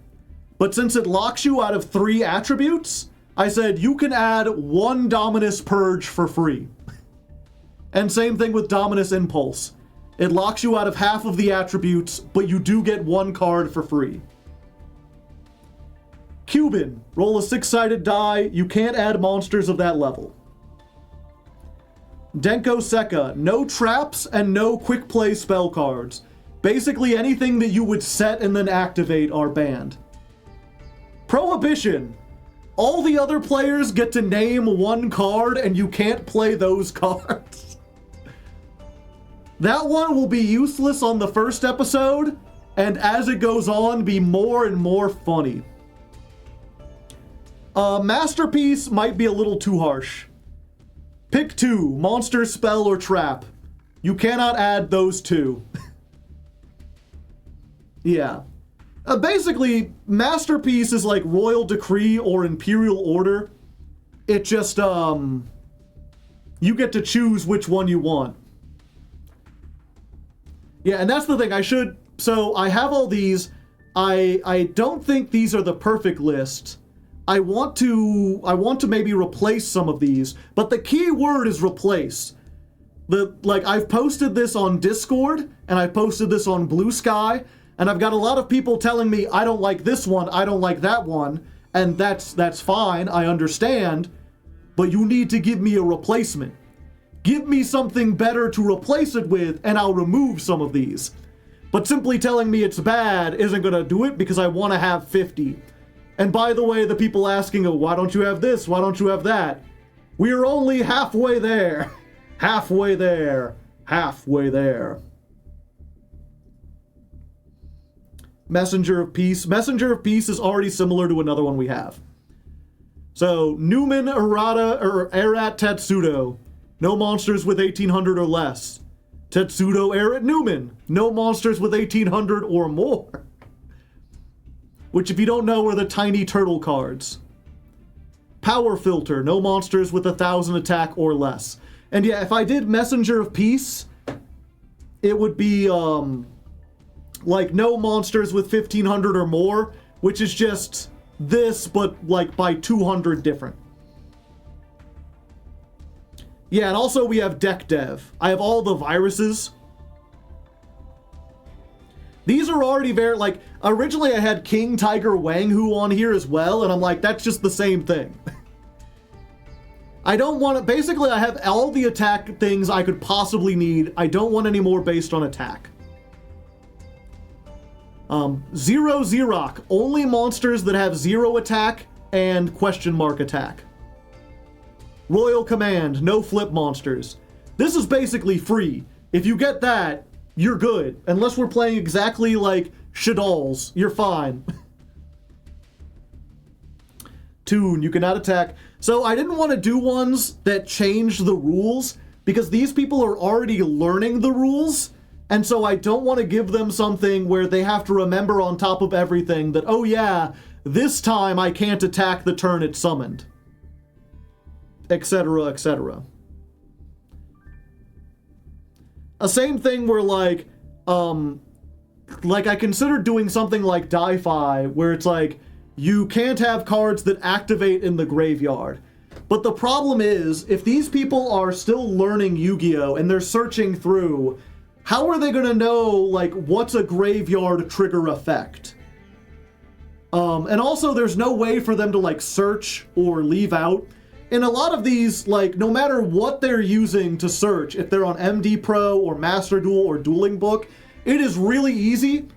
But since it locks you out of 3 attributes, I said you can add 1 Dominus Purge for free. And same thing with Dominus Impulse. It locks you out of half of the attributes, but you do get 1 card for free. Cuban. Roll a 6-sided die. You can't add monsters of that level. Denko Sekka. No traps and no quick play spell cards. Basically anything that you would set and then activate are banned. Prohibition. All the other players get to name 1 card and you can't play those cards. That one will be useless on the first episode, and as it goes on, be more and more funny. Masterpiece might be a little too harsh. Pick 2, monster, spell, or trap. You cannot add those 2. Yeah. Basically, Masterpiece is like Royal Decree or Imperial Order. It just, you get to choose which one you want. Yeah, and that's the thing, so I have all these. I don't think these are the perfect list. I want to maybe replace some of these, but the key word is replace. I've posted this on Discord, and I've posted this on Blue Sky, and I've got a lot of people telling me, I don't like this one, I don't like that one, and that's fine, I understand, but you need to give me a replacement. Give me something better to replace it with, and I'll remove some of these. But simply telling me it's bad isn't gonna do it because I want to have 50. And by the way, the people asking, oh, why don't you have this? Why don't you have that? We're only halfway there. Halfway there. Halfway there. Messenger of Peace. Messenger of Peace is already similar to another one we have. So, Newman, Erat, Tetsudo. No monsters with 1800 or less. Tetsudo, Erat, Newman. No monsters with 1800 or more. Which, if you don't know, are the tiny turtle cards. Power Filter. No monsters with 1000 attack or less. And yeah, if I did Messenger of Peace, it would be, like, no monsters with 1500 or more, which is just this, but, like, by 200 different. Yeah, and also we have Deck Dev. I have all the viruses. These are already very, like, originally I had King Tiger Wanghu on here as well, and I'm like, that's just the same thing. I don't want to, basically I have all the attack things I could possibly need. I don't want any more based on attack. Zero Xerox, only monsters that have 0 attack and question mark attack. Royal Command, no flip monsters. This is basically free. If you get that, you're good. Unless we're playing exactly like Shadal's, you're fine. Toon, you cannot attack. So I didn't want to do ones that changed the rules, because these people are already learning the rules, and so I don't want to give them something where they have to remember on top of everything that, oh yeah, this time I can't attack the turn it's summoned. Etc., etc. A same thing where, like I considered doing something like Di-Fi, where it's like, you can't have cards that activate in the graveyard. But the problem is, if these people are still learning Yu-Gi-Oh! And they're searching through, how are they gonna know, like, what's a graveyard trigger effect? And also, there's no way for them to, like, search or leave out. In a lot of these, like, no matter what they're using to search, if they're on MD Pro or Master Duel or Dueling Book, it is really easy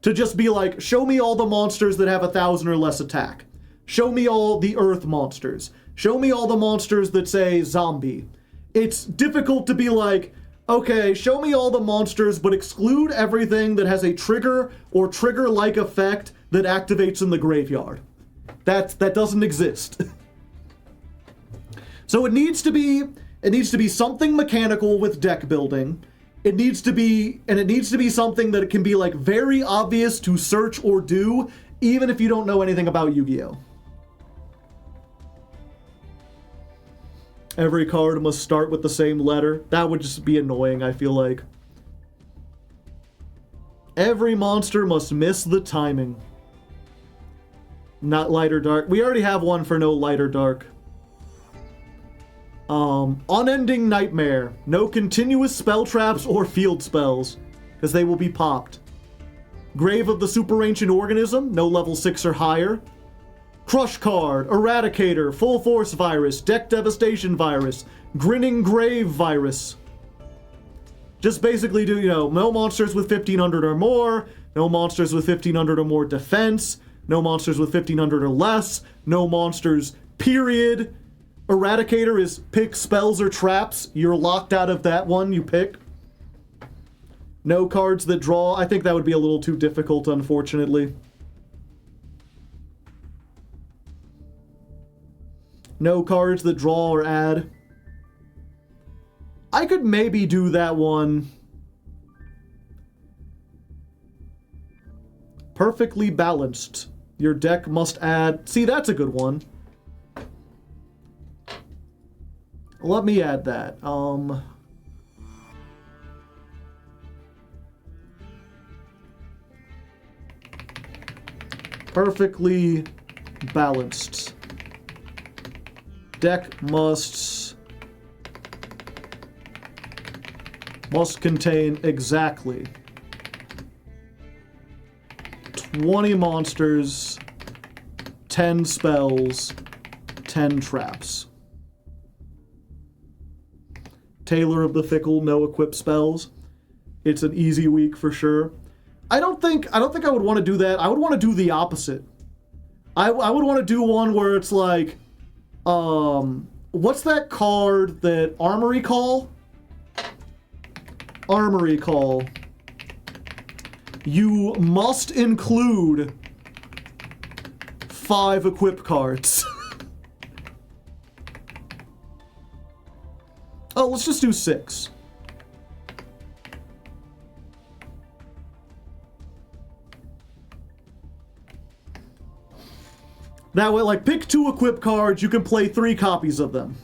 to just be like, show me all the monsters that have 1000 or less attack. Show me all the Earth monsters. Show me all the monsters that say zombie. It's difficult to be like, okay, show me all the monsters, but exclude everything that has a trigger or trigger-like effect that activates in the graveyard. That doesn't exist. So it needs to be, It needs to be something mechanical with deck building. It needs to be something that can be like very obvious to search or do, even if you don't know anything about Yu-Gi-Oh! Every card must start with the same letter. That would just be annoying, I feel like. Every monster must miss the timing. Not light or dark. We already have one for no light or dark. Unending Nightmare. No continuous spell traps or field spells, because they will be popped. Grave of the Super Ancient Organism. No level 6 or higher. Crush card, Eradicator, Full Force Virus, Deck Devastation Virus, Grinning Grave Virus. Just basically do, no monsters with 1500 or more, no monsters with 1500 or more defense, no monsters with 1500 or less, no monsters, period. Eradicator is pick spells or traps. You're locked out of that one you pick. No cards that draw. I think that would be a little too difficult, unfortunately. No cards that draw or add. I could maybe do that one. Perfectly balanced. Your deck must add... See, that's a good one. Let me add that. Perfectly balanced. Deck must contain exactly 20 monsters, 10 spells, 10 traps. Tailor of the Fickle, no equip spells. It's an easy week for sure. I don't think I would want to do that. I would want to do the opposite. I would want to do one where it's like, what's that card that Armory Call? Armory Call. You must include 5 equip cards. Oh, let's just do 6. That way, like, pick 2 equip cards, you can play 3 copies of them.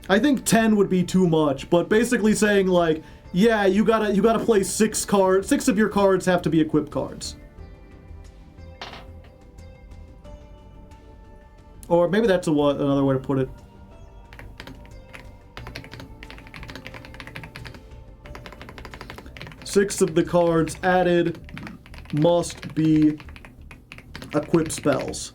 I think 10 would be too much, but basically saying, like, yeah, you gotta play 6 cards. 6 of your cards have to be equip cards. Or maybe that's another way to put it. Six of the cards added must be equip spells.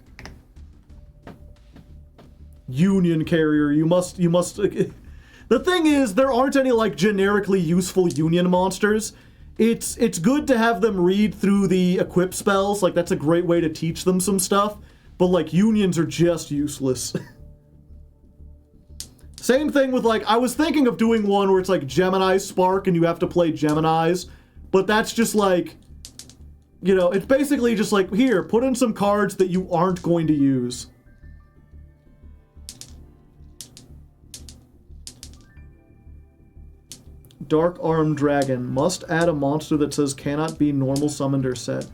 Union Carrier, you must the thing is, there aren't any like generically useful union monsters. It's good to have them read through the equip spells, like that's a great way to teach them some stuff, but like unions are just useless. Same thing with like, I was thinking of doing one where it's like Gemini Spark and you have to play Geminis, but that's just like, you know, it's basically just like, here, put in some cards that you aren't going to use. Dark Arm Dragon. Must add a monster that says cannot be normal summoned or set.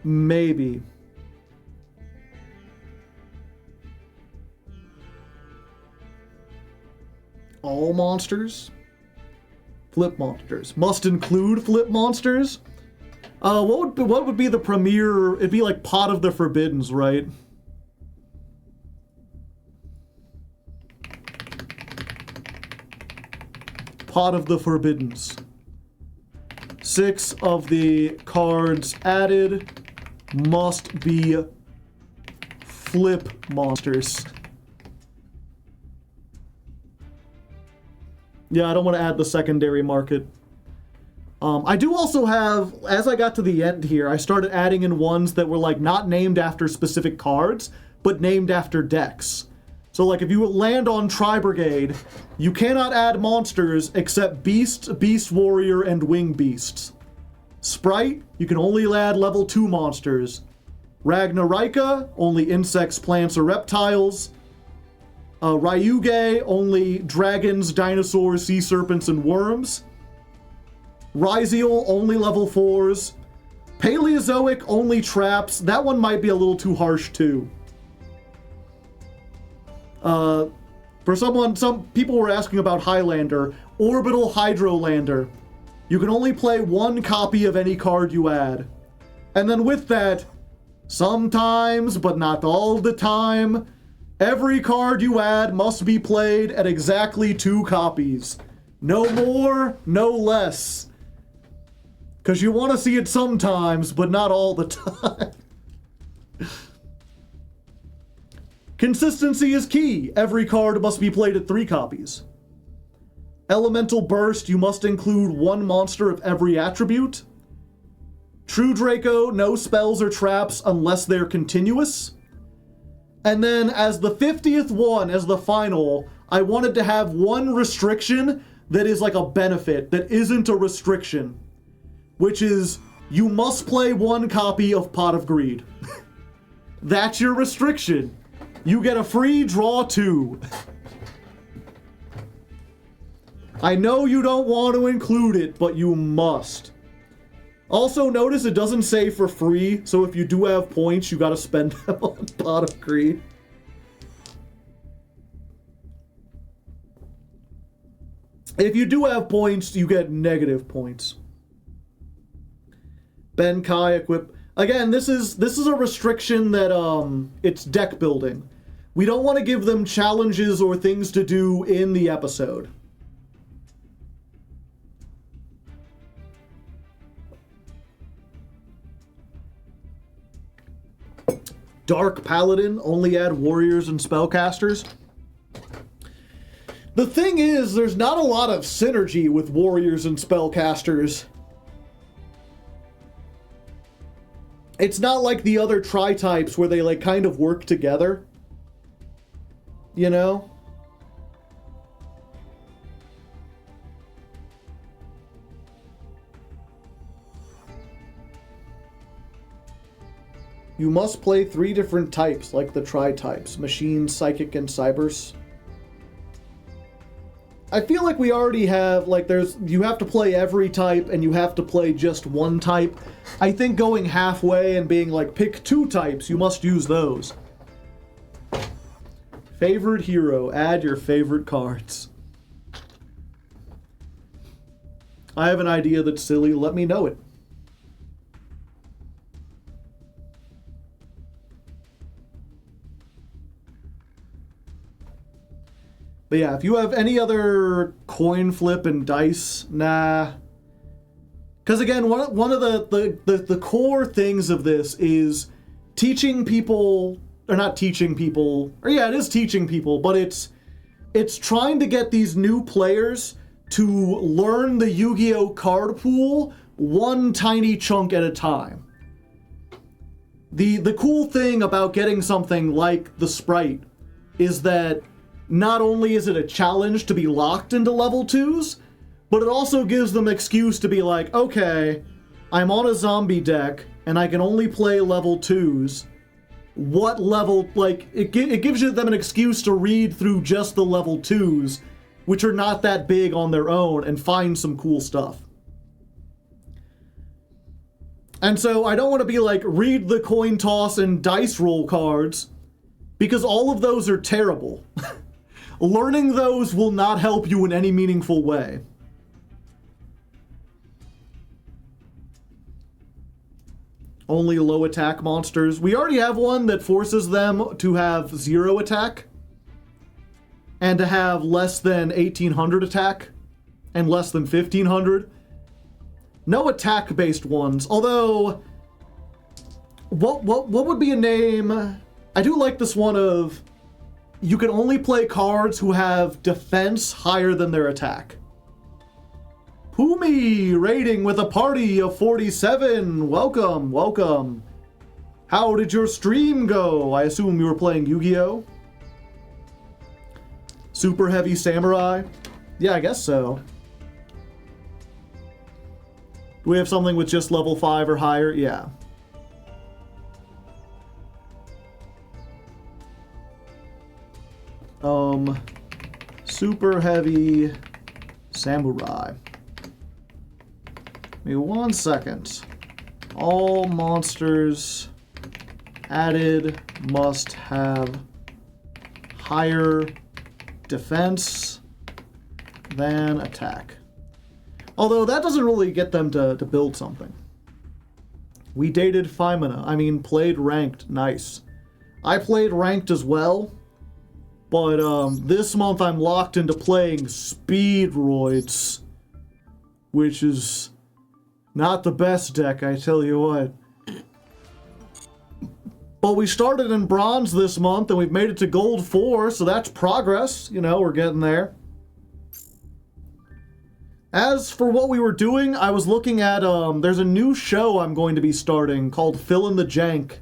Maybe. All monsters? Flip monsters. Must include flip monsters? What would be the premier? It'd be like Pot of the Forbiddens, right? Pot of the Forbiddens. 6 of the cards added must be flip monsters. Yeah, I don't want to add the secondary market. I do also have, as I got to the end here, I started adding in ones that were like not named after specific cards, but named after decks. So like if you land on Tri-Brigade, you cannot add monsters except Beast, Beast Warrior, and Wing Beasts. Sprite, you can only add level 2 monsters. Ragnarika, only insects, plants, or reptiles. Ryuge, only dragons, dinosaurs, sea serpents, and worms. Ryziel, only level 4s. Paleozoic, only traps. That one might be a little too harsh, too. Some people were asking about Highlander. Orbital Hydrolander. You can only play one copy of any card you add. And then with that, sometimes, but not all the time, every card you add must be played at exactly 2 copies. No more, no less. Because you want to see it sometimes, but not all the time. Consistency is key. Every card must be played at 3 copies. Elemental Burst, you must include 1 monster of every attribute. True Draco, no spells or traps unless they're continuous. And then as the 50th one, as the final, I wanted to have 1 restriction that is like a benefit, that isn't a restriction. Which is, you must play 1 copy of Pot of Greed. That's your restriction. You get a free draw 2. I know you don't want to include it, but you must. Also, notice it doesn't say for free, so if you do have points, you gotta spend them on Pot of Greed. If you do have points, you get negative points. Benkai equip. Again, this is a restriction that it's deck building. We don't want to give them challenges or things to do in the episode. Dark Paladin, only add warriors and spellcasters. The thing is, there's not a lot of synergy with warriors and spellcasters. It's not like the other tri-types where they like kind of work together. You know? You must play 3 different types, like the tri-types. Machine, Psychic, and Cybers. I feel like we already have, like, you have to play every type, and you have to play just 1 type. I think going halfway and being like, pick 2 types, you must use those. Favorite hero, add your favorite cards. I have an idea that's silly, let me know it. But yeah, if you have any other coin flip and dice, nah. Because again, one of the core things of this is teaching people, or not teaching people, or yeah, it is teaching people, but it's trying to get these new players to learn the Yu-Gi-Oh! Card pool 1 tiny chunk at a time. The cool thing about getting something like the Sprite is that not only is it a challenge to be locked into level 2s, but it also gives them excuse to be like, okay, I'm on a zombie deck, and I can only play level 2s. What level, like, it gives them an excuse to read through just the level 2s, which are not that big on their own, and find some cool stuff. And so I don't want to be like, read the coin toss and dice roll cards, because all of those are terrible. Learning those will not help you in any meaningful way. Only low attack monsters. We already have one that forces them to have 0 attack and to have less than 1800 attack and less than 1500. No attack-based ones, although what would be a name? I do like this one of you can only play cards who have defense higher than their attack. Pumi raiding with a party of 47. Welcome, welcome. How did your stream go? I assume you were playing Yu-Gi-Oh! Super Heavy Samurai? Yeah, I guess so. Do we have something with just level 5 or higher? Yeah. some super heavy samurai. Give me 1 second. All monsters added must have higher defense than attack. Although that doesn't really get them to build something. We dated Femina. I mean, played ranked. Nice. I played ranked as well. But this month I'm locked into playing Speedroids. Which is not the best deck, I tell you what. But we started in bronze this month and we've made it to gold 4, so that's progress. You know, we're getting there. As for what we were doing, I was looking at, there's a new show I'm going to be starting called Fill in the Jank.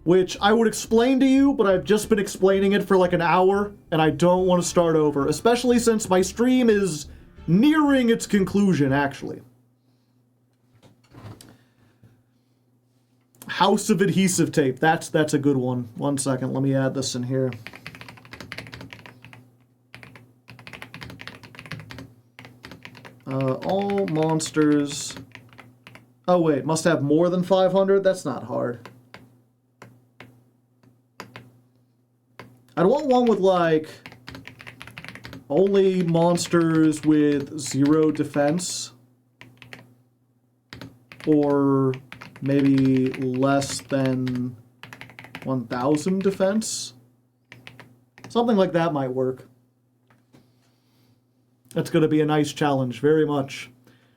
Which I would explain to you, but I've just been explaining it for like an hour, and I don't want to start over. Especially since my stream is nearing its conclusion, actually. House of Adhesive Tape, that's a good one. 1 second, let me add this in here. All monsters... Oh wait, must have more than 500? That's not hard. I'd want one with like... only monsters with 0 defense. Or maybe less than 1,000 defense. Something like that might work. That's going to be a nice challenge, very much.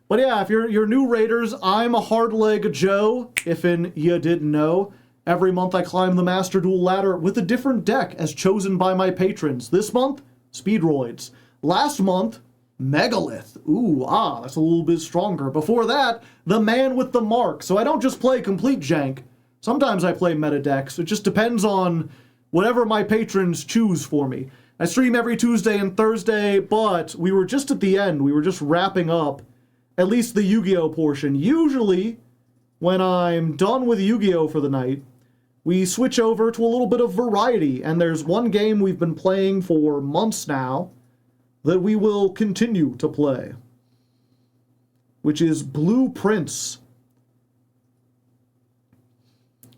But yeah, if you're new raiders, I'm a Hardleg Joe, if you didn't know. Every month I climb the Master Duel ladder with a different deck as chosen by my patrons. This month, Speedroids. Last month, Megalith. Ooh, that's a little bit stronger. Before that, the Man with the Mark. So I don't just play complete jank. Sometimes I play meta decks. It just depends on whatever my patrons choose for me. I stream every Tuesday and Thursday, but we were just at the end. We were just wrapping up at least the Yu-Gi-Oh portion. Usually, when I'm done with Yu-Gi-Oh for the night, we switch over to a little bit of variety. And there's one game we've been playing for months now that we will continue to play, which is Blueprints.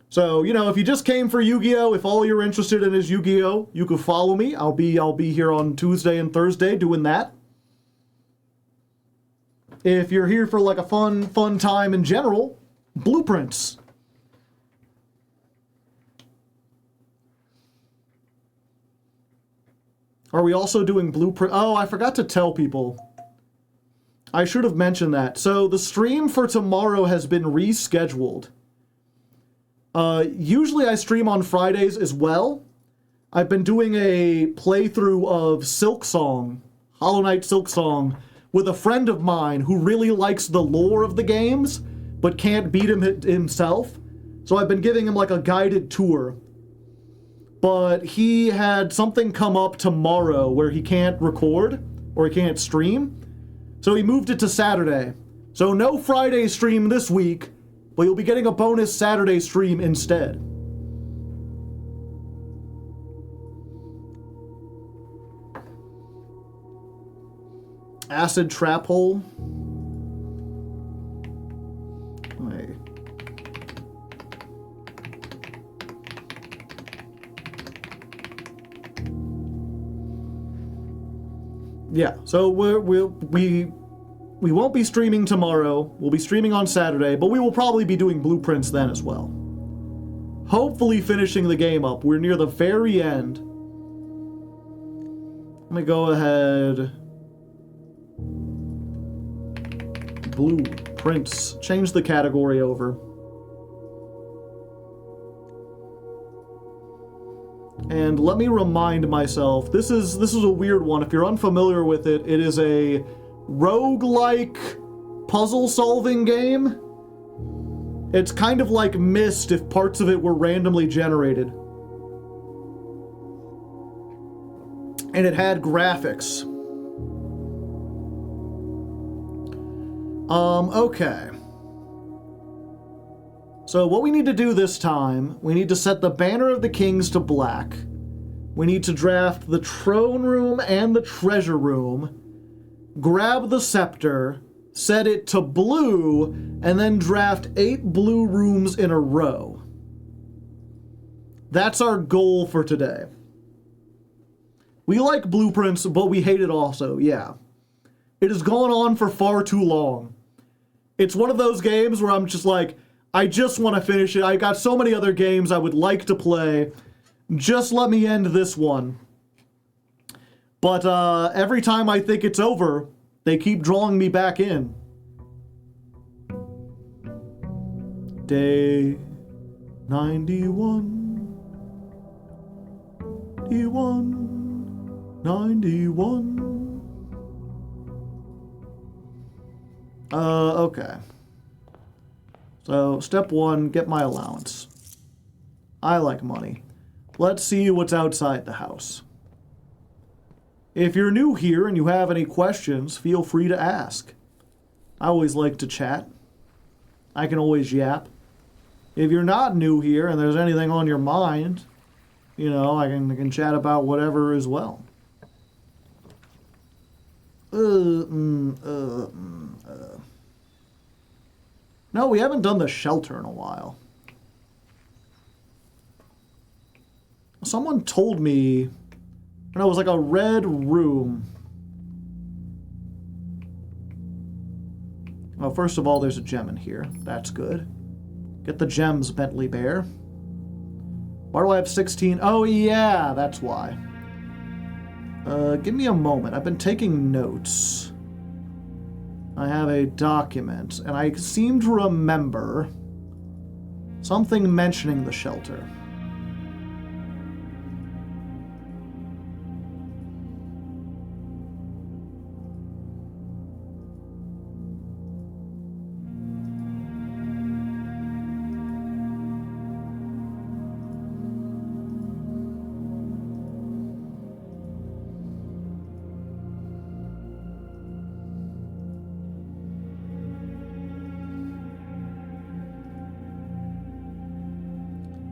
So, you know, if you just came for Yu-Gi-Oh, if all you're interested in is Yu-Gi-Oh, you can follow me. I'll be here on Tuesday and Thursday doing that. If you're here for like a fun time in general, Blueprints. Are we also doing Blueprint? Oh, I forgot to tell people. I should have mentioned that. So the stream for tomorrow has been rescheduled. Usually I stream on Fridays as well. I've been doing a playthrough of Silksong, Hollow Knight Silksong, with a friend of mine who really likes the lore of the games, but can't beat him himself. So I've been giving him like a guided tour. But he had something come up tomorrow where he can't record, or he can't stream. So he moved it to Saturday. So no Friday stream this week, but you'll be getting a bonus Saturday stream instead. Acid Trap Hole. Wait. Yeah, so we won't be streaming tomorrow. We'll be streaming on Saturday, but we will probably be doing Blueprints then as well. Hopefully finishing the game up. We're near the very end. Let me go ahead. Blueprints. Change the category over. And let me remind myself, this is a weird one. If you're unfamiliar with it, it is a roguelike puzzle-solving game. It's kind of like Myst if parts of it were randomly generated. And it had graphics. Okay. So what we need to do this time, we need to set the Banner of the Kings to black. We need to draft the throne room and the treasure room, grab the scepter, set it to blue, and then draft 8 blue rooms in a row. That's our goal for today. We like blueprints, but we hate it also, yeah. It has gone on for far too long. It's one of those games where I'm just like, I just want to finish it. I got so many other games I would like to play. Just let me end this one. But every time I think it's over, they keep drawing me back in. Day 91. 91. Okay. So, step 1, get my allowance. I like money. Let's see what's outside the house. If you're new here and you have any questions, feel free to ask. I always like to chat. I can always yap. If you're not new here and there's anything on your mind, you know, I can chat about whatever as well. No, we haven't done the shelter in a while. Someone told me, and it was like a red room. Well, first of all, there's a gem in here. That's good. Get the gems, Bentley Bear. Why do I have 16? Oh, yeah, that's why. Give me a moment. I've been taking notes. I have a document, and I seem to remember something mentioning the shelter.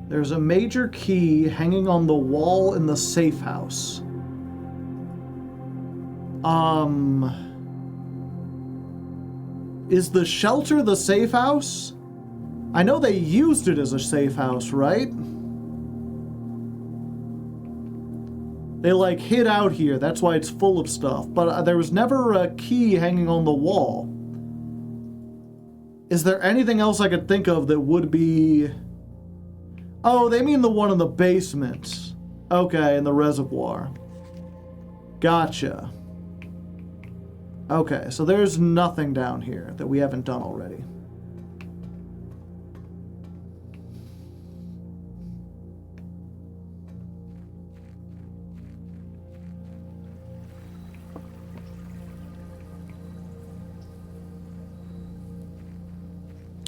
There's a major key hanging on the wall in the safe house. Is the shelter the safe house? I know they used it as a safe house, right? They like hid out here, that's why it's full of stuff. But there was never a key hanging on the wall. Is there anything else I could think of that would be... Oh, they mean the one in the basement. Okay, in the reservoir. Gotcha. Okay, so there's nothing down here that we haven't done already.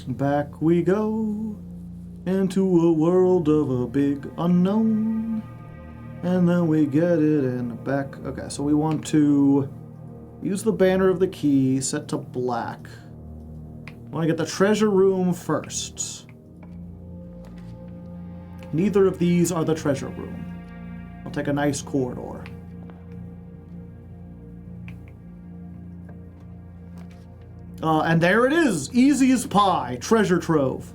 Back we go into a world of a big unknown, and then we get it in back. Okay, so we want to use the banner of the key, set to black. I want to get the treasure room first. Neither of these are the treasure room. I'll take a nice corridor. And there it is! Easy as pie. Treasure trove.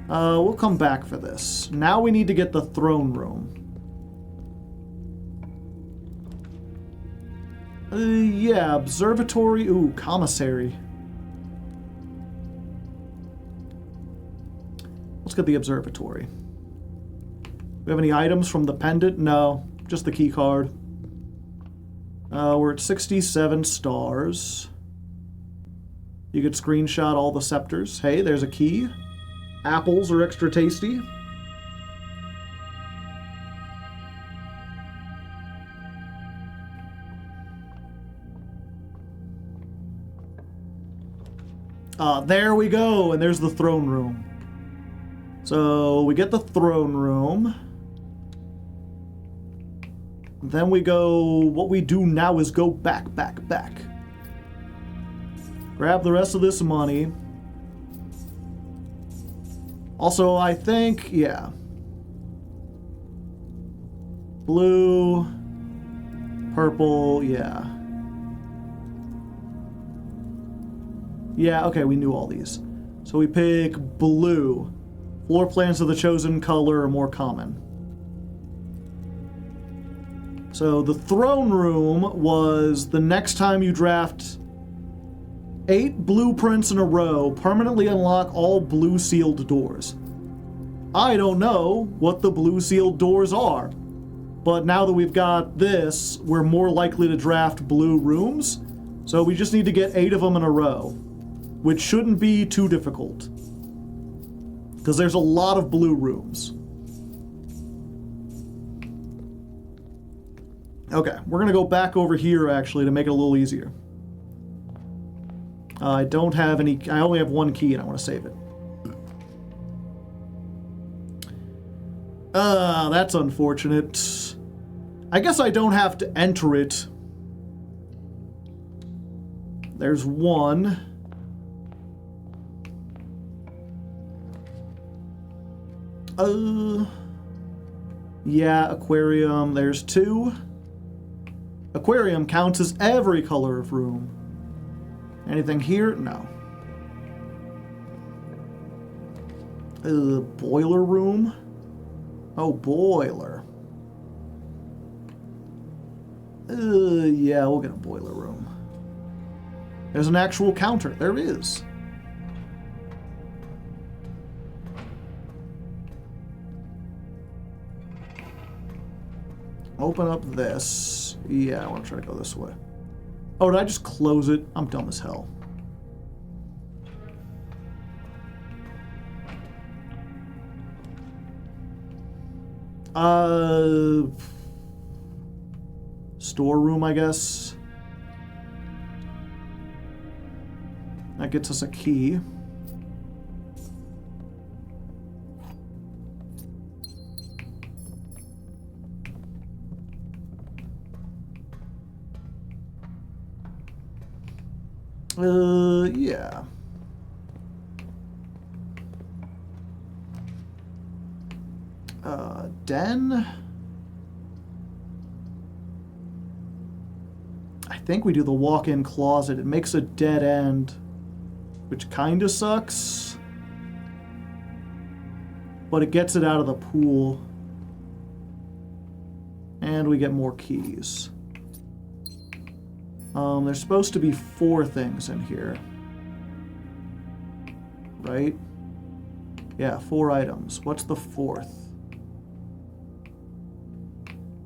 We'll come back for this. Now we need to get the throne room. Yeah, observatory. Ooh, commissary. Let's get the observatory. We have any items from the pendant? No, just the key card. We're at 67 stars. You could screenshot all the scepters. Hey, there's a key. Apples are extra tasty. There we go, and there's the throne room. So we get the throne room. Then we go, what we do now is go back. Grab the rest of this money. Also, I think, yeah. Blue, purple, yeah. Yeah, okay, we knew all these. So we pick blue. Floor plans of the chosen color are more common. So the throne room was the next time you draft 8 blueprints in a row, permanently unlock all blue sealed doors. I don't know what the blue sealed doors are, but now that we've got this, we're more likely to draft blue rooms. So we just need to get 8 of them in a row, which shouldn't be too difficult, because there's a lot of blue rooms. Okay, we're gonna go back over here actually to make it a little easier. I don't have any, I only have 1 key and I want to save it. That's unfortunate. I guess I don't have to enter it. There's 1. Yeah, aquarium, there's 2. Aquarium counts as every color of room. Anything here? No. Boiler room? Oh, boiler. Yeah, we'll get a boiler room. There's an actual counter. There is. Open up this. Yeah, I want to try to go this way. Oh, did I just close it? I'm dumb as hell. Storeroom, I guess. That gets us a key. Yeah. Den? I think we do the walk-in closet. It makes a dead end, which kinda sucks. But it gets it out of the pool. And we get more keys. There's supposed to be 4 things in here. Right? Yeah, 4 items. What's the 4th?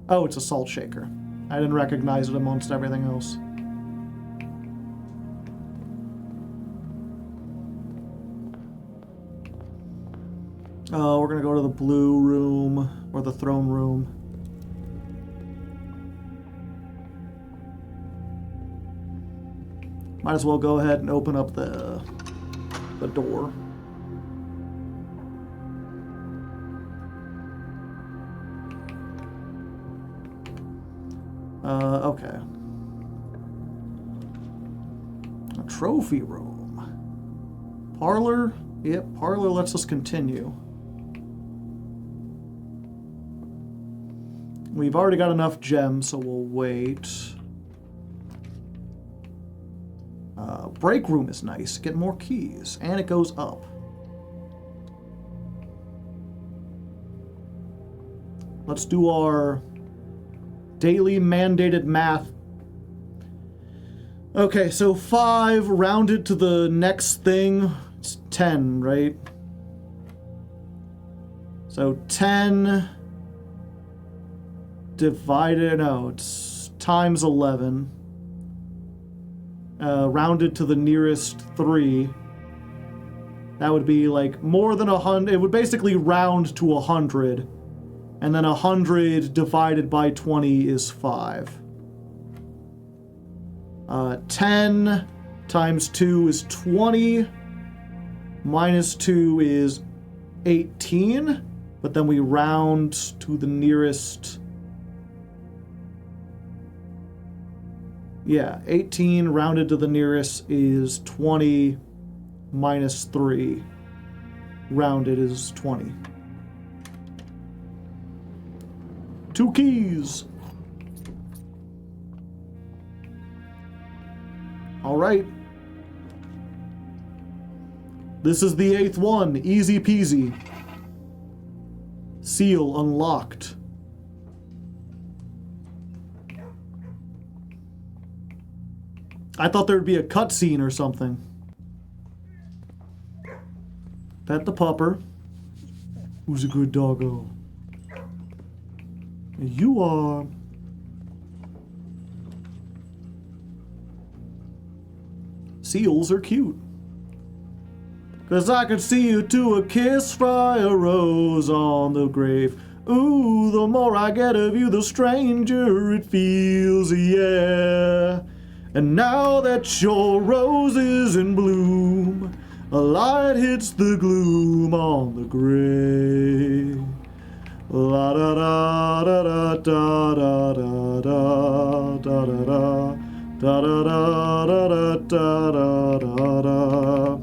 Oh, it's a salt shaker. I didn't recognize it amongst everything else. We're gonna go to the blue room, or the throne room. Might as well go ahead and open up the door. Okay. A trophy room. Parlor? Yep, parlor lets us continue. We've already got enough gems, so we'll wait. Break room is nice. Get more keys. And it goes up. Let's do our daily mandated math. Okay, so 5 rounded to the next thing. It's 10, right? So 10 divided, no, it's times 11. Rounded to the nearest 3. That would be like more than 100. It would basically round to 100. And then 100 divided by 20 is 5. 10 times 2 is 20. Minus 2 is 18. But then we round to the nearest. Yeah, 18 rounded to the nearest is 20 minus 3. rounded is 20. 2 keys. All right. This is the 8th one. Easy peasy. Seal unlocked. I thought there'd be a cutscene or something. Pet the pupper. Who's a good doggo? You are. Seals are cute. 'Cause I could see you to a kiss, fry a rose on the grave. Ooh, the more I get of you, the stranger it feels, yeah. And now that your rose is in bloom, a light hits the gloom on the grave. La da da da da da da da da da da da da da da da da.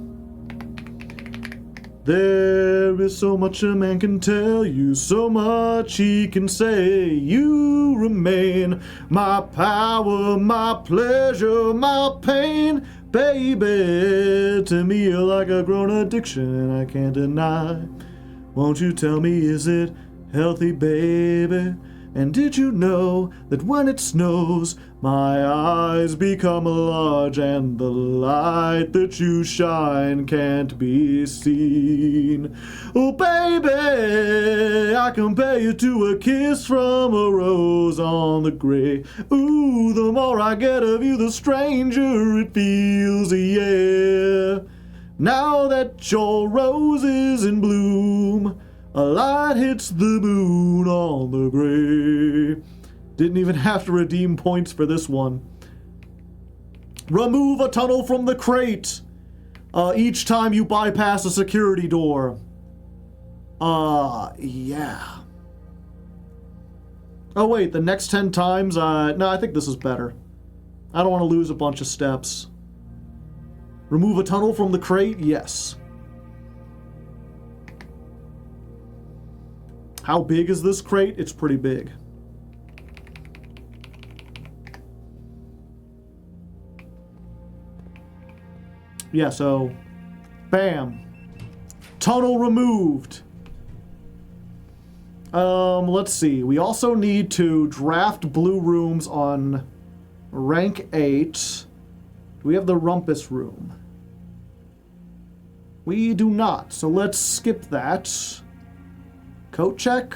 There is so much a man can tell you, so much he can say. You remain my power, my pleasure, my pain. Baby, to me you're like a grown addiction I can't deny. Won't you tell me, is it healthy, baby? And did you know that when it snows, my eyes become large and the light that you shine can't be seen? Oh, baby, I compare you to a kiss from a rose on the grave. Ooh, the more I get of you, the stranger it feels, yeah. Now that your rose is in bloom, a light hits the moon on the grave. Didn't even have to redeem points for this one. Remove a tunnel from the crate each time you bypass a security door. Yeah. Oh wait, the next 10 times, no, I think this is better. I don't want to lose a bunch of steps. Remove a tunnel from the crate? Yes. How big is this crate? It's pretty big. Yeah, so, bam. Tunnel removed. Let's see. We also need to draft blue rooms on rank 8. Do we have the rumpus room? We do not, so let's skip that. Coat check?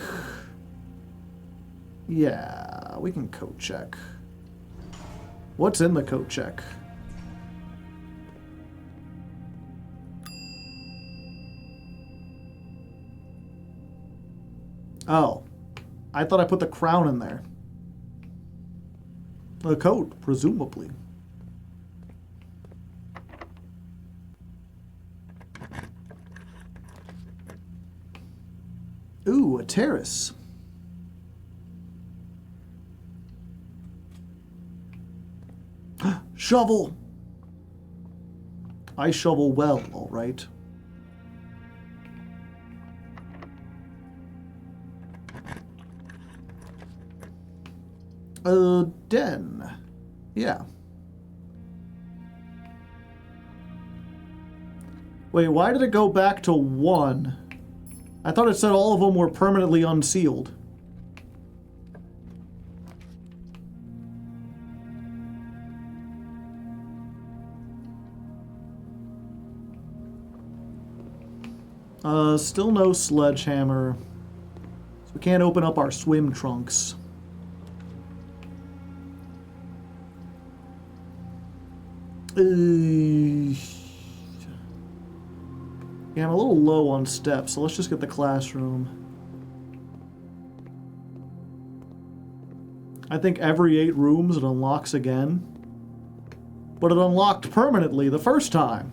Yeah, we can coat check. What's in the coat check? Oh, I thought I put the crown in there. The coat, presumably. Ooh, a terrace. Shovel! I shovel well, all right. Den. Yeah. Wait, why did it go back to 1? I thought it said all of them were permanently unsealed. Still no sledgehammer. So we can't open up our swim trunks. Yeah, I'm a little low on steps, so let's just get the classroom. I think every 8 rooms it unlocks again. But it unlocked permanently the first time.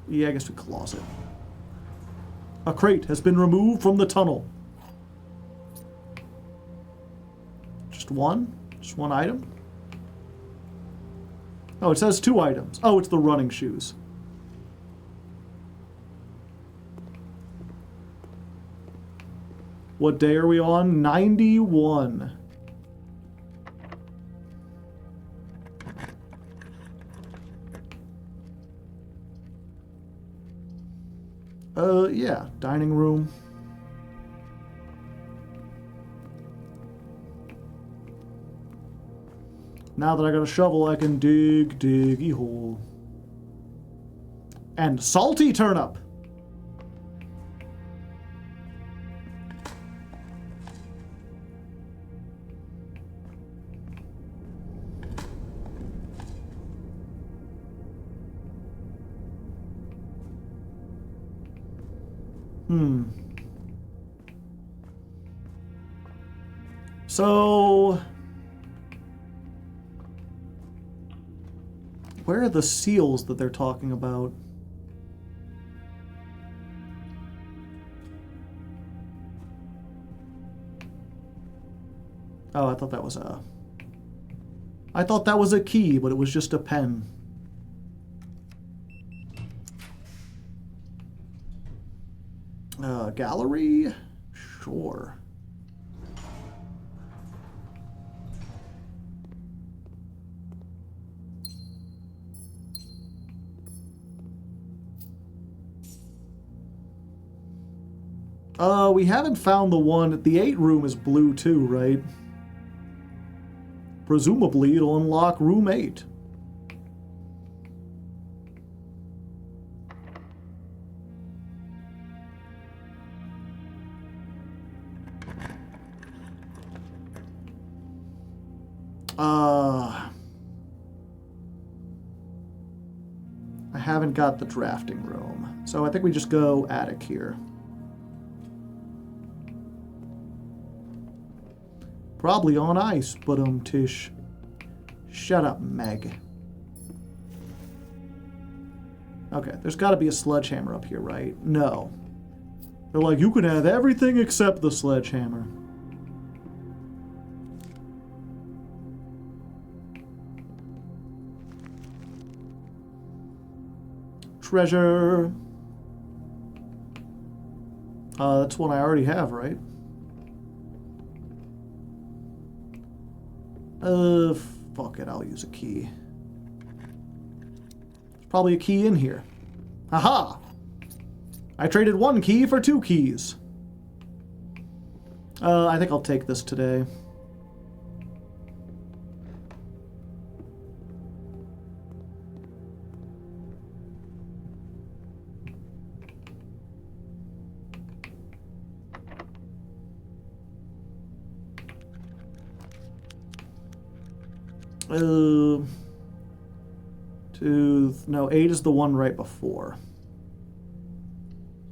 Yeah, I guess we closet. A crate has been removed from the tunnel. Just one? Just one item? Oh, it says 2 items. Oh, it's the running shoes. What day are we on? 91. Yeah, dining room. Now that I got a shovel, I can dig a hole. And salty turnip! So, where are the seals that they're talking about? Oh, I thought that was a... I thought that was a key, but it was just a pen. Gallery? Sure. We haven't found the one... The 8 room is blue too, right? Presumably it'll unlock room 8. I haven't got the drafting room, so I think we just go attic here. Probably on ice, but Tish. Shut up, Meg. Okay, there's got to be a sledgehammer up here, right? No. They're like, you can have everything except the sledgehammer. Treasure. That's one I already have, right? Fuck it, I'll use a key. There's probably a key in here. Haha! I traded 1 key for 2 keys. I think I'll take this today. No, 8 is the one right before.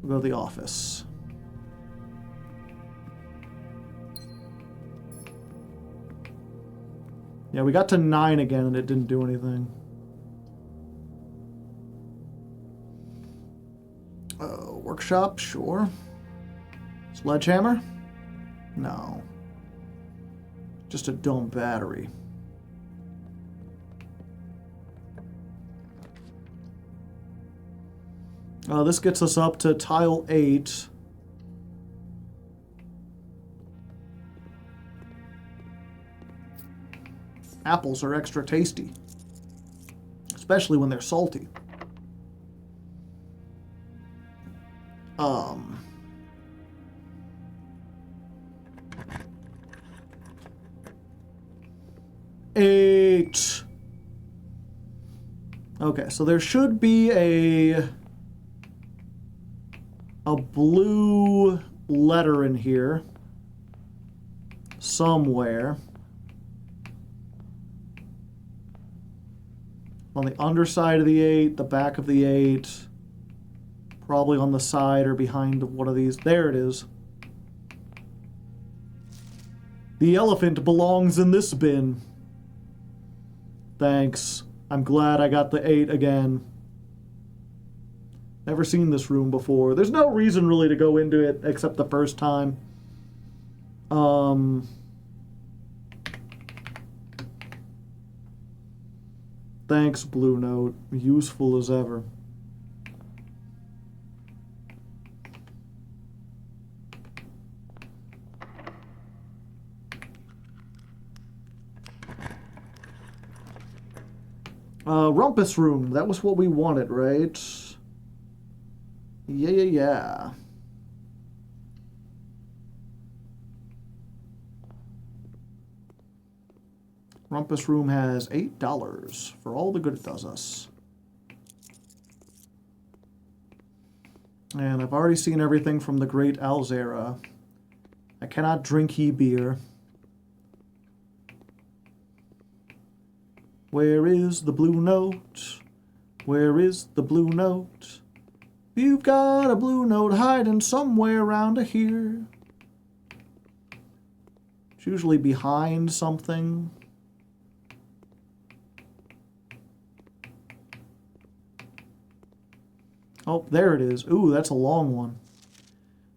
We'll go to the office. Yeah, we got to 9 again and it didn't do anything. Workshop, sure. Sledgehammer? No. Just a dumb battery. This gets us up to tile 8. Apples are extra tasty. Especially when they're salty. Eight. Okay, so there should be a blue letter in here somewhere. On the underside of the 8, the back of the 8, probably on the side or behind one of these. There it is. The elephant belongs in this bin. Thanks. I'm glad I got the 8 again. Never seen this room before. There's no reason really to go into it except the first time. Thanks, Blue Note. Useful as ever. Rumpus Room. That was what we wanted, right? Yeah. Rumpus Room has $8 for all the good it does us. And I've already seen everything from the Great Alzera. I cannot drink ye beer. Where is the blue note? Where is the blue note? You've got a blue note hiding somewhere around here. It's usually behind something. Oh, there it is. Ooh, that's a long one.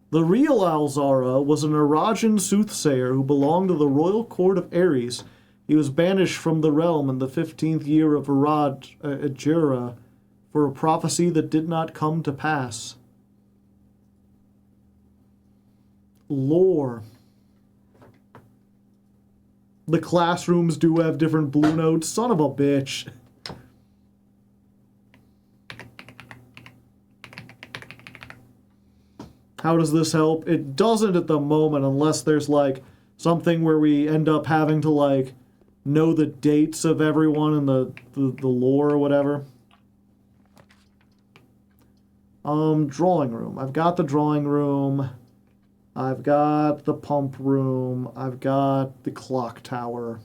The real Alzara was an Arajan soothsayer who belonged to the royal court of Ares. He was banished from the realm in the 15th year of Ajura for a prophecy that did not come to pass. Lore. The classrooms do have different blue notes. Son of a bitch. How does this help? It doesn't at the moment unless there's like something where we end up having to like know the dates of everyone in the lore or whatever. Drawing room. I've got the drawing room. I've got the pump room. I've got the clock tower.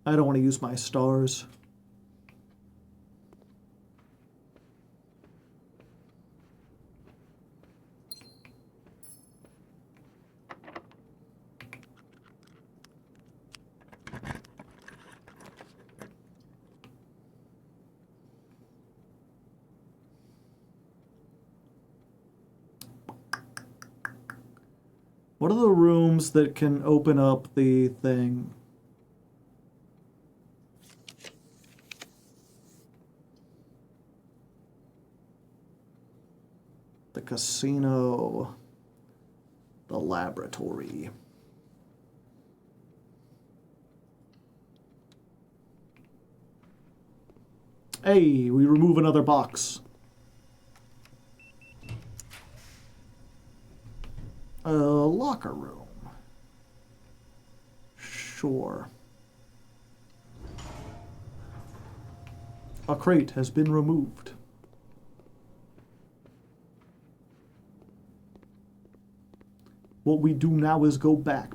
I don't want to use my stars. What are the rooms that can open up the thing? The casino. The laboratory. Hey, we remove another box. A locker room. Sure. A crate has been removed. What we do now is go back.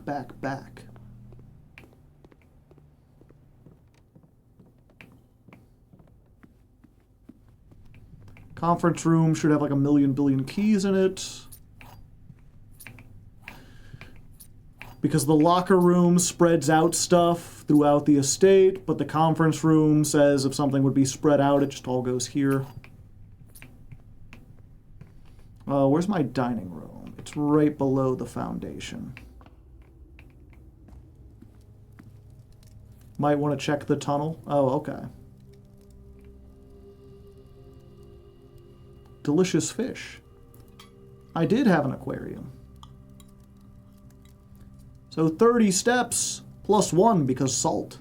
Conference room should have like a million billion keys in it. Because the locker room spreads out stuff throughout the estate, but the conference room says if something would be spread out, it just all goes here. Where's my dining room? It's right below the foundation. Might want to check the tunnel. Oh, okay. Delicious fish. I did have an aquarium. So 30 steps plus 1 because salt.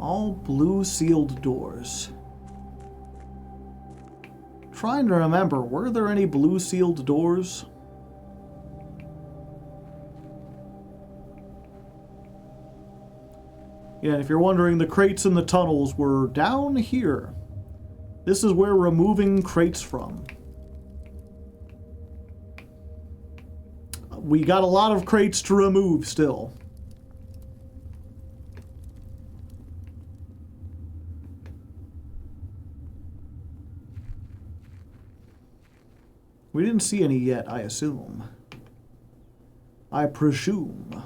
All blue sealed doors. Trying to remember, were there any blue sealed doors? Yeah, and if you're wondering, the crates in the tunnels were down here. This is where we're removing crates from. We got a lot of crates to remove still. We didn't see any yet, I assume. I presume.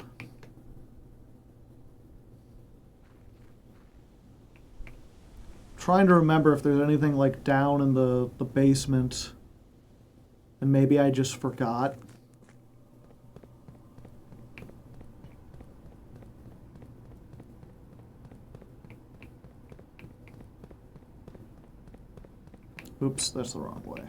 Trying to remember if there's anything like down in the basement. And maybe I just forgot. Oops, that's the wrong way.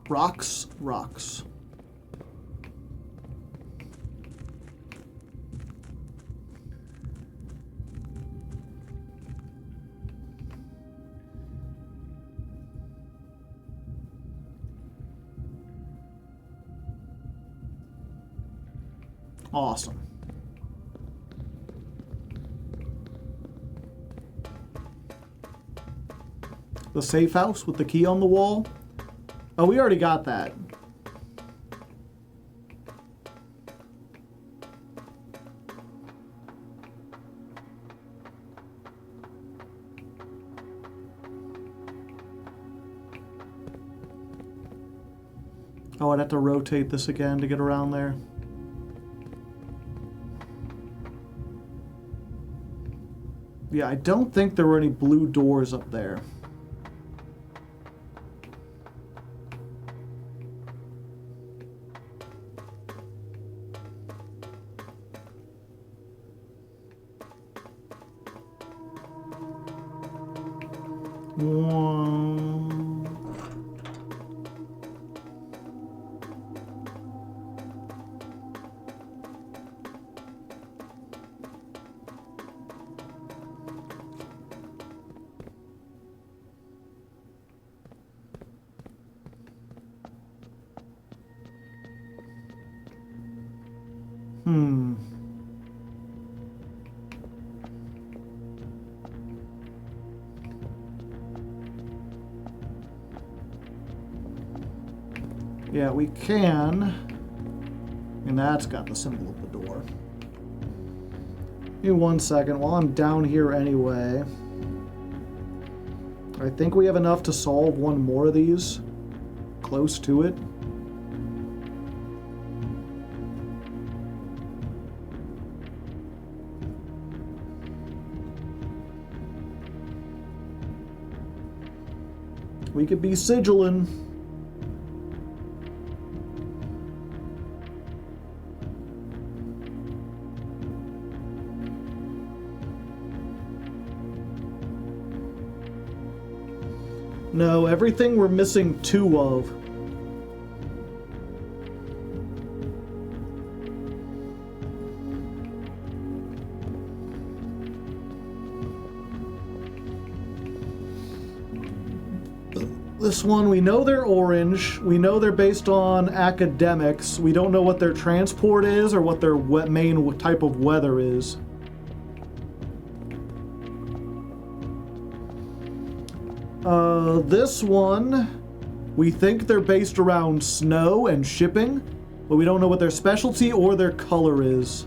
Rocks, rocks. Awesome. The safe house with the key on the wall? Oh, we already got that. Oh, I'd have to rotate this again to get around there. Yeah, I don't think there were any blue doors up there. Yeah, we can. And that's got the symbol of the door. Give me 1 second while I'm down here anyway. I think we have enough to solve one more of these. Close to it. We could be sigilling. No, everything we're missing 2 of. This one, we know they're orange. We know they're based on academics. We don't know what their transport is or what their main type of weather is. This one, we think they're based around snow and shipping, but we don't know what their specialty or their color is.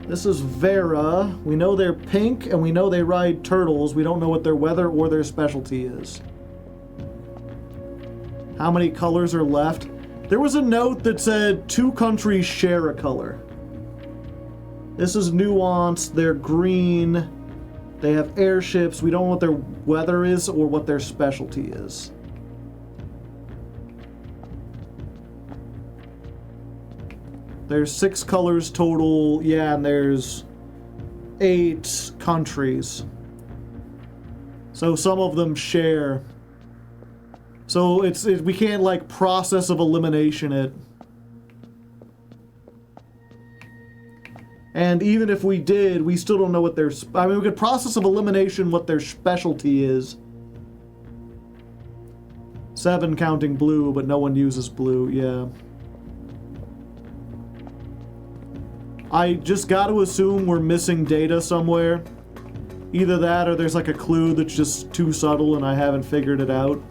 This is Vera. We know they're pink and we know they ride turtles. We don't know what their weather or their specialty is. How many colors are left? There was a note that said 2 countries share a color. This is nuanced. They're green. They have airships. We don't know what their weather is or what their specialty is. There's 6 colors total. Yeah, and there's 8 countries. So some of them share. So we can't like process of elimination it. And even if we did, we still don't know what their... I mean, we could process of elimination what their specialty is. 7 counting blue, but no one uses blue, yeah. I just got to assume we're missing data somewhere. Either that or there's like a clue that's just too subtle and I haven't figured it out.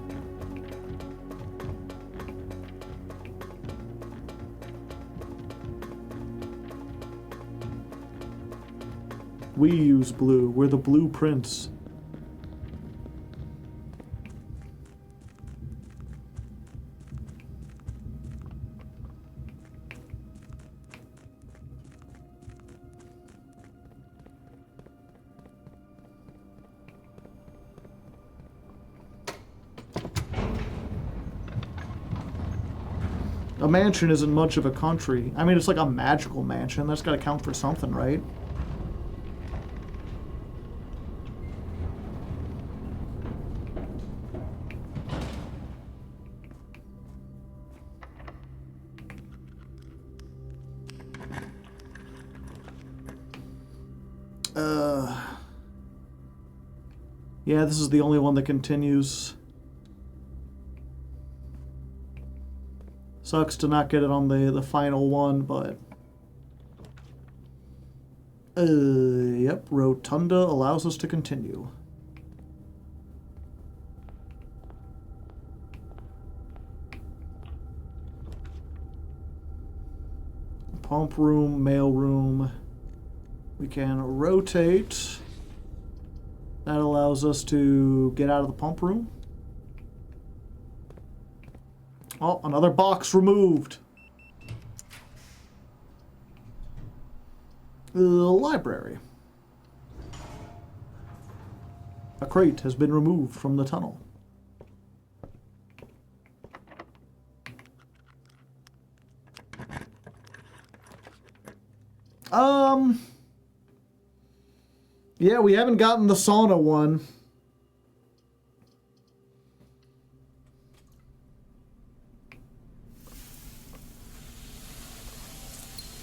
We use blue. We're the blueprints. A mansion isn't much of a country. I mean, it's like a magical mansion. That's got to count for something, right? Yeah, this is the only one that continues. Sucks to not get it on the final one, but... Yep, Rotunda allows us to continue. Pump room, mail room. We can rotate. That allows us to get out of the pump room. Oh, another box removed. The library. A crate has been removed from the tunnel. Yeah, we haven't gotten the sauna one.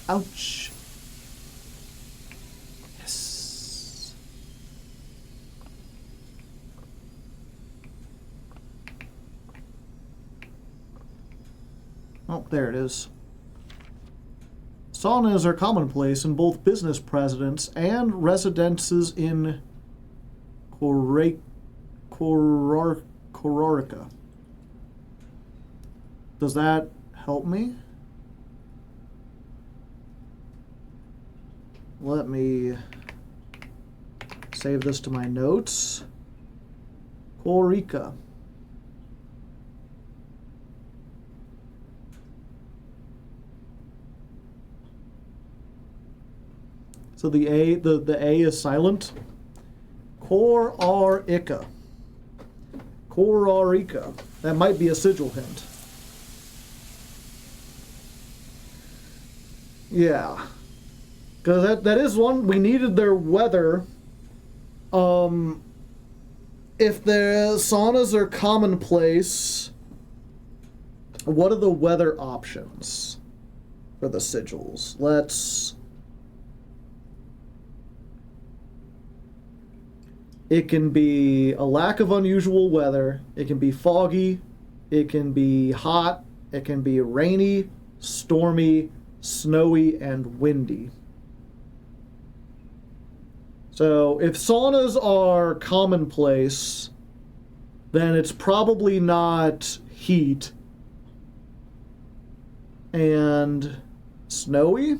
Ouch. Yes. Oh, there it is. Saunas are commonplace in both business presidents and residences in Kororica. Does that help me? Let me save this to my notes. Kororica. So the A is silent. Kororica. Kororica. That might be a sigil hint. Yeah. Because that is one, we needed their weather. If the saunas are commonplace, what are the weather options for the sigils? It can be a lack of unusual weather. It can be foggy. It can be hot. It can be rainy, stormy, snowy, and windy. So if saunas are commonplace, then it's probably not heat. And snowy?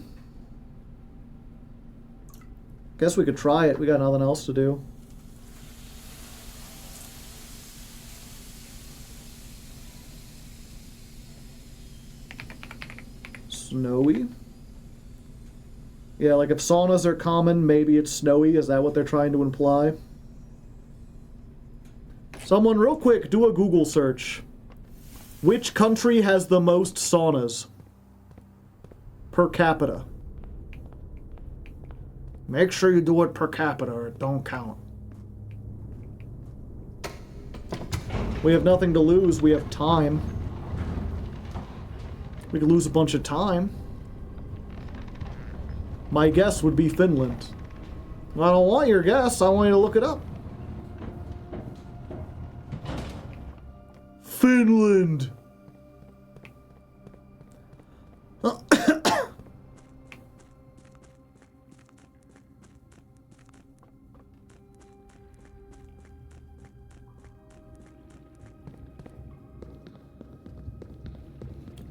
Guess we could try it. We got nothing else to do. Snowy? Yeah, like if saunas are common, maybe it's snowy. Is that what they're trying to imply? Someone, real quick, do a Google search. Which country has the most saunas? Per capita. Make sure you do it per capita or it don't count. We have nothing to lose. We have time. We could lose a bunch of time. My guess would be Finland. I don't want your guess. I want you to look it up. Finland.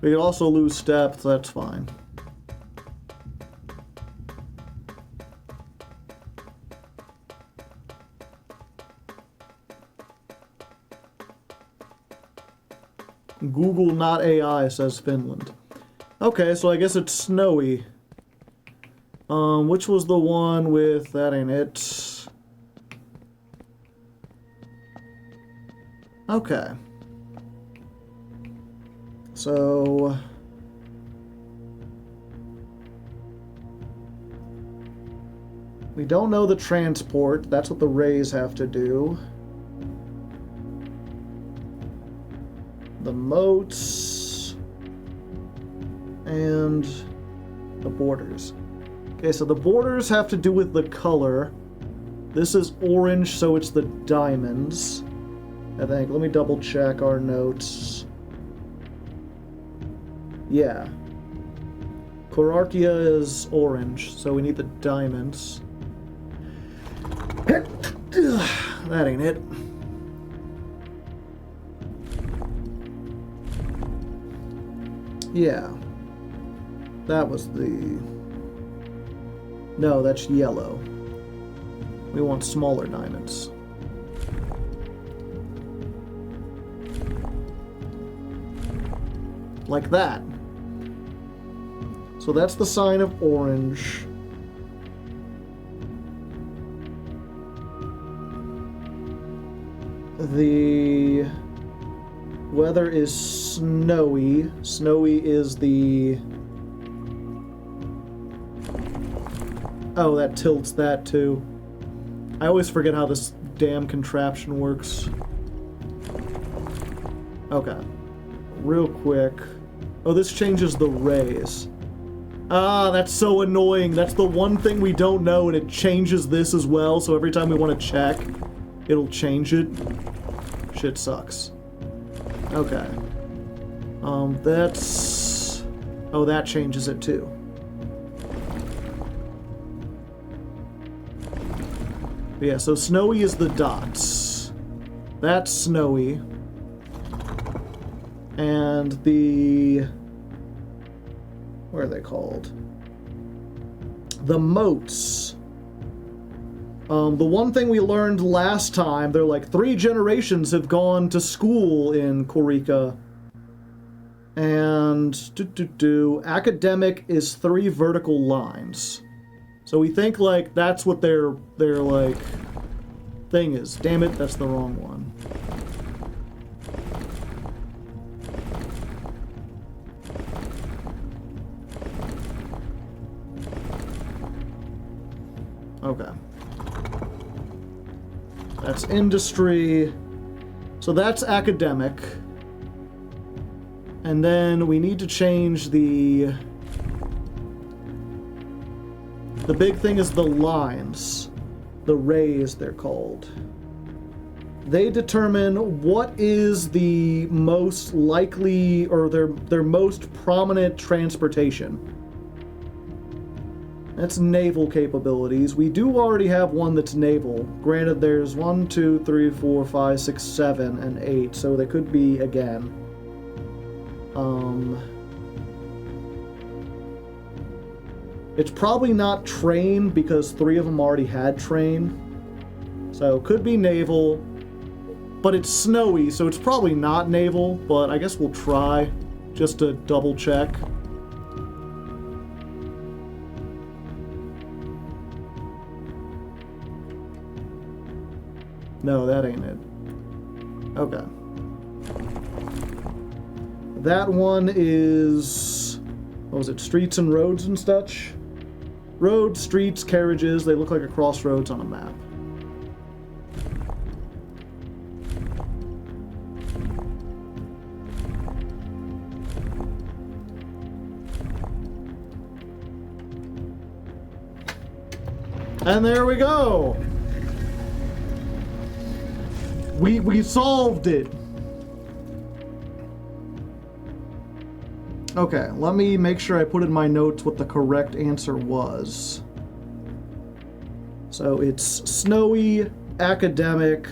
We could also lose depth, that's fine. Google not AI says Finland. Okay, so I guess it's snowy. Which was the one with... that ain't it. Okay. So... we don't know the transport. That's what the rays have to do. The moats. And the borders. Okay, so the borders have to do with the color. This is orange, so it's the diamonds. I think. Let me double check our notes. Yeah. Korarkia is orange, so we need the diamonds. That ain't it. Yeah. That was the... no, that's yellow. We want smaller diamonds. Like that. So that's the sign of orange. The weather is snowy. Snowy is the... oh, that tilts that too. I always forget how this damn contraption works. Okay. Real quick. Oh, this changes the rays. Ah, that's so annoying. That's the one thing we don't know, and it changes this as well, so every time we want to check, it'll change it. Shit sucks. Okay. That's... oh, that changes it too. But yeah, so snowy is the dots. That's snowy. And the... what are they called? The moats. The one thing we learned last time, they're like 3 generations have gone to school in Korika. And academic is 3 vertical lines. So we think like that's what their like thing is. Damn it, that's the wrong one. Okay. That's industry. So that's academic. And then we need to change the big thing is the lines. The rays, they're called. They determine what is the most likely, or their most prominent transportation. That's naval capabilities. We do already have one that's naval. Granted, there's 1, 2, 3, 4, 5, 6, 7, and 8, so they could be again. It's probably not train because 3 of them already had train. So could be naval, but it's snowy, so it's probably not naval, but I guess we'll try just to double check. No, that ain't it. Okay. That one is... what was it? Streets and roads and such? Roads, streets, carriages. They look like a crossroads on a map. And there we go! We solved it! Okay, let me make sure I put in my notes what the correct answer was. So it's snowy, academic,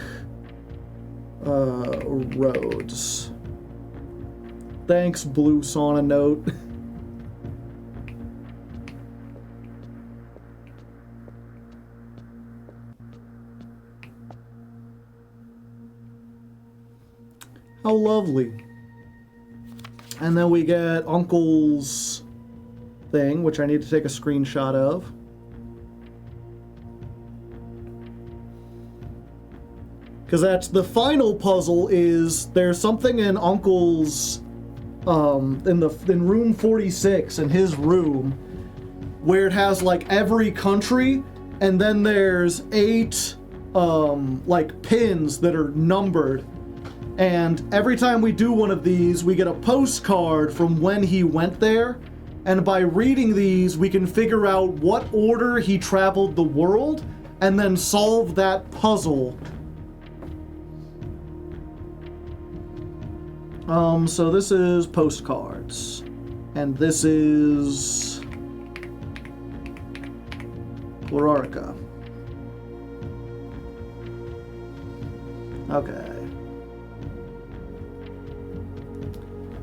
roads. Thanks, Blue Sauna Note. How lovely. And then we get Uncle's thing, which I need to take a screenshot of. Because that's the final puzzle is there's something in Uncle's, in room 46, in his room, where it has like every country, and then there's 8, like pins that are numbered. And every time we do one of these, we get a postcard from when he went there. And by reading these, we can figure out what order he traveled the world and then solve that puzzle. So this is postcards. And this is Florarica. Okay.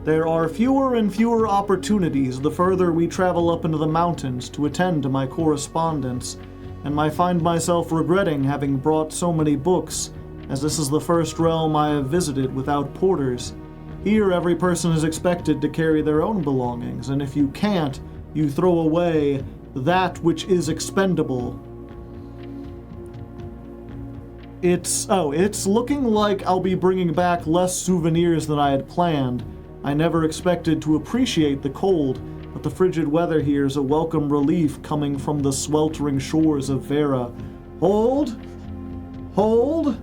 There are fewer and fewer opportunities the further we travel up into the mountains to attend to my correspondence, and I find myself regretting having brought so many books, as this is the first realm I have visited without porters. Here every person is expected to carry their own belongings, and if you can't, you throw away that which is expendable. It's looking like I'll be bringing back less souvenirs than I had planned. I never expected to appreciate the cold, but the frigid weather here is a welcome relief coming from the sweltering shores of Vera. Hold! Hold!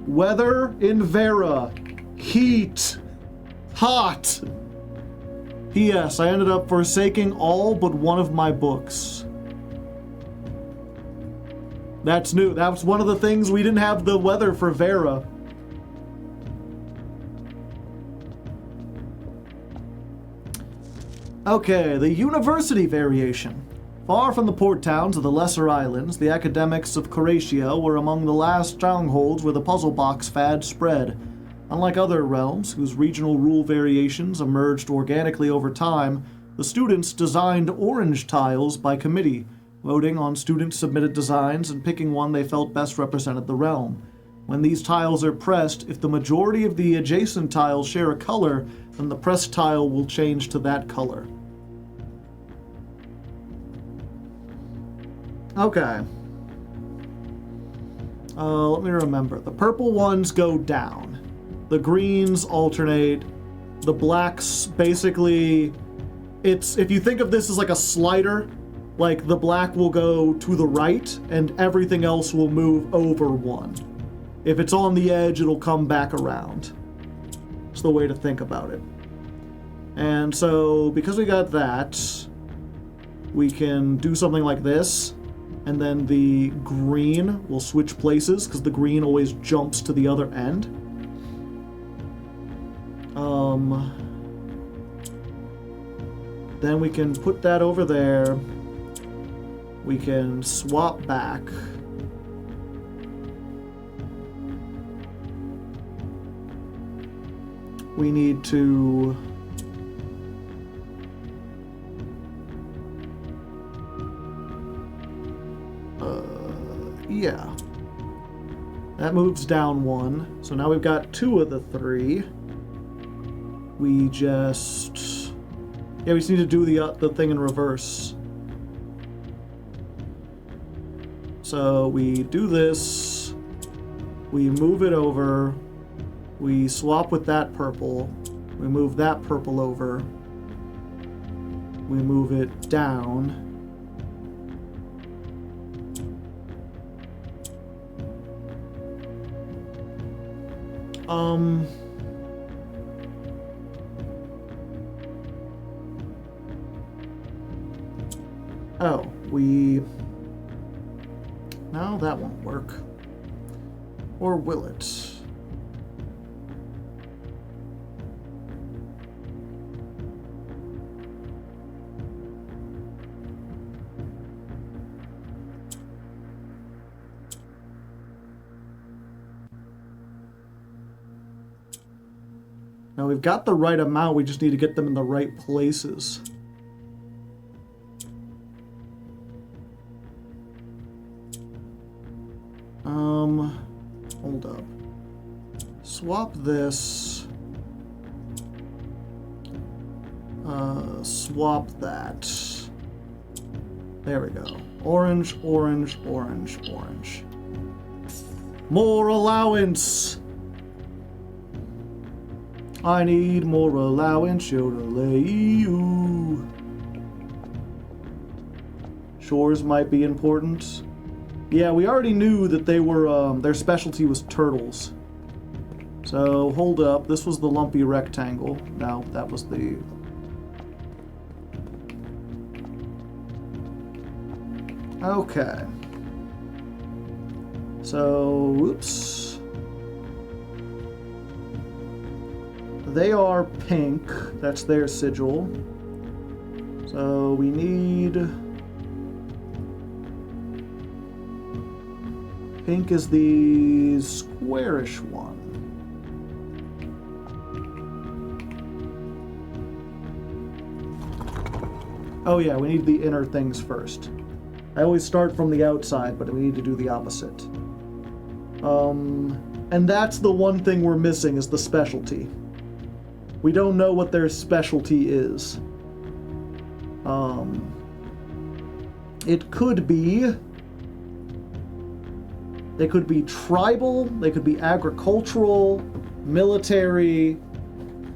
Weather in Vera. Heat. Hot. P.S. I ended up forsaking all but one of my books. That's new. That's one of the things we didn't have the weather for Vera. Okay, the university variation. Far from the port towns of the lesser islands, the academics of Coratia were among the last strongholds where the puzzle box fad spread. Unlike other realms, whose regional rule variations emerged organically over time, the students designed orange tiles by committee, voting on student-submitted designs and picking one they felt best represented the realm. When these tiles are pressed, if the majority of the adjacent tiles share a color, then the pressed tile will change to that color. Okay. Let me remember. The purple ones go down. The greens alternate. The blacks, basically, if you think of this as like a slider, like the black will go to the right and everything else will move over one. If it's on the edge, it'll come back around. It's the way to think about it. And so, because we got that, we can do something like this. And then the green will switch places, because the green always jumps to the other end. Then we can put that over there. We can swap back. We need to... yeah. That moves down one. So now we've got 2 of the 3. We just... yeah, we just need to do the thing in reverse. So we do this, We move it over. We swap with that purple. We move that purple over. We move it down. Oh, no, that won't work. Or will it? Now we've got the right amount, we just need to get them in the right places. Hold up. Swap this. Swap that. There we go. Orange, orange, orange, orange. More allowance! I need more allowance, yodelay. Shores might be important. Yeah, we already knew that they were, their specialty was turtles. So, hold up. This was the lumpy rectangle. No, that was the... Okay. So, oops. They are pink. That's their sigil. So, we need... Pink is the squarish one. Oh yeah, we need the inner things first. I always start from the outside, but we need to do the opposite. And that's the one thing we're missing is the specialty. We don't know what their specialty is. It could be... They could be tribal, they could be agricultural, military,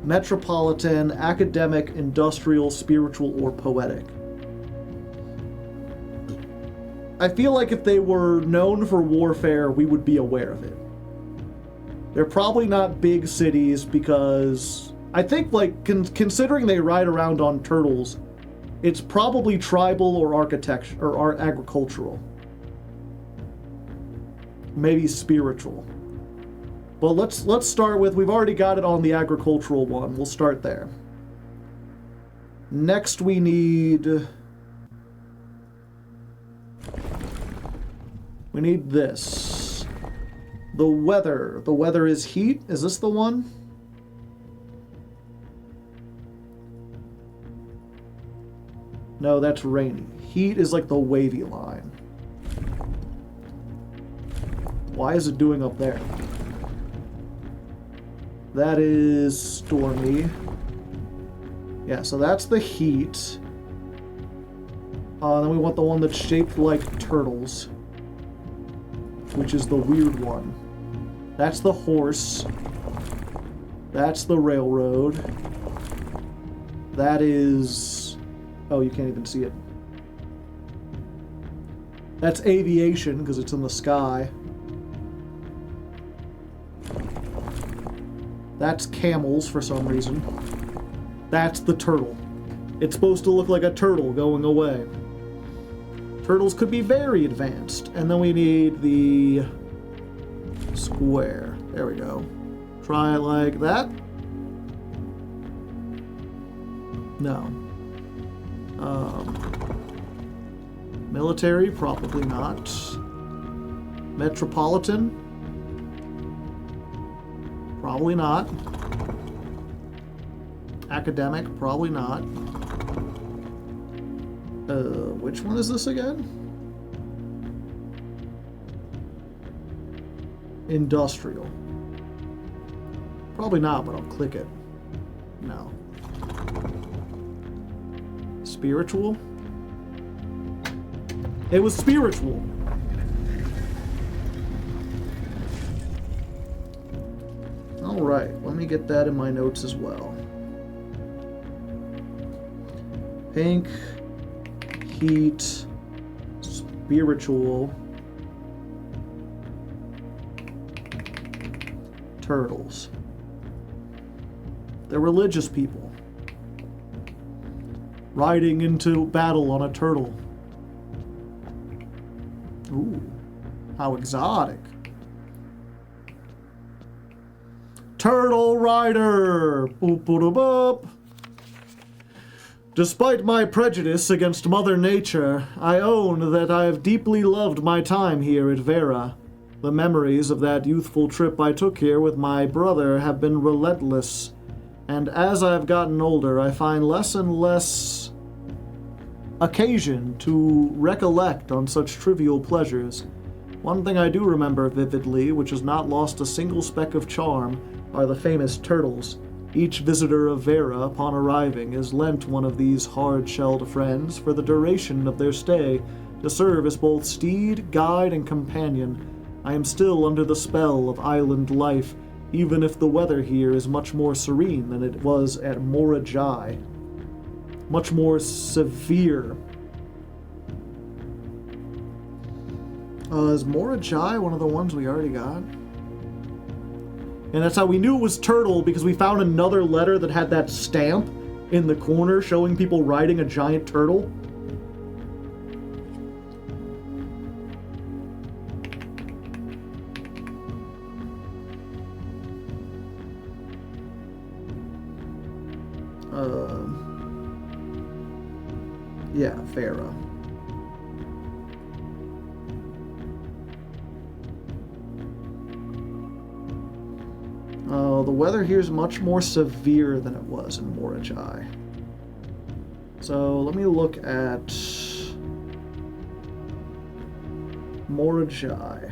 metropolitan, academic, industrial, spiritual, or poetic. I feel like if they were known for warfare, we would be aware of it. They're probably not big cities because I think, like, considering they ride around on turtles, it's probably tribal or architecture or agricultural. Maybe spiritual. But let's start with, we've already got it on the agricultural one. We'll start there. Next we need this. The weather. The weather is heat. Is this the one? No, that's rainy. Heat is like the wavy line. Why is it doing up there? That is stormy. Yeah, so that's the heat. Then we want the one that's shaped like turtles, which is the weird one. That's the horse. That's the railroad. That is... Oh, you can't even see it. That's aviation, because it's in the sky. That's camels for some reason. That's the turtle. It's supposed to look like a turtle going away. Turtles could be very advanced. And then we need the square. There we go. Try it like that. No. Military, probably not. Metropolitan. Probably not. Academic, probably not. Which one is this again? Industrial. Probably not, but I'll click it. No. Spiritual? It was spiritual. Alright, let me get that in my notes as well. Pink, heat, spiritual, turtles. They're religious people. Riding into battle on a turtle. Ooh, how exotic. Turtle Rider! Boop, boop, boop. Despite my prejudice against Mother Nature, I own that I have deeply loved my time here at Vera. The memories of that youthful trip I took here with my brother have been relentless, and as I have gotten older, I find less and less occasion to recollect on such trivial pleasures. One thing I do remember vividly, which has not lost a single speck of charm, are the famous turtles. Each visitor of Vera, upon arriving, is lent one of these hard-shelled friends for the duration of their stay, to serve as both steed, guide, and companion. I am still under the spell of island life, even if the weather here is much more serene than it was at Morajai. Much more severe. Is Morajai one of the ones we already got? And that's how we knew it was turtle, because we found another letter that had that stamp in the corner showing people riding a giant turtle. Yeah, Farah. The weather here is much more severe than it was in Morajai. So let me look at Morajai.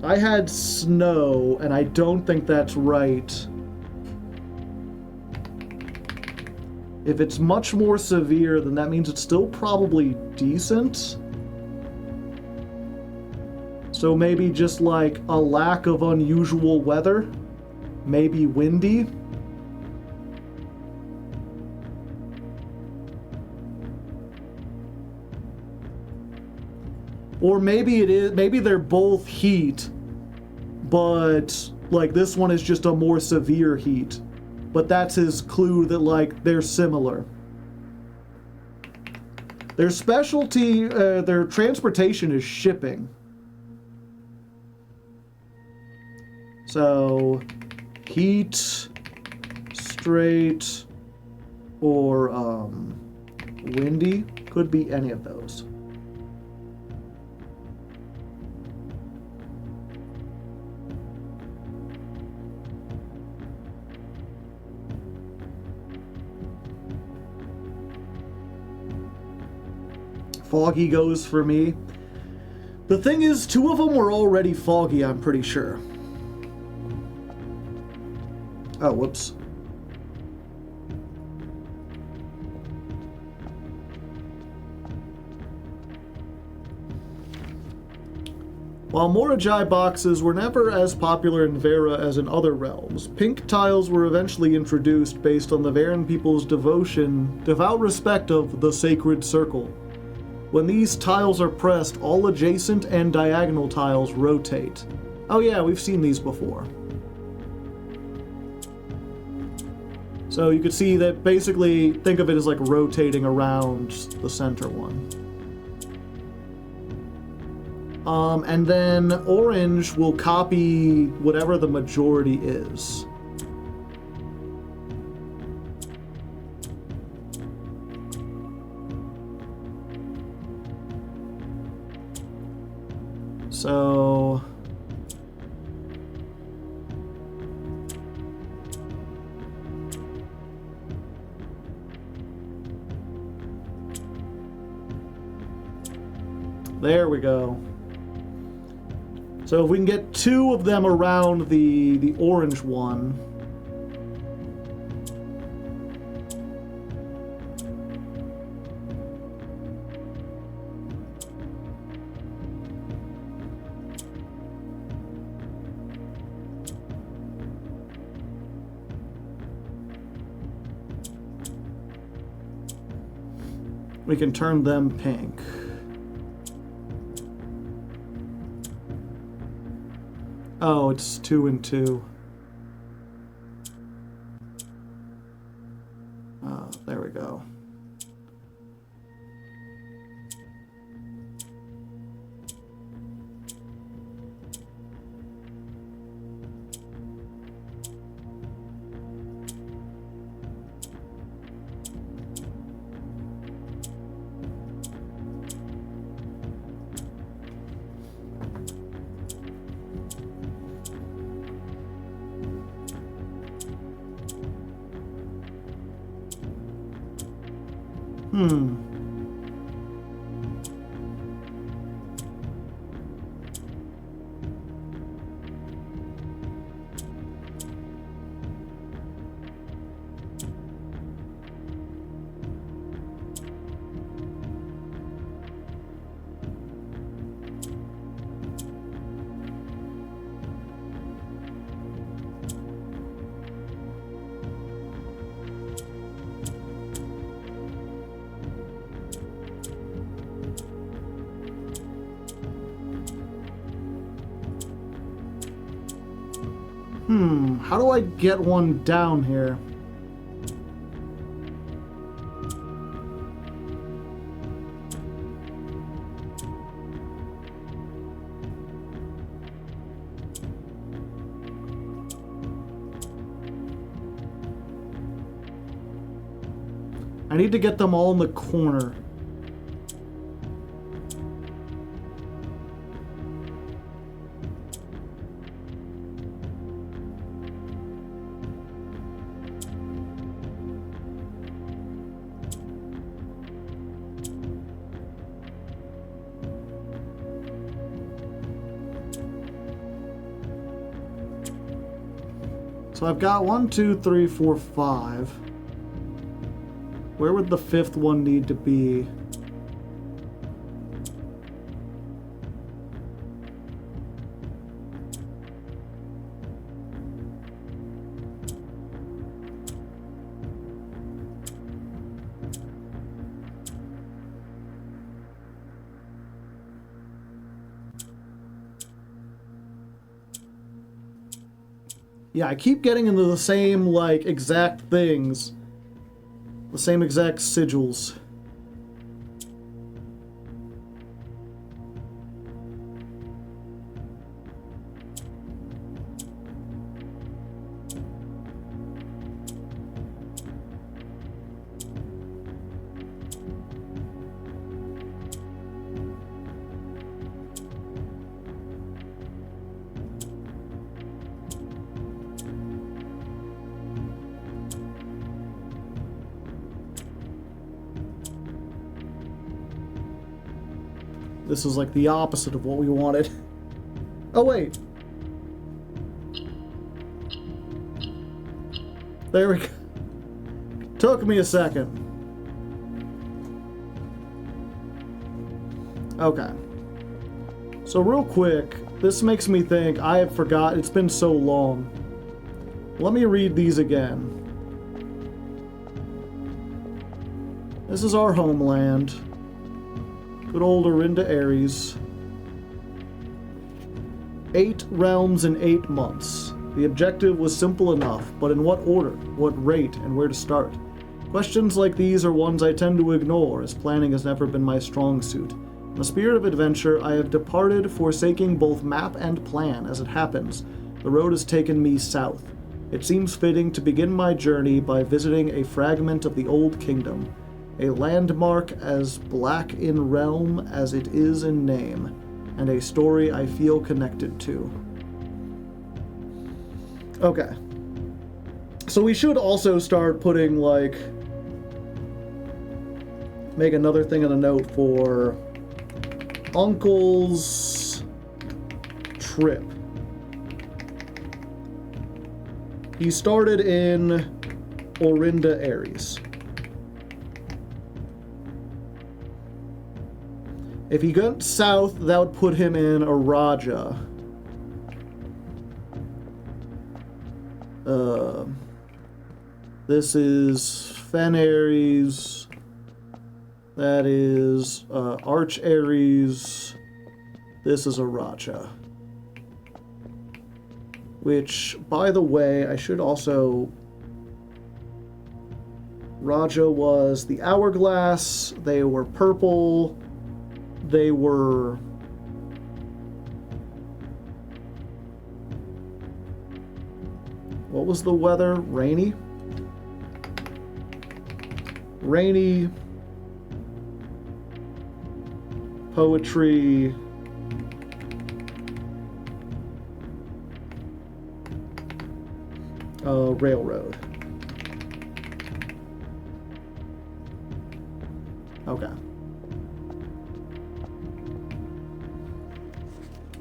I had snow, and I don't think that's right. If it's much more severe, then that means it's still probably decent. So maybe just like a lack of unusual weather. Maybe windy. Or maybe it is, maybe they're both heat, but like this one is just a more severe heat. But that's his clue that like they're similar. Their specialty, their transportation is shipping. So, heat, straight, or windy, could be any of those. Foggy goes for me. The thing is, two of them were already foggy, I'm pretty sure. Oh, whoops. While Morajai boxes were never as popular in Vera as in other realms, pink tiles were eventually introduced based on the Veran people's devout respect of the sacred circle. When these tiles are pressed, all adjacent and diagonal tiles rotate. Oh yeah, we've seen these before. So you could see that basically, think of it as like rotating around the center one. And then orange will copy whatever the majority is. So... there we go. So if we can get two of them around the orange one. We can turn them pink. Oh, it's 2 and 2. There we go. How do I get one down here? I need to get them all in the corner. So I've got 1, 2, 3, 4, 5. Where would the 5th one need to be? Yeah, I keep getting into the same, like, exact things. The same exact sigils. This is like the opposite of what we wanted. Oh, wait. There we go. Took me a second. Okay. So real quick, this makes me think, I have forgot, it's been so long. Let me read these again. This is our homeland. Good old Orinda Ares. 8 realms in 8 months. The objective was simple enough, but in what order, what rate, and where to start? Questions like these are ones I tend to ignore, as planning has never been my strong suit. In the spirit of adventure, I have departed, forsaking both map and plan. As it happens, the road has taken me south. It seems fitting to begin my journey by visiting a fragment of the Old Kingdom. A landmark as black in realm as it is in name, and a story I feel connected to. Okay. So we should also start putting, like, make another thing in a note for Uncle's trip. He started in Orinda Ares. If he went south, that would put him in Araja. This is Fen Ares. That is Arch Ares. This is a Raja. Which, by the way, I should also... Raja was the Hourglass. They were purple. They were... What was the weather? Rainy? Rainy. Poetry. Railroad. Okay. I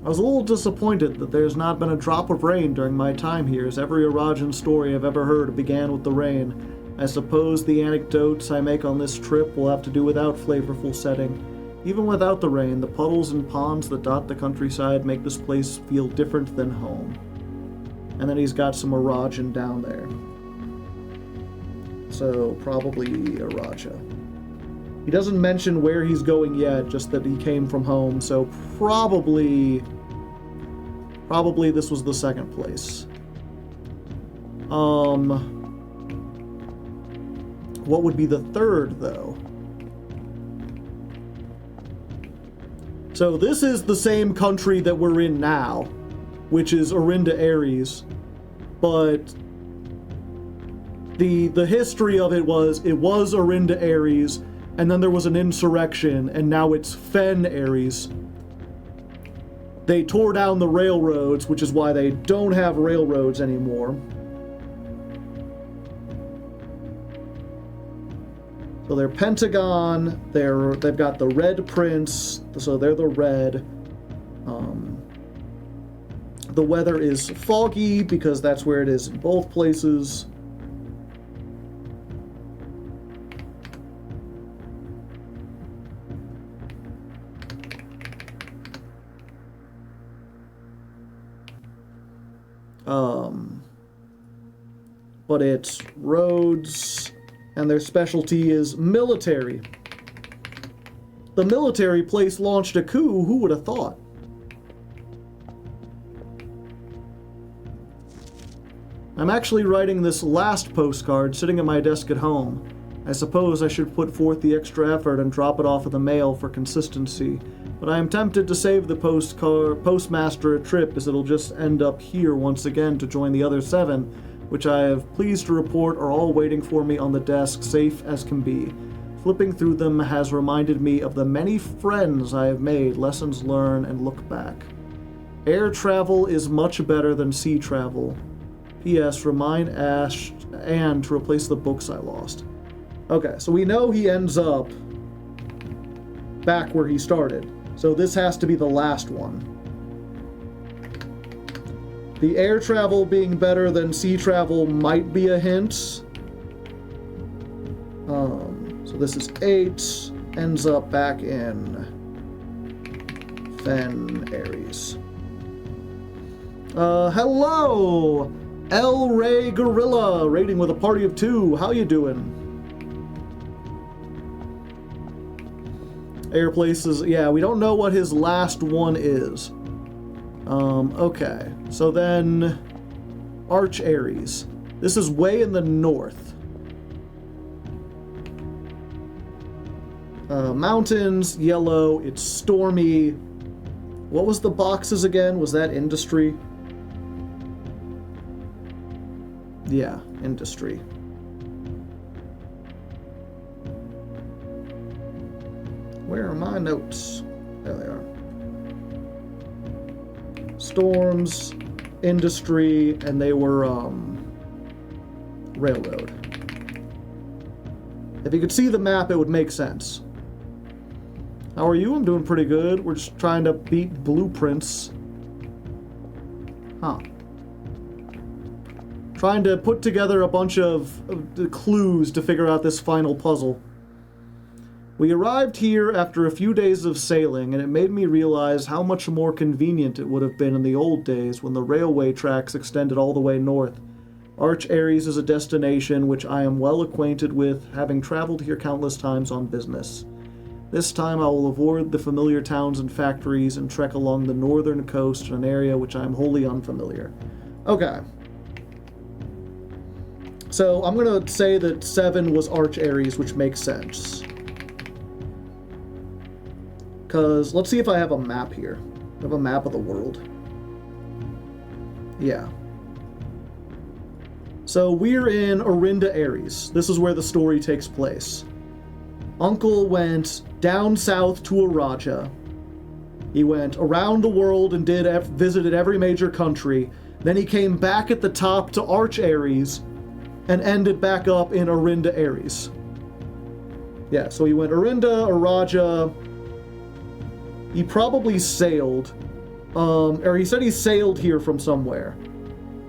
was a little disappointed that there's not been a drop of rain during my time here, as every Arajan story I've ever heard began with the rain. I suppose the anecdotes I make on this trip will have to do without flavorful setting. Even without the rain, the puddles and ponds that dot the countryside make this place feel different than home. And then he's got some Arajan down there. So, probably a Raja. He doesn't mention where he's going yet, just that he came from home, so probably this was the second place. What would be the third, though? So this is the same country that we're in now, which is Orinda Ares, but the history of it was Orinda Ares, and then there was an insurrection, and now it's Fen Ares. They tore down the railroads, which is why they don't have railroads anymore. So they're Pentagon, they've got the Red Prince, so they're the red. The weather is foggy, because that's where it is in both places. But it's roads, and their specialty is military. The military place launched a coup, who would have thought? I'm actually writing this last postcard sitting at my desk at home. I suppose I should put forth the extra effort and drop it off in the mail for consistency, but I am tempted to save the postmaster a trip, as it'll just end up here once again to join the other 7, which I have pleased to report are all waiting for me on the desk, safe as can be. Flipping through them has reminded me of the many friends I have made, lessons learned, and look back. Air travel is much better than sea travel. P.S. Remind Anne to replace the books I lost. Okay, so we know he ends up back where he started. So this has to be the last one. The air travel being better than sea travel might be a hint. So this is 8, ends up back in Fen Ares. Hello! El Rey Gorilla, raiding with a party of 2. How you doing? Air places, yeah, we don't know what his last one is. Okay. So then, Arch Ares. This is way in the north. Mountains, yellow, it's stormy. What was the boxes again? Was that industry? Yeah, industry. Where are my notes? There they are. Storms, industry, and they were, railroad. If you could see the map, it would make sense. How are you? I'm doing pretty good. We're just trying to beat blueprints. Huh. Trying to put together a bunch of clues to figure out this final puzzle. We arrived here after a few days of sailing, and it made me realize how much more convenient it would have been in the old days when the railway tracks extended all the way north. Arch Ares is a destination which I am well acquainted with, having traveled here countless times on business. This time I will avoid the familiar towns and factories and trek along the northern coast in an area which I am wholly unfamiliar. Okay. So I'm going to say that 7 was Arch Ares, which makes sense. Because let's see if I have a map here. I have a map of the world. Yeah. So we're in Orinda Ares. This is where the story takes place. Uncle went down south to Araja. He went around the world and visited every major country. Then he came back at the top to Arch Ares and ended back up in Orinda Ares. Yeah, so he went Orinda, Araja. He probably sailed. Or he said he sailed here from somewhere.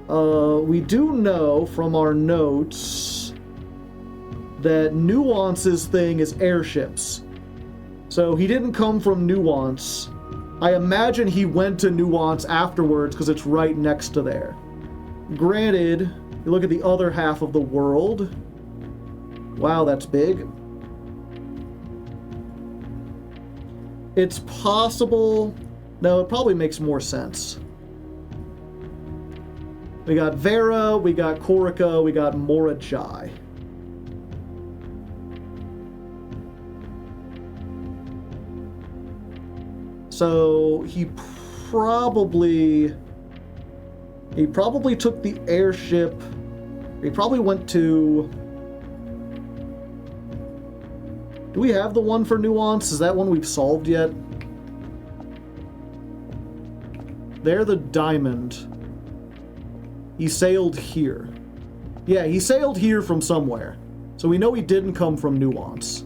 We do know from our notes that Nuance's thing is airships. So he didn't come from Nuance. I imagine he went to Nuance afterwards because it's right next to there. Granted, you look at the other half of the world. Wow, that's big. It's possible. No, it probably makes more sense. We got Vera, we got Corica, we got Morajai. So he probably took the airship. He probably went to... Do we have the one for Nuance? Is that one we've solved yet? They're the Diamond. He sailed here. Yeah, he sailed here from somewhere. So we know he didn't come from Nuance.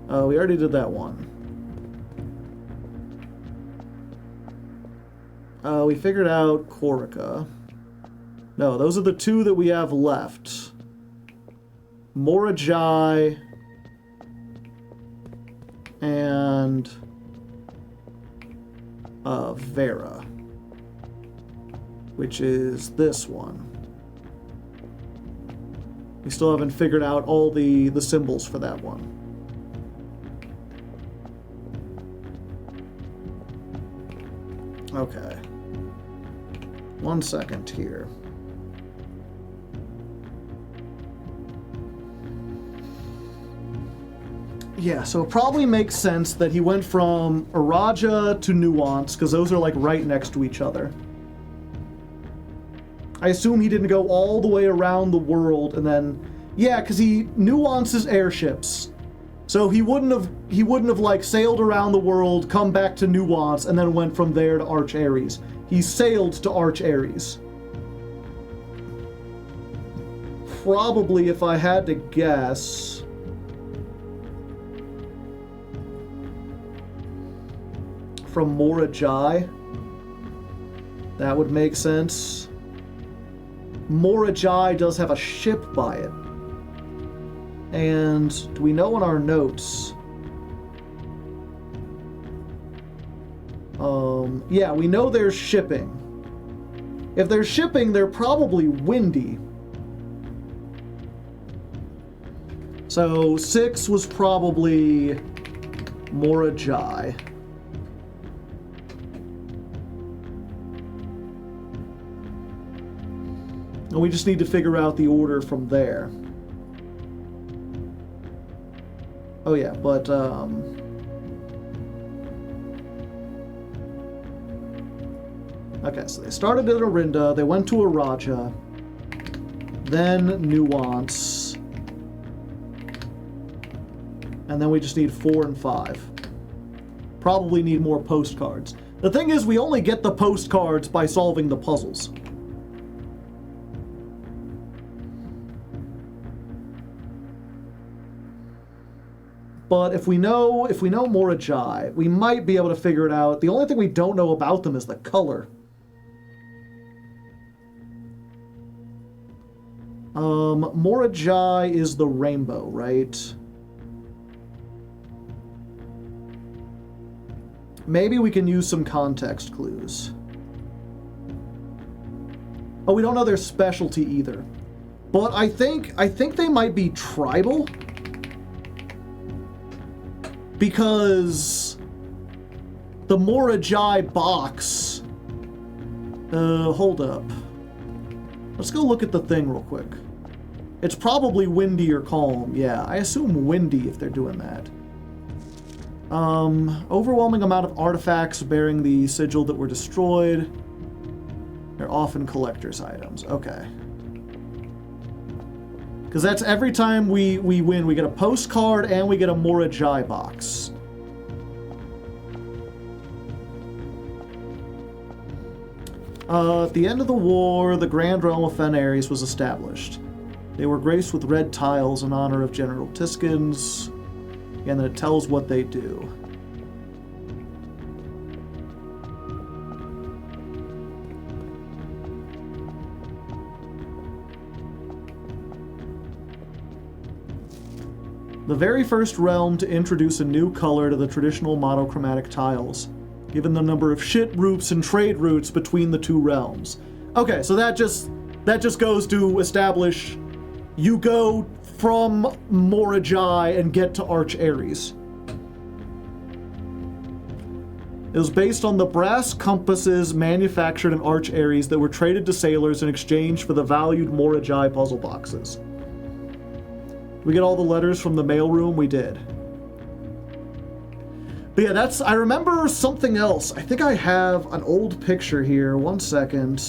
We already did that one. We figured out Corica. No, those are the two that we have left. Morajai and Vera, which is this one. We still haven't figured out all the symbols for that one. Okay. 1 second here. Yeah, so it probably makes sense that he went from Araja to Nuance, because those are like right next to each other. I assume he didn't go all the way around the world and then... Yeah, because he nuances airships. So he wouldn't have like sailed around the world, come back to Nuance, and then went from there to Arch Ares. He sailed to Arch Ares. Probably, if I had to guess... from Morajai. That would make sense. Morajai does have a ship by it. And do we know in our notes? Yeah, we know there's shipping. If there's shipping, they're probably windy. So 6 was probably Morajai. And we just need to figure out the order from there. Oh yeah, but okay, so they started at Orinda, they went to Araja, then Nuance, and then we just need 4 and 5. Probably need more postcards. The thing is, we only get the postcards by solving the puzzles. But if we know Morajai, we might be able to figure it out. The only thing we don't know about them is the color. Morajai is the rainbow, right? Maybe we can use some context clues. Oh, we don't know their specialty either. But I think they might be tribal. because the Morajai box... hold up. Let's go look at the thing real quick. It's probably windy or calm. Yeah, I assume windy if they're doing that. Overwhelming amount of artifacts bearing the sigil that were destroyed. They're often collector's items. Okay. Because that's every time we win, we get a postcard and we get a Morajai box. At the end of the war, the Grand Realm of Fen-Ares was established. They were graced with red tiles in honor of General Tiskins, and then it tells what they do. The very first realm to introduce a new color to the traditional monochromatic tiles, given the number of shit routes and trade routes between the two realms. Okay, so that just goes to establish you go from Morajai and get to Arch Ares. It was based on the brass compasses manufactured in Arch Ares that were traded to sailors in exchange for the valued Morajai puzzle boxes. We get all the letters from the mailroom? We did. But yeah, I remember something else. I think I have an old picture here. One second.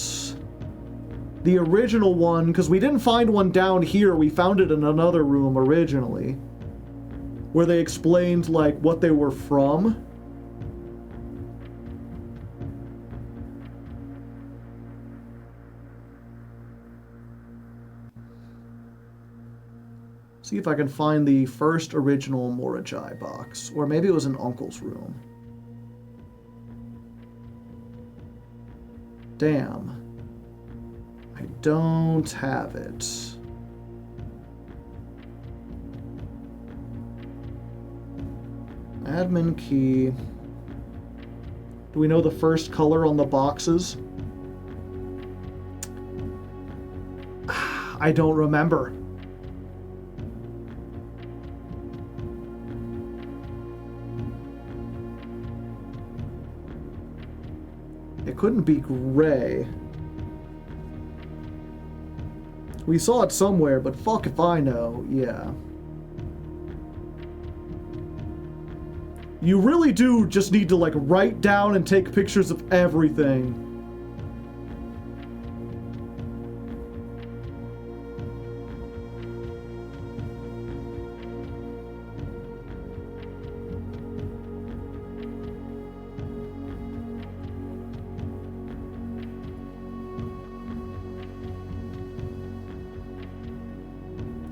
The original one, because we didn't find one down here. We found it in another room originally, where they explained, like, what they were from. See if I can find the first original Morajai box. Or maybe it was in Uncle's room. Damn. I don't have it. Admin key. Do we know the first color on the boxes? I don't remember. It couldn't be gray. We saw it somewhere, but fuck if I know. Yeah. You really do just need to, like, write down and take pictures of everything.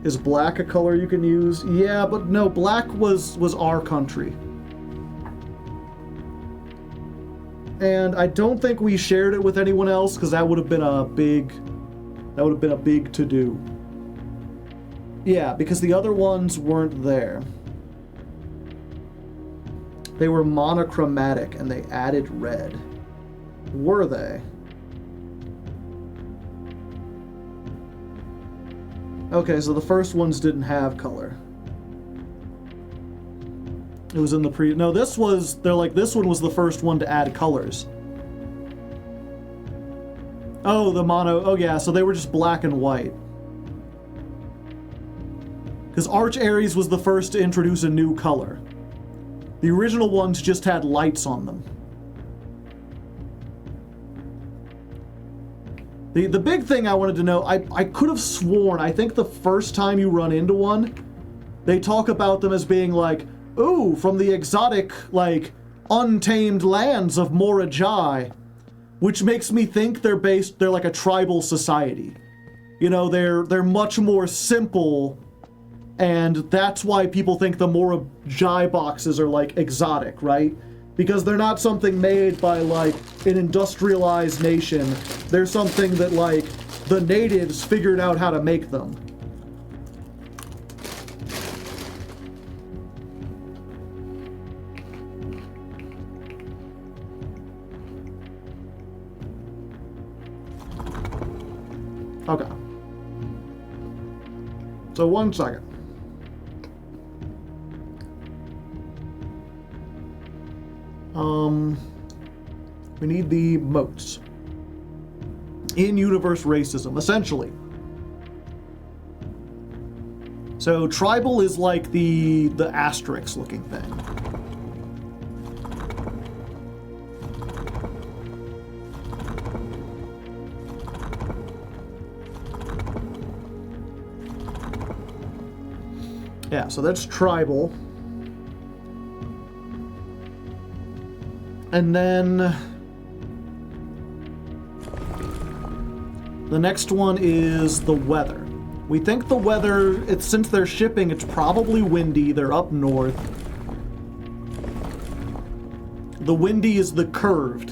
Is black a color you can use? Yeah, but no, black was our country. And I don't think we shared it with anyone else, because that would have been a big to-do. Yeah, because the other ones weren't there. They were monochromatic and they added red. Were they? Okay, so the first ones didn't have color. It was in the no, this was, they're like, this one was the first one to add colors. Oh, the mono, oh yeah, so they were just black and white. Because Arch Ares was the first to introduce a new color. The original ones just had lights on them. The big thing I wanted to know, I could have sworn, I think the first time you run into one, they talk about them as being like, ooh, from the exotic, like, untamed lands of Morajai, which makes me think they're like a tribal society. You know, they're much more simple, and that's why people think the Morajai boxes are, like, exotic, right? Because they're not something made by, like, an industrialized nation. They're something that, like, the natives figured out how to make them. Okay. So 1 second. We need the moats. In-universe racism, essentially. So tribal is like the asterisk looking thing. Yeah, so that's tribal. And then the next one is the weather. We think the weather, since they're shipping, it's probably windy. They're up north. The windy is the curved,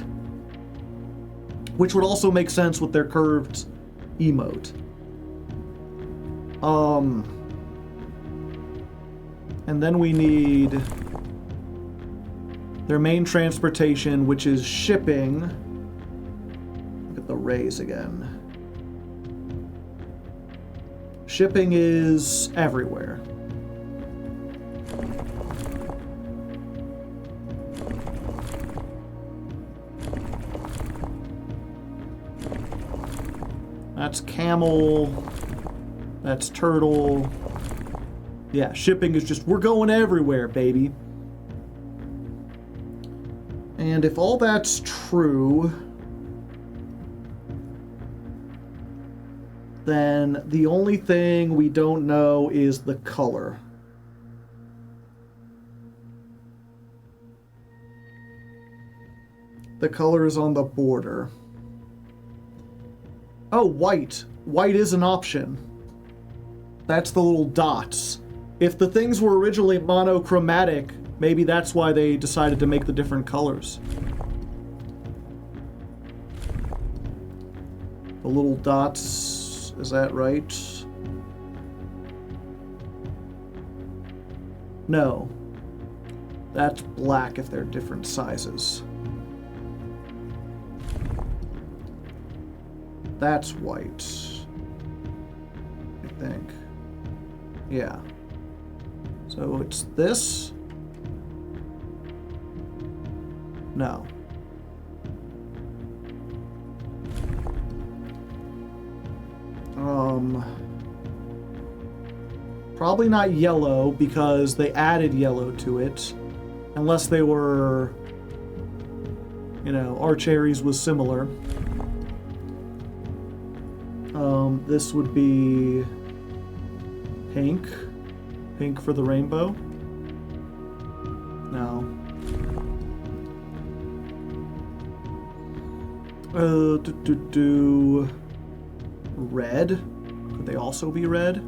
which would also make sense with their curved emote. And then we need their main transportation, which is shipping. Look at the rays again. Shipping is everywhere. That's camel. That's turtle. Yeah, shipping is just, we're going everywhere, baby. And if all that's true, then the only thing we don't know is the color. The color is on the border. Oh, white. White is an option. That's the little dots. If the things were originally monochromatic, maybe that's why they decided to make the different colors. The little dots, is that right? No. That's black if they're different sizes. That's white, I think. Yeah. So it's this? No. Probably not yellow because they added yellow to it. Unless they were, you know, Archerry's was similar. This would be pink. Pink for the rainbow. No. Red. Could they also be red?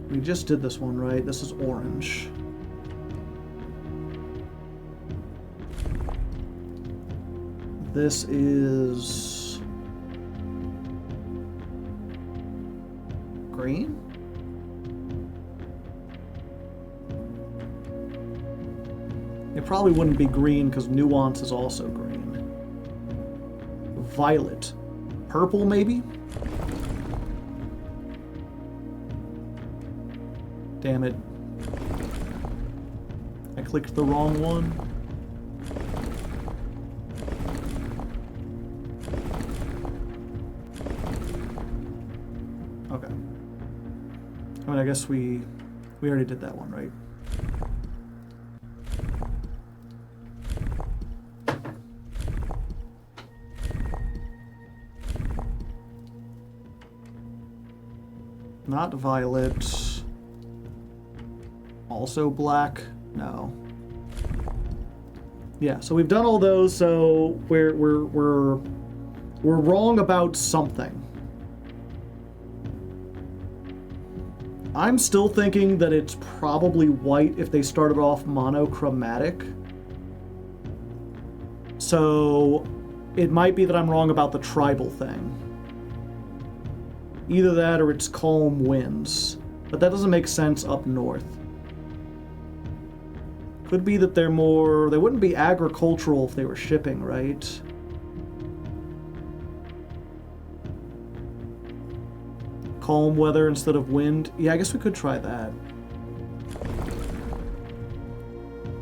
We just did this one, right? This is orange. This is green? It probably wouldn't be green because nuance is also green. Violet. Purple, maybe? Damn it. I clicked the wrong one. Okay. I mean, I guess we already did that one, right? Not violet. Also black? No. Yeah, so we've done all those, so we're wrong about something. I'm still thinking that it's probably white if they started off monochromatic. So it might be that I'm wrong about the tribal thing. Either that or it's calm winds. But that doesn't make sense up north. Could be that they're more... They wouldn't be agricultural if they were shipping, right? Calm weather instead of wind. Yeah, I guess we could try that.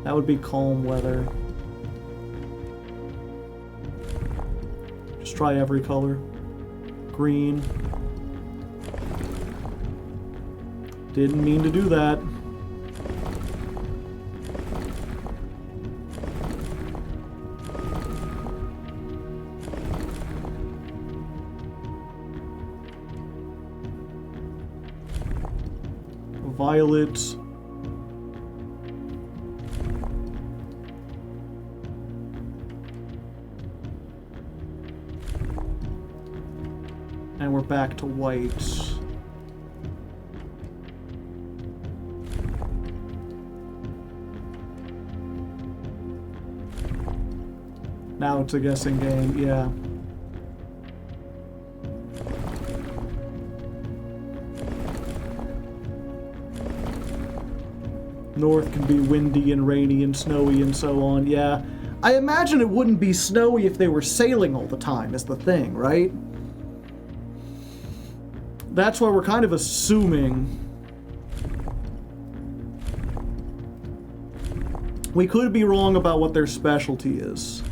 That would be calm weather. Just try every color. Green. Didn't mean to do that. Violet. And we're back to white. Now it's a guessing game, yeah. North can be windy and rainy and snowy and so on, yeah. I imagine it wouldn't be snowy if they were sailing all the time, is the thing, right? That's why we're kind of assuming. We could be wrong about what their specialty is.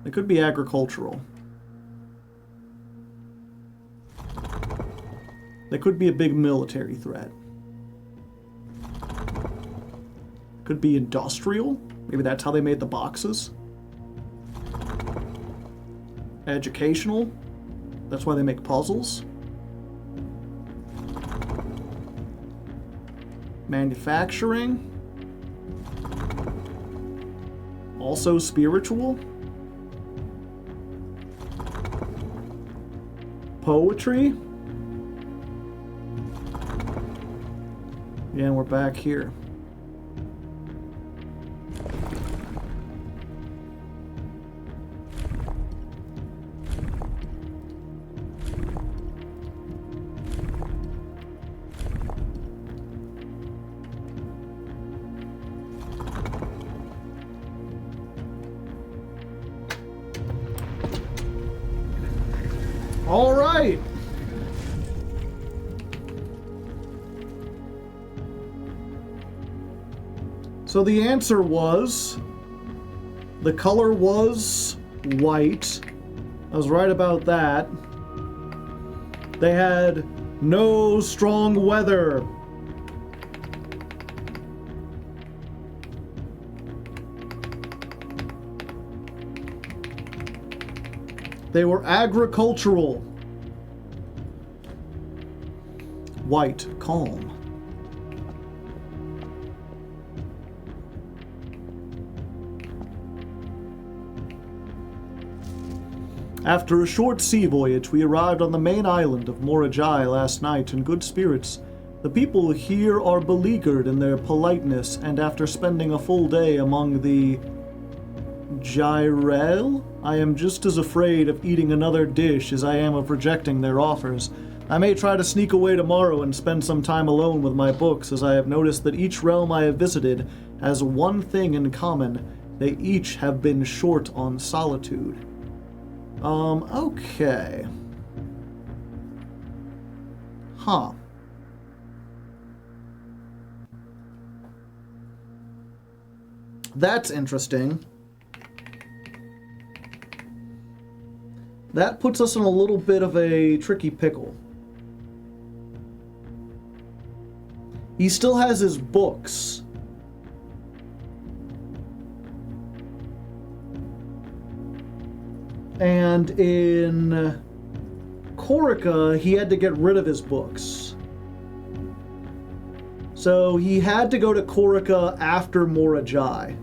It could be agricultural. They could be a big military threat. Could be industrial. Maybe that's how they made the boxes. Educational. That's why they make puzzles. Manufacturing. Also spiritual. Poetry. Yeah, and we're back here. All right. So the answer was, the color was white. I was right about that. They had no strong weather. They were agricultural. White, calm. After a short sea voyage, we arrived on the main island of Morajai last night in good spirits. The people here are beleaguered in their politeness, and after spending a full day among the Gyrel, I am just as afraid of eating another dish as I am of rejecting their offers. I may try to sneak away tomorrow and spend some time alone with my books, as I have noticed that each realm I have visited has one thing in common. They each have been short on solitude. Okay. Huh. That's interesting. That puts us in a little bit of a tricky pickle. He still has his books. And in Corica, he had to get rid of his books. So he had to go to Corica after Morajai.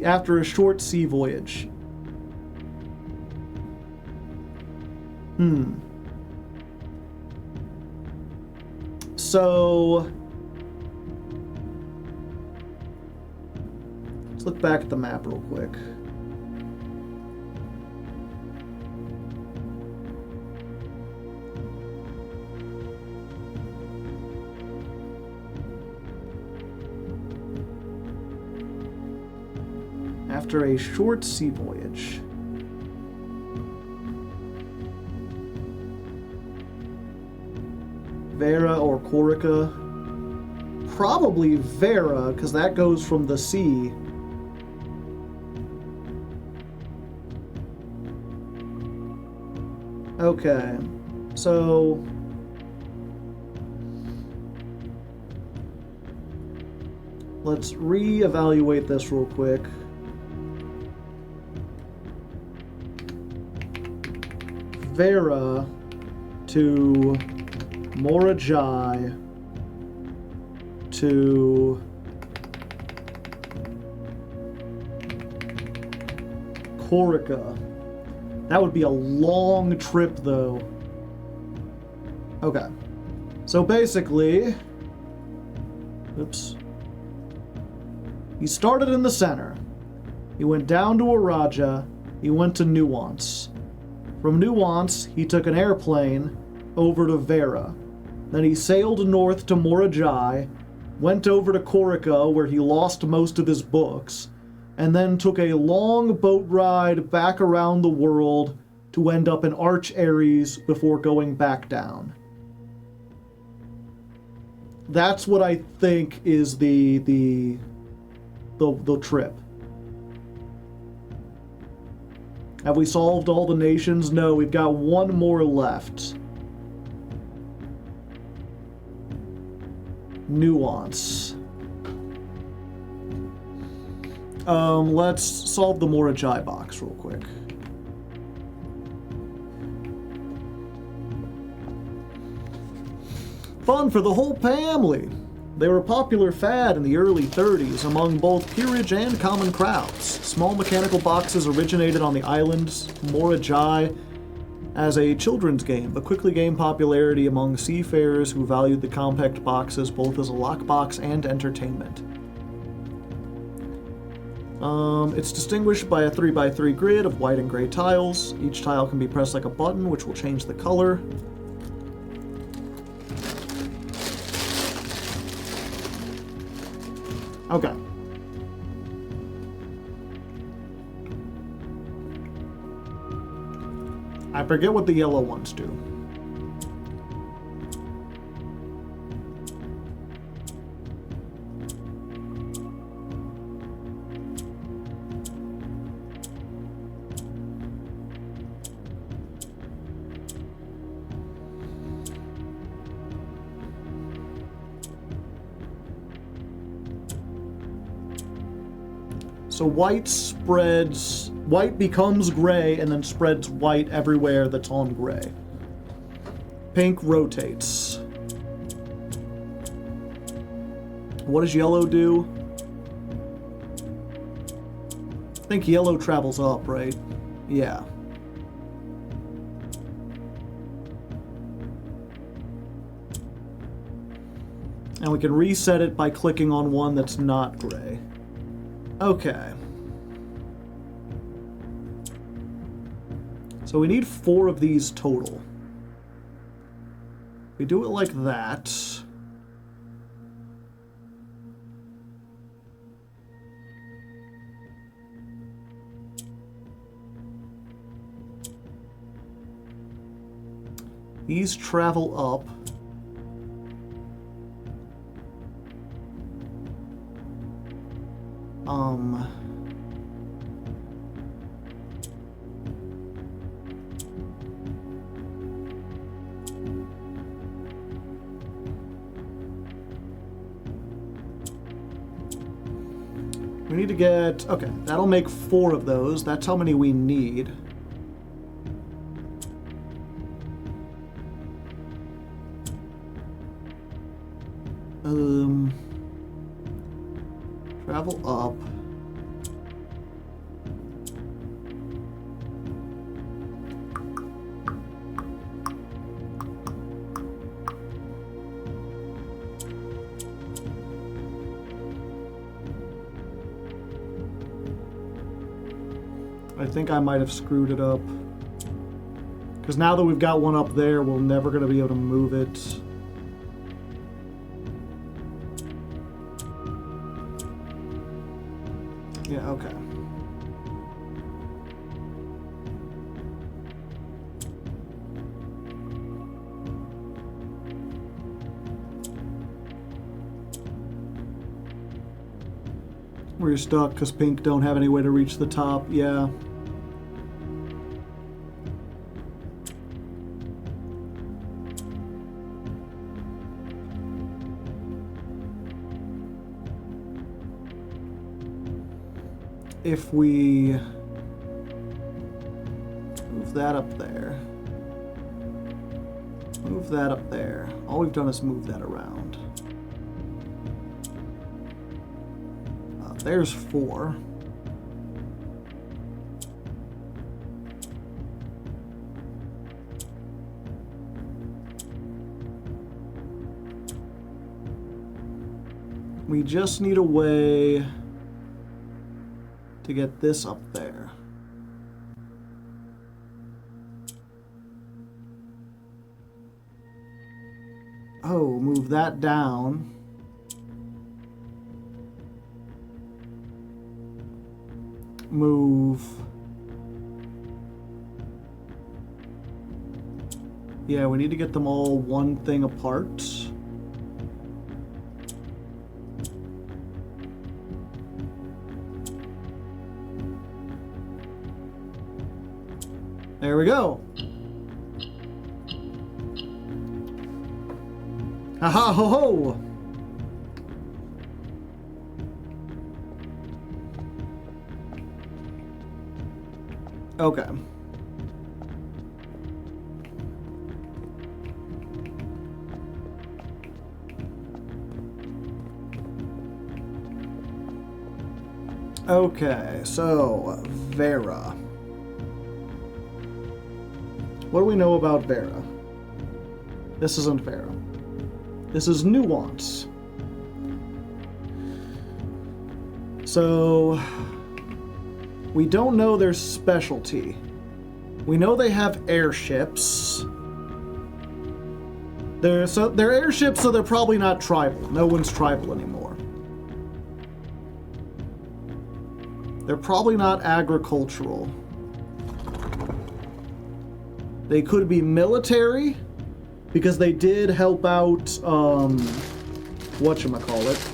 After a short sea voyage. So let's look back at the map real quick. after a short sea voyage. Vera or Corica? Probably Vera, because that goes from the sea. Okay, so... let's re-evaluate this real quick. Vera to Morajai to Corica. That would be a long trip, though. Okay. So basically... oops. He started in the center. He went down to Araja. He went to Nuance. From Nuance, he took an airplane over to Vera. Then he sailed north to Morajai, went over to Corica, where he lost most of his books, and then took a long boat ride back around the world to end up in Arch Ares before going back down. That's what I think is the trip. Have we solved all the nations? No, we've got one more left. Nuance. Let's solve the Morajai box real quick. Fun for the whole family. They were a popular fad in the early 30s among both peerage and common crowds. Small mechanical boxes originated on the islands Morajai as a children's game, but quickly gained popularity among seafarers who valued the compact boxes both as a lockbox and entertainment. It's distinguished by a 3x3 grid of white and gray tiles. Each tile can be pressed like a button, which will change the color. Okay. I forget what the yellow ones do. So white becomes gray and then spreads white everywhere that's on gray. Pink rotates. What does yellow do? I think yellow travels up, right? Yeah. And we can reset it by clicking on one that's not gray. Okay. So we need 4 of these total. We do it like that. These travel up. We need to get, okay, that'll make 4 of those. That's how many we need. Travel up. I think I might have screwed it up. Because now that we've got one up there, we're never going to be able to move it. Yeah, okay. We're stuck because pink don't have any way to reach the top. Yeah. If we move that up there, move that up there. All we've done is move that around. There's 4. We just need a way to get this up there. Oh, move that down. Move. Yeah, we need to get them all one thing apart. There we go. Ha ha ho ho! Okay. Okay, so Vera. What do we know about Vera? This isn't Vera. This is Nuance. So we don't know their specialty. We know they have airships. They're airships, so they're probably not tribal. No one's tribal anymore. They're probably not agricultural. They could be military, because they did help out, whatchamacallit.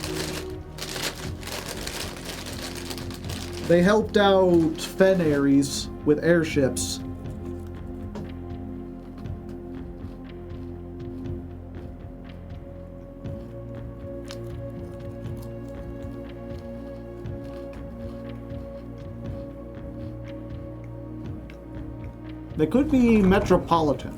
They helped out Fenaries with airships. They could be metropolitan.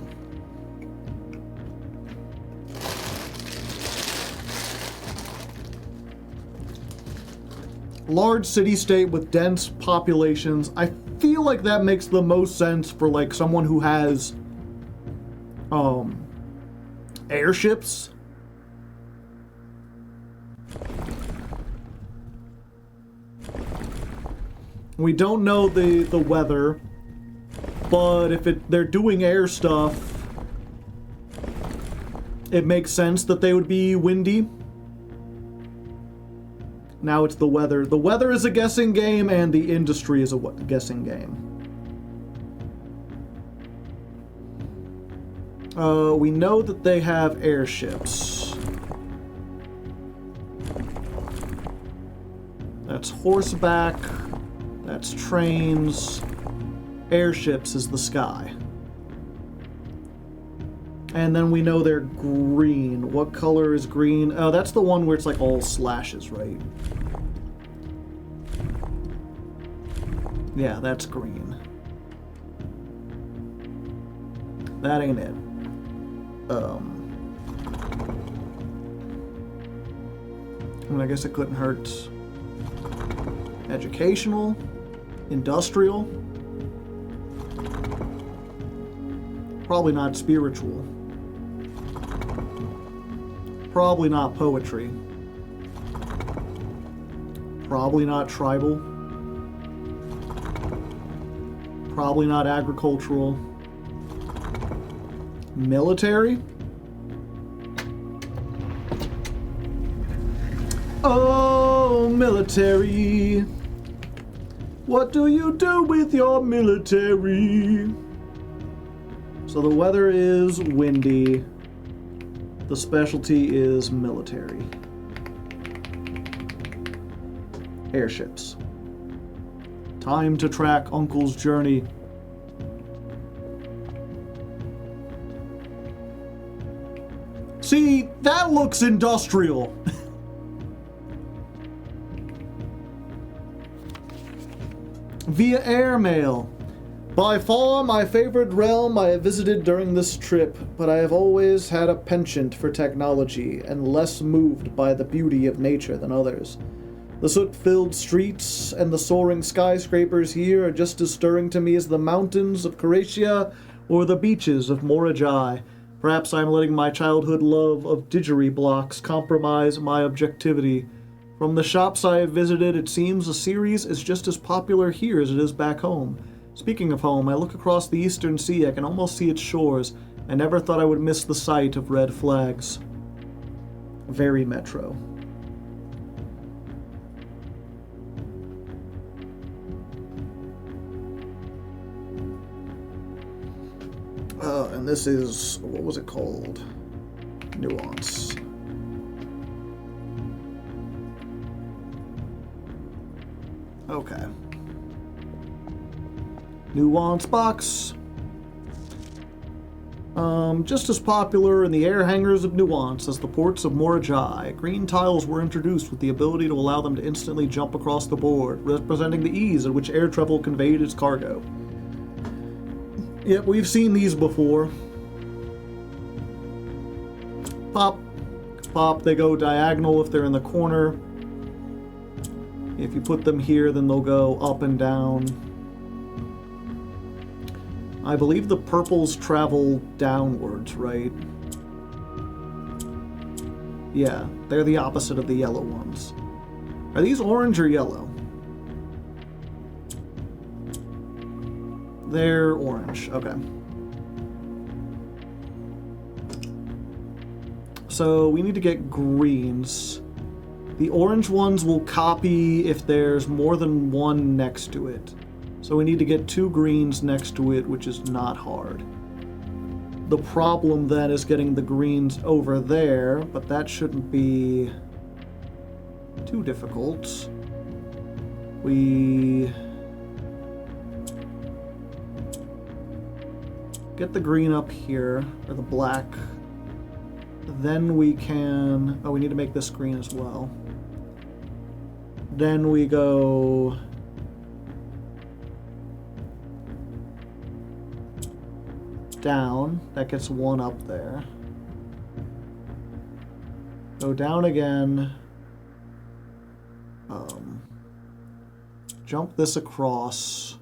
Large city-state with dense populations. I feel like that makes the most sense for like someone who has airships. We don't know the weather, but if they're doing air stuff, it makes sense that they would be windy. Now it's the weather. The weather is a guessing game, and the industry is a guessing game. We know that they have airships. That's horseback. That's trains. Airships is the sky. And then we know they're green. What color is green? Oh, that's the one where it's like all slashes, right? Yeah, that's green. That ain't it. I mean, I guess it couldn't hurt. Educational, industrial. Probably not spiritual. Probably not poetry. Probably not tribal. Probably not agricultural. Military? Oh, military. What do you do with your military? So the weather is windy. The specialty is military. Airships. Time to track Uncle's journey. See, that looks industrial. Via airmail. By far my favorite realm I have visited during this trip, but I have always had a penchant for technology and less moved by the beauty of nature than others. The soot-filled streets and the soaring skyscrapers here are just as stirring to me as the mountains of Croatia or the beaches of Morajai. Perhaps I'm letting my childhood love of didgeridoo compromise my objectivity. From the shops I have visited, it seems the series is just as popular here as it is back home. Speaking of home, I look across the eastern sea. I can almost see its shores. I never thought I would miss the sight of red flags. Very metro. And this is, what was it called? Nuance. Okay. Nuance box. Just as popular in the air hangars of Nuance as the ports of Morajai, green tiles were introduced with the ability to allow them to instantly jump across the board, representing the ease at which air travel conveyed its cargo. Yep, we've seen these before. Pop. Pop, they go diagonal if they're in the corner. If you put them here, then they'll go up and down. I believe the purples travel downwards, right? Yeah, they're the opposite of the yellow ones. Are these orange or yellow? They're orange, okay. So we need to get greens. The orange ones will copy if there's more than one next to it. So we need to get 2 greens next to it, which is not hard. The problem then is getting the greens over there, but that shouldn't be too difficult. We get the green up here, or the black. Then we can... Oh, we need to make this green as well. Then we go... down. That gets 1 up there. Go down again. Jump this across.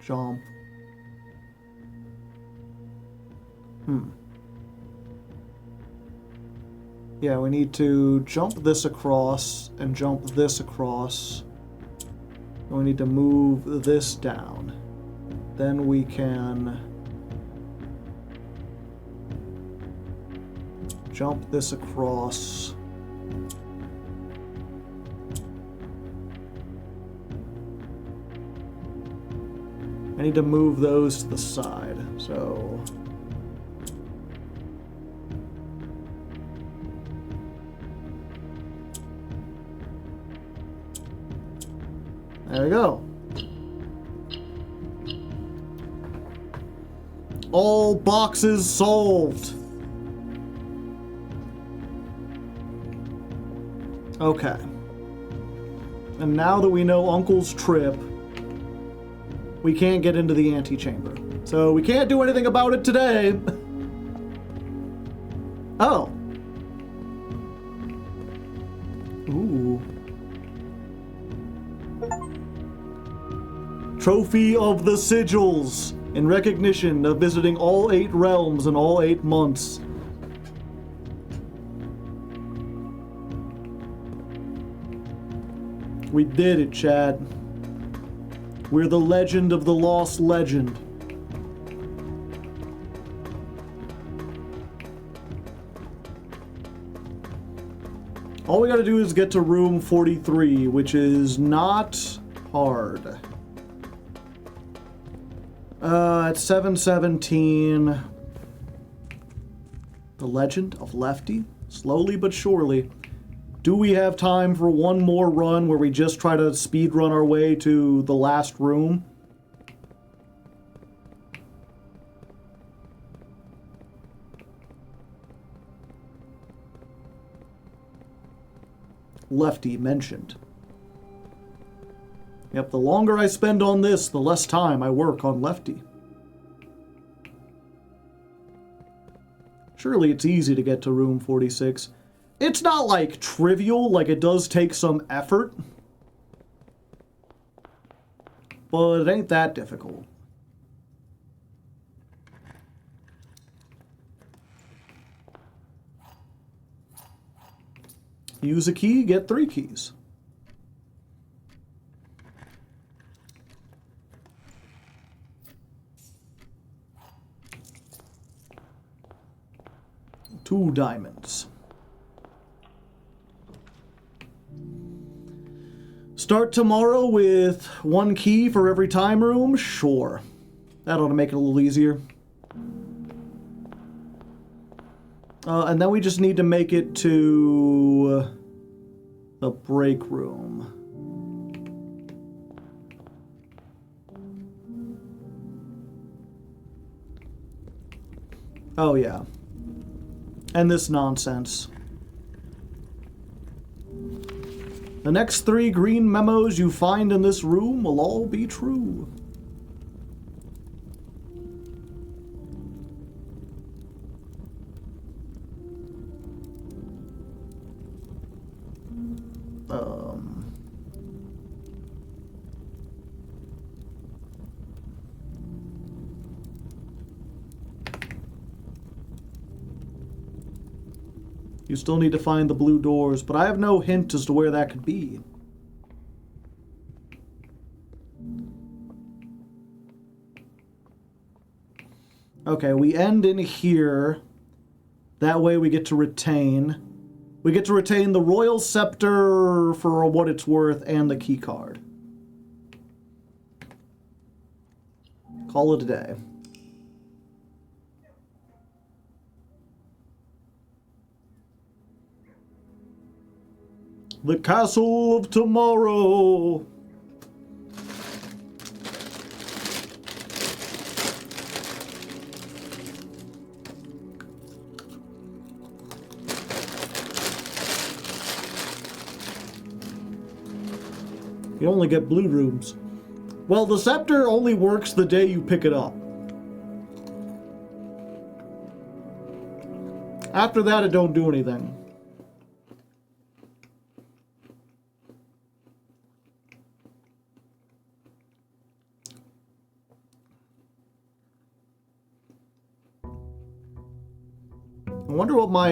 Jump. Yeah, we need to jump this across and jump this across. And we need to move this down. Then we can jump this across. I need to move those to the side, so... There we go. All boxes solved. Okay. And now that we know Uncle's trip, we can't get into the antechamber. So we can't do anything about it today. Oh. Ooh. Trophy of the Sigils, in recognition of visiting all 8 realms in all 8 months. We did it, Chad. We're the legend of the lost legend. All we gotta do is get to room 43, which is not hard. It's 717. The Legend of Lefty, slowly but surely. Do we have time for one more run where we just try to speed run our way to the last room? Lefty mentioned. Yep, the longer I spend on this, the less time I work on Lefty. Surely it's easy to get to room 46. It's not, like, trivial, like, it does take some effort. But it ain't that difficult. Use a key, get 3 keys. Two diamonds. Start tomorrow with 1 key for every time room? Sure. That ought to make it a little easier. And then we just need to make it to the break room. Oh, yeah. And this nonsense. The next 3 green memos you find in this room will all be true. You still need to find the blue doors, but I have no hint as to where that could be. Okay, we end in here. That way we get to retain. We get to retain the Royal Scepter for what it's worth and the key card. Call it a day. The Castle of Tomorrow. You only get blue rooms. Well, the scepter only works the day you pick it up. After that, it don't do anything. I wonder what my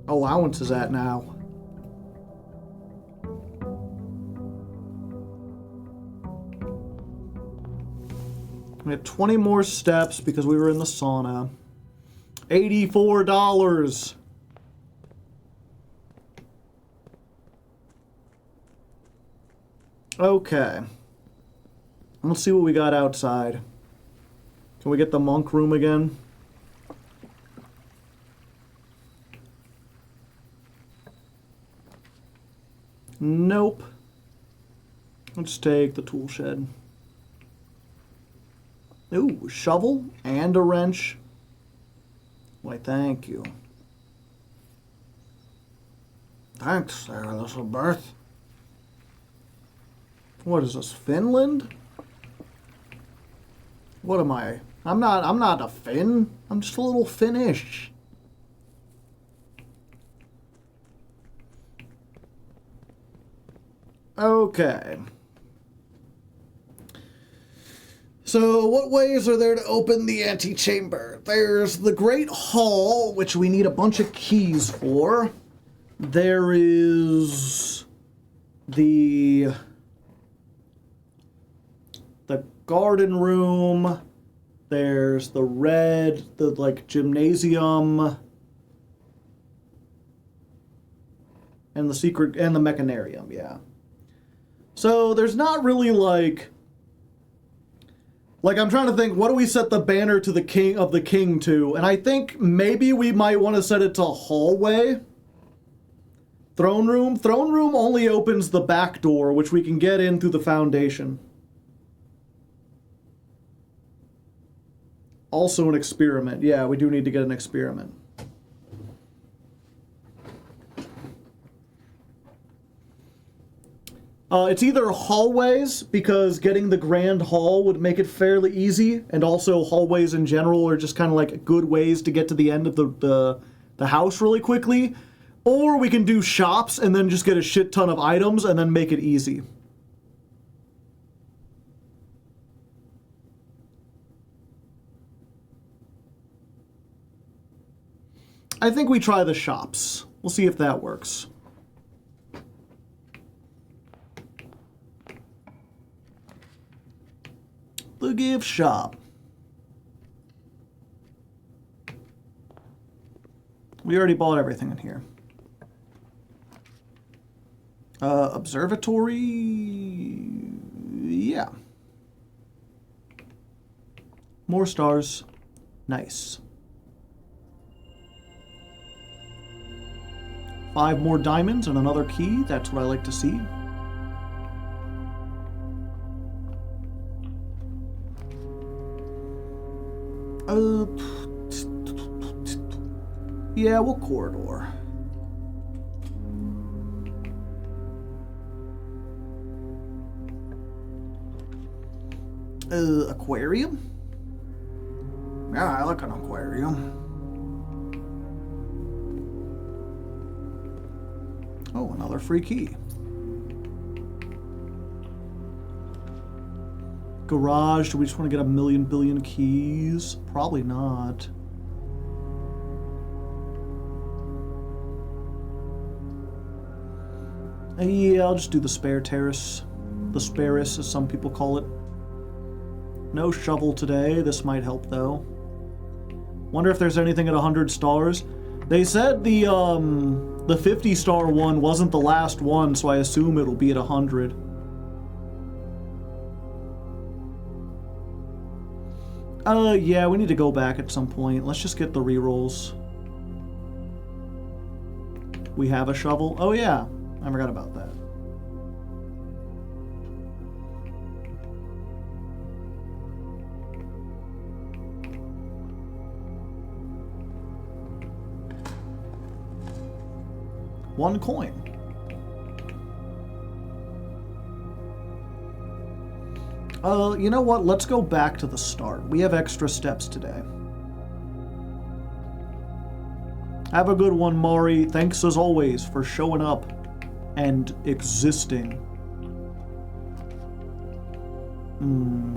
allowance is at now. We had 20 more steps because we were in the sauna. $84. Okay. Let's see what we got outside. Can we get the monk room again? Nope. Let's take the tool shed. Ooh, shovel and a wrench. Why, thank you. Thanks, Sarah Elizabeth. What is this, Finland? What am I? I'm not a Finn. I'm just a little Finnish. Okay. So, what ways are there to open the antechamber? There's the Great Hall, which we need a bunch of keys for. There is the garden room. There's the gymnasium. And the secret, and the mechanarium, yeah. So, there's not really like, I'm trying to think, what do we set the banner to the king to? And I think maybe we might want to set it to hallway. Throne room? Throne room only opens the back door, which we can get in through the foundation. Also an experiment. Yeah, we do need to get an experiment. It's either hallways, because getting the grand hall would make it fairly easy, and also hallways in general are just kind of like good ways to get to the end of the house really quickly. Or we can do shops and then just get a shit ton of items and then make it easy. I think we try the shops. We'll see if that works. The gift shop. We already bought everything in here. Observatory. Yeah. More stars. Nice. 5 more diamonds and another key. That's what I like to see. Yeah, we'll corridor. Aquarium? Yeah, I like an aquarium. Oh, another free key. Garage, do we just want to get a million billion keys? Probably not. Yeah, I'll just do the spare terrace. The sparris, as some people call it. No shovel today. This might help, though. Wonder if there's anything at 100 stars. They said the 50-star one wasn't the last one, so I assume it'll be at 100. Yeah, we need to go back at some point. Let's just get the rerolls. We have a shovel. Oh, yeah. I forgot about that. One coin. You know what? Let's go back to the start. We have extra steps today. Have a good one, Mari. Thanks as always for showing up and existing.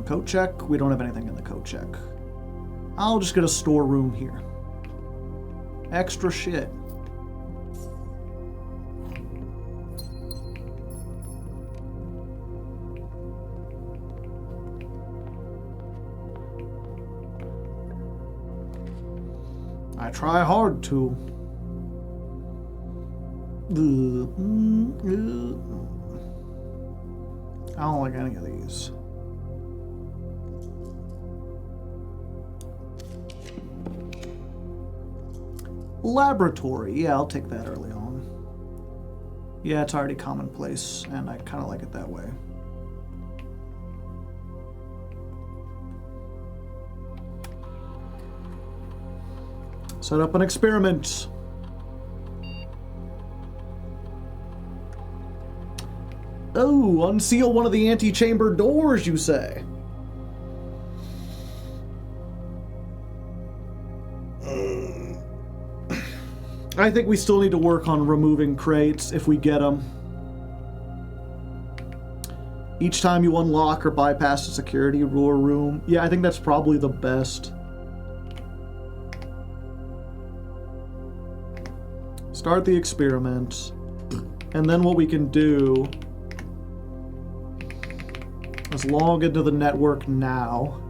Coat check? We don't have anything in the coat check. I'll just get a storeroom here. Extra shit. I try hard to. I don't like any of these. Laboratory. Yeah, I'll take that early on. Yeah, it's already commonplace, and I kind of like it that way. Set up an experiment. Oh, unseal one of the antechamber doors, you say? I think we still need to work on removing crates if we get them. Each time you unlock or bypass a security room. Yeah, I think that's probably the best. Start the experiment. And then what we can do is log into the network now.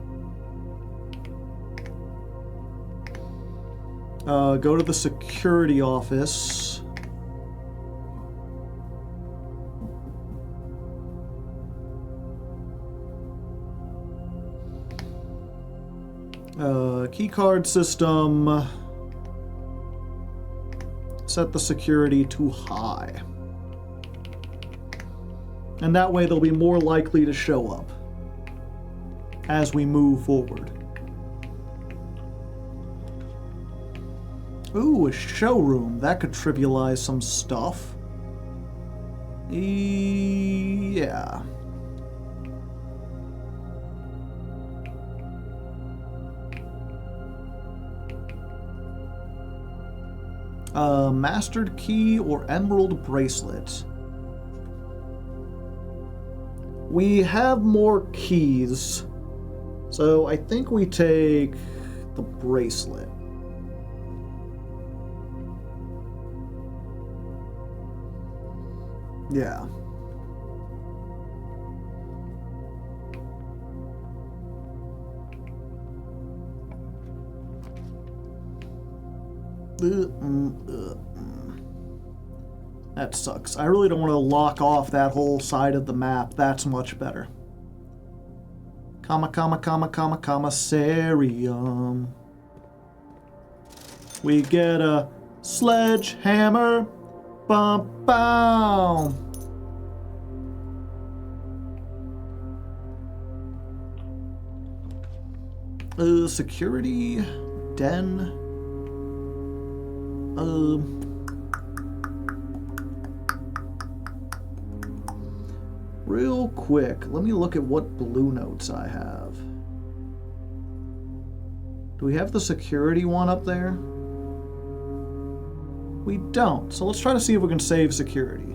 Go to the security office. Keycard system. set the security to high. And that way they'll be more likely to show up as we move forward. Ooh, a showroom. That could trivialize some stuff. Yeah. Mastered key or emerald bracelet. We have more keys, so I think we take the bracelet. Yeah. That sucks. I really don't want to lock off that whole side of the map. That's much better. Commissarium. We get a sledgehammer. Bum, bum. Security. Den. Real quick, let me look at what blue notes I have. Do we have the security one up there? We don't. So let's try to see if we can save security.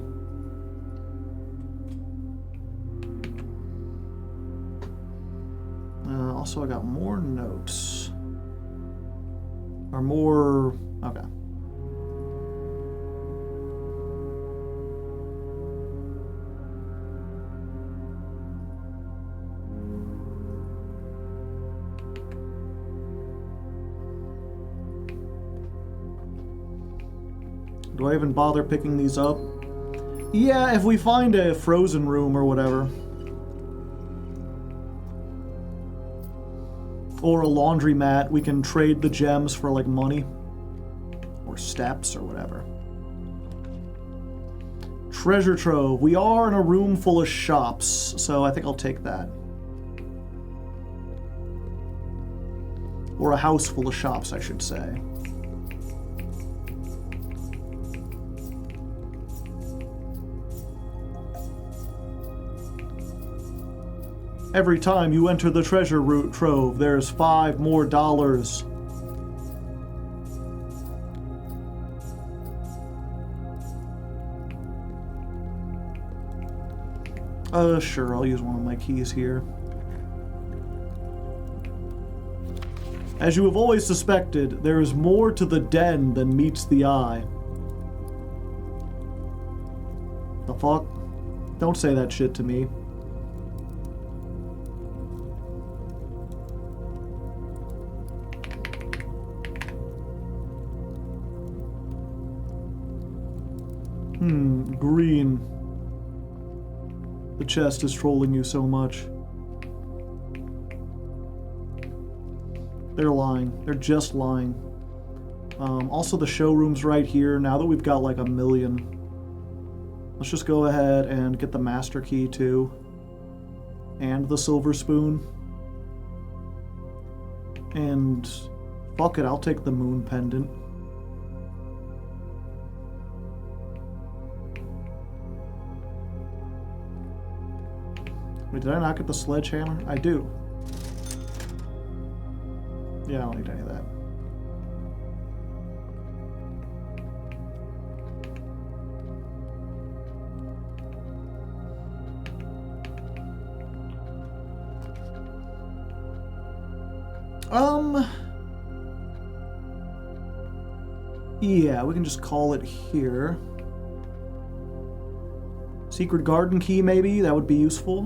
Also, I got more notes. Or more... Okay. Do I even bother picking these up? Yeah, if we find a frozen room or whatever. Or a laundromat, we can trade the gems for, like, money. Or steps or whatever. Treasure trove. We are in a room full of shops, so I think I'll take that. Or a house full of shops, I should say. Every time you enter the treasure trove, there's $5 more. Sure, I'll use one of my keys here. As you have always suspected, there is more to the den than meets the eye. The fuck? Don't say that shit to me. Green. The chest is trolling you so much. They're lying. They're just lying. Also, the showroom's right here. Now that we've got like 1 million, let's just go ahead and get the master key too. And the silver spoon. And fuck it, I'll take the moon pendant. Wait, did I not get the sledgehammer? I do. Yeah, I don't need any of that. Yeah, we can just call it here. Secret garden key, maybe? That would be useful.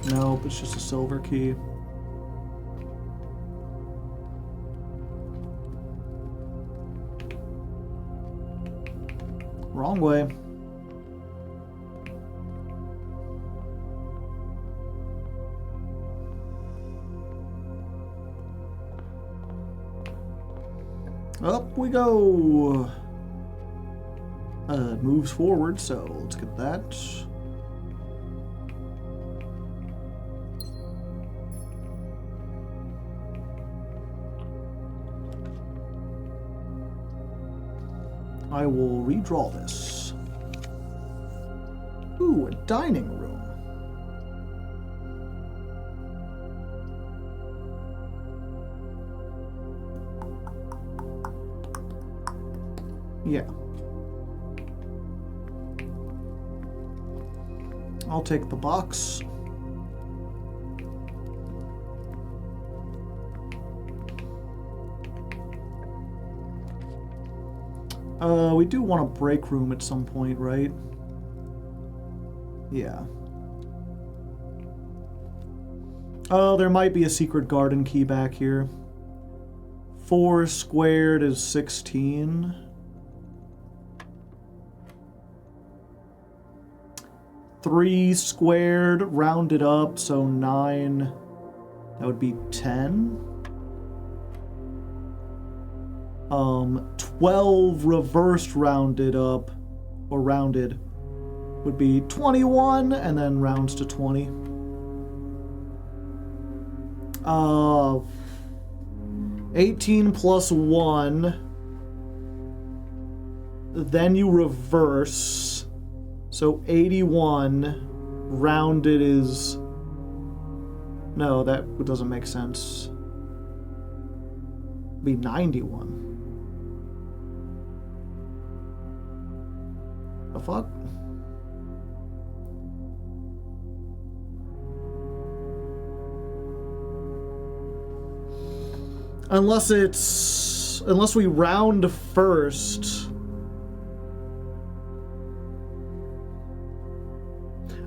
Nope, it's just a silver key. Wrong way. Up we go. It moves forward, so let's get that. I will redraw this. Ooh, a dining room. Yeah. I'll take the box. We do want a break room at some point, right? Yeah. Oh, there might be a secret garden key back here. 4 squared is 16. 3 squared, rounded up, so 9. That would be 10. 12 reversed rounded up, or rounded, would be 21, and then rounds to 20. 18 plus 1. Then you reverse. So 81 rounded is... No, that doesn't make sense. It'd be 91. The fuck? Unless we round first.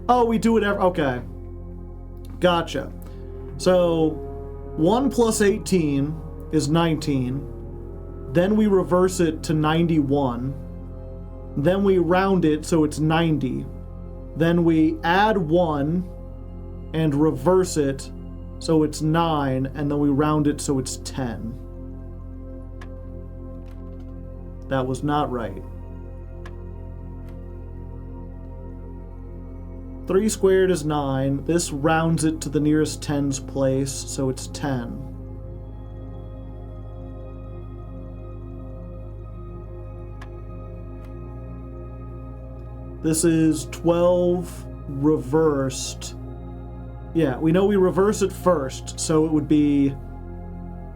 Oh, we do it every... Okay. Gotcha. So, 1 plus 18 is 19. Then we reverse it to 91. Then we round it so it's 90. Then we add 1 and reverse it so it's 9. And then we round it so it's 10. That was not right. 3 squared is 9. This rounds it to the nearest tens place, so it's 10. This is 12 reversed. Yeah, we know we reverse it first, so it would be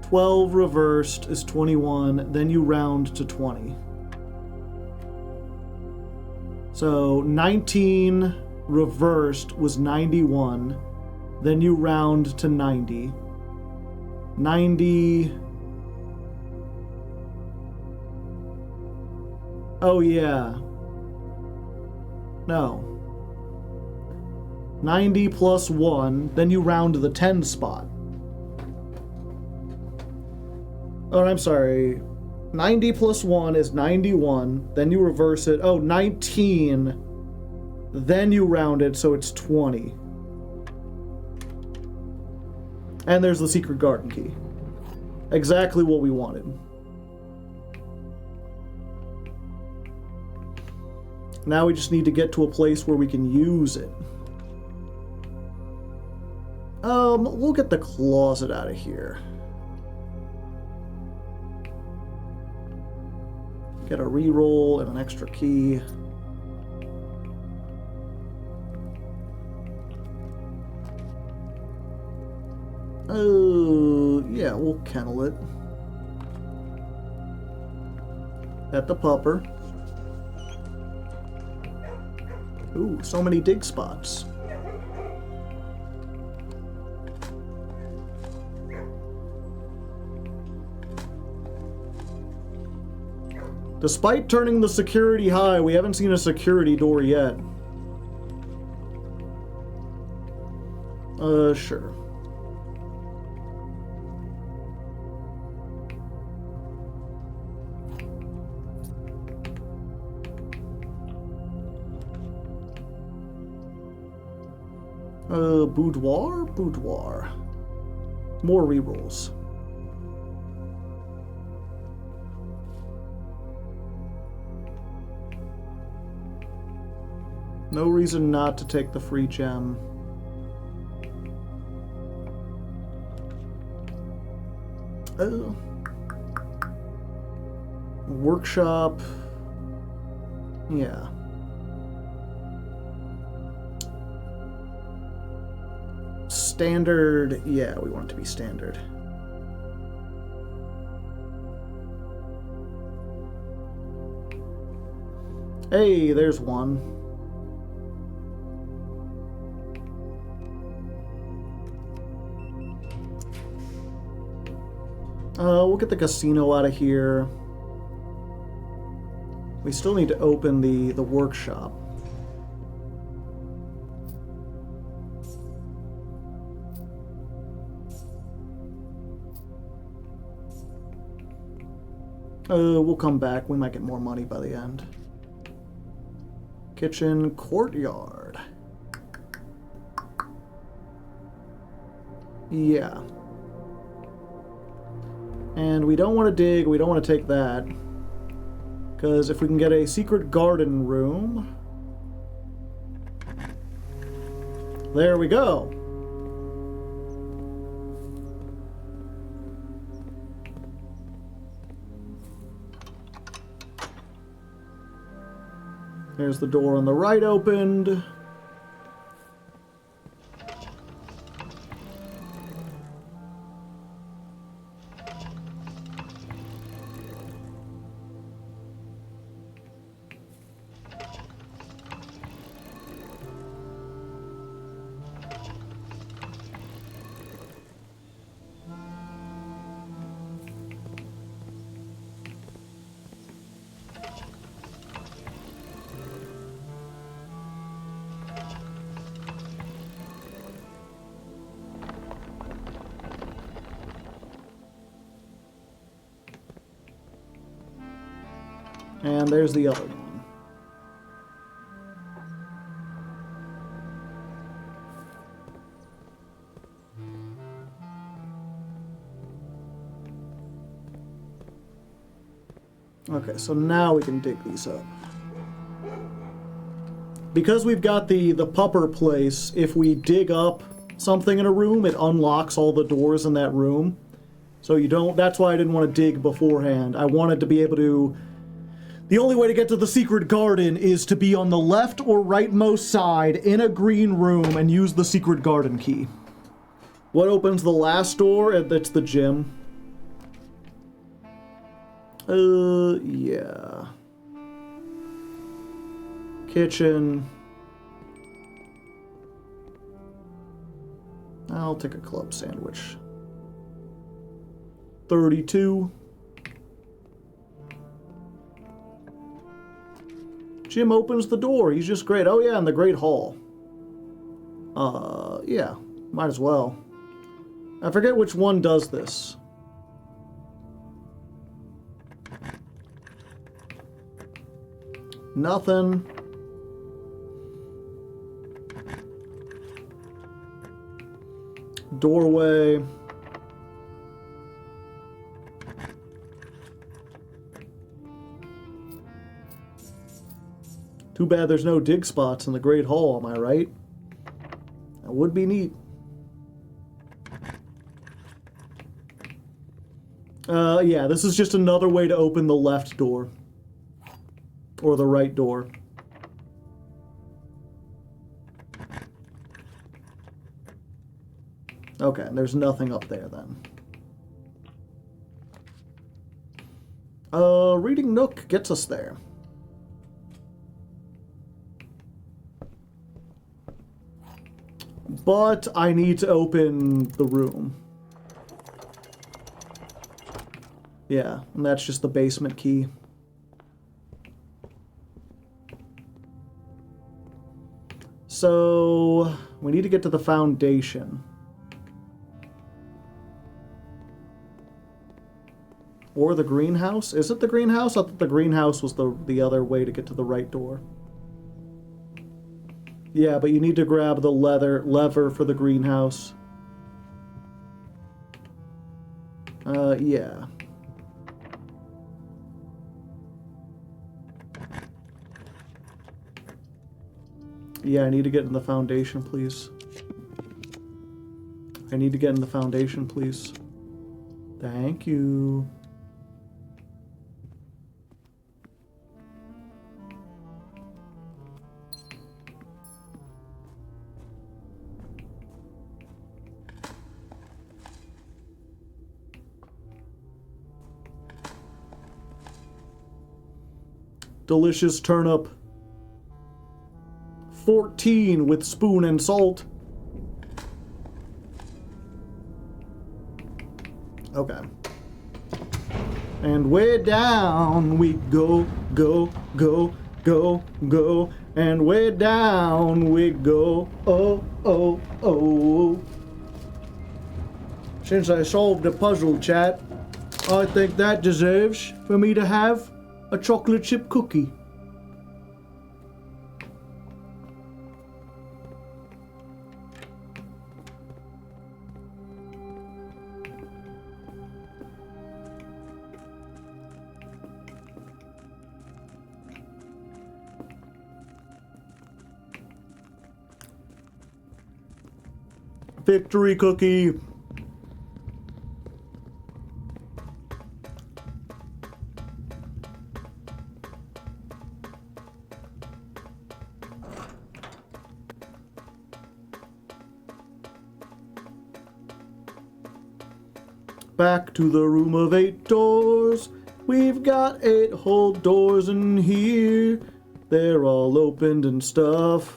12 reversed is 21, then you round to 20. So 19 reversed was 91, then you round to 90. 90... Oh yeah. No. 90 plus 1, then you round to the 10 spot. Oh, I'm sorry. 90 plus 1 is 91, then you reverse it. Oh, 19, then you round it so it's 20. And there's the secret garden key. Exactly what we wanted. Now we just need to get to a place where we can use it. We'll get the closet out of here. Get a reroll and an extra key. Oh, yeah, we'll kennel it. At the pupper. Ooh, so many dig spots. Despite turning the security high, we haven't seen a security door yet. Sure. Boudoir? Boudoir. More rerolls. No reason not to take the free gem. Oh. Workshop. Yeah. Standard. Yeah, we want it to be standard. Hey, there's one. We'll get the casino out of here. We still need to open the workshop. We'll come back. We might get more money by the end. Kitchen, courtyard. Yeah. And we don't want to dig, we don't want to take that. Because if we can get a secret garden room... There we go! There's the door on the right opened. And there's the other one. Okay, so now we can dig these up. Because we've got the pupper place, if we dig up something in a room, it unlocks all the doors in that room. So you don't... That's why I didn't want to dig beforehand. I wanted to be able to... The only way to get to the secret garden is to be on the left or rightmost side in a green room and use the secret garden key. What opens the last door? That's the gym. Yeah. Kitchen. I'll take a club sandwich. 32. Jim opens the door. He's just great. Oh, yeah, in the Great Hall. Yeah. Might as well. I forget which one does this. Nothing. Doorway. Too bad there's no dig spots in the Great Hall, am I right? That would be neat. Yeah, this is just another way to open the left door. Or the right door. Okay, there's nothing up there then. Reading Nook gets us there. But I need to open the room. Yeah, and that's just the basement key. So, we need to get to the foundation. Or the greenhouse? Is it the greenhouse? I thought the greenhouse was the other way to get to the right door. Yeah, but you need to grab the lever for the greenhouse. Yeah. Yeah, I need to get in the foundation, please. I need to get in the foundation, please. Thank you. Delicious turnip. 14 with spoon and salt. Okay. And way down we go, go, go, go, go. And way down we go, oh, oh, oh. Since I solved the puzzle, chat, I think that deserves for me to have a chocolate chip cookie. Victory cookie. Back to the room of 8 doors. We've got 8 whole doors in here. They're all opened and stuff.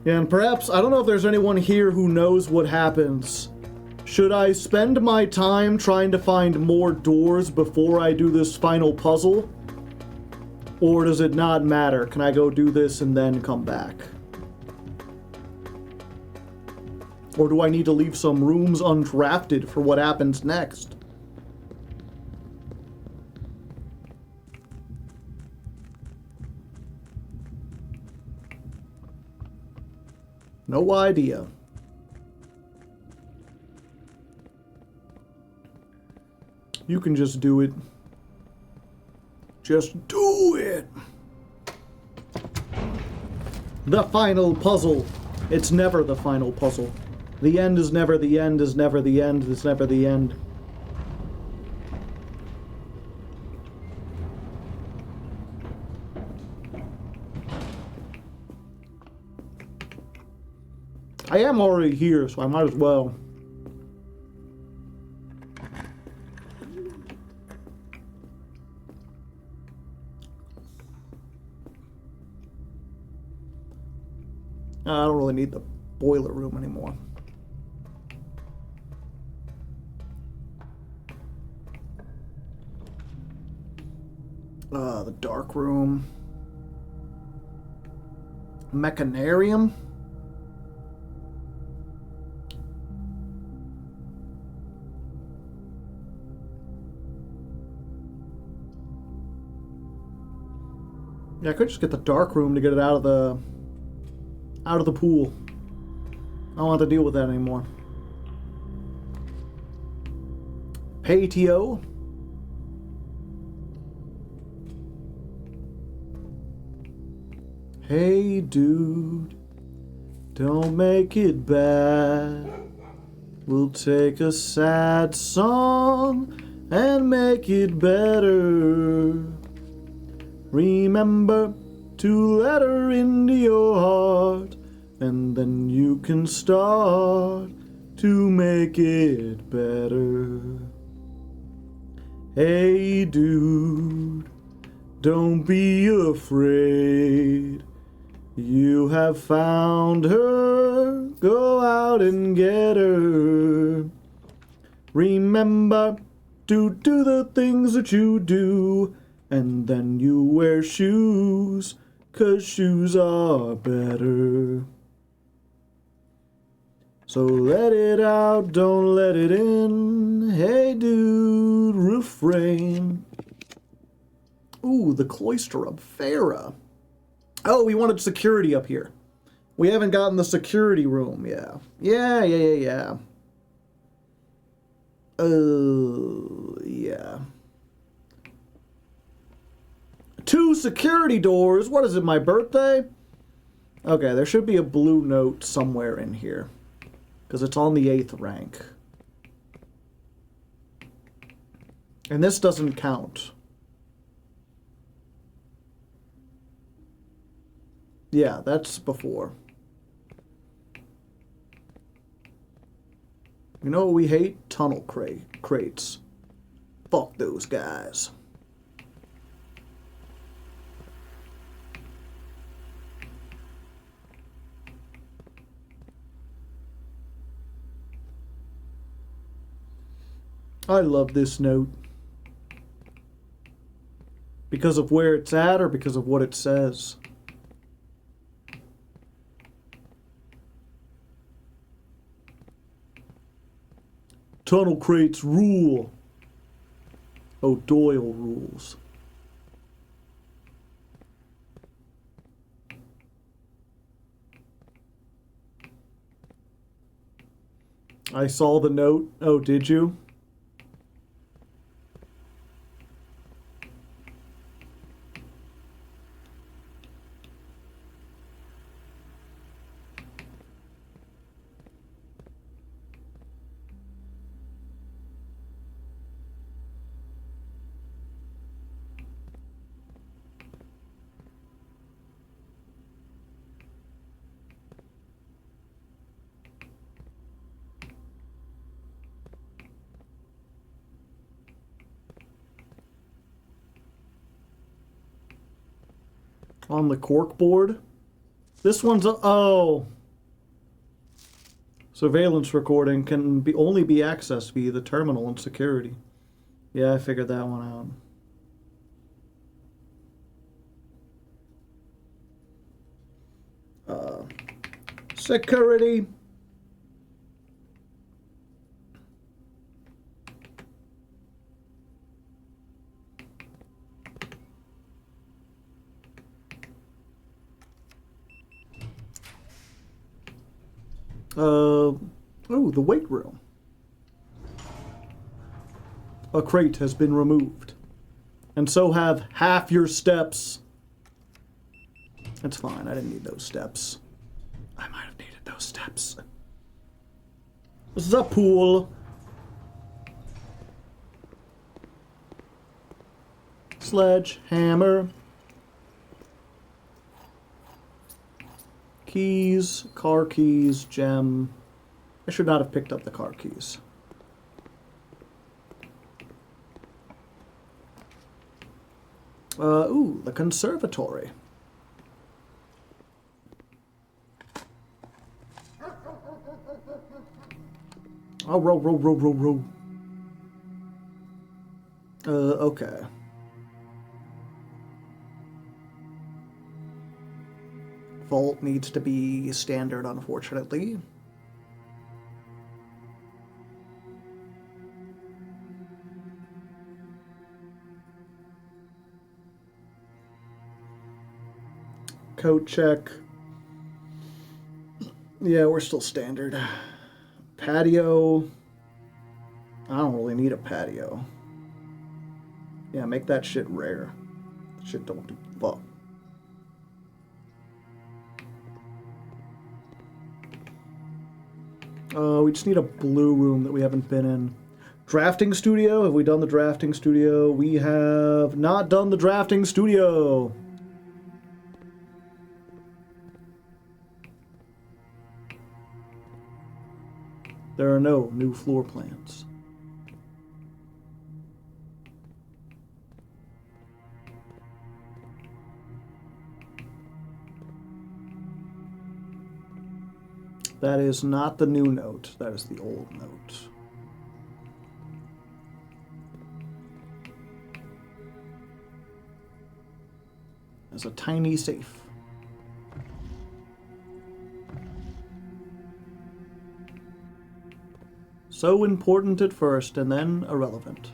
Yeah, and perhaps, I don't know if there's anyone here who knows what happens. Should I spend my time trying to find more doors before I do this final puzzle? Or does it not matter? Can I go do this and then come back? Or do I need to leave some rooms undrafted for what happens next? No idea. You can just do it. Just do it! The final puzzle. It's never the final puzzle. The end is never the end, is never the end, is never the end. I am already here, so I might as well. I don't really need the boiler room anymore. The dark room. Mechanarium? Yeah, I could just get the dark room to get it out of the pool. I don't want to deal with that anymore. Patio. Hey dude, don't make it bad. We'll take a sad song and make it better. Remember to let her into your heart, and then you can start to make it better. Hey dude, don't be afraid. You have found her, go out and get her. Remember to do the things that you do, and then you wear shoes, 'cause shoes are better. So let it out, don't let it in. Hey dude, refrain. Ooh, the Cloister of Farah. Oh, we wanted security up here. We haven't gotten the security room, yeah. Yeah. Yeah. 2 security doors. What is it, my birthday? Okay, there should be a blue note somewhere in here. Because it's on the 8th rank. And this doesn't count. Yeah, that's before. You know what we hate? Tunnel crates. Fuck those guys. I love this note. Because of where it's at or because of what it says? Tunnel crates rule. Oh, Doyle rules. I saw the note. Oh, did you? On the cork board. This one's oh. Surveillance recording can only be accessed via the terminal and security. Yeah, I figured that one out. Security. Oh, the weight room. A crate has been removed. And so have half your steps. That's fine, I didn't need those steps. I might have needed those steps. This is a pool. Sledgehammer. Keys, car keys, gem. I should not have picked up the car keys. Ooh, the conservatory. Oh, row. Okay. Vault needs to be standard, unfortunately. Code check. Yeah, we're still standard. Patio. I don't really need a patio. Yeah, make that shit rare. Shit don't do fuck. We just need a blue room that we haven't been in. Drafting studio? Have we done the drafting studio? We have not done the drafting studio. There are no new floor plans. That is not the new note. That is the old note. There's a tiny safe. So important at first, and then irrelevant.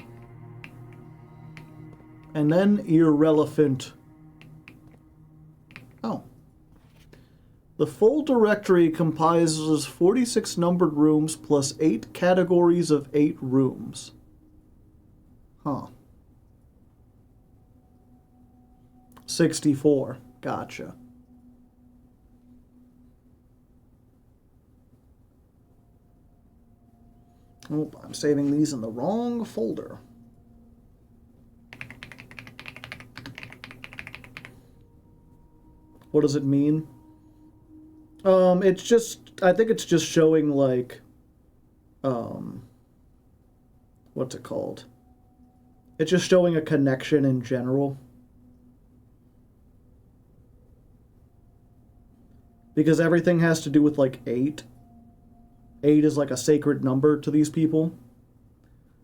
And then irrelevant. Oh. The full directory comprises 46 numbered rooms plus 8 categories of 8 rooms. Huh. 64. Gotcha. Oh, I'm saving these in the wrong folder. What does it mean? It's just, I think it's just showing, like, what's it called? It's just showing a connection in general. Because everything has to do with, like, 8. 8 is like a sacred number to these people.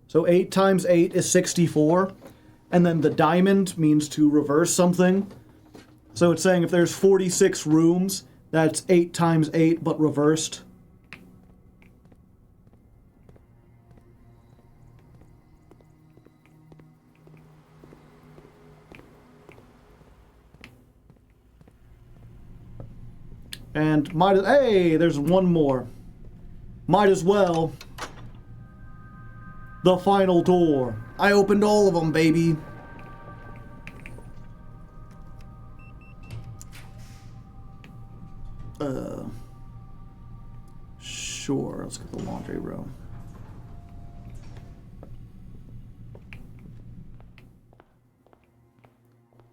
So 8 times 8 is 64. And then the diamond means to reverse something. So it's saying if there's 46 rooms, that's 8 times 8, but reversed. And hey, there's one more. Might as well. The final door. I opened all of them, baby. Sure, let's get the laundry room.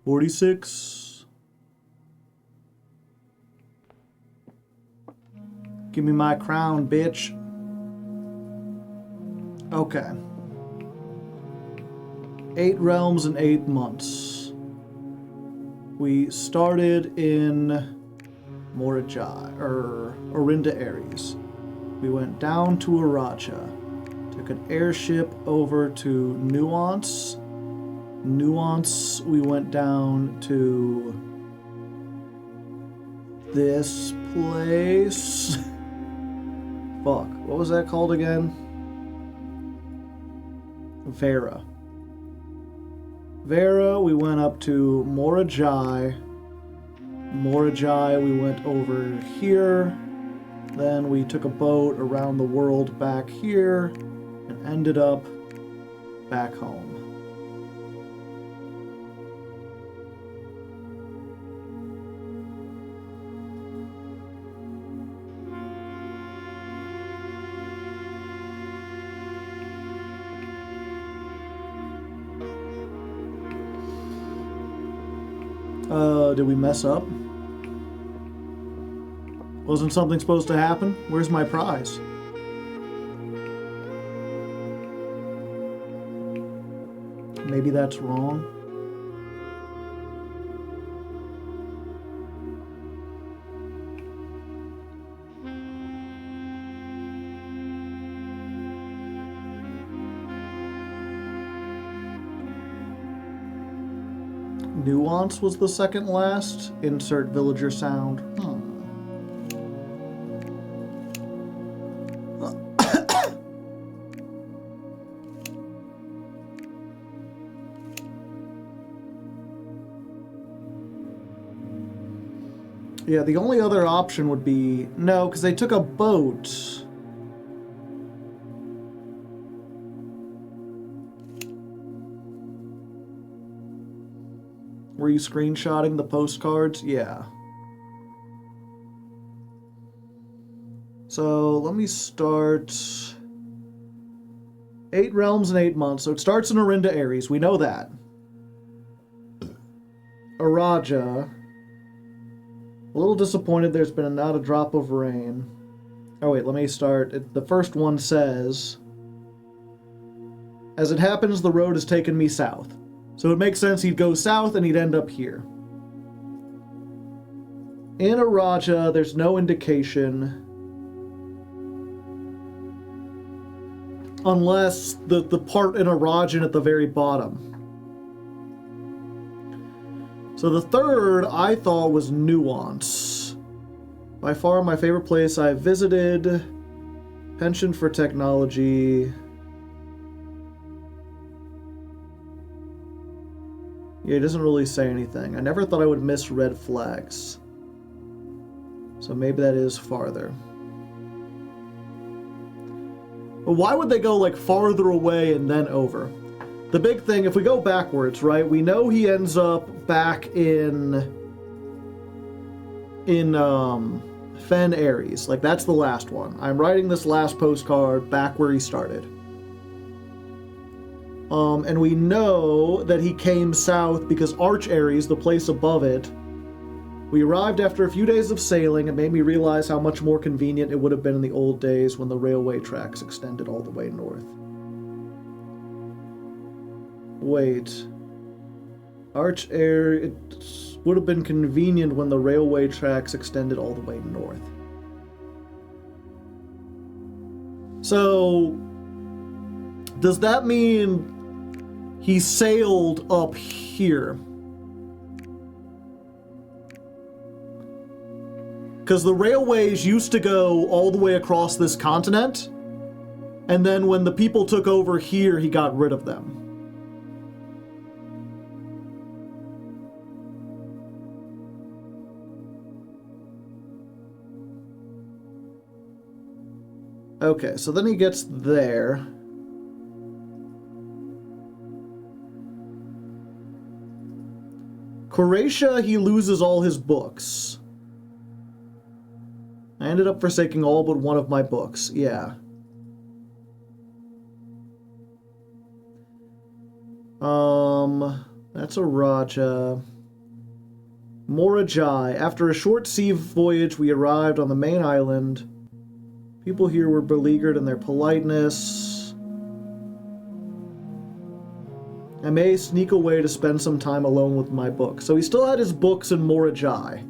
$46. Give me my crown, bitch. Okay. 8 realms in 8 months. We started in Morajai, Orinda Aries. We went down to Aracha. Took an airship over to Nuance. Nuance, we went down to this place. Fuck, what was that called again? Vera. Vera, we went up to Morajai. Morajai, we went over here. Then we took a boat around the world back here and ended up back home. Did we mess up? Wasn't something supposed to happen? Where's my prize? Maybe that's wrong. Nuance was the second last. Insert villager sound. Yeah, the only other option would be... No, because they took a boat. Were you screenshotting the postcards? Yeah. So, let me start... 8 realms in 8 months. So it starts in Orinda Aries. We know that. Araja... A little disappointed there's been not a drop of rain. Oh wait, let me start. The first one says, as it happens, the road has taken me south. So it makes sense he'd go south and he'd end up here. In Araja, there's no indication. Unless the part in Arajan at the very bottom. So the third, I thought, was Nuance. By far my favorite place I've visited. Penchant for technology. Yeah, it doesn't really say anything. I never thought I would miss red flags. So maybe that is farther. But why would they go, like, farther away and then over? The big thing, if we go backwards, right, we know he ends up back in Fen Ares. Like, that's the last one. I'm writing this last postcard back where he started. And we know that he came south because Arch Ares, the place above it, we arrived after a few days of sailing. It made me realize how much more convenient it would have been in the old days when the railway tracks extended all the way north. Wait. Arch Ares... It would have been convenient when the railway tracks extended all the way north. So... does that mean he sailed up here? Because the railways used to go all the way across this continent, and then when the people took over here, he got rid of them. Okay, so then he gets there. Croatia, he loses all his books. I ended up forsaking all but one of my books. Yeah. That's a Raja. Morajai. After a short sea voyage, we arrived on the main island. People here were beleaguered in their politeness. I may sneak away to spend some time alone with my book. So he still had his books in Morajai.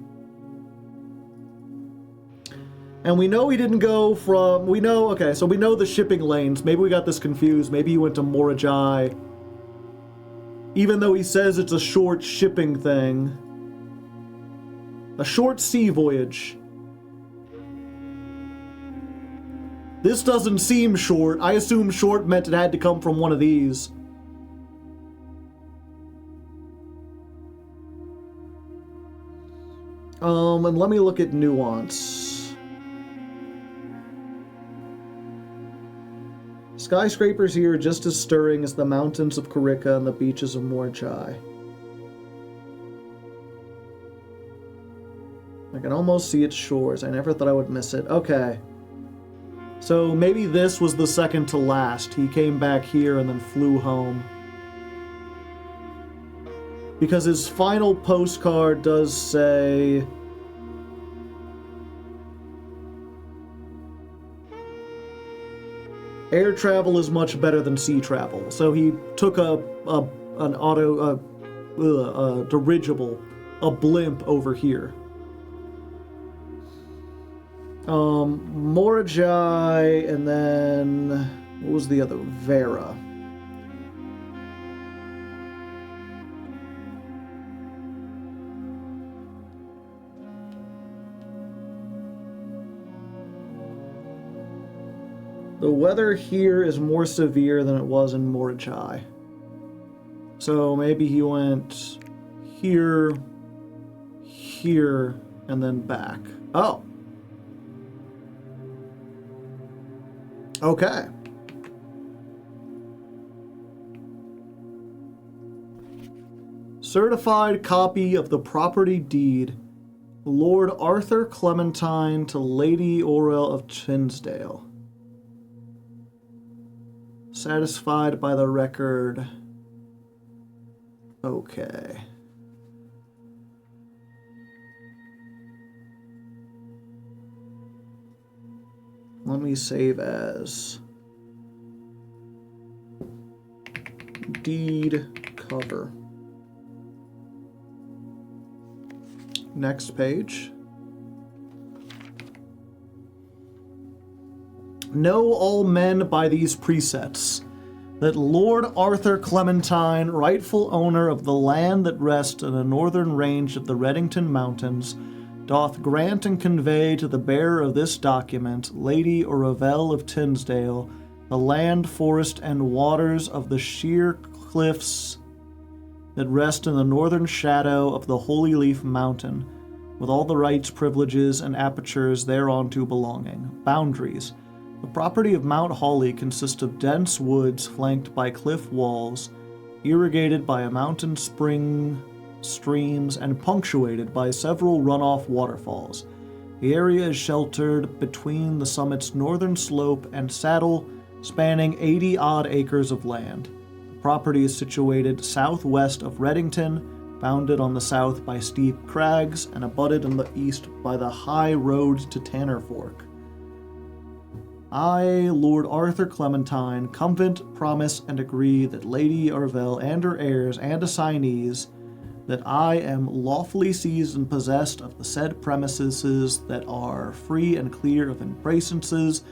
And we know he didn't go from... we know... okay, so we know the shipping lanes. Maybe we got this confused. Maybe he went to Morajai. Even though he says it's a short shipping thing. A short sea voyage. This doesn't seem short. I assume short meant it had to come from one of these. And let me look at nuance. Skyscrapers here are just as stirring as the mountains of Karika and the beaches of Morajai. I can almost see its shores. I never thought I would miss it. Okay. So maybe this was the second to last. He came back here and then flew home. Because his final postcard does say... air travel is much better than sea travel. So he took a dirigible, a blimp over here. Morajai, and then what was the other? Vera. The weather here is more severe than it was in Morajai. So maybe he went here, here, and then back. Oh. Okay. Certified copy of the property deed. Lord Arthur Clementine to Lady Orel of Tinsdale. Satisfied by the record. Okay. Let me save as deed cover. Next page. Know all men by these precepts, that Lord Arthur Clementine, rightful owner of the land that rests in the northern range of the Reddington Mountains, doth grant and convey to the bearer of this document, Lady Oreville of Tinsdale, the land, forest, and waters of the sheer cliffs that rest in the northern shadow of the Holy Leaf Mountain, with all the rights, privileges, and apertures thereunto belonging. Boundaries. The property of Mount Holly consists of dense woods flanked by cliff walls, irrigated by a mountain spring, streams, and punctuated by several runoff waterfalls. The area is sheltered between the summit's northern slope and saddle, spanning 80-odd acres of land. The property is situated southwest of Reddington, bounded on the south by steep crags, and abutted on the east by the high road to Tanner Fork. I, Lord Arthur Clementine, convent, promise, and agree that Lady Arvel and her heirs and assignees, that I am lawfully seized and possessed of the said premises that are free and clear of embracences,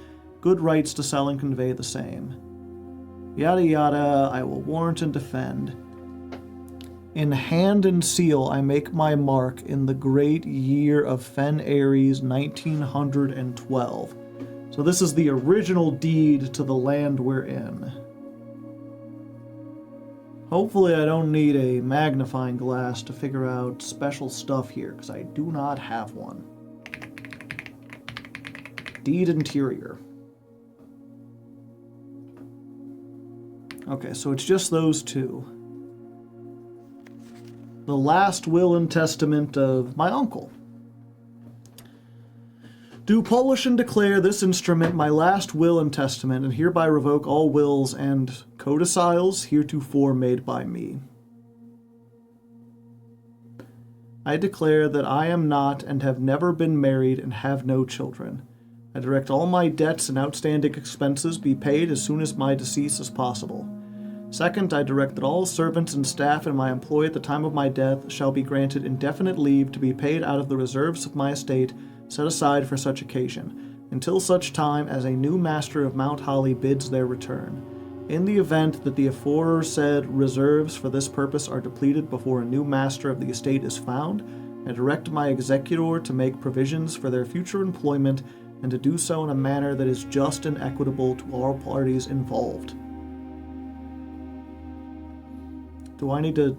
good rights to sell and convey the same. Yada yada, I will warrant and defend. In hand and seal I make my mark in the great year of Fen Aries 1912. So this is the original deed to the land we're in. Hopefully I don't need a magnifying glass to figure out special stuff here, because I do not have one. Deed interior. Okay, so it's just those two. The last will and testament of my uncle. Do publish and declare this instrument my last will and testament, and hereby revoke all wills and codicils heretofore made by me. I declare that I am not and have never been married and have no children. I direct all my debts and outstanding expenses be paid as soon as my decease is possible. Second, I direct that all servants and staff in my employ at the time of my death shall be granted indefinite leave to be paid out of the reserves of my estate set aside for such occasion, until such time as a new master of Mount Holly bids their return. In the event that the aforesaid reserves for this purpose are depleted before a new master of the estate is found, I direct my executor to make provisions for their future employment and to do so in a manner that is just and equitable to all parties involved. Do I need to...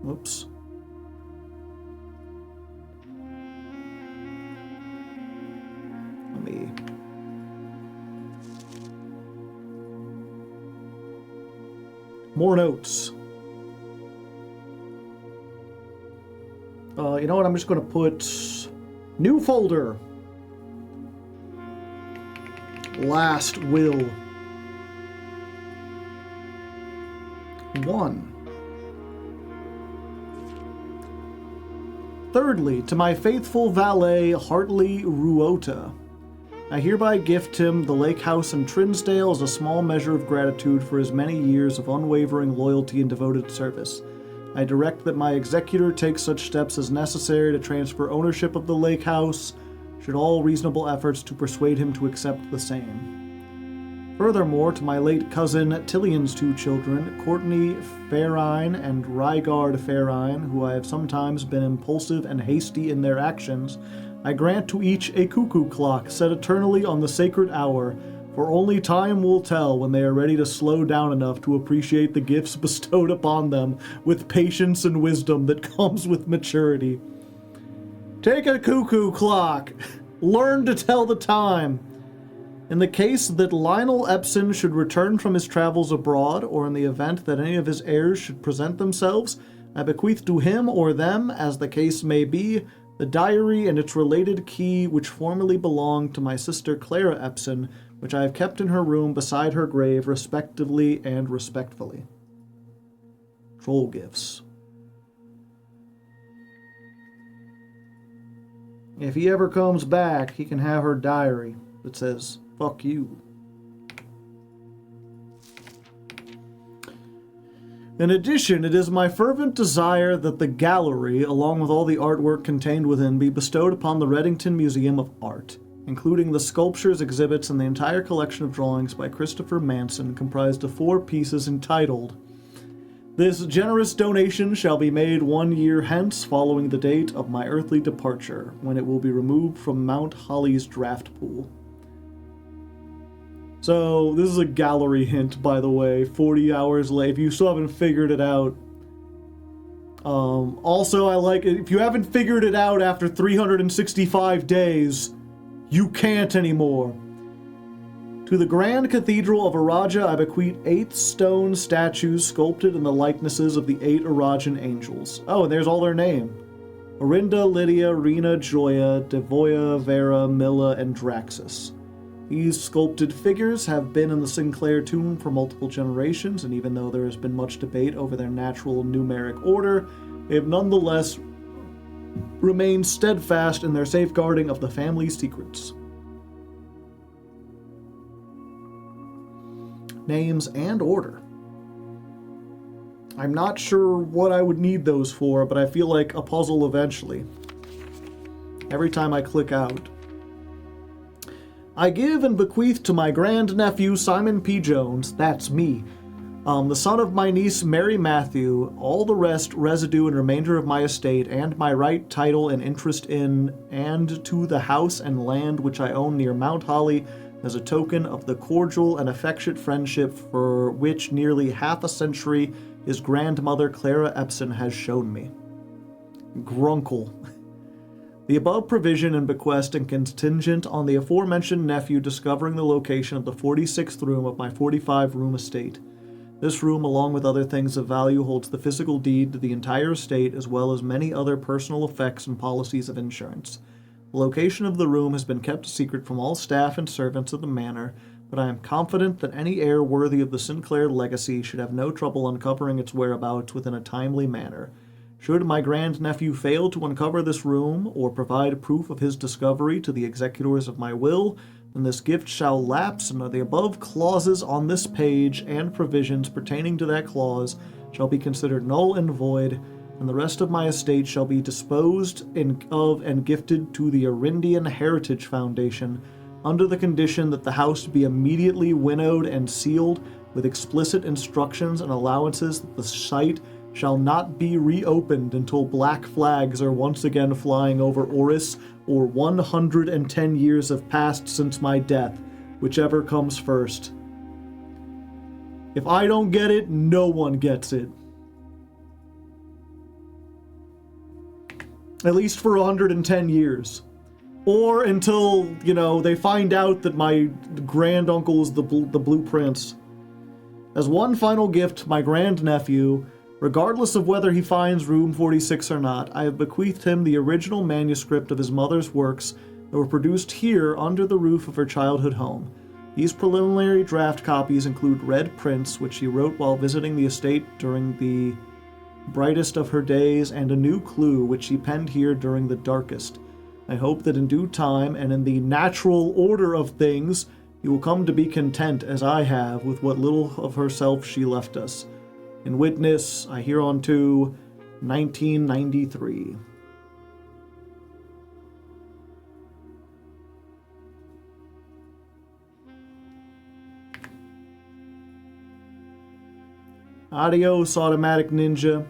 Whoops. Let me... More notes. You know what? I'm just going to put new folder. Last will. 1. Thirdly, to my faithful valet, Hartley Ruota, I hereby gift him the lake house in Trinsdale as a small measure of gratitude for his many years of unwavering loyalty and devoted service. I direct that my executor take such steps as necessary to transfer ownership of the lake house, should all reasonable efforts to persuade him to accept the same. Furthermore, to my late cousin Tillion's 2 children, Courtney Fairine and Rygard Fairine, who I have sometimes been impulsive and hasty in their actions, I grant to each a cuckoo clock set eternally on the sacred hour, for only time will tell when they are ready to slow down enough to appreciate the gifts bestowed upon them with patience and wisdom that comes with maturity. Take a cuckoo clock. Learn to tell the time. In the case that Lionel Epson should return from his travels abroad, or in the event that any of his heirs should present themselves, I bequeath to him or them, as the case may be, the diary and its related key which formerly belonged to my sister Clara Epson, which I have kept in her room beside her grave, respectively and respectfully. Troll gifts. If he ever comes back, he can have her diary that says, "Fuck you." In addition, it is my fervent desire that the gallery, along with all the artwork contained within, be bestowed upon the Reddington Museum of Art, including the sculptures, exhibits, and the entire collection of drawings by Christopher Manson, comprised of 4 pieces entitled, "This generous donation shall be made 1 year hence following the date of my earthly departure, when it will be removed from Mount Holly's draft pool." So, this is a gallery hint, by the way, 40 hours late. If you still haven't figured it out, Also, I like it. If you haven't figured it out after 365 days, you can't anymore. To the Grand Cathedral of Araja, I bequeath 8 stone statues sculpted in the likenesses of the 8 Arajan angels. Oh, and there's all their name. Orinda, Lydia, Rena, Joya, Devoya, Vera, Milla, and Draxus. These sculpted figures have been in the Sinclair tomb for multiple generations, and even though there has been much debate over their natural numeric order, they have nonetheless remained steadfast in their safeguarding of the family's secrets. Names and order. I'm not sure what I would need those for, but I feel like a puzzle eventually. Every time I click out. I give and bequeath to my grandnephew Simon P. Jones, that's me, the son of my niece Mary Matthew, all the rest, residue, and remainder of my estate, and my right, title, and interest in, and to the house and land which I own near Mount Holly, as a token of the cordial and affectionate friendship for which nearly half a century his grandmother Clara Epson has shown me. Grunkle. The above provision and bequest and contingent on the aforementioned nephew discovering the location of the 46th room of my 45-room estate. This room, along with other things of value, holds the physical deed to the entire estate, as well as many other personal effects and policies of insurance. The location of the room has been kept secret from all staff and servants of the manor, but I am confident that any heir worthy of the Sinclair legacy should have no trouble uncovering its whereabouts within a timely manner. Should my grandnephew fail to uncover this room, or provide proof of his discovery to the executors of my will, then this gift shall lapse, and the above clauses on this page and provisions pertaining to that clause shall be considered null and void, and the rest of my estate shall be disposed of and gifted to the Arindian Heritage Foundation, under the condition that the house be immediately winnowed and sealed with explicit instructions and allowances that the site shall not be reopened until black flags are once again flying over Oris, or 110 years have passed since my death, whichever comes first. If I don't get it, no one gets it. At least for 110 years. Or until, they find out that my granduncle is the Blue Prince. As one final gift to my grandnephew, regardless of whether he finds room 46 or not, I have bequeathed him the original manuscript of his mother's works that were produced here under the roof of her childhood home. These preliminary draft copies include red prints, which she wrote while visiting the estate during the brightest of her days, and a new clue, which she penned here during the darkest. I hope that in due time, and in the natural order of things, you will come to be content, as I have, with what little of herself she left us. In witness, I hereunto, 1993. Adios, automatic ninja.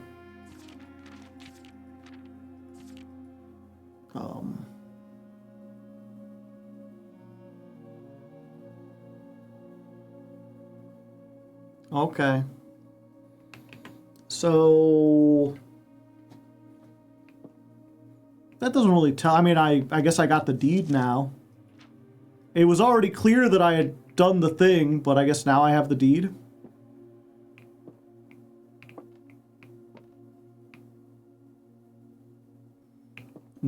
Okay. So that doesn't really tell. I mean, I guess I got the deed now. It was already clear that I had done the thing, but I guess now I have the deed.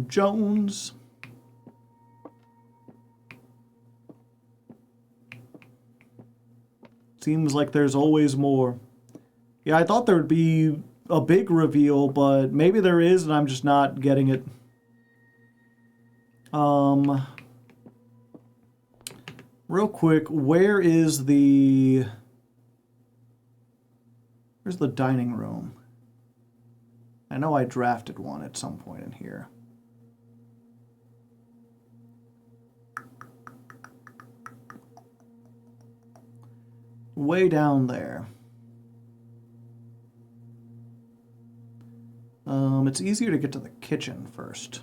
Jones. Seems like there's always more. Yeah, I thought there would be a big reveal, but maybe there is, and I'm just not getting it. Real quick, where's the dining room? I know I drafted one at some point in here. Way down there. It's easier to get to the kitchen first.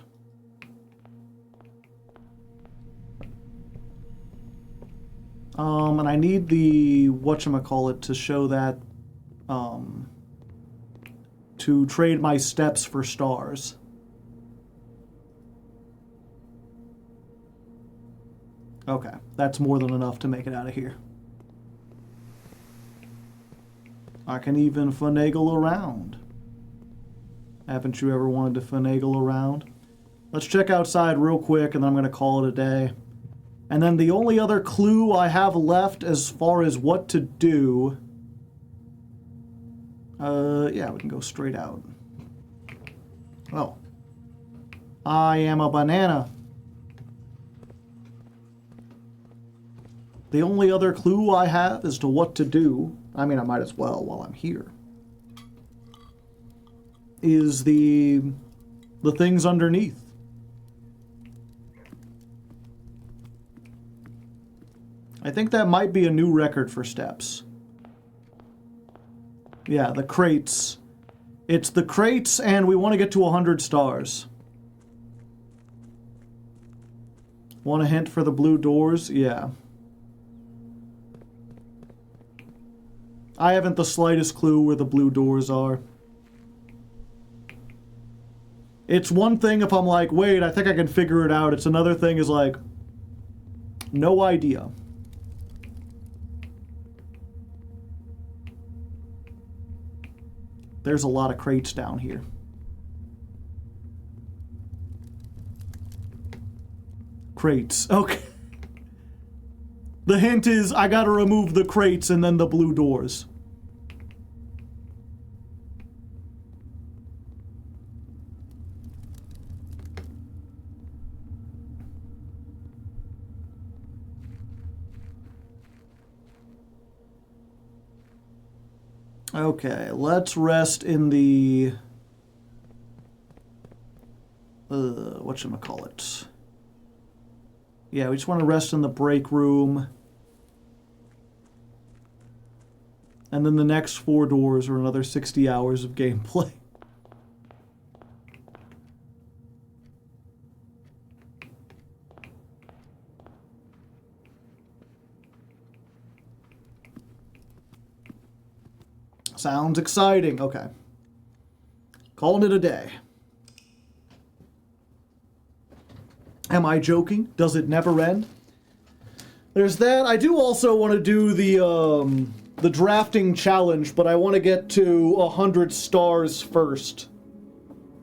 And I need the whatchamacallit to show that, to trade my steps for stars. Okay, that's more than enough to make it out of here. I can even finagle around. Haven't you ever wanted to finagle around? Let's check outside real quick, and then I'm going to call it a day. And then the only other clue I have left as far as what to do... yeah, we can go straight out. Oh. I am a banana. The only other clue I have as to what to do, I mean, I might as well while I'm here, is the things underneath. I think that might be a new record for steps. Yeah, the crates. It's the crates, and we want to get to 100 stars. Want a hint for the blue doors? Yeah. I haven't the slightest clue where the blue doors are. It's one thing if I'm like, wait, I think I can figure it out. It's another thing is like, no idea. There's a lot of crates down here. Crates, okay. The hint is I gotta remove the crates and then the blue doors. Okay, let's rest in the... whatchamacallit. Yeah, we just want to rest in the break room. And then the next 4 doors are another 60 hours of gameplay. Sounds exciting. Okay. Calling it a day. Am I joking? Does it never end? There's that. I do also want to do the drafting challenge, but I want to get to 100 stars first.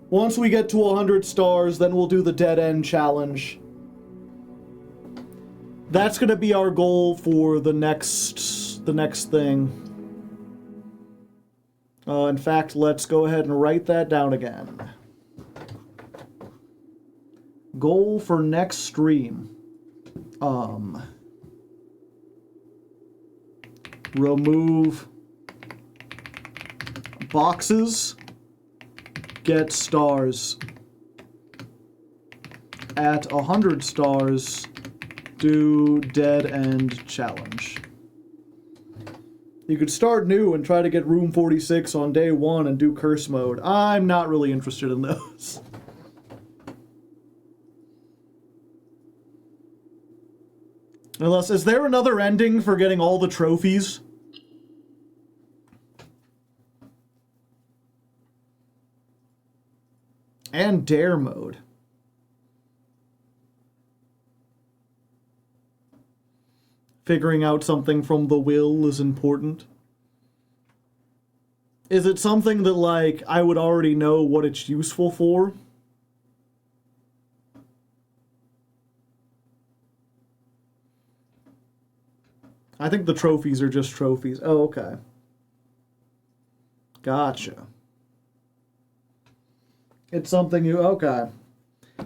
Once we get to 100 stars, then we'll do the dead end challenge. That's going to be our goal for the next thing. In fact, let's go ahead and write that down again. Goal for next stream. Remove boxes, get stars. At 100 stars, do dead end challenge. You could start new and try to get room 46 on day 1 and do curse mode. I'm not really interested in those. Unless, is there another ending for getting all the trophies? And dare mode. Figuring out something from the will is important. Is it something that, like, I would already know what it's useful for? I think the trophies are just trophies. Oh, okay. Gotcha. It's something you... Okay.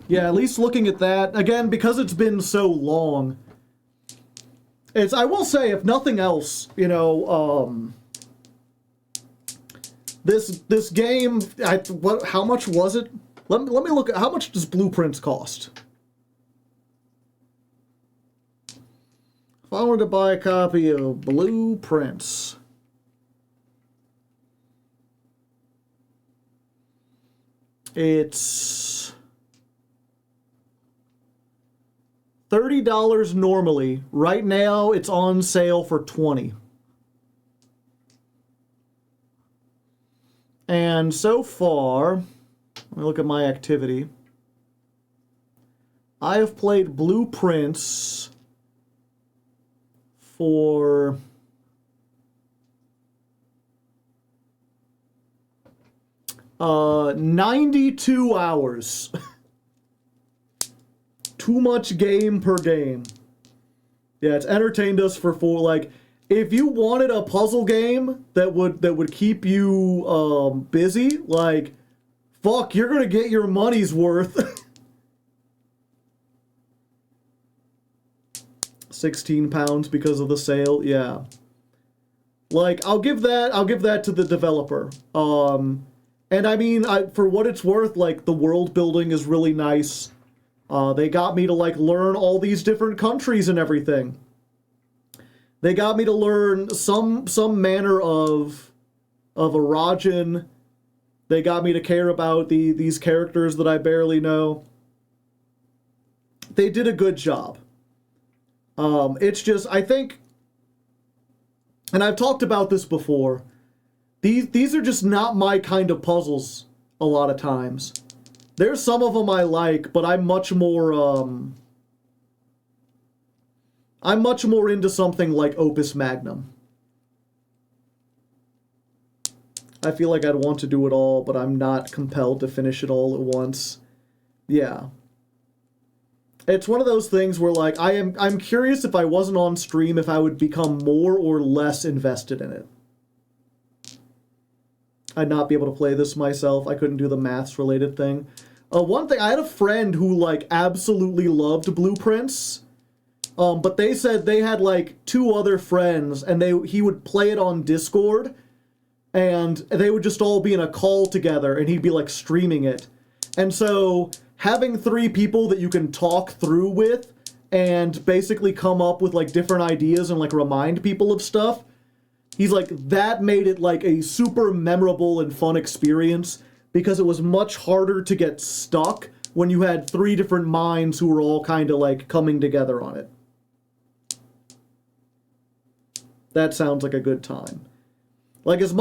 Yeah, at least looking at that... Again, because it's been so long... It's, I will say, if nothing else, you know, this game, how much was it? Let me look at, how much does Blueprints cost? If I were to buy a copy of Blueprints, it's $30 normally. Right now, it's on sale for $20. And so far, let me look at my activity. I have played Blueprints for 92 hours. Too much game per game. Yeah, it's entertained us for like, if you wanted a puzzle game that would keep you busy, like, fuck, you're gonna get your money's worth. 16 pounds because of the sale, yeah. Like, I'll give that to the developer. And I mean, for what it's worth, like, the world building is really nice. They got me to, like, learn all these different countries and everything. They got me to learn some manner of Arajan. They got me to care about these characters that I barely know. They did a good job. It's just, I think, and I've talked about this before, these are just not my kind of puzzles a lot of times. There's some of them I like, but I'm much more into something like Opus Magnum. I feel like I'd want to do it all, but I'm not compelled to finish it all at once. Yeah. It's one of those things where, like, I'm curious if I wasn't on stream if I would become more or less invested in it. I'd not be able to play this myself. I couldn't do the maths related thing. One thing, I had a friend who, like, absolutely loved Blueprints, but they said they had, like, 2 other friends, and he would play it on Discord, and they would just all be in a call together, and he'd be, like, streaming it. And so having 3 people that you can talk through with and basically come up with, like, different ideas and, like, remind people of stuff, he's like, that made it, like, a super memorable and fun experience because it was much harder to get stuck when you had 3 different minds who were all kind of, like, coming together on it. That sounds like a good time. Like, as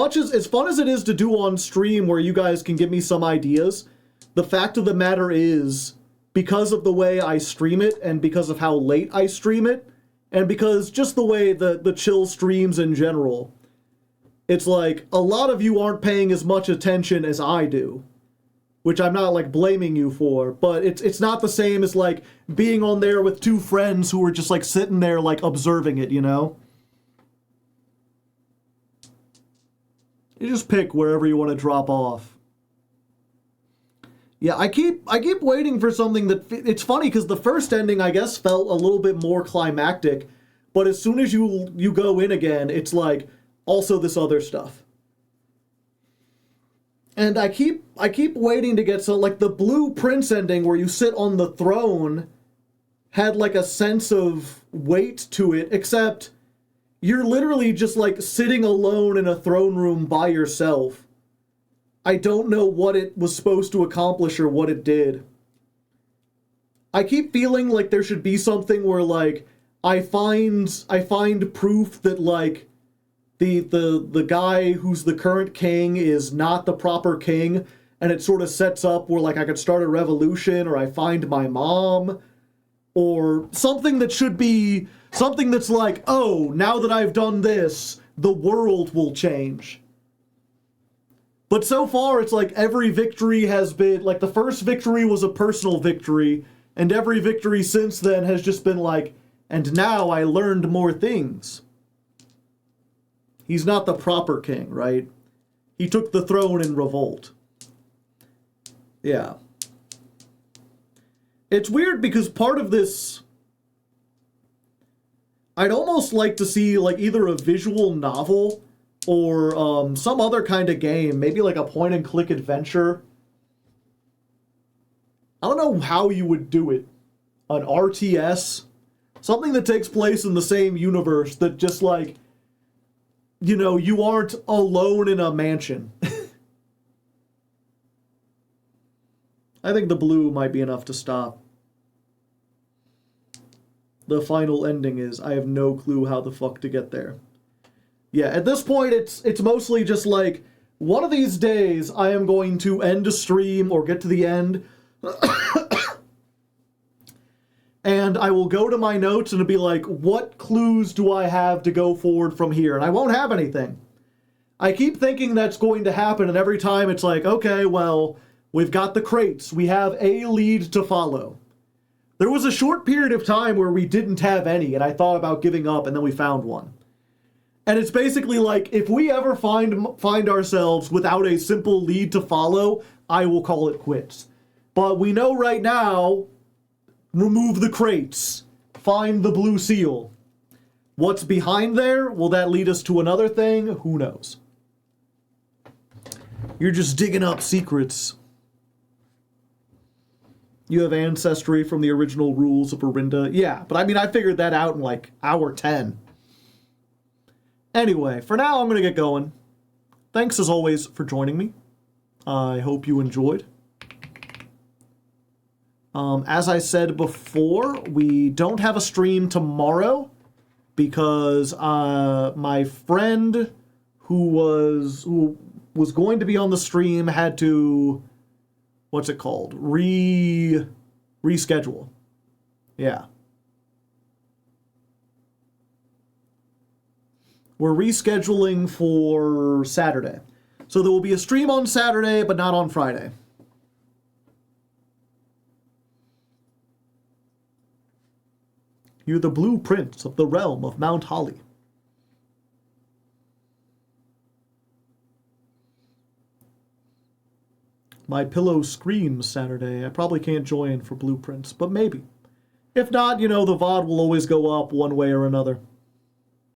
fun as it is to do on stream where you guys can give me some ideas, the fact of the matter is, because of the way I stream it, and because of how late I stream it, and because just the way the chill streams in general, it's like, a lot of you aren't paying as much attention as I do. Which I'm not, like, blaming you for, but it's not the same as, like, being on there with 2 friends who are just, like, sitting there, like, observing it, you know? You just pick wherever you want to drop off. Yeah, I keep waiting for something that... It's funny, because the first ending, I guess, felt a little bit more climactic, but as soon as you go in again, it's like, also this other stuff. And I keep waiting to get some... Like, the Blue Prince ending, where you sit on the throne, had, like, a sense of weight to it, except you're literally just, like, sitting alone in a throne room by yourself. I don't know what it was supposed to accomplish or what it did. I keep feeling like there should be something where, like, I find proof that, like, the guy who's the current king is not the proper king, and it sort of sets up where, like, I could start a revolution, or I find my mom, or something that should be something that's like, oh, now that I've done this, the world will change. But so far, it's like every victory has been... Like, the first victory was a personal victory, and every victory since then has just been like, and now I learned more things. He's not the proper king, right? He took the throne in revolt. Yeah. It's weird because part of this... I'd almost like to see, like, either a visual novel or some other kind of game, maybe like a point-and-click adventure. I don't know how you would do it. An RTS? Something that takes place in the same universe that just, like, you know, you aren't alone in a mansion. I think the blue might be enough to stop. The final ending is, I have no clue how the fuck to get there. Yeah, at this point, it's mostly just like, One of these days, I am going to end a stream or get to the end, and I will go to my notes and be like, what clues do I have to go forward from here? And I won't have anything. I keep thinking that's going to happen, and every time it's like, okay, well, we've got the crates. We have a lead to follow. There was a short period of time where we didn't have any, and I thought about giving up, and then we found one. And it's basically like, if we ever find ourselves without a simple lead to follow, I will call it quits. But we know right now, remove the crates, find the blue seal. What's behind there? Will that lead us to another thing? Who knows? You're just digging up secrets. You have ancestry from the original rules of Orinda. Yeah, but I mean, I figured that out in like hour 10. Anyway, for now, I'm going to get going. Thanks, as always, for joining me. I hope you enjoyed. As I said before, we don't have a stream tomorrow because my friend who was going to be on the stream had to, what's it called? Reschedule. Yeah. We're rescheduling for Saturday. So there will be a stream on Saturday, but not on Friday. You're the blueprints of the realm of Mount Holly. My pillow screams Saturday. I probably can't join for blueprints, but maybe. If not, you know, the VOD will always go up one way or another.